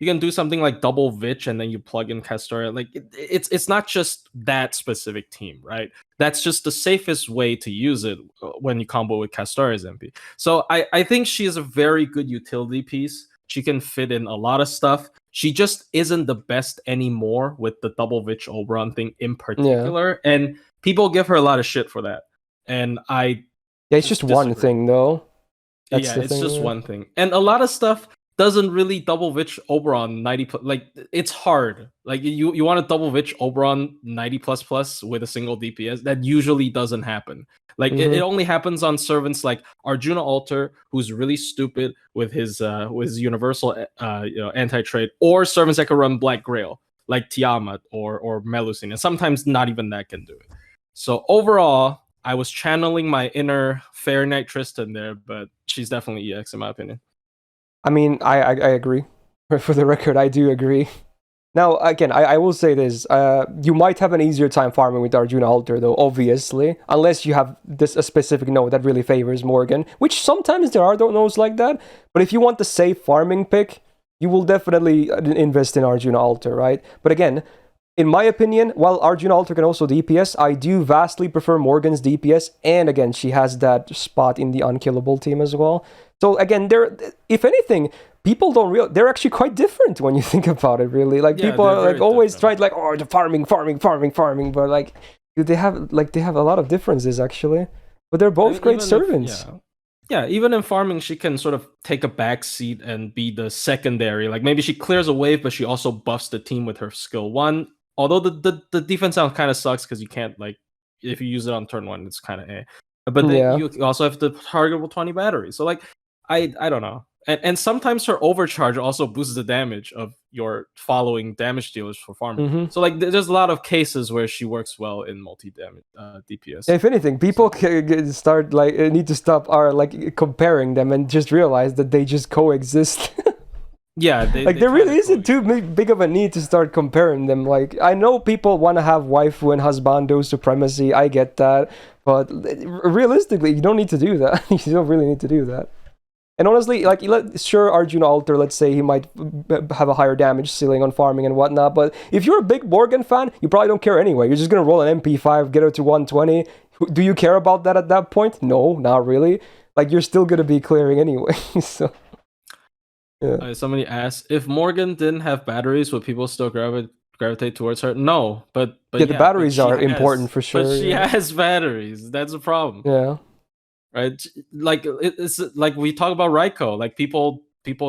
you can do something like double Vich and then you plug in Castoria. Like it's not just that specific team, right? That's just the safest way to use it when you combo with Castoria's MP. So I think she is a very good utility piece. She can fit in a lot of stuff. She just isn't the best anymore with the double Vich Oberon thing in particular. Yeah. And people give her a lot of shit for that. And it's just one thing though. It's just one thing. And a lot of stuff doesn't really double Vich Oberon 90 like it's hard. Like you want to double Vich Oberon 90++ with a single DPS. That usually doesn't happen. Like it only happens on servants like Arjuna Alter, who's really stupid with his universal anti-trade, or servants that can run Black Grail, like Tiamat or Melusine. And sometimes not even that can do it. So overall, I was channeling my inner Fair Knight Tristan there, but she's definitely EX in my opinion. I mean, I agree. For the record, I do agree. Now, again, I will say this. You might have an easier time farming with Arjuna Alter, though, obviously. Unless you have a specific node that really favors Morgan. Which sometimes there are nodes like that. But if you want the safe farming pick, you will definitely invest in Arjuna Alter, right? But again, in my opinion, while Arjuna Alter can also DPS, I do vastly prefer Morgan's DPS. And again, she has that spot in the unkillable team as well. So again, if anything, people don't realize they're actually quite different when you think about it. Really, like people are like always tried like, oh, the farming, but like they have a lot of differences actually. But they're both great servants. Yeah, even in farming, she can sort of take a back seat and be the secondary. Like maybe she clears a wave, but she also buffs the team with her skill 1. Although the defense sound kind of sucks because you can't if you use it on turn 1, it's kind of But then you also have the targetable 20 batteries. So like I don't know. And sometimes her overcharge also boosts the damage of your following damage dealers for farming. So like there's a lot of cases where she works well in multi-damage DPS. If anything, people start need to stop comparing them and just realize that they just coexist. Yeah, there really isn't too big of a need to start comparing them. Like I know people want to have waifu and husbando supremacy. I get that, but realistically, you don't need to do that. You don't really need to do that. And honestly, sure, Arjuna Alter, let's say he might have a higher damage ceiling on farming and whatnot, but if you're a big Morgan fan, you probably don't care anyway. You're just going to roll an MP5, get her to 120. Do you care about that at that point? No, not really. Like, you're still going to be clearing anyway, so... Yeah. Somebody asked, if Morgan didn't have batteries, would people still gravitate towards her? No, but the batteries are important for sure. But she has batteries. That's a problem. Yeah. Right, like it's like we talk about Raiko. Like people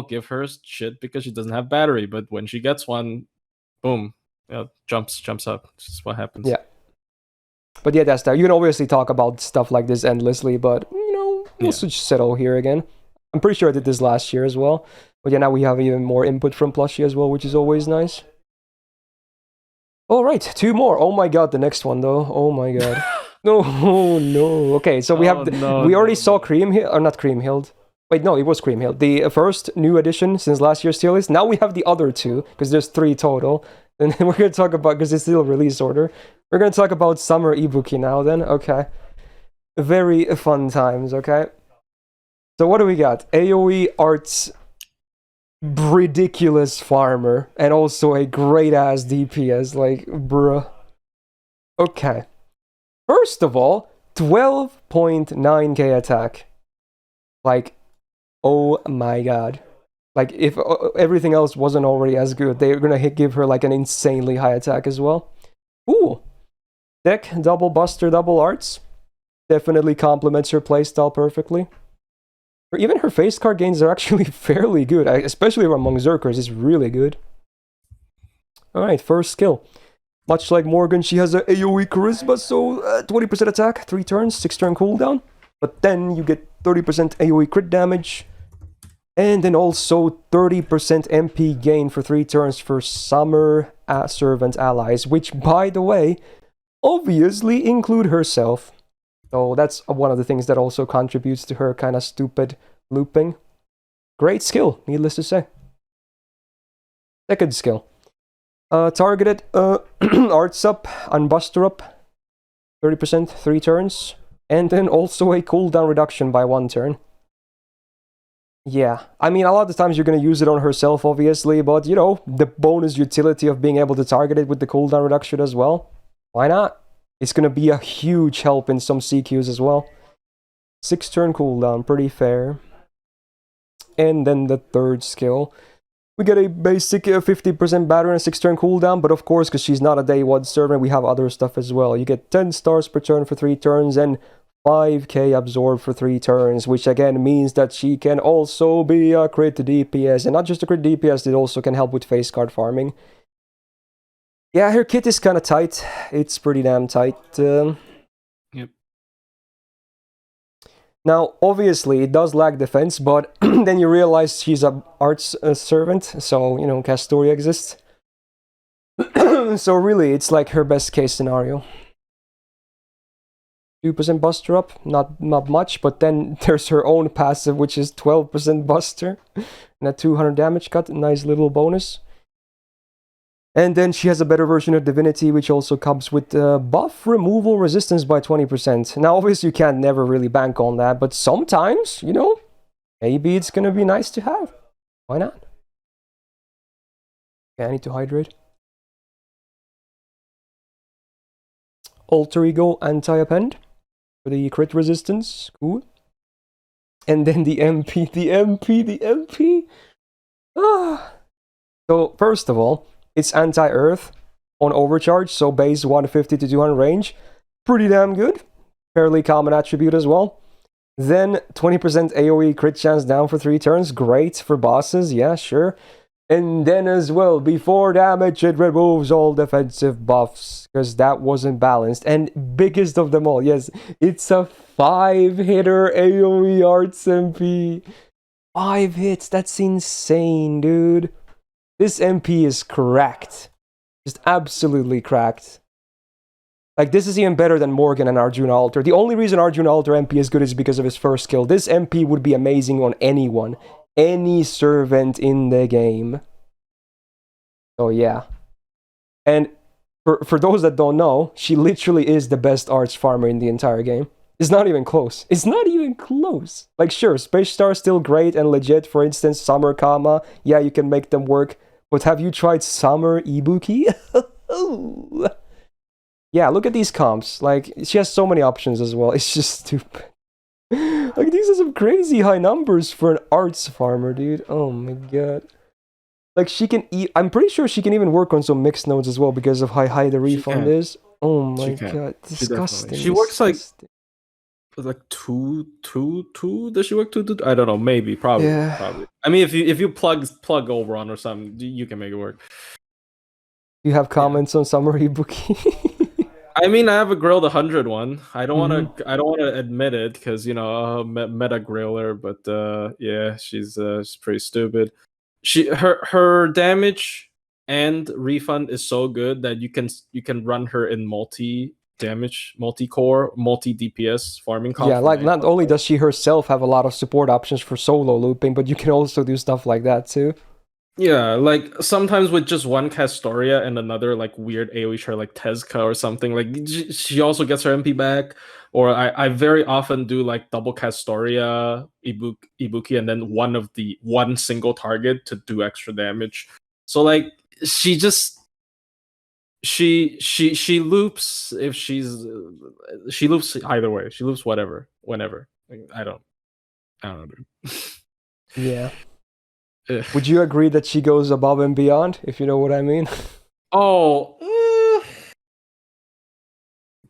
give her shit because she doesn't have battery, but when she gets one, boom, jumps up. This is what happens. Yeah, but yeah, that's that. You can obviously talk about stuff like this endlessly, but we'll just settle here again. I'm pretty sure I did this last year as well, but yeah, now we have even more input from Plushie as well, which is always nice. All right, 2 more. Oh my god, the next one though. Oh my god. No. Okay, so we already saw Creamhild, or not Creamhild. Wait, no, it was Creamhill. The first new edition since last year's tier list. Now we have the other two, because there's 3 total. And then we're going to talk about, because it's still release order. We're going to talk about Summer Ibuki now then. Okay. Very fun times, okay? So what do we got? AoE Arts ridiculous farmer. And also a great-ass DPS. Like, bruh. Okay. First of all, 12.9k attack. Like, oh my god. Like, if everything else wasn't already as good, they're gonna give her like an insanely high attack as well. Ooh. Deck, double buster, double arts. Definitely complements her playstyle perfectly. Or even her face card gains are actually fairly good, especially among Berserkers, it's really good. Alright, first skill. Much like Morgan, she has a AoE Charisma, so 20% attack, 3 turns, 6 turn cooldown. But then you get 30% AoE crit damage. And then also 30% MP gain for 3 turns for Summer Servant allies, which, by the way, obviously include herself. So that's one of the things that also contributes to her kind of stupid looping. Great skill, needless to say. Second skill. Targeted arts up, unbuster up, 30%, 3 turns. And then also a cooldown reduction by 1 turn. Yeah, I mean, a lot of the times you're going to use it on herself, obviously, but, you know, the bonus utility of being able to target it with the cooldown reduction as well. Why not? It's going to be a huge help in some CQs as well. 6 turn cooldown, pretty fair. And then the third skill. We get a basic 50% battery and a 6 turn cooldown, but of course, because she's not a day 1 servant, we have other stuff as well. You get 10 stars per turn for 3 turns and 5k absorb for 3 turns, which again means that she can also be a crit DPS, and not just a crit DPS, it also can help with face card farming. Yeah, her kit is kind of tight. It's pretty damn tight. Yep. Now, obviously, it does lack defense, but then you realize she's a arts servant, so, you know, Castoria exists. So really, it's like her best case scenario. 2% buster up, not much, but then there's her own passive, which is 12% buster, and a 200 damage cut, nice little bonus. And then she has a better version of Divinity, which also comes with buff removal resistance by 20%. Now, obviously, you can't never really bank on that, but sometimes, you know, maybe it's gonna be nice to have. Why not? Okay, I need to hydrate. Alter Ego Anti-Append for the crit resistance. Cool. And then the MP, the MP. Ah. So, first of all, it's anti-earth on overcharge, so base 150 to 200 range. Pretty damn good. Fairly common attribute as well. Then 20% AoE crit chance down for 3 turns. Great for bosses, yeah, sure. And then as well, before damage, it removes all defensive buffs, because that wasn't balanced. And biggest of them all, yes, it's a 5-hitter AoE Arts MP. 5 hits, that's insane, dude. This MP is cracked. Just absolutely cracked. Like, this is even better than Morgan and Arjuna Alter. The only reason Arjuna Alter MP is good is because of his first skill. This MP would be amazing on anyone. Any servant in the game. So yeah. And for those that don't know, she literally is the best arts farmer in the entire game. It's not even close. It's not even close. Like, sure, Space Star is still great and legit. For instance, Summer Kama. Yeah, you can make them work. But have you tried Summer Ibuki? Yeah, look at these comps. Like, she has so many options as well. It's just stupid. Like, these are some crazy high numbers for an arts farmer, dude. Oh my god. Like, she can I'm pretty sure she can even work on some mixed nodes as well because of how high the refund is. Oh my god. Disgusting. She works like 2. Does she work 2? I don't know. Maybe. Probably. Yeah. Probably. I mean, if you plug over on or something, you can make it work. You have comments on Summer Ibuki? I mean, I have a grilled 100 one. I don't want to admit it because, you know, meta griller, but yeah, she's pretty stupid. Her damage and refund is so good that you can run her in multi damage, multi-core, multi-DPS farming comp. Yeah, like not only does she herself have a lot of support options for solo looping, but you can also do stuff like that too. Yeah, like sometimes with just one Castoria and another like weird AoE char like Tezca or something, like she also gets her MP back. Or I very often do like double Castoria, Ibuki, and then one single target to do extra damage. So like she just she loops if she loops either way. She loops whenever. Like, I don't know, dude. Yeah. Would you agree that she goes above and beyond, if you know what I mean? Oh.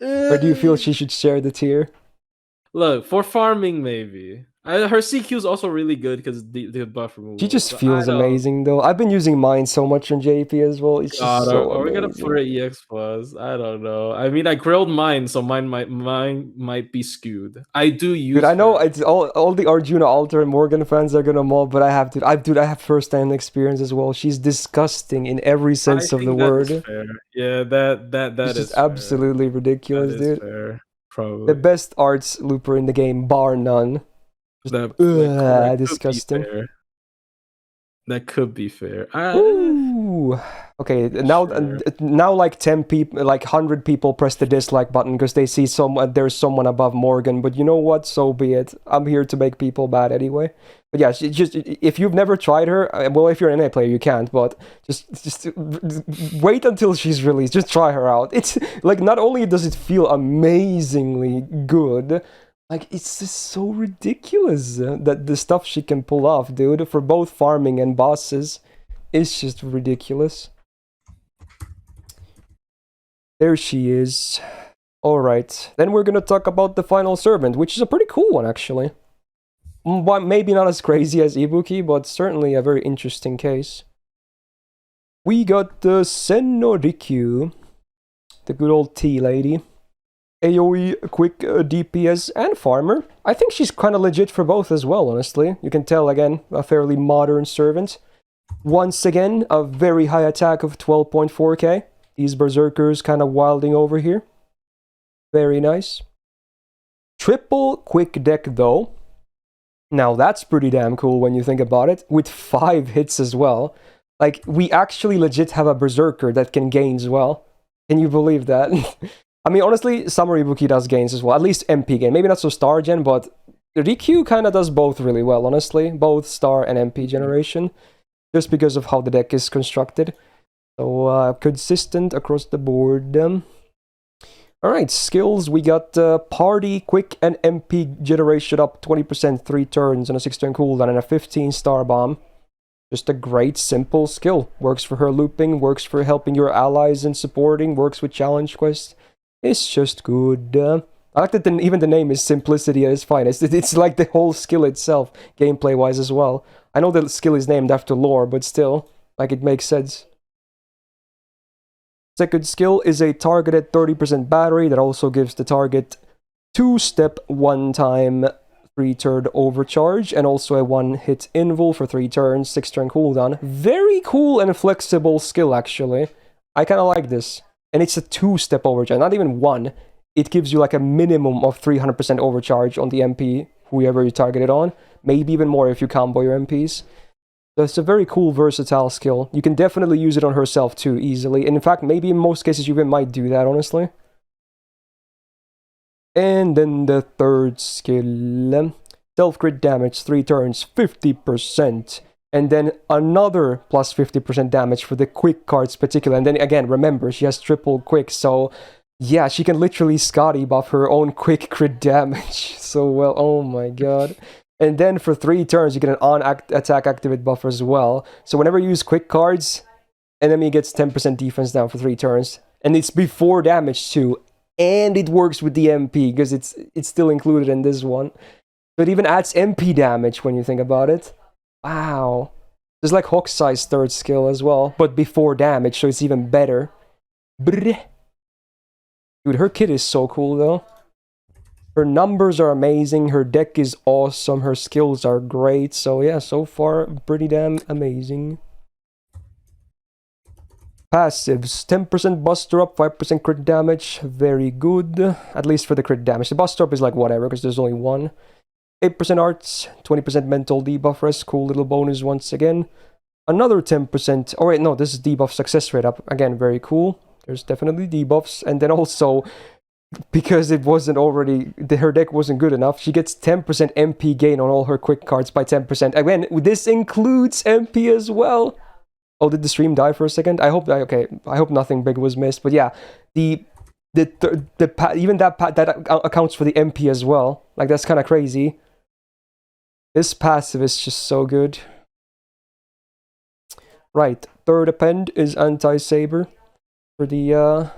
Or do you feel she should share the tier? Look, for farming, maybe. Her CQ is also really good because the buff removal. She just feels amazing, though. I've been using mine so much on JP as well. It's just so are we amazing. gonna put her EX plus? I don't know. I mean, I grilled mine, so mine might be skewed. I do use. Dude, I know it's all the Arjuna Alter and Morgan fans are gonna mob, but I have first-hand experience as well. She's disgusting in every sense of the word. Is fair. Yeah, that is just absolutely ridiculous, that dude. Fair. Probably the best arts looper in the game, bar none. That disgusting. That could be fair. Ooh. Okay, now like 10 people, like 100 people press the dislike button because they see there's someone above Morgan. But you know what? So be it. I'm here to make people bad anyway. But yeah, just if you've never tried her, well, if you're an NA player, you can't. But just wait until she's released. Just try her out. It's like not only does it feel amazingly good, like it's just so ridiculous that the stuff she can pull off, dude, for both farming and bosses. It's just ridiculous. There she is. Alright, then we're gonna talk about the final servant, which is a pretty cool one, actually. Maybe not as crazy as Ibuki, but certainly a very interesting case. We got the Sennorikyu, the good old tea lady. AoE, quick DPS, and farmer. I think she's kind of legit for both as well, honestly. You can tell, again, a fairly modern servant. Once again, a very high attack of 12.4k. These berserkers kind of wilding over here. Very nice. Triple quick deck, though. Now, that's pretty damn cool when you think about it. With 5 hits as well. Like, we actually legit have a berserker that can gain as well. Can you believe that? I mean, honestly, Summer Ibuki does gains as well. At least MP gain. Maybe not so star gen, but Rikyu kind of does both really well, honestly. Both star and MP generation. Just because of how the deck is constructed. So, consistent across the board. Alright, skills. We got Party, Quick, and MP generation up 20%, 3 turns on a 6-turn cooldown, and a 15-star bomb. Just a great, simple skill. Works for her looping, works for helping your allies and supporting, works with challenge quests. It's just good. I like that even the name is Simplicity at its finest. It's like the whole skill itself, gameplay-wise as well. I know the skill is named after lore, but still, like, it makes sense. Second skill is a targeted 30% battery that also gives the target 2-step 1-time 3-turn overcharge, and also a 1-hit invul for 3 turns, 6-turn cooldown. Very cool and flexible skill, actually. I kind of like this. And it's a 2-step overcharge, not even 1. It gives you like a minimum of 300% overcharge on the MP, whoever you target it on. Maybe even more if you combo your MPs. So it's a very cool, versatile skill. You can definitely use it on herself too, easily. And in fact, maybe in most cases you even might do that, honestly. And then the third skill. Self-crit damage, 3 turns, 50%. And then another plus 50% damage for the quick cards particular. And then again, remember, she has triple quick, so yeah, she can literally Scotty buff her own quick crit damage so well. Oh my god. And then for 3 turns, you get an on-attack activate buff as well. So whenever you use quick cards, enemy gets 10% defense down for 3 turns. And it's before damage too. And it works with the MP, because it's still included in this one. So it even adds MP damage when you think about it. Wow. There's like Hokusai's third skill as well, but before damage, so it's even better. Brr. Dude, her kit is so cool though. Her numbers are amazing, her deck is awesome, her skills are great, so yeah, so far, pretty damn amazing. Passives, 10% buster up, 5% crit damage, very good, at least for the crit damage. The buster up is like whatever, because there's only one. 8% arts, 20% mental debuff rest, cool little bonus once again. Another 10%, oh wait, no, this is debuff success rate up, again, very cool. There's definitely debuffs, and then also, because it wasn't already, her deck wasn't good enough, she gets 10% MP gain on all her quick cards by 10%. Again, this includes MP as well. Oh, did the stream die for a second? I hope nothing big was missed. But yeah, even that accounts for the MP as well. Like, that's kind of crazy. This passive is just so good. Right, third append is anti-saber for the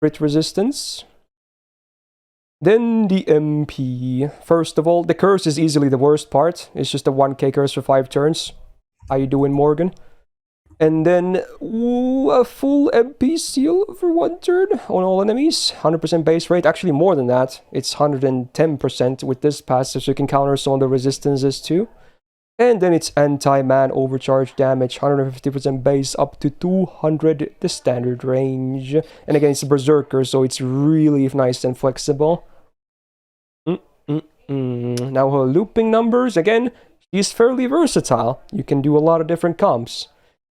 crit resistance. Then the MP. First of all, the curse is easily the worst part. It's just a 1k curse for 5 turns. How you doing, Morgan? And then a full MP seal for 1 turn on all enemies. 100% base rate. Actually, more than that. It's 110% with this passive, so you can counter some of the resistances too. And then it's anti-man overcharge damage. 150% base up to 200, the standard range. And again, it's a Berserker, so it's really nice and flexible. Now her looping numbers, again, she's fairly versatile. You can do a lot of different comps.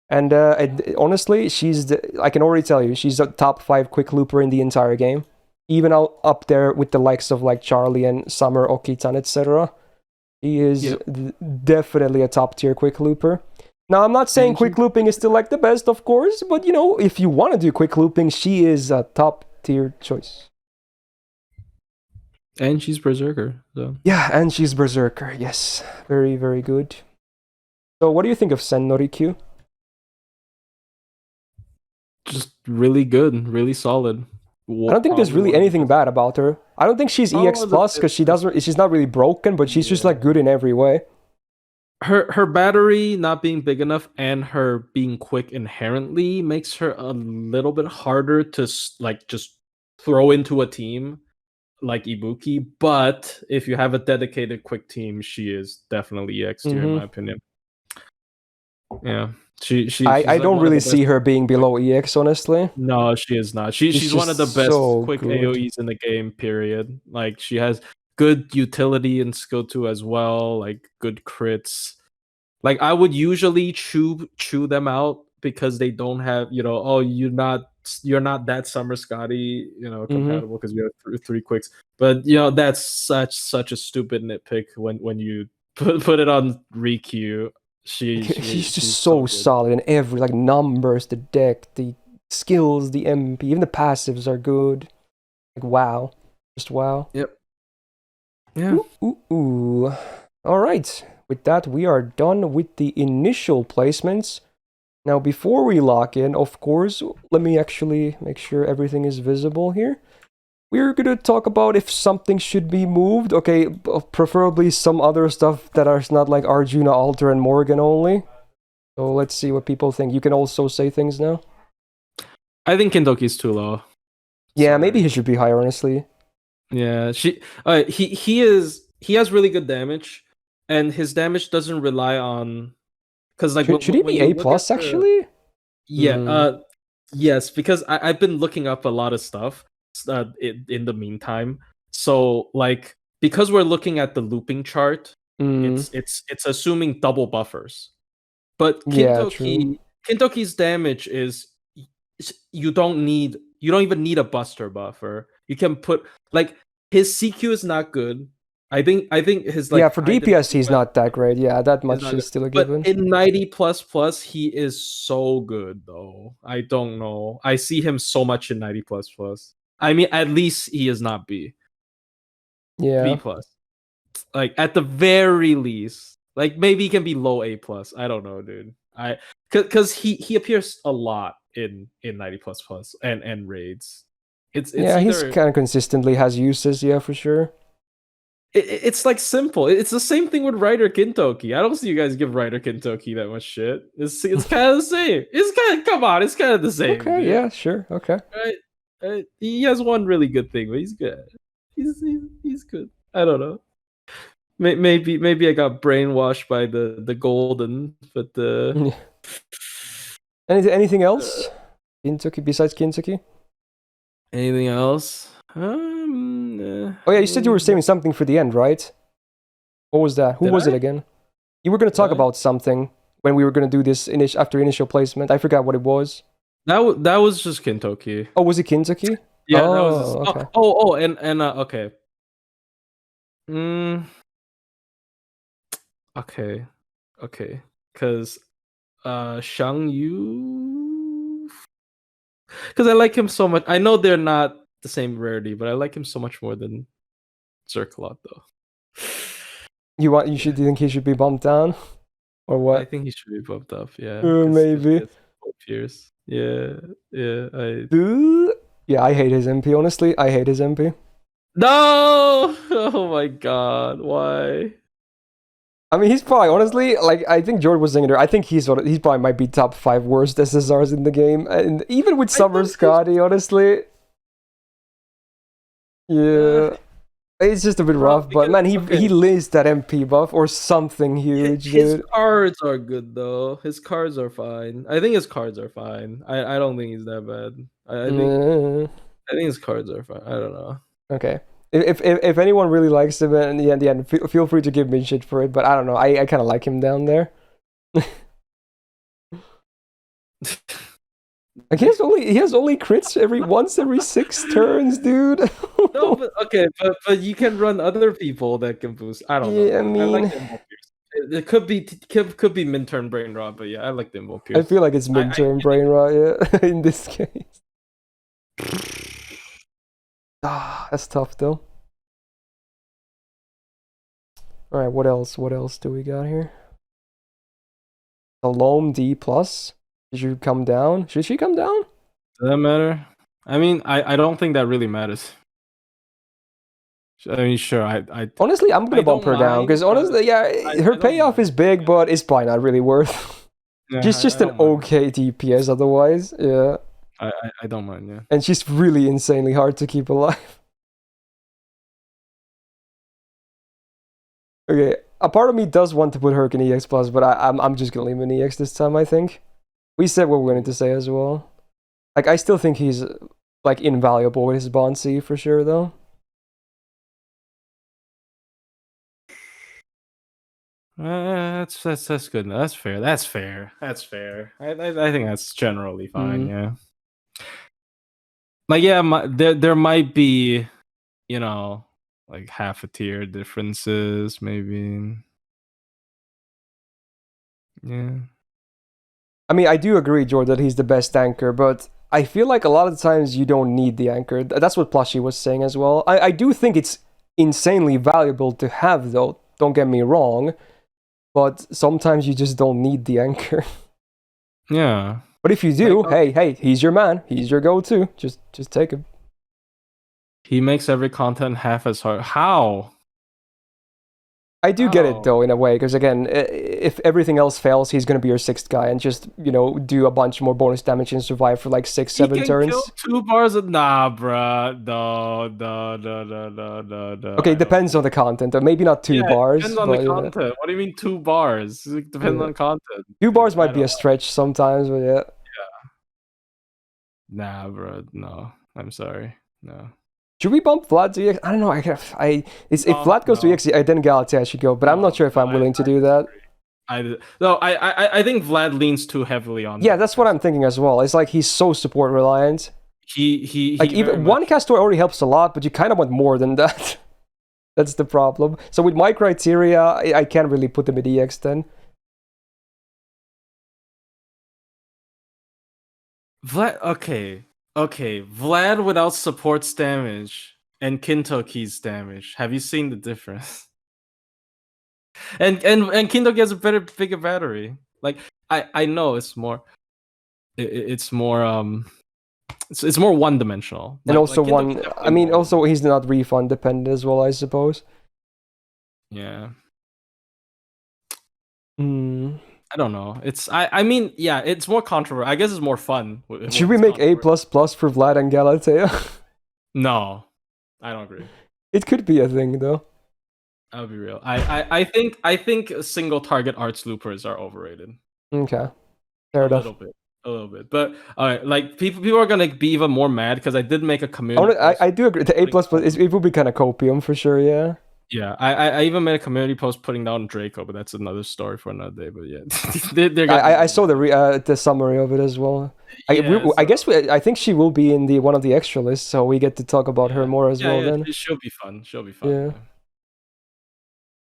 And honestly, I can already tell you, she's a top 5 quick looper in the entire game. Even up there with the likes of like Charlie and Summer, Okitan, etc. She is definitely a top tier quick looper. Now, I'm not saying quick looping is still like the best, of course, but you know, if you want to do quick looping, she is a top tier choice. And she's Berserker, so. Yeah, and she's Berserker, yes. Very, very good. So what do you think of Sen Norikyu? Just really good, really solid. I don't think there's really anything bad about her. I don't think she's EX plus because she's not really broken, but she's just like good in every way. Her battery not being big enough and her being quick inherently makes her a little bit harder to like just throw into a team like Ibuki. But if you have a dedicated quick team, she is definitely EX tier in my opinion. Yeah. I don't really see her being below EX, honestly. No, she is not. She's one of the best quick AoEs in the game, period. Like, she has good utility and skill too as well, like good crits. Like, I would usually chew them out because they don't have, you're not that Summer Scotty, compatible because you have 3 quicks. But that's such a stupid nitpick when you put it on Rikyu. She's just so solid in every, like, numbers, the deck, the skills, the MP, even the passives are good. Like, wow. Just wow. Yep. Yeah. Ooh. Alright. With that, we are done with the initial placements. Now, before we lock in, of course, let me actually make sure everything is visible here. We're gonna talk about if something should be moved. Okay, preferably some other stuff that are not like Arjuna Alter and Morgan only. So let's see what people think. You can also say things now. I think Kintoki's too low. Yeah, maybe he should be higher, honestly. Yeah, he has really good damage, and his damage doesn't rely on because like should he be A plus actually? Yeah, yes, because I've been looking up a lot of stuff in the meantime. So like because we're looking at the looping chart, it's assuming double buffers. But Kintoki's damage is you don't even need a buster buffer. You can put like his CQ is not good. I think his for DPS he's not that great. Yeah, that much is still a given. But in 90++, he is so good though. I don't know. I see him so much in 90++. I mean, at least he is not B. Yeah. B+. Like at the very least, like maybe he can be low A+. I don't know, dude. Because he appears a lot in 90++ and raids. It's he's kind of consistently has uses, for sure. It's like simple. It's the same thing with Rider Kintoki. I don't see you guys give Rider Kintoki that much shit. It's kind of the same. Come on, it's kind of the same. Okay, dude. Yeah, sure. Okay. Right. He has one really good thing, but he's good. He's good. I don't know. Maybe I got brainwashed by the golden, but anything else? Kintoki besides Kintoki? Anything else? Oh yeah, you said you were saving something for the end, right? What was that? Who Did was I? it again? You were going to talk Did I? about something when we were going to do this after initial placement. I forgot what it was. That was just Kintoki. Oh, was it Kintoki? Yeah, that was Oh, just. okay. And okay. Okay, okay, because Xiang Yu, because I like him so much. I know they're not the same rarity, but I like him so much more than Zerkalot, though. You think he should be bumped down, or what? I think he should be bumped up. Yeah, Maybe. Pierce. Yeah, yeah. Yeah, I hate his MP. Honestly, I hate his MP. No! Oh my god, why? I mean, he's probably honestly like I think George was saying there. I think he's probably might be top 5 worst SSRs in the game, and even with Summer Scotty, honestly. Yeah, it's just a bit rough, but man, he laced that MP buff or something huge, His dude. cards are good though. His cards are fine. I think his cards are fine. I don't think he's that bad. I think his cards are fine. I don't know. Okay. If anyone really likes him in the end, feel free to give me shit for it. But I don't know. I kind of like him down there. Like he has only crits once every 6 turns, dude. No, but okay, but you can run other people that can boost. I don't know. I mean, I like them. It could be mid-turn brain rot, but yeah, I like them both. I feel like it's mid-turn brain rot, yeah, in this case. That's tough though. All right, what else? What else do we got here? Salome D plus. Did you come down? Should she come down? Does that matter? I mean, I don't think that really matters. I mean, sure. I honestly, I'm gonna bump her down because honestly, yeah, her payoff is big, but it's probably not really worth. Yeah, she's just an okay DPS otherwise. Yeah. I don't mind. Yeah. And she's really insanely hard to keep alive. Okay, a part of me does want to put Herc in EX plus, but I'm just gonna leave him in EX this time. I think we said what we're going to say as well. Like I still think he's like invaluable with his Bond C for sure, though. That's good. That's fair. That's fair. I think that's generally fine. Yeah. Like yeah, there might be, you know, like half a tier differences, maybe. Yeah. I mean, I do agree, George, that he's the best anchor, but I feel like a lot of the times you don't need the anchor. That's what Plushie was saying as well. I do think it's insanely valuable to have, though. Don't get me wrong. But sometimes you just don't need the anchor. Yeah. But if you do, like, hey, he's your man. He's your go-to. Just take him. He makes every content half as hard. How? I do get it, though, in a way. Because, again, if everything else fails, he's going to be your 6th guy. And just, do a bunch more bonus damage and survive for, like, 6, 7 turns. Kill 2 bars of... Nah, bruh. No. Okay, depends on the content. Or maybe not 2 bars. Depends on the content. Yeah. What do you mean 2 bars? It depends on the content. 2 bars might be a stretch sometimes, but yeah. Nah, bro. No. I'm sorry. No. Should we bump Vlad to EX? I don't know. If Vlad goes to EX, then Galatea should go. But I'm not sure if I'm willing to do that. I think Vlad leans too heavily on. Yeah, that's what I'm thinking as well. It's like he's so support reliant. He like even one castor already helps a lot, but you kind of want more than that. That's the problem. So with my criteria, I can't really put them at EX then. Vlad, okay, Vlad without support's damage and Kintoki's damage. Have you seen the difference? And Kintoki has a bigger battery. Like I know it's more, it's more it's more one dimensional. And also I mean, also he's not refund dependent as well, I suppose. Yeah. I don't know. I mean, yeah, it's more controversial. I guess it's more fun. Should we make A++ for Vlad and Galatea? No, I don't agree. It could be a thing though. I'll be real. I think single target arts loopers are overrated. Okay, fair enough. A little bit. a little bit. But like people are gonna be even more mad because I did make a community post. I do agree. The A plus, but it would be kind of copium for sure. Yeah. Yeah, I even made a community post putting down Draco, but that's another story for another day. But yeah, I saw the summary of it as well. I guess I think she will be in one of the extra lists, so we get to talk about her more as well. Then she'll be fun. She'll be fun. Yeah.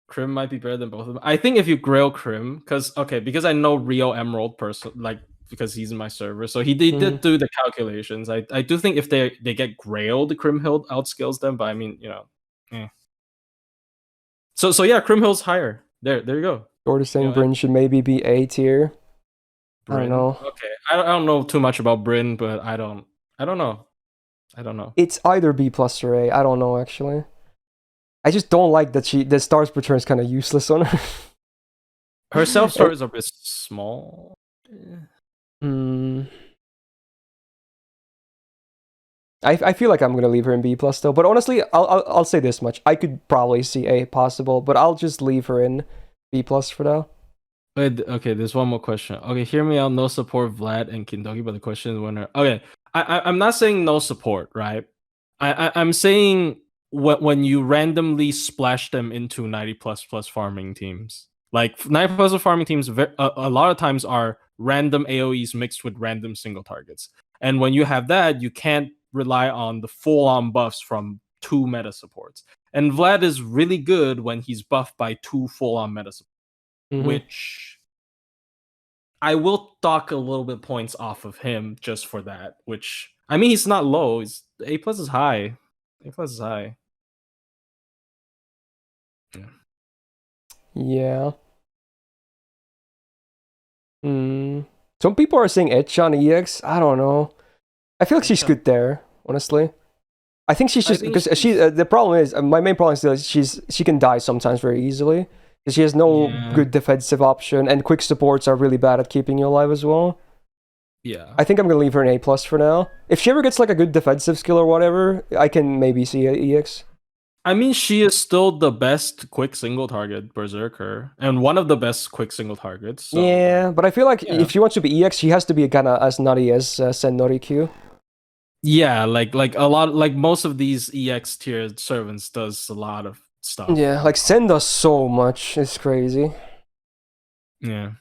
Krim might be better than both of them. I think if you grail Krim, because I know Rio Emerald because he's in my server, so he did do the calculations. I do think if they get grailed, Krimhild outskills them. But I mean, So yeah, Krimhild's higher. There you go. Jordan saying Bryn should maybe be A tier. Bryn? I don't know. Okay, I don't know too much about Bryn, but I don't know. It's either B plus or A. I don't know actually. I just don't like that the stars per turn is kind of useless on her. Her self star is a bit small. I feel like I'm gonna leave her in B plus though. But honestly, I'll say this much: I could probably see A possible, but I'll just leave her in B plus for now. Wait, okay, there's one more question. Okay, hear me out. No support Vlad and Kintoki, but the question is winner. Okay, I'm not saying no support, right? I'm saying when you randomly splash them into 90++ farming teams, like 90+ farming teams, a lot of times are random AOE's mixed with random single targets, and when you have that, you can't rely on the full-on buffs from 2 meta supports. And Vlad is really good when he's buffed by 2 full-on meta supports, which I will dock a little bit points off of him just for that. Which, I mean, he's not low. A+ is high. A+ is high. Yeah. Some people are saying Etch on EX. I don't know. I feel like she's good there, honestly. I think she's just because she. The problem is my main problem is that she can die sometimes very easily because she has no good defensive option, and quick supports are really bad at keeping you alive as well. Yeah, I think I'm gonna leave her an A+ for now. If she ever gets like a good defensive skill or whatever, I can maybe see an EX. I mean, she is still the best quick single target Berserker, and one of the best quick single targets. So. Yeah, but I feel like if she wants to be EX, she has to be kind of as nutty as Sen Norikyu. Yeah, like a lot, like most of these EX tier servants does a lot of stuff. Yeah, like Sen does so much. It's crazy. Yeah.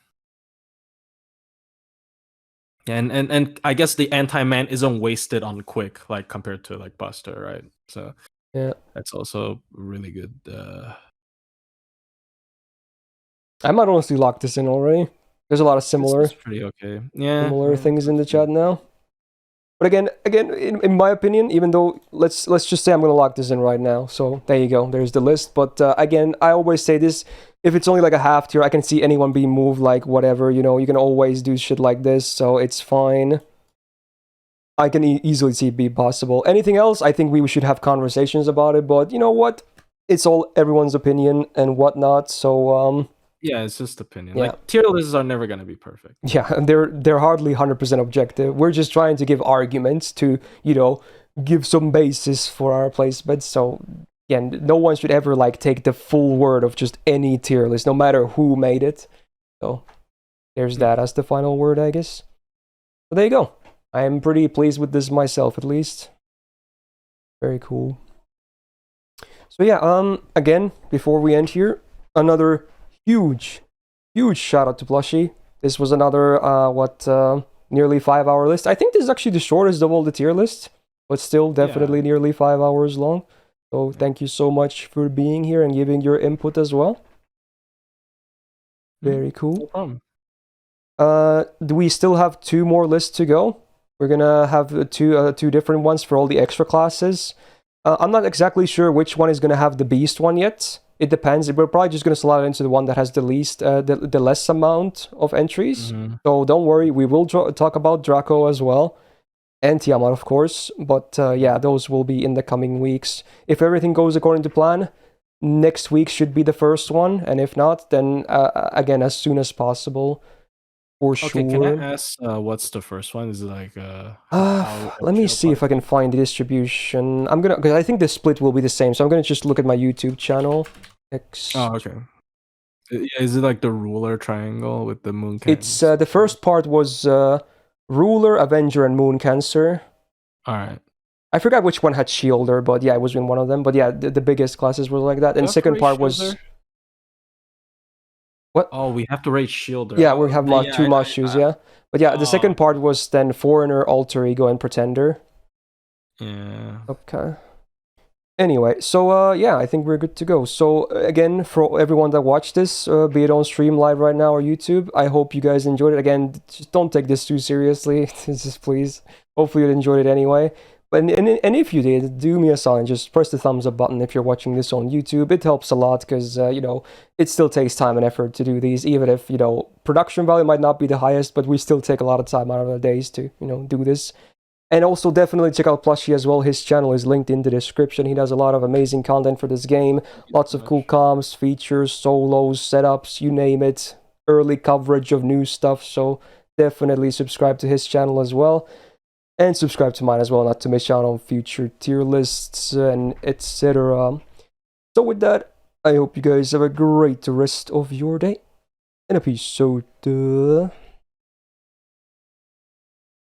And I guess the anti-man isn't wasted on quick, like compared to like Buster, right? So yeah, that's also really good. I might honestly lock this in already. There's a lot of similar, pretty okay. Yeah, similar things in the chat now. But again, in my opinion, even though let's just say I'm gonna lock this in right now. So there you go. There's the list. But again, I always say this: if it's only like a half tier, I can see anyone being moved. Like whatever, you can always do shit like this, so it's fine. I can easily see it be possible. Anything else? I think we should have conversations about it. But you know what? It's all everyone's opinion and whatnot. So yeah, it's just opinion. Yeah. Like tier lists are never gonna be perfect. Yeah, and they're hardly 100% objective. We're just trying to give arguments to give some basis for our placements. So again, no one should ever like take the full word of just any tier list, no matter who made it. So there's that as the final word, I guess. So there you go. I am pretty pleased with this myself, at least. Very cool. So yeah, again, before we end here, another huge shout out to Plushie. This was another nearly 5-hour list. I think this is actually the shortest of all the tier lists, but still definitely nearly 5 hours long. So thank you so much for being here and giving your input as well. Very cool. No problem. Do we still have 2 more lists to go? We're gonna have two different ones for all the extra classes. I'm not exactly sure which one is gonna have the beast one yet. It depends. We're probably just gonna slot it into the one that has the least, the less amount of entries. So don't worry, we will talk about Draco as well, and Tiamat of course. But yeah, those will be in the coming weeks. If everything goes according to plan, next week should be the first one, and if not, then again as soon as possible. For sure. Okay, can I ask what's the first one? Is it like let me see if I can find the distribution. Because I think the split will be the same, so I'm gonna just look at my YouTube channel. Oh, okay. Is it like the ruler triangle with the moon? It's the first part was Ruler, Avenger, and Moon Cancer. All right. I forgot which one had Shielder, but yeah, it was in one of them. But yeah, the biggest classes were like that. And second part was... What? Oh, we have to rate Shielder. Yeah, we have two Mashus, yeah. But yeah, the second part was then Foreigner, Alter Ego, and Pretender. Yeah. Okay. Anyway, so yeah, I think we're good to go. So again, for everyone that watched this, be it on stream live right now or YouTube, I hope you guys enjoyed it. Again, just don't take this too seriously. Just please. Hopefully you enjoyed it anyway. And if you did, do me a solid, just press the thumbs up button if you're watching this on YouTube. It helps a lot because, you know, it still takes time and effort to do these, even if, you know, production value might not be the highest, but we still take a lot of time out of our days to, you know, do this. And also definitely check out Plushie as well. His channel is linked in the description. He does a lot of amazing content for this game. Lots of cool comms, features, solos, setups, you name it. Early coverage of new stuff, so definitely subscribe to his channel as well. And subscribe to mine as well, not to miss out on future tier lists and etc. So with that, I hope you guys have a great rest of your day. And a peace out.